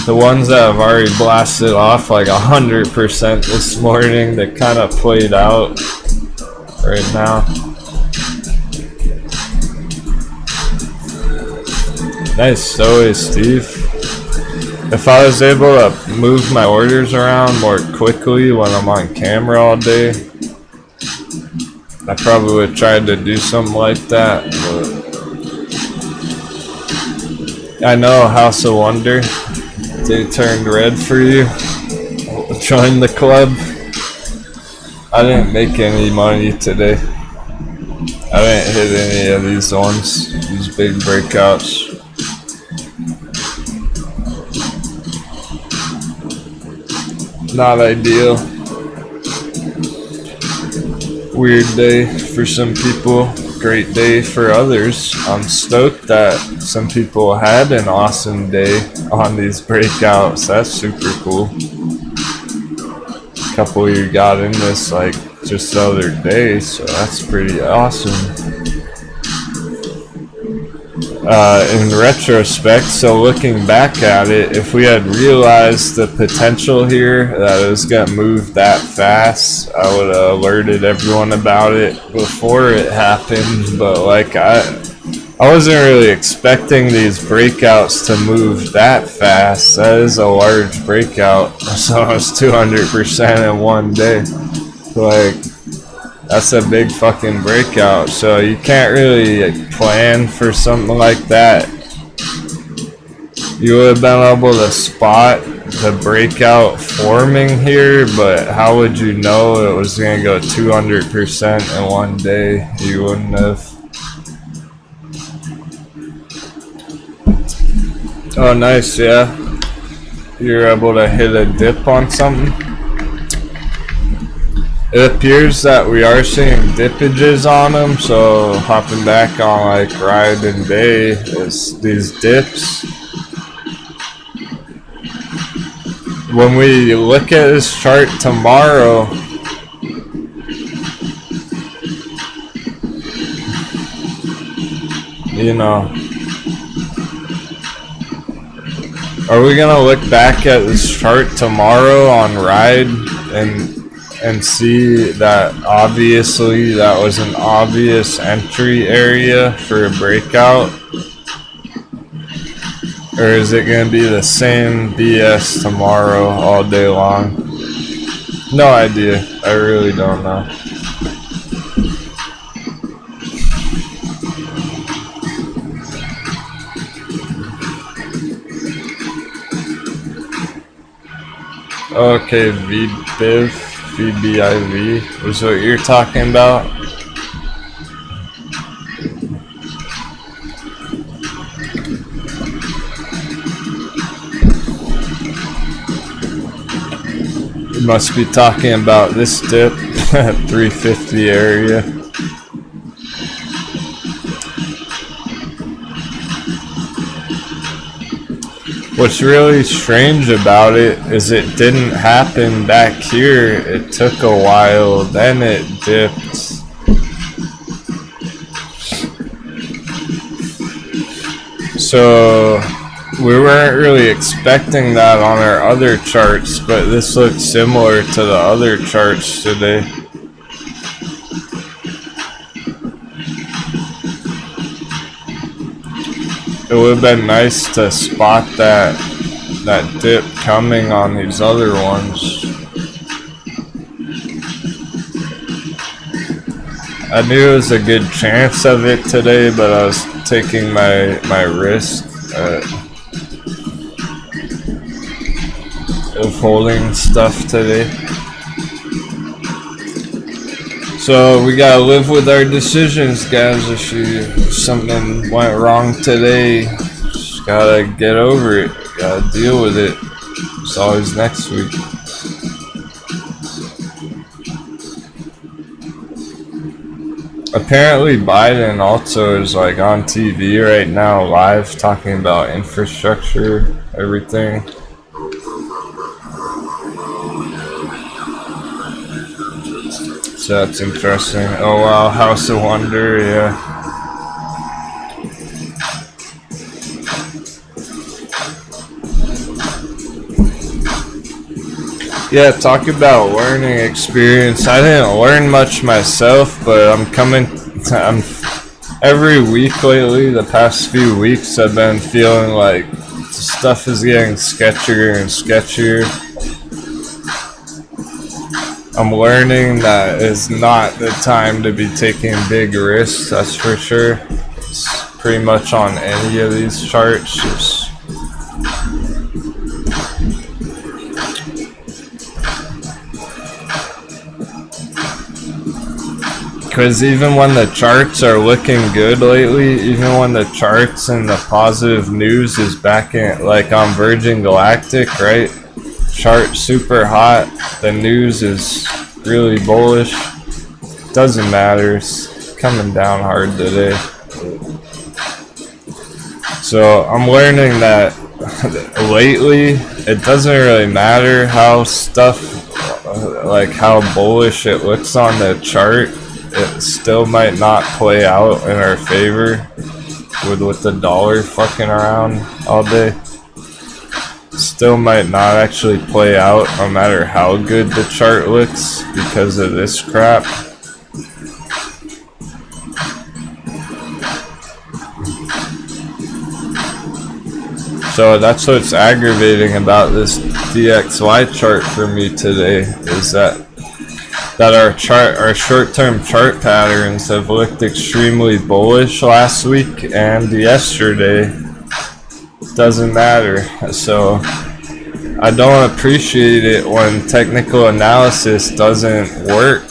[SPEAKER 1] The ones that have already blasted off like 100% this morning, they kind of played out right now. Nice story, Steve. If I was able to move my orders around more quickly when I'm on camera all day, I probably would have tried to do something like that, but I know House of Wonder, they turned red for you. Join the club. I didn't make any money today. I didn't hit any of these ones, these big breakouts. Not ideal. Weird day for some people, great day for others. I'm stoked that some people had an awesome day on these breakouts. That's super cool. A couple of you got in this like just the other day, so that's pretty awesome. In retrospect, so looking back at it, if we had realized the potential here that it was gonna move that fast, I would have alerted everyone about it before it happened. But like I wasn't really expecting these breakouts to move that fast. That is a large breakout. That's almost 200% in one day. Like, that's a big fucking breakout, so you can't really plan for something like that. You would have been able to spot the breakout forming here, but how would you know it was going to go 200% in one day? You wouldn't have. Oh, nice, yeah. You're able to hit a dip on something. It appears that we are seeing dippages on them, so hopping back on like ride and day is these dips. When we look at this chart tomorrow, you know, are we gonna look back at this chart tomorrow on ride and and see that obviously that was an obvious entry area for a breakout? Or is it going to be the same BS tomorrow all day long? No idea. I really don't know. Okay, VBIV was what you're talking about. You must be talking about this dip at 350 area. What's really strange about it is it didn't happen back here. It took a while, then it dipped. So we weren't really expecting that on our other charts, but this looks similar to the other charts today. It would have been nice to spot that dip coming on these other ones. I knew it was a good chance of it today, but I was taking my risk of holding stuff today. So we gotta live with our decisions, guys. If something went wrong today, just gotta get over it. Gotta deal with it. It's always next week. Apparently Biden also is like on TV right now, live, talking about infrastructure, everything. So that's interesting. Oh wow, House of Wonder, yeah. Yeah, talk about learning experience. I didn't learn much myself, but I'm every week lately, the past few weeks, I've been feeling like stuff is getting sketchier and sketchier. I'm learning that it's not the time to be taking big risks, that's for sure. It's pretty much on any of these charts. Because even when the charts are looking good lately, even when the charts and the positive news is back in, like on Virgin Galactic, right? Chart super hot, the news is really bullish. Doesn't matter, it's coming down hard today. So I'm learning that lately it doesn't really matter how stuff, like how bullish it looks on the chart, it still might not play out in our favor with the dollar fucking around all day. Still might not actually play out no matter how good the chart looks because of this crap. So that's what's aggravating about this DXY chart for me today, is that our short-term chart patterns have looked extremely bullish last week and yesterday. Doesn't matter. So I don't appreciate it when technical analysis doesn't work.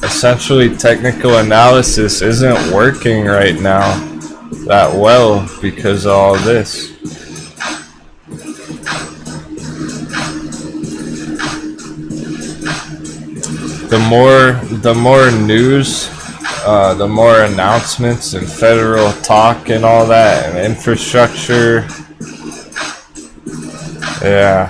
[SPEAKER 1] Essentially, technical analysis isn't working right now that well because of all this. The more news, the more announcements and federal talk and all that, and infrastructure. Yeah.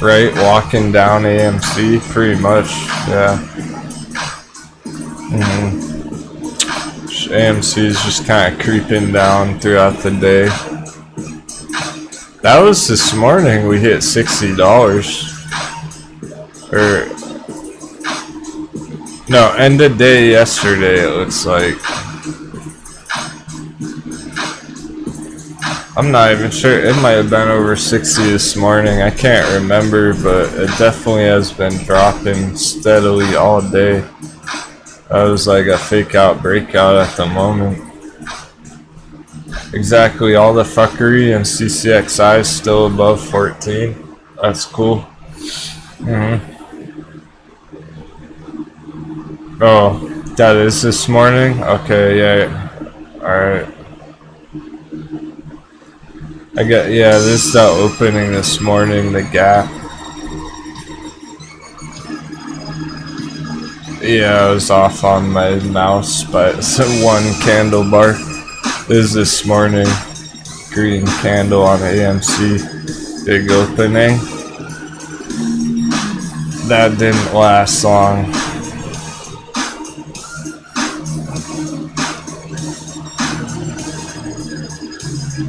[SPEAKER 1] Right, walking down AMC, pretty much, yeah. AMC is just kind of creeping down throughout the day. That was this morning we hit $60. Or no, end of day yesterday it looks like. I'm not even sure, it might have been over 60 this morning, I can't remember, but it definitely has been dropping steadily all day. That was like a fake out breakout at the moment. Exactly, all the fuckery and CCXI is still above 14. That's cool. Oh, that is this morning? Okay, yeah. Alright. Yeah, this is the opening this morning, the gap. Yeah, I was off on my mouse by one candle bar. This is this morning. Green candle on AMC. Big opening. That didn't last long.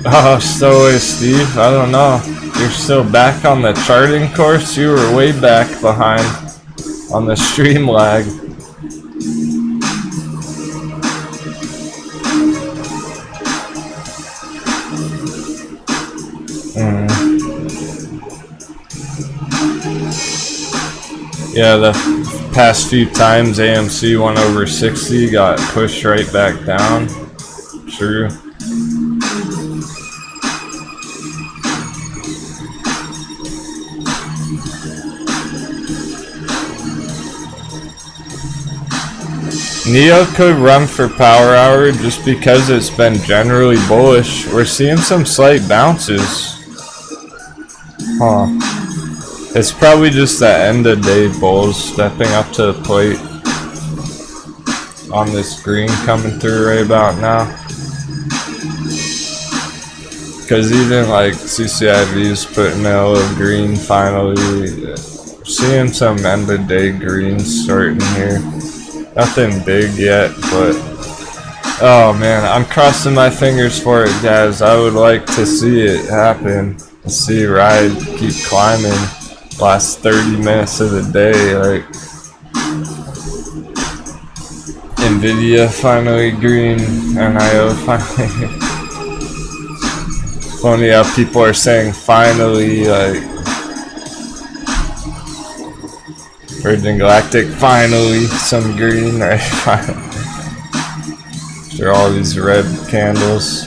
[SPEAKER 1] Oh, so is Steve. I don't know. You're still back on the charting course? You were way back behind on the stream lag. Yeah, the past few times AMC went over 60, got pushed right back down. True. Neo could run for power hour just because it's been generally bullish. We're seeing some slight bounces. Huh. It's probably just the end of day bulls stepping up to the plate on this green coming through right about now. Because even like CCIV is putting a little green finally. Seeing some end of day greens starting here. Nothing big yet, but oh man, I'm crossing my fingers for it, guys. I would like to see it happen. See ride keep climbing last 30 minutes of the day. Like Nvidia finally green, NIO finally. Funny how people are saying finally, like Virgin Galactic, finally, some green, right? After all these red candles,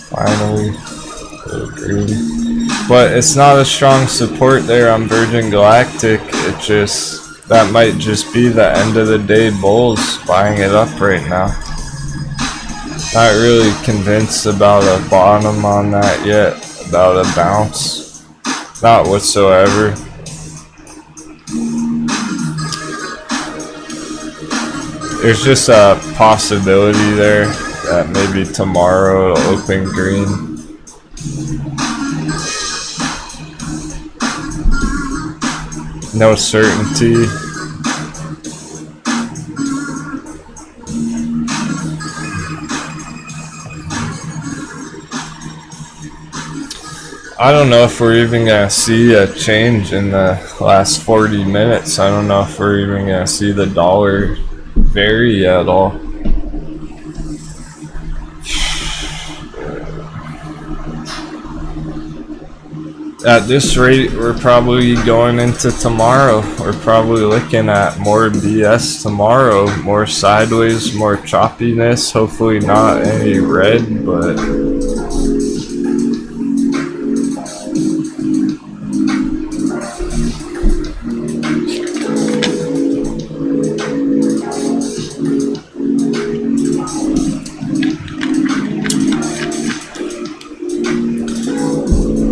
[SPEAKER 1] finally, a little green. But it's not a strong support there on Virgin Galactic, it just, that might just be the end of the day bulls buying it up right now. Not really convinced about a bottom on that yet, about a bounce. Not whatsoever. There's just a possibility there that maybe tomorrow it'll open green. No certainty. I don't know if we're even gonna see a change in the last 40 minutes. I don't know if we're even gonna see the dollar vary at all. At this rate, we're probably going into tomorrow. We're probably looking at more BS tomorrow, more sideways, more choppiness. Hopefully not any red, but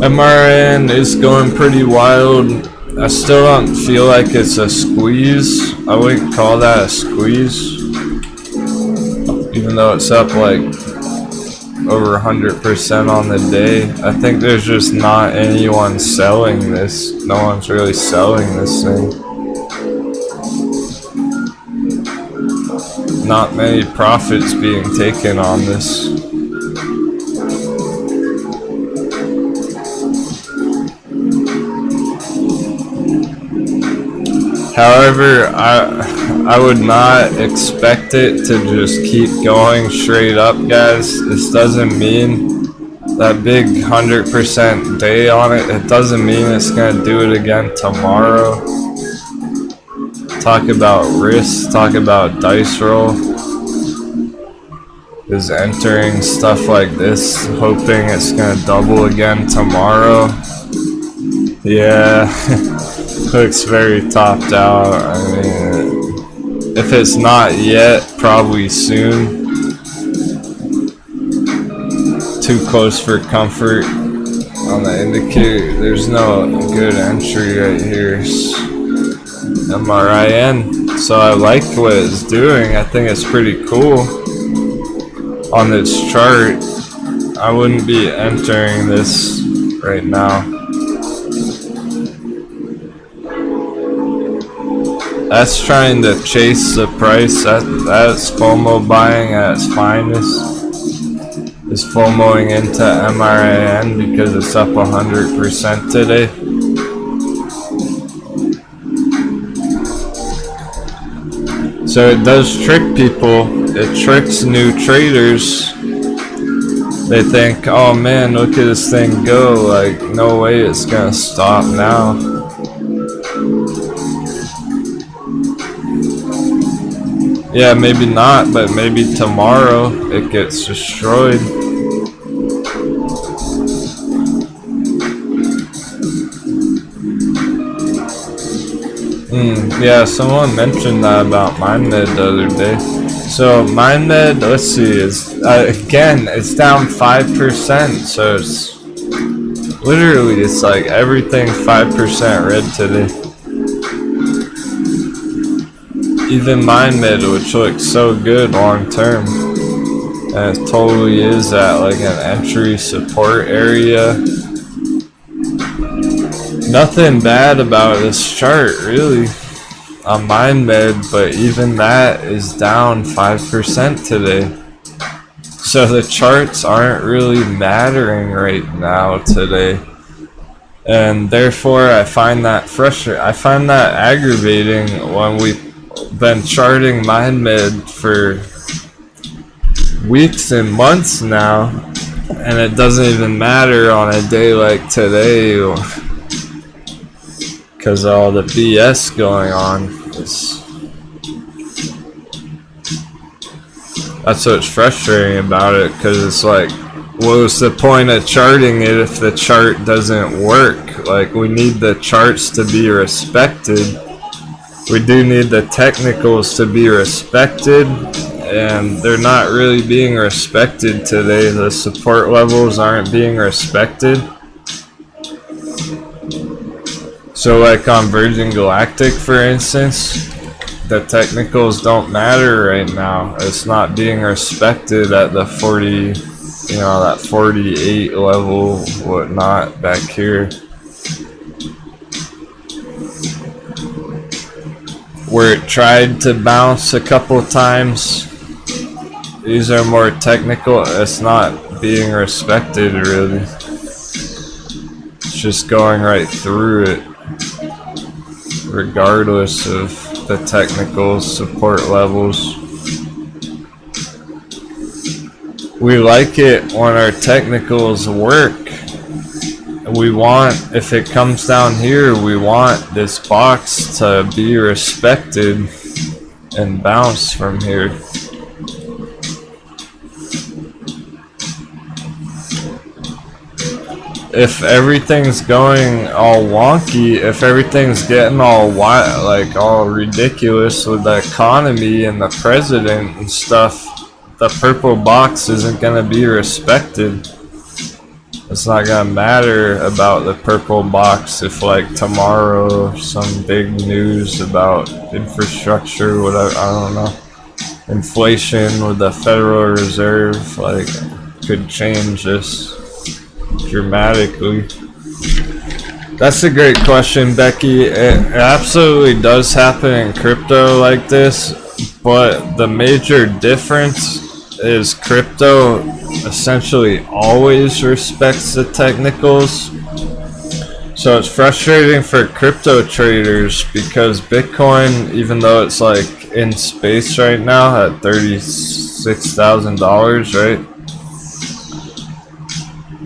[SPEAKER 1] MRN is going pretty wild. I still don't feel like it's a squeeze. I wouldn't call that a squeeze. Even though it's up like over 100% on the day. I think there's just not anyone selling this. No one's really selling this thing. not many profits being taken on this. However, I would not expect it to just keep going straight up, guys. This doesn't mean that big 100% day on it. It doesn't mean it's gonna do it again tomorrow. Talk about risk, talk about dice roll. Is entering stuff like this, hoping it's gonna double again tomorrow. Yeah, looks very topped out. I mean, if it's not yet, probably soon. Too close for comfort on the indicator. There's no good entry right here. MRIN. So I like what it's doing. I think it's pretty cool on this chart. I wouldn't be entering this right now. That's trying to chase the price. That's FOMO buying at its finest. Is FOMOing into MRIN because it's up 100% today. So it does trick people. It tricks new traders. They think, oh man, look at this thing go. Like, no way it's gonna stop now. Yeah, maybe not, but maybe tomorrow it gets destroyed. Yeah, someone mentioned that about MindMed the other day. So MindMed, let's see, is again, it's down 5%. So it's literally, it's like everything 5% red today. Even MindMed, which looks so good long term, and it totally is at like an entry support area. Nothing bad about this chart really on MindMed, but even that is down 5% today. So the charts aren't really mattering right now today, and therefore I find that frustrating. I find that aggravating when we've been charting MindMed for weeks and months now, and it doesn't even matter on a day like today because of all the BS going on. That's what's frustrating about it, because it's like, what's the point of charting it if the chart doesn't work? Like, we need the charts to be respected. We do need the technicals to be respected, and they're not really being respected today. The support levels aren't being respected. So like on Virgin Galactic, for instance, the technicals don't matter right now. It's not being respected at the 40, you know, that 48 level, whatnot back here. Where it tried to bounce a couple times. These are more technical. It's not being respected really. It's just going right through it, regardless of the technical support levels. We like it when our technicals work. We want, if it comes down here, we want this box to be respected and bounce from here. If everything's going all wonky, if everything's getting all wild, like all ridiculous with the economy and the president and stuff, the purple box isn't gonna be respected. It's not gonna matter about the purple box if like tomorrow some big news about infrastructure, whatever, I don't know, inflation with the Federal Reserve, like, could change this dramatically. That's a great question, Becky. It absolutely does happen in crypto like this, But the major difference is crypto essentially always respects the technicals. So it's frustrating for crypto traders because Bitcoin, even though it's like in space right now at $36,000, right?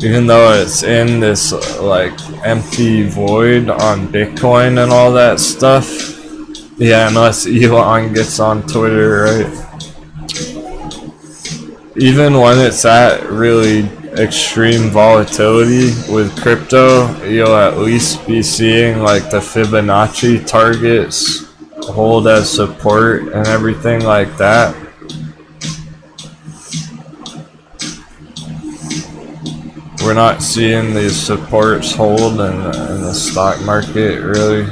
[SPEAKER 1] Even though it's in this like empty void on Bitcoin and all that stuff. Yeah, unless Elon gets on Twitter, right? Even when it's at really extreme volatility with crypto, you'll at least be seeing like the Fibonacci targets hold as support and everything like that. We're not seeing these supports hold in the stock market really.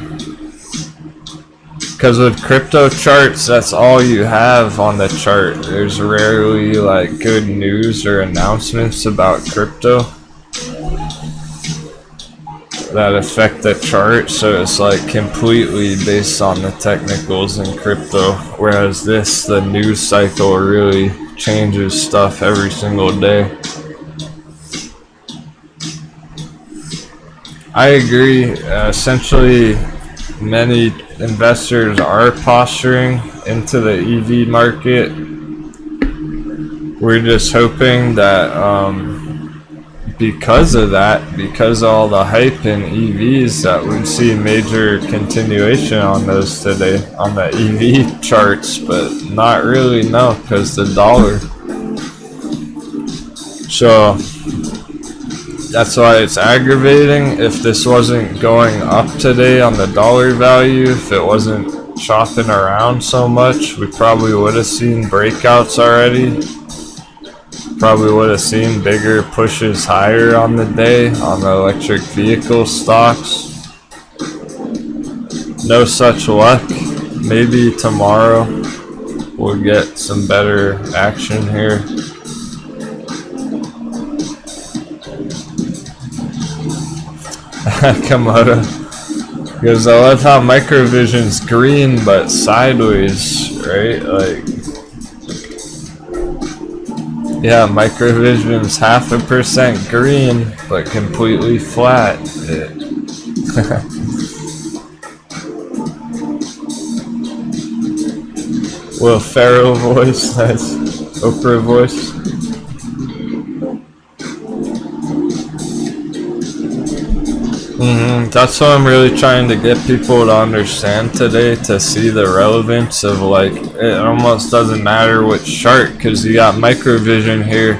[SPEAKER 1] Because with crypto charts, that's all you have on the chart. There's rarely like good news or announcements about crypto that affect the chart, so it's like completely based on the technicals in crypto. Whereas this, the news cycle really changes stuff every single day. I agree. Essentially, many investors are posturing into the EV market. We're just hoping that because of that, because of all the hype in EVs, that we'd see major continuation on those today, on the EV charts, but not really, no, because the dollar. So that's why it's aggravating. If this wasn't going up today on the dollar value, if it wasn't chopping around so much, we probably would have seen breakouts already. Probably would have seen bigger pushes higher on the day on the electric vehicle stocks. No such luck. Maybe tomorrow we'll get some better action here. Komodo. Because I love how Microvision's green but sideways, right? Like, yeah, Microvision's 0.5% green but completely flat. Will Ferrell voice, that's Oprah voice. That's what I'm really trying to get people to understand today, to see the relevance of like, it almost doesn't matter which chart, because you got Microvision here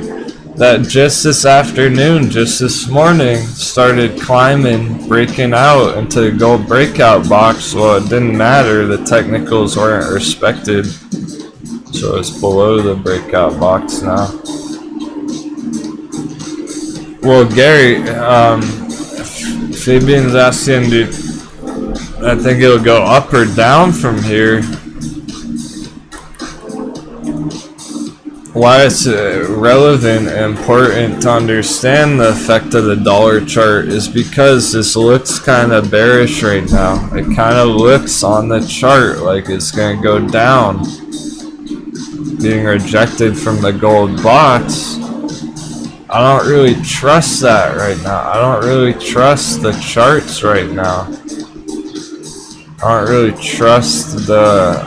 [SPEAKER 1] that just this afternoon, just this morning, started climbing, breaking out into the gold breakout box. Well, it didn't matter, the technicals weren't respected, so it's below the breakout box now. Well, Gary, Fabian's asking, dude, I think it'll go up or down from here. Why it's relevant and important to understand the effect of the dollar chart is because this looks kind of bearish right now. It kind of looks on the chart like it's going to go down, being rejected from the gold box. I don't really trust that right now. I don't really trust the charts right now. I don't really trust the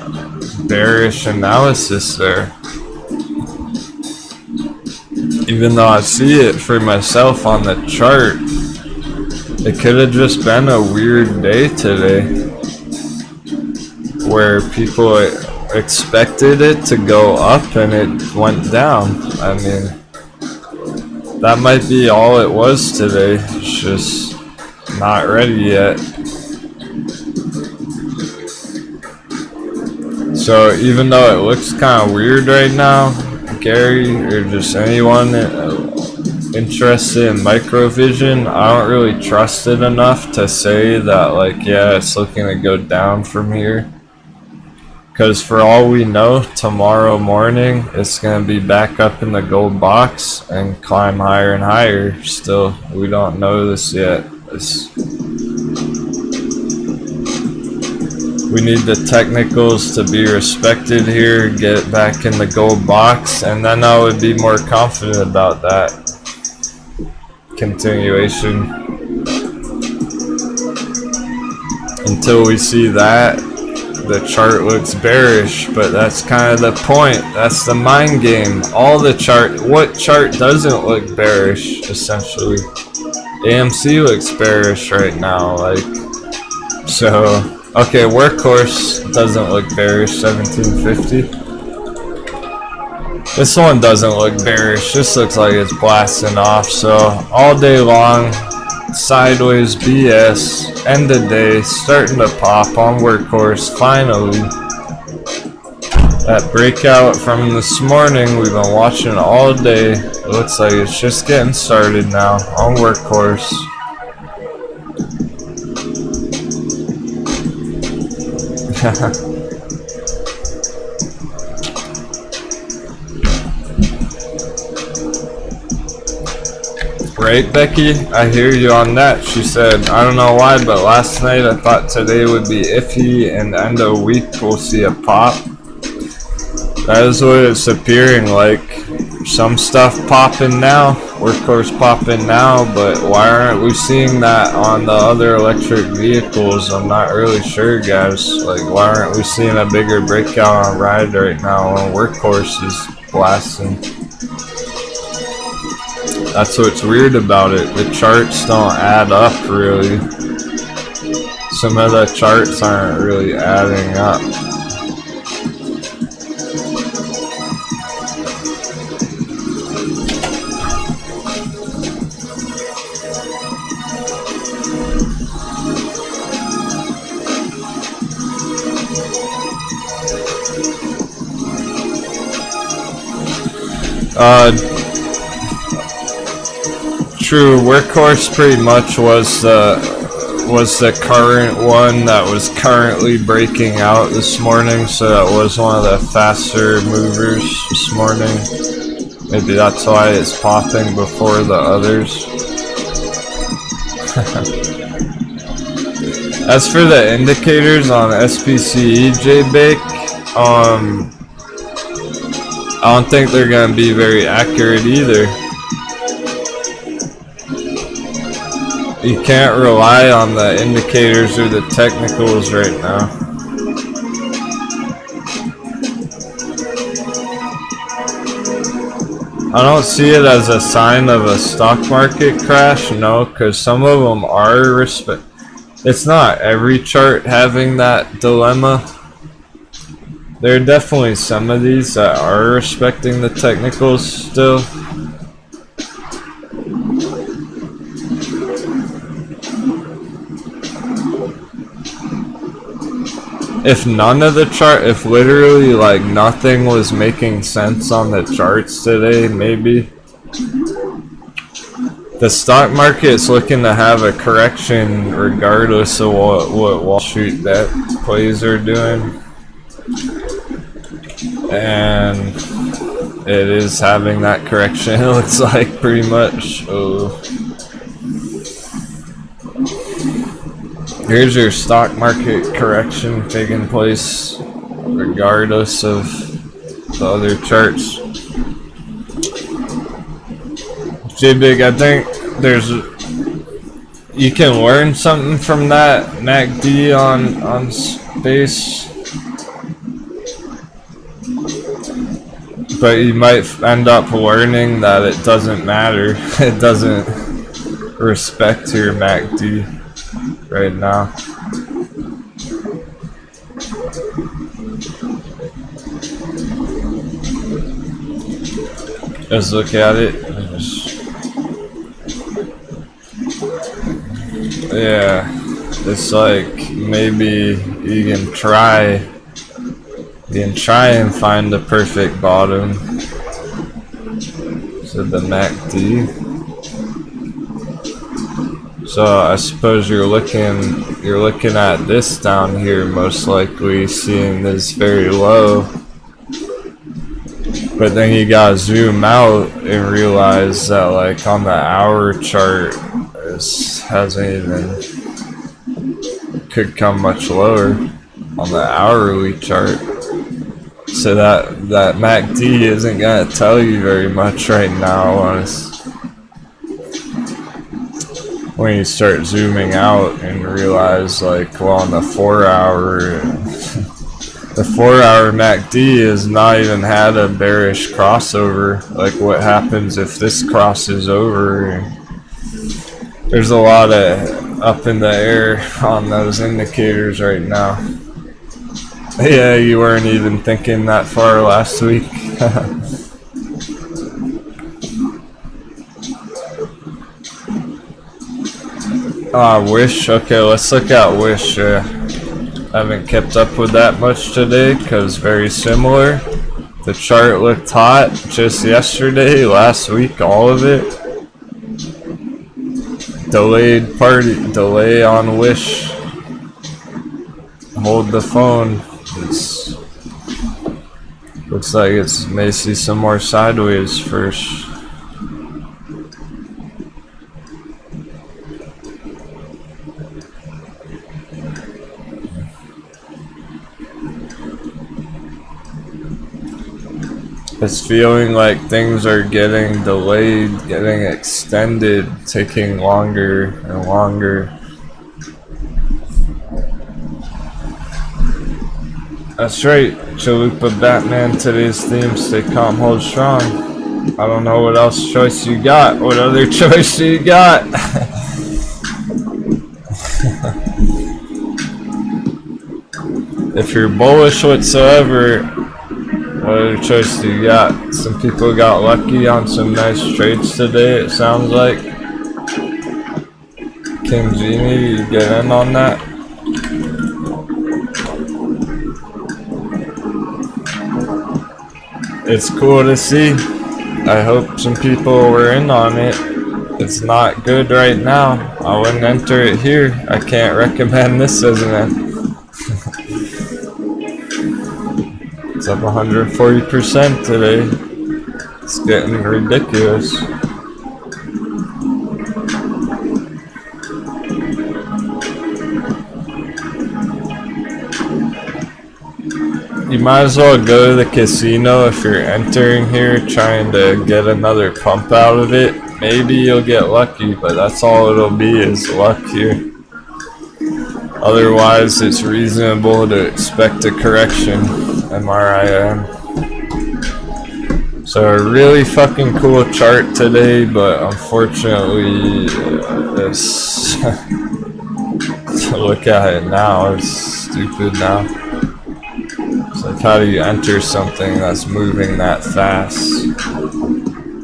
[SPEAKER 1] bearish analysis there. Even though I see it for myself on the chart, it could have just been a weird day today where people expected it to go up and it went down. I mean, that might be all it was today. It's just not ready yet. So even though it looks kind of weird right now, Gary or just anyone interested in Microvision, I don't really trust it enough to say that like, yeah, it's looking to go down from here. Because for all we know, tomorrow morning it's going to be back up in the gold box and climb higher and higher. Still, we don't We We need the technicals to be respected here, get back in the gold box, and then I would be more confident about that continuation. Until we see that, the chart looks bearish, but that's kind of the point. That's the mind game. All the chart, what chart doesn't look bearish, essentially? AMC looks bearish right now, like, so, okay, workhorse doesn't look bearish, 1750. This one doesn't look bearish, this looks like it's blasting off, so all day long, sideways BS, end of day, starting to pop on workhorse, finally. That breakout from this morning, we've been watching all day. It looks like it's just getting started now on workhorse. Right, Becky? I hear you on that. She said, I don't know why, but last night I thought today would be iffy and end of week we'll see a pop. That is what it's appearing like. Some stuff popping now, workhorse popping now, but why aren't we seeing that on the other electric vehicles? I'm not really sure, guys. Like, why aren't we seeing a bigger breakout on ride right now when workhorse is blasting? That's what's weird about it. The charts don't add up really. Some of the charts aren't really adding up. True, workhorse pretty much was the current one that was currently breaking out this morning, so that was one of the faster movers this morning. Maybe that's why it's popping before the others. As for the indicators on SPCE, JBake, I don't think they're gonna be very accurate either. You can't rely on the indicators or the technicals right now. I don't see it as a sign of a stock market crash, no, because some of them are it's not every chart having that dilemma. There are definitely some of these that are respecting the technicals still. If none of the if literally like nothing was making sense on the charts today, maybe. The stock market is looking to have a correction regardless of what Wall Street debt plays are doing. And it is having that correction, it looks like, pretty much. Oh. Here's your stock market correction taking place regardless of the other charts. J-Big, I think you can learn something from that MACD on space, but you might end up learning that it doesn't matter. It doesn't respect your MACD right now. Let's look at it. Yeah, it's like maybe you can try and find the perfect bottom. So the MACD. So I suppose you're looking at this down here, most likely seeing this very low. But then you gotta zoom out and realize that, like, on the hour chart, this hasn't even, could come much lower. on the hourly chart. So that MACD isn't gonna tell you very much right now when you start zooming out and realize, like, well, on the 4-hour, the 4-hour MACD has not even had a bearish crossover. Like, what happens if this crosses over? There's a lot of up in the air on those indicators right now. Yeah, you weren't even thinking that far last week. Wish. Okay, let's look at Wish. I haven't kept up with that much today because very similar. The chart looked hot just yesterday, last week, all of it. Delay on Wish. Hold the phone. Looks like it's may see some more sideways first. It's feeling like things are getting delayed, getting extended, taking longer and longer. That's right, Chalupa Batman. Today's theme: stay calm, hold strong. I don't know what else choice you got. What other choice do you got? If you're bullish whatsoever, what other choice do you got? Some people got lucky on some nice trades today, it sounds like. King Genie, you get in on that? It's cool to see. I hope some people were in on it. It's not good right now. I wouldn't enter it here. I can't recommend this as an end. It's up 140% today. It's getting ridiculous. You might as well go to the casino if you're entering here trying to get another pump out of it. Maybe you'll get lucky, but that's all it'll be, is luck here. Otherwise, it's reasonable to expect a correction, MRIM. So a really fucking cool chart today, but unfortunately, to look at it now, it's stupid now. Like, how do you enter something that's moving that fast?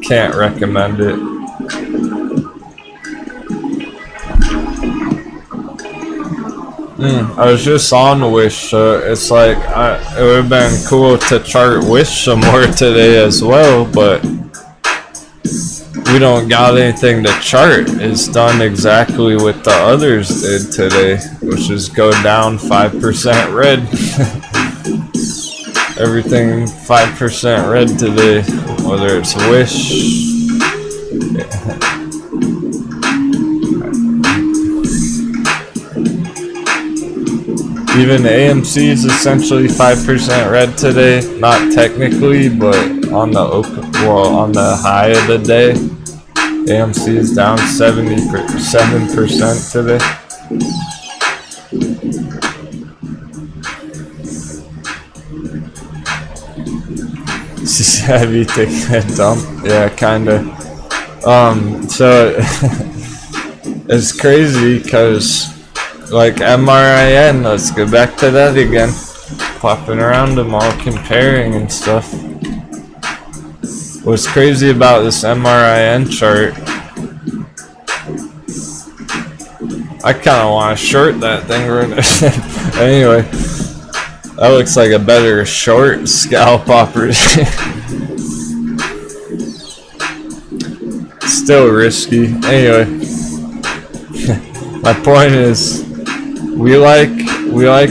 [SPEAKER 1] Can't recommend it. I was just on Wish, so it's like it would have been cool to chart Wish some more today as well, but we don't got anything to chart. It's done exactly what the others did today, which is go down 5% red. Everything 5% red today, whether it's Wish. Even AMC is essentially 5% red today. Not technically, but on the high of the day, AMC is down 7% today. CCIV taking a dump, yeah, kinda. So it's crazy because, like, MRIN, let's go back to that again. Popping around them all, comparing and stuff. What's crazy about this MRIN chart, I kinda wanna short that thing right now. Anyway, that looks like a better short scalp opportunity. Still risky. Anyway, my point is, we like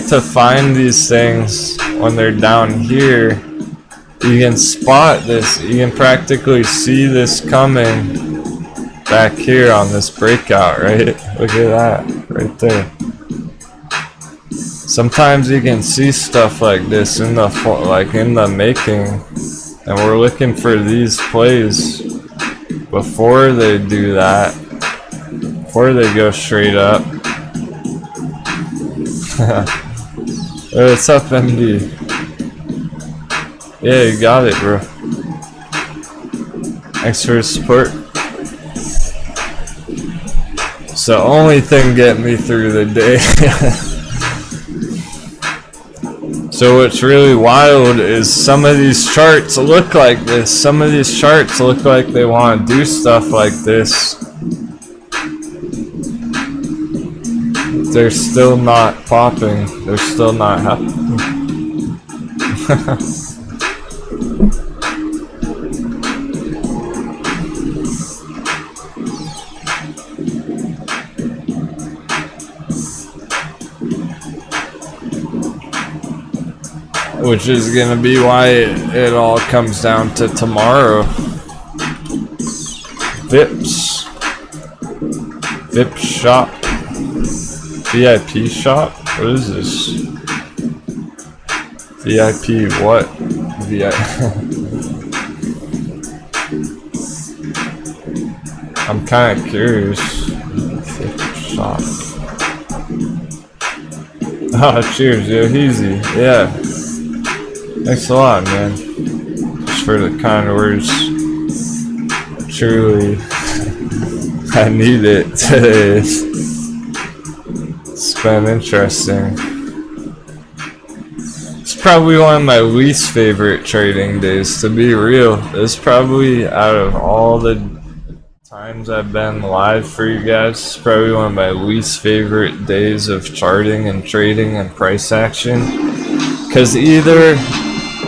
[SPEAKER 1] to find these things when they're down here. You can spot this. You can practically see this coming back here on this breakout, right? Look at that right there. sometimes you can see stuff like this in the making, and we're looking for these plays before they do that, before they go straight up. Hey, what's up, MD? Yeah, you got it, bro. Thanks for the support. It's the only thing getting me through the day. So what's really wild is some of these charts look like this. Some of these charts look like they want to do stuff like this. They're still not popping. They're still not happening. Which is gonna be why it all comes down to tomorrow. VIPs. VIP shop. VIP shop? What is this? VIP what? VIP. I'm kind of curious. VIP shop. Oh, cheers, yo, easy. Yeah. Thanks a lot, man. Just for the kind words. Truly, I need it today. It's been interesting. It's probably one of my least favorite trading days, to be real. It's probably, out of all the times I've been live for you guys, it's probably one of my least favorite days of charting and trading and price action. Because either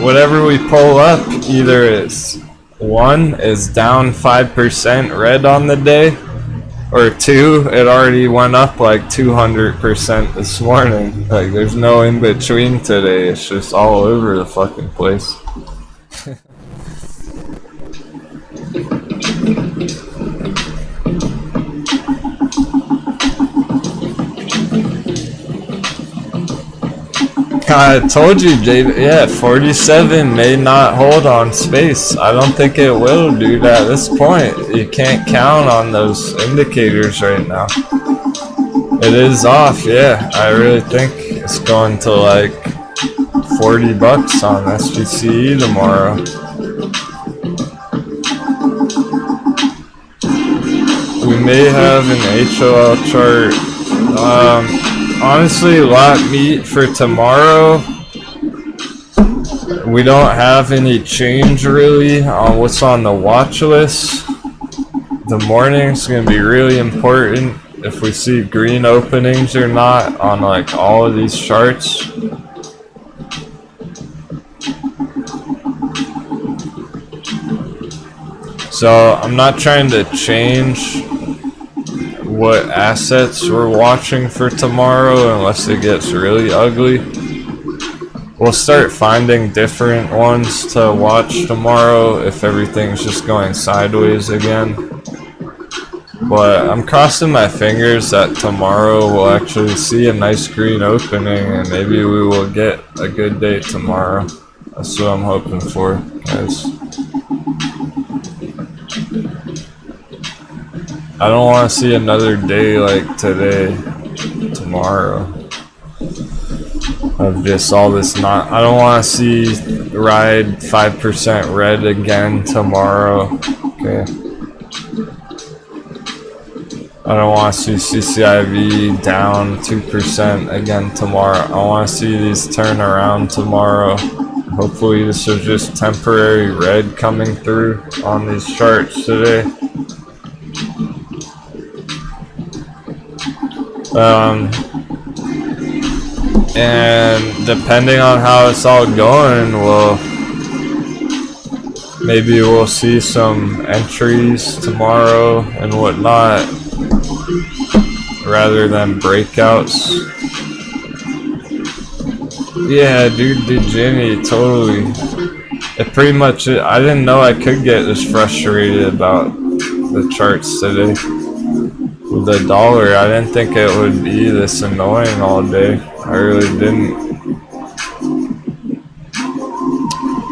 [SPEAKER 1] whatever we pull up, either it's one is down 5% red on the day, or two, it already went up like 200% this morning. Like, there's no in between today. It's just all over the fucking place. I told you, David. Yeah, 47 may not hold on space. I don't think it will, dude. At this point, you can't count on those indicators right now. It is off, yeah. I really think it's going to like $40 on SPCE tomorrow. We may have an HOL chart. Honestly, lot meat for tomorrow. We don't have any change really on what's on the watch list. The morning's gonna be really important if we see green openings or not on like all of these charts. So I'm not trying to change what assets we're watching for tomorrow unless it gets really ugly. We'll start finding different ones to watch tomorrow if everything's just going sideways again. But I'm crossing my fingers that tomorrow we'll actually see a nice green opening and maybe we will get a good day tomorrow. That's what I'm hoping for, guys. I don't want to see another day like today, tomorrow, of this, all this not. I don't want to see ride 5% red again tomorrow, okay? I don't want to see CCIV down 2% again tomorrow. I want to see these turn around tomorrow. Hopefully this is just temporary red coming through on these charts today. And depending on how it's all going, maybe we'll see some entries tomorrow and whatnot rather than breakouts. Yeah, dude, Jimmy, totally. It pretty much, I didn't know I could get this frustrated about the charts today. with the dollar, I didn't think it would be this annoying all day. I really didn't.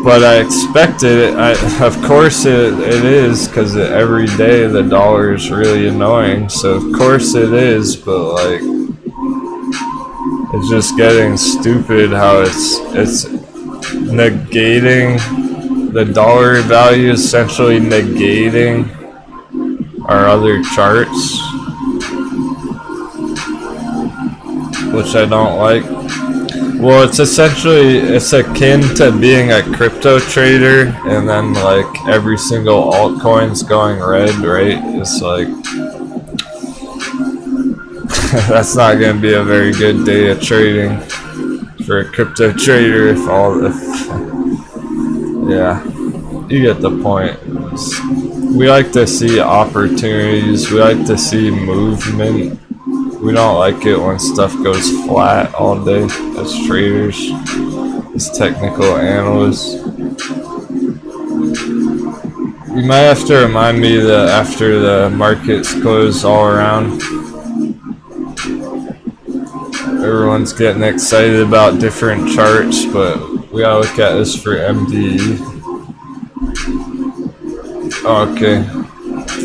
[SPEAKER 1] But I expected it. Of course it is, because every day the dollar is really annoying. So of course it is, but like, it's just getting stupid how it's negating the dollar value, essentially negating our other charts, which I don't like. Well, it's essentially, it's akin to being a crypto trader, and then like every single altcoin's going red, right? It's like, that's not going to be a very good day of trading for a crypto trader yeah, you get the point. We like to see opportunities, we like to see movement. We don't like it when stuff goes flat all day as traders, as technical analysts. You might have to remind me that after the markets close all around, everyone's getting excited about different charts, but we gotta look at this for MVE. Okay,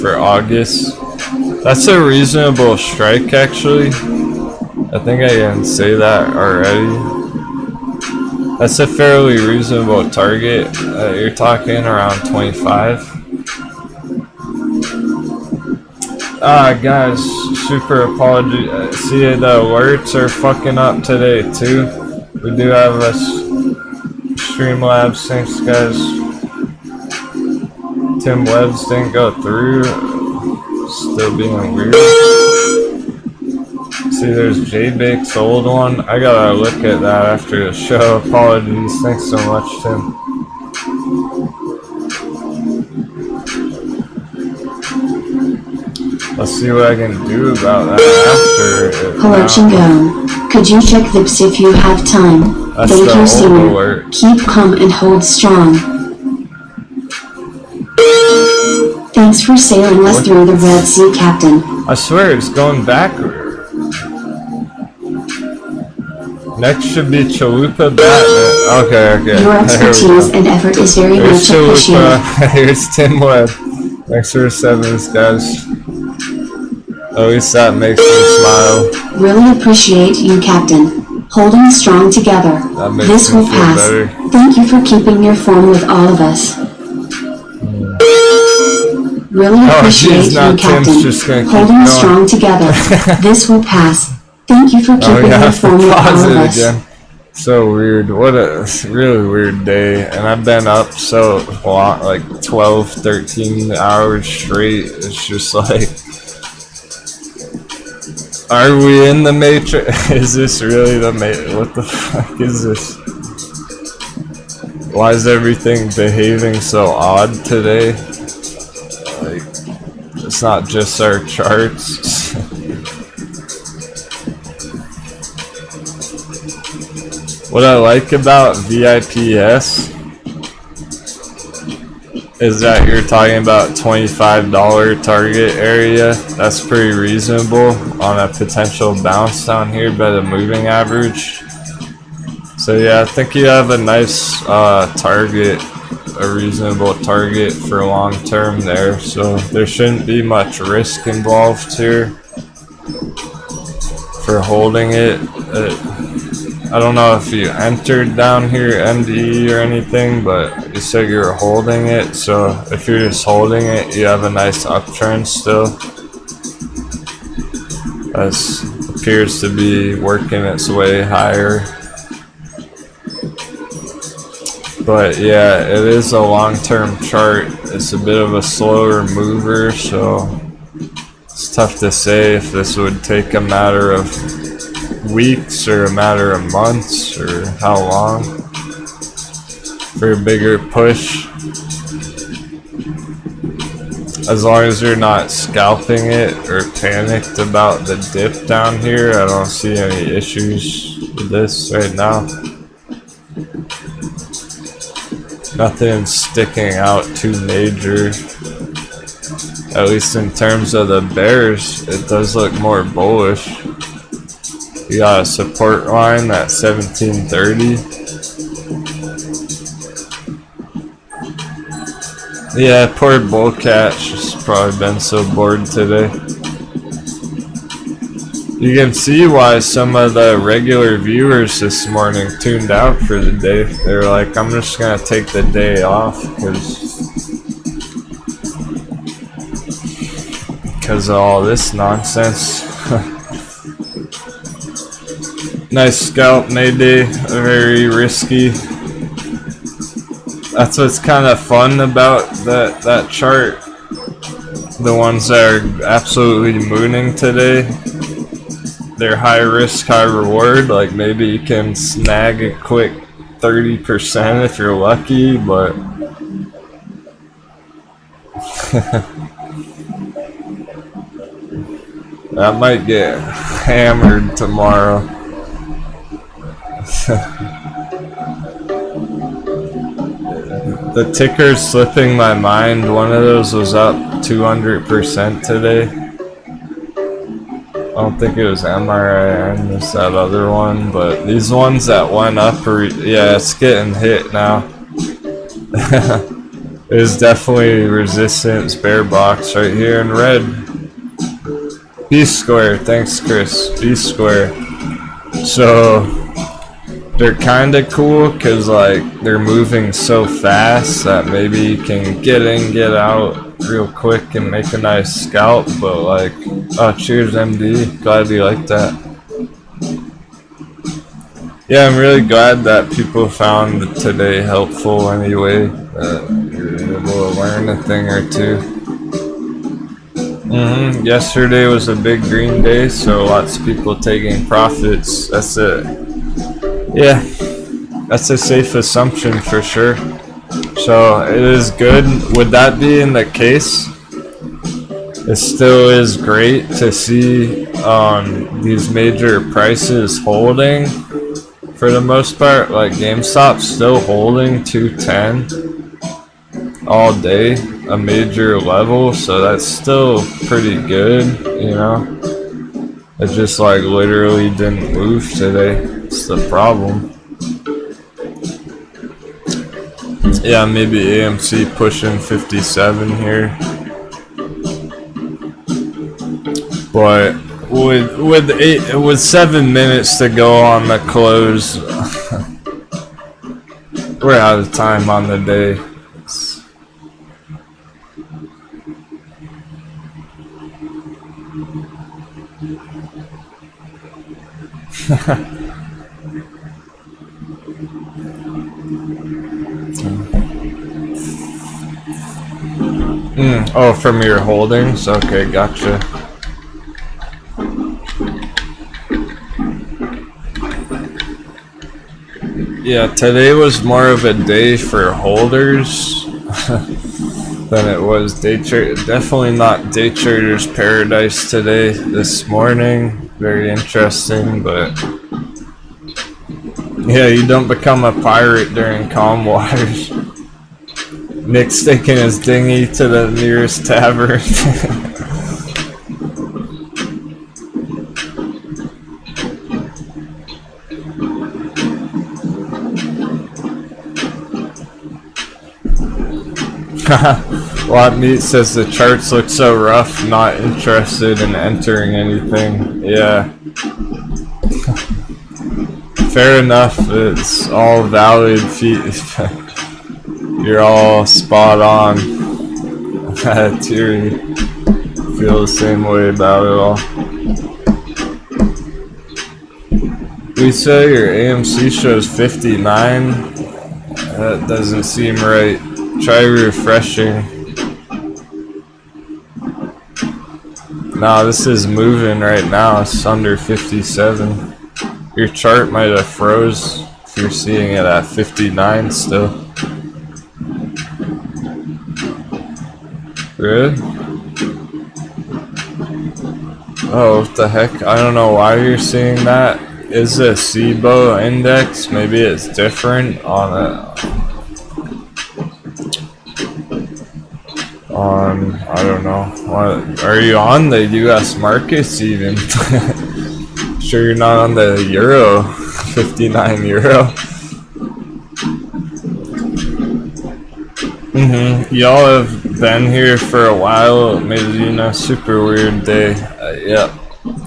[SPEAKER 1] for August. That's a reasonable strike, actually. I think I didn't say that already. That's a fairly reasonable target. You're talking around 25. Guys, super apology. See, the alerts are fucking up today, too. We do have a Streamlabs. Thanks, guys. Tim Webbs didn't go through. Still being weird. See, there's J-Bake's old one. I gotta look at that after the show. Apologies. Thanks so much, Tim. Let's see what I can do about that after.
[SPEAKER 2] Hello, Chingo. Could you check VIPs if you have time?
[SPEAKER 1] That's
[SPEAKER 2] Thank you,
[SPEAKER 1] the
[SPEAKER 2] sir.
[SPEAKER 1] old alert.
[SPEAKER 2] Keep calm and hold strong. Thanks for sailing us through the Red Sea, Captain.
[SPEAKER 1] I swear it's going backward. Next should be Chalupa Batman. Okay.
[SPEAKER 2] Your expertise and effort is very much appreciated.
[SPEAKER 1] Here's Tim Webb. Thanks for the 7s, guys. At least that makes me smile.
[SPEAKER 2] Really appreciate you, Captain. Holding strong together.
[SPEAKER 1] That makes
[SPEAKER 2] This
[SPEAKER 1] me
[SPEAKER 2] will
[SPEAKER 1] feel
[SPEAKER 2] pass.
[SPEAKER 1] better.
[SPEAKER 2] Thank you for keeping your form with all of us. Really appreciate
[SPEAKER 1] geez,
[SPEAKER 2] you,
[SPEAKER 1] now Tim's
[SPEAKER 2] Captain.
[SPEAKER 1] just gonna keep
[SPEAKER 2] Holding
[SPEAKER 1] going.
[SPEAKER 2] strong together. This will pass. Thank you for keeping your form with all
[SPEAKER 1] pause
[SPEAKER 2] of
[SPEAKER 1] it
[SPEAKER 2] us.
[SPEAKER 1] again. So weird. What a really weird day. And I've been up so long, like 12, 13 hours straight. It's just like, are we in the Matrix? Is this really the Matrix? What the fuck is this? Why is everything behaving so odd today? Like, it's not just our charts. What I like about VIPS is that you're talking about $25 target area. That's pretty reasonable on a potential bounce down here by the moving average. So yeah, I think you have a nice target, a reasonable target for long term there. So there shouldn't be much risk involved here for holding it. I don't know if you entered down here MDE or anything, but you said you were holding it. So if you're just holding it, you have a nice uptrend still. This appears to be working its way higher. But yeah, it is a long-term chart. It's a bit of a slower mover, so it's tough to say if this would take a matter of weeks or a matter of months or how long for a bigger push. As long as you're not scalping it or panicked about the dip down here, I don't see any issues with this right now. Nothing sticking out too major. At least in terms of the bears, it does look more bullish. You got a support line at 1730. Yeah, poor Bullcatch has probably been so bored today. You can see why some of the regular viewers this morning tuned out for the day. They're like, I'm just gonna take the day off because of all this nonsense. Nice scalp Mayday, very risky. That's what's kind of fun about that chart. The ones that are absolutely mooning today, they're high risk, high reward. Like maybe you can snag a quick 30% if you're lucky, but that might get hammered tomorrow. The ticker's slipping my mind. One of those was up 200% today. I don't think it was MRIN, it's that other one, but these ones that went up are, yeah, it's getting hit now. There's definitely resistance, bear box right here in red. B square, thanks Chris, B square. So they're kind of cool because like they're moving so fast that maybe you can get in, get out real quick and make a nice scalp, but like, oh cheers MD, glad you like that. Yeah, I'm really glad that people found today helpful anyway, that you're able to learn a thing or two. Yesterday was a big green day, so lots of people taking profits. That's it. Yeah, that's a safe assumption for sure. So it is good. Would that be in the case? It still is great to see these major prices holding for the most part. Like GameStop's still holding 210 all day, a major level, so that's still pretty good, you know. It just like literally didn't move today. It's the problem. Yeah, maybe AMC pushing 57 here. But with 7 minutes to go on the close, we're out of time on the day. Oh, from your holdings? Okay, gotcha. Yeah, today was more of a day for holders than it was day trade. Definitely not day trader's paradise today. This morning, very interesting, but yeah, you don't become a pirate during calm waters. Nick's taking his dinghy to the nearest tavern. Lot Meat says the charts look so rough, not interested in entering anything. Yeah. Fair enough, it's all valid you're all spot on. Teary. Feel the same way about it all. Lisa, your AMC shows 59. That doesn't seem right. Try refreshing. Nah, this is moving right now. It's under 57. Your chart might have froze if you're seeing it at 59 still. Really? Oh, what the heck? I don't know why you're seeing that. Is the SIBO index? Maybe it's different on on, I don't know, what, are you on the US markets even? Sure you're not on the euro, 59 euro. Y'all have been here for a while, Medina, super weird day. Yep,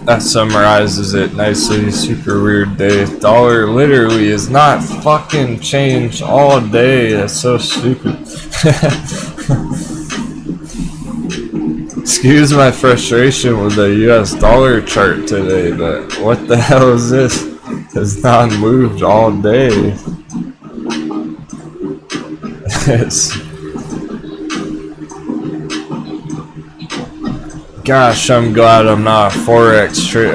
[SPEAKER 1] that summarizes it nicely, super weird day. Dollar literally is not fucking changed all day, that's so stupid. Excuse my frustration with the US dollar chart today, but what the hell is this? It's not moved all day. Gosh, I'm glad I'm not a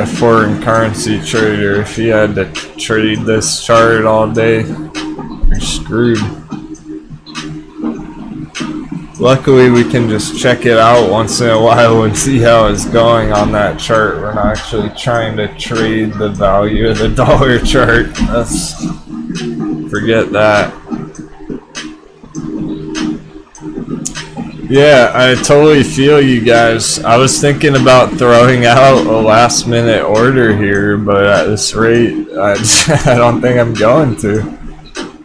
[SPEAKER 1] a foreign currency trader. If you had to trade this chart all day, you're screwed. Luckily, we can just check it out once in a while and see how it's going on that chart. We're not actually trying to trade the value of the dollar chart. Forget that. Yeah, I totally feel you guys. I was thinking about throwing out a last minute order here, but at this rate, I don't think I'm going to.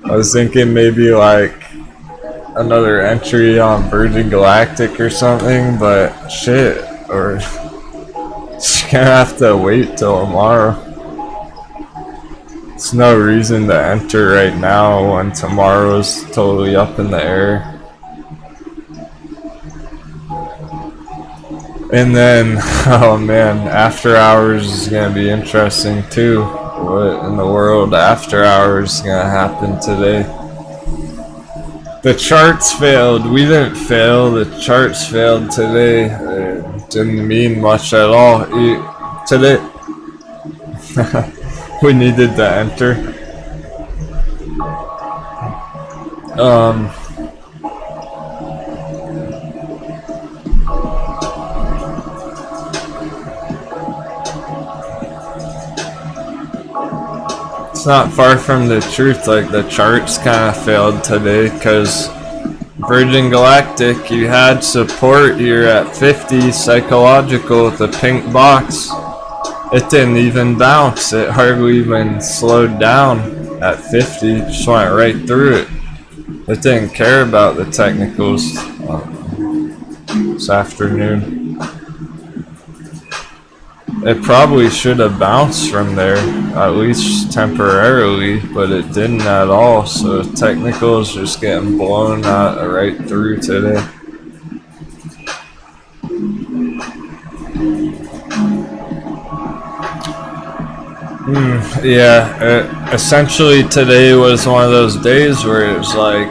[SPEAKER 1] I was thinking maybe like another entry on Virgin Galactic or something, but shit, or just gonna have to wait till tomorrow. There's no reason to enter right now when tomorrow's totally up in the air. And then, oh man, after hours is gonna be interesting too. What in the world after hours is gonna happen today? The charts failed. We didn't fail. The charts failed today. It didn't mean much at all. Today, we needed to enter. It's not far from the truth, like the charts kind of failed today because Virgin Galactic, you had support here at 50 psychological with the pink box. It didn't even bounce, it hardly even slowed down at 50, it just went right through it. It didn't care about the technicals this afternoon. It probably should have bounced from there, at least temporarily, but it didn't at all, so technicals just getting blown out right through today. Yeah, essentially today was one of those days where it was like,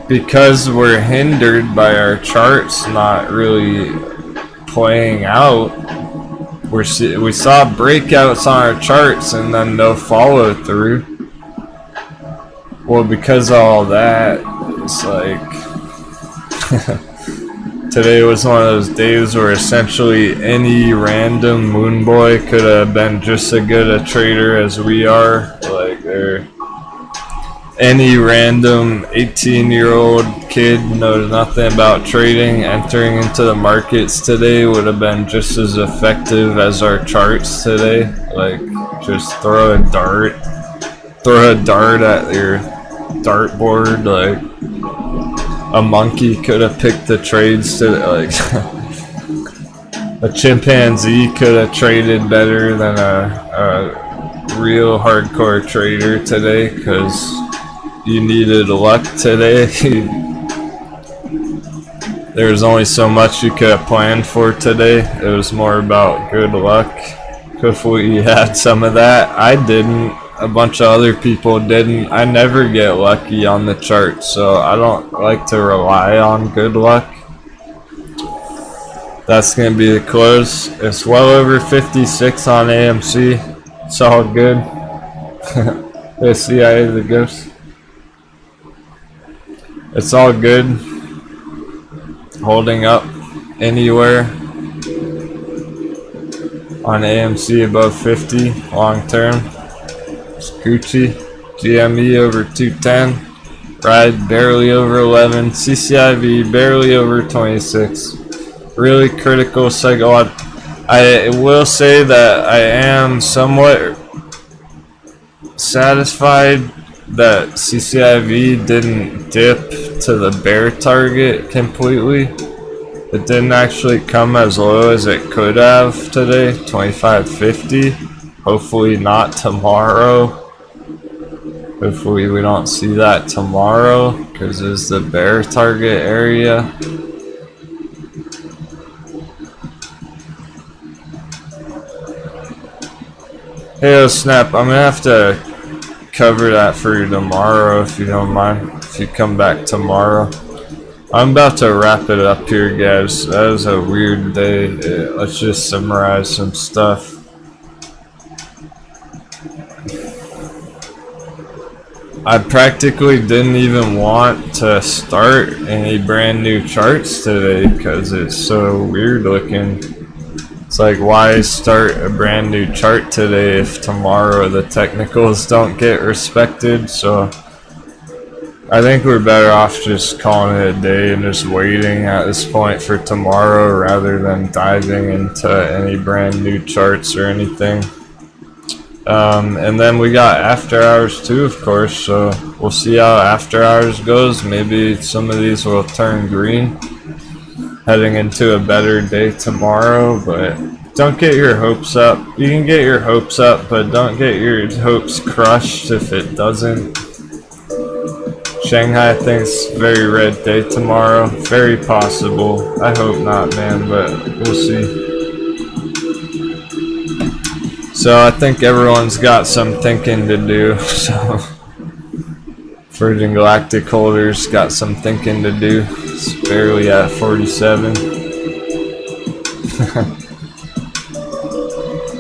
[SPEAKER 1] because we're hindered by our charts not really playing out, we saw breakouts on our charts and then no follow through. Well, because of all that, it's like today was one of those days where essentially any random moon boy could have been just as good a trader as we are. Like any random 18-year-old kid knows nothing about trading entering into the markets today would have been just as effective as our charts today. Like, just throw a dart at your dartboard. Like, a monkey could have picked the trades to, like, a chimpanzee could have traded better than a real hardcore trader today, because you needed luck today. There was only so much you could have planned for today. It was more about good luck. Hopefully you had some of that. I didn't. A bunch of other people didn't. I never get lucky on the chart, so I don't like to rely on good luck. That's going to be the close. It's well over 56 on AMC. It's all good. The CIA, the ghost. It's all good. Holding up anywhere on AMC above 50 long term. It's Gucci. GME over 210. Ride barely over 11. CCIV barely over 26. Really critical cycle. I will say that I am somewhat satisfied that CCIV didn't dip to the bear target completely. It didn't actually come as low as it could have today, 25.50. Hopefully not tomorrow. Hopefully we don't see that tomorrow, because it's the bear target area. Hey, oh snap, I'm gonna have to cover that for you tomorrow if you don't mind, if you come back tomorrow. I'm about to wrap it up here, guys. That was a weird day. Let's just summarize some stuff. I practically didn't even want to start any brand new charts today because it's so weird looking. It's like, why start a brand new chart today if tomorrow the technicals don't get respected? So I think we're better off just calling it a day and just waiting at this point for tomorrow rather than diving into any brand new charts or anything. And then we got after hours too, of course, so we'll see how after hours goes. Maybe some of these will turn green heading into a better day tomorrow, but don't get your hopes up. You can get your hopes up, but don't get your hopes crushed if it doesn't. Shanghai thinks very red day tomorrow. Very possible. I hope not, man, but we'll see. So I think everyone's got some thinking to do. So Virgin Galactic holders got some thinking to do. It's barely at 47.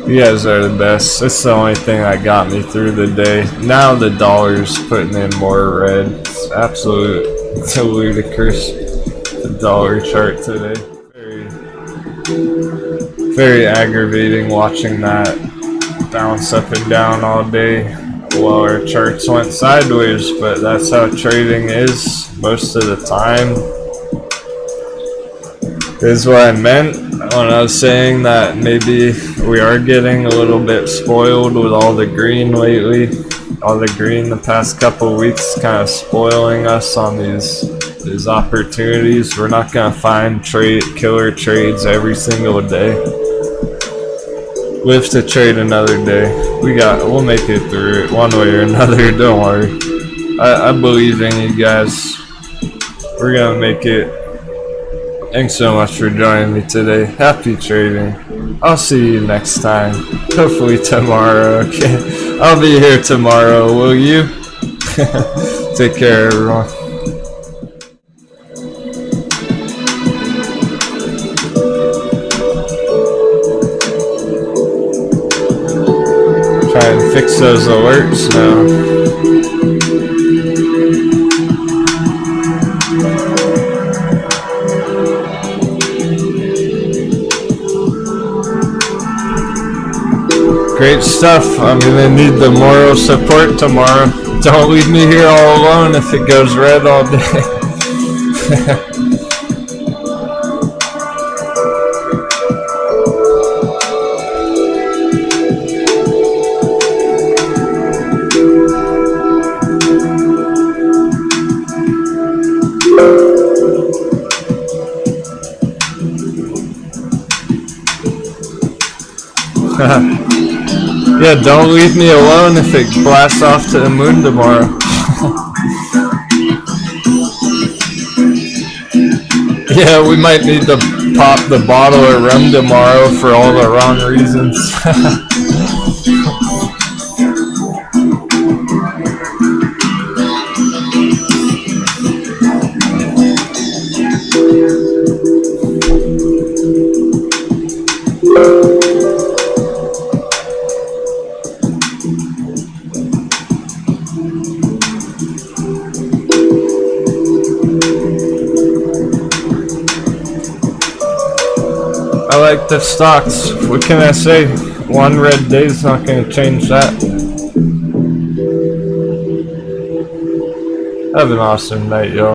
[SPEAKER 1] You guys are the best. It's the only thing that got me through the day. Now the dollar's putting in more red. It's absolute ludicrous. The dollar chart today. Very aggravating watching that bounce up and down all day while our charts went sideways, but that's how trading is most of the time. Is what I meant when I was saying that maybe we are getting a little bit spoiled with all the green lately. All the green the past couple weeks kind of spoiling us on these opportunities. We're not gonna find killer trades every single day. Live to trade another day. We'll make it through it one way or another, don't worry. I believe in you guys. We're gonna make it. Thanks so much for joining me today. Happy trading. I'll see you next time. Hopefully tomorrow, okay? I'll be here tomorrow, will you? Take care, everyone. Try and fix those alerts now. Great stuff. I'm gonna need the moral support tomorrow. Don't leave me here all alone if it goes red all day. Yeah, don't leave me alone if it blasts off to the moon tomorrow. Yeah, we might need to pop the bottle of rum tomorrow for all the wrong reasons. I like the stocks. What can I say? One red day is not going to change that. Have an awesome night, y'all.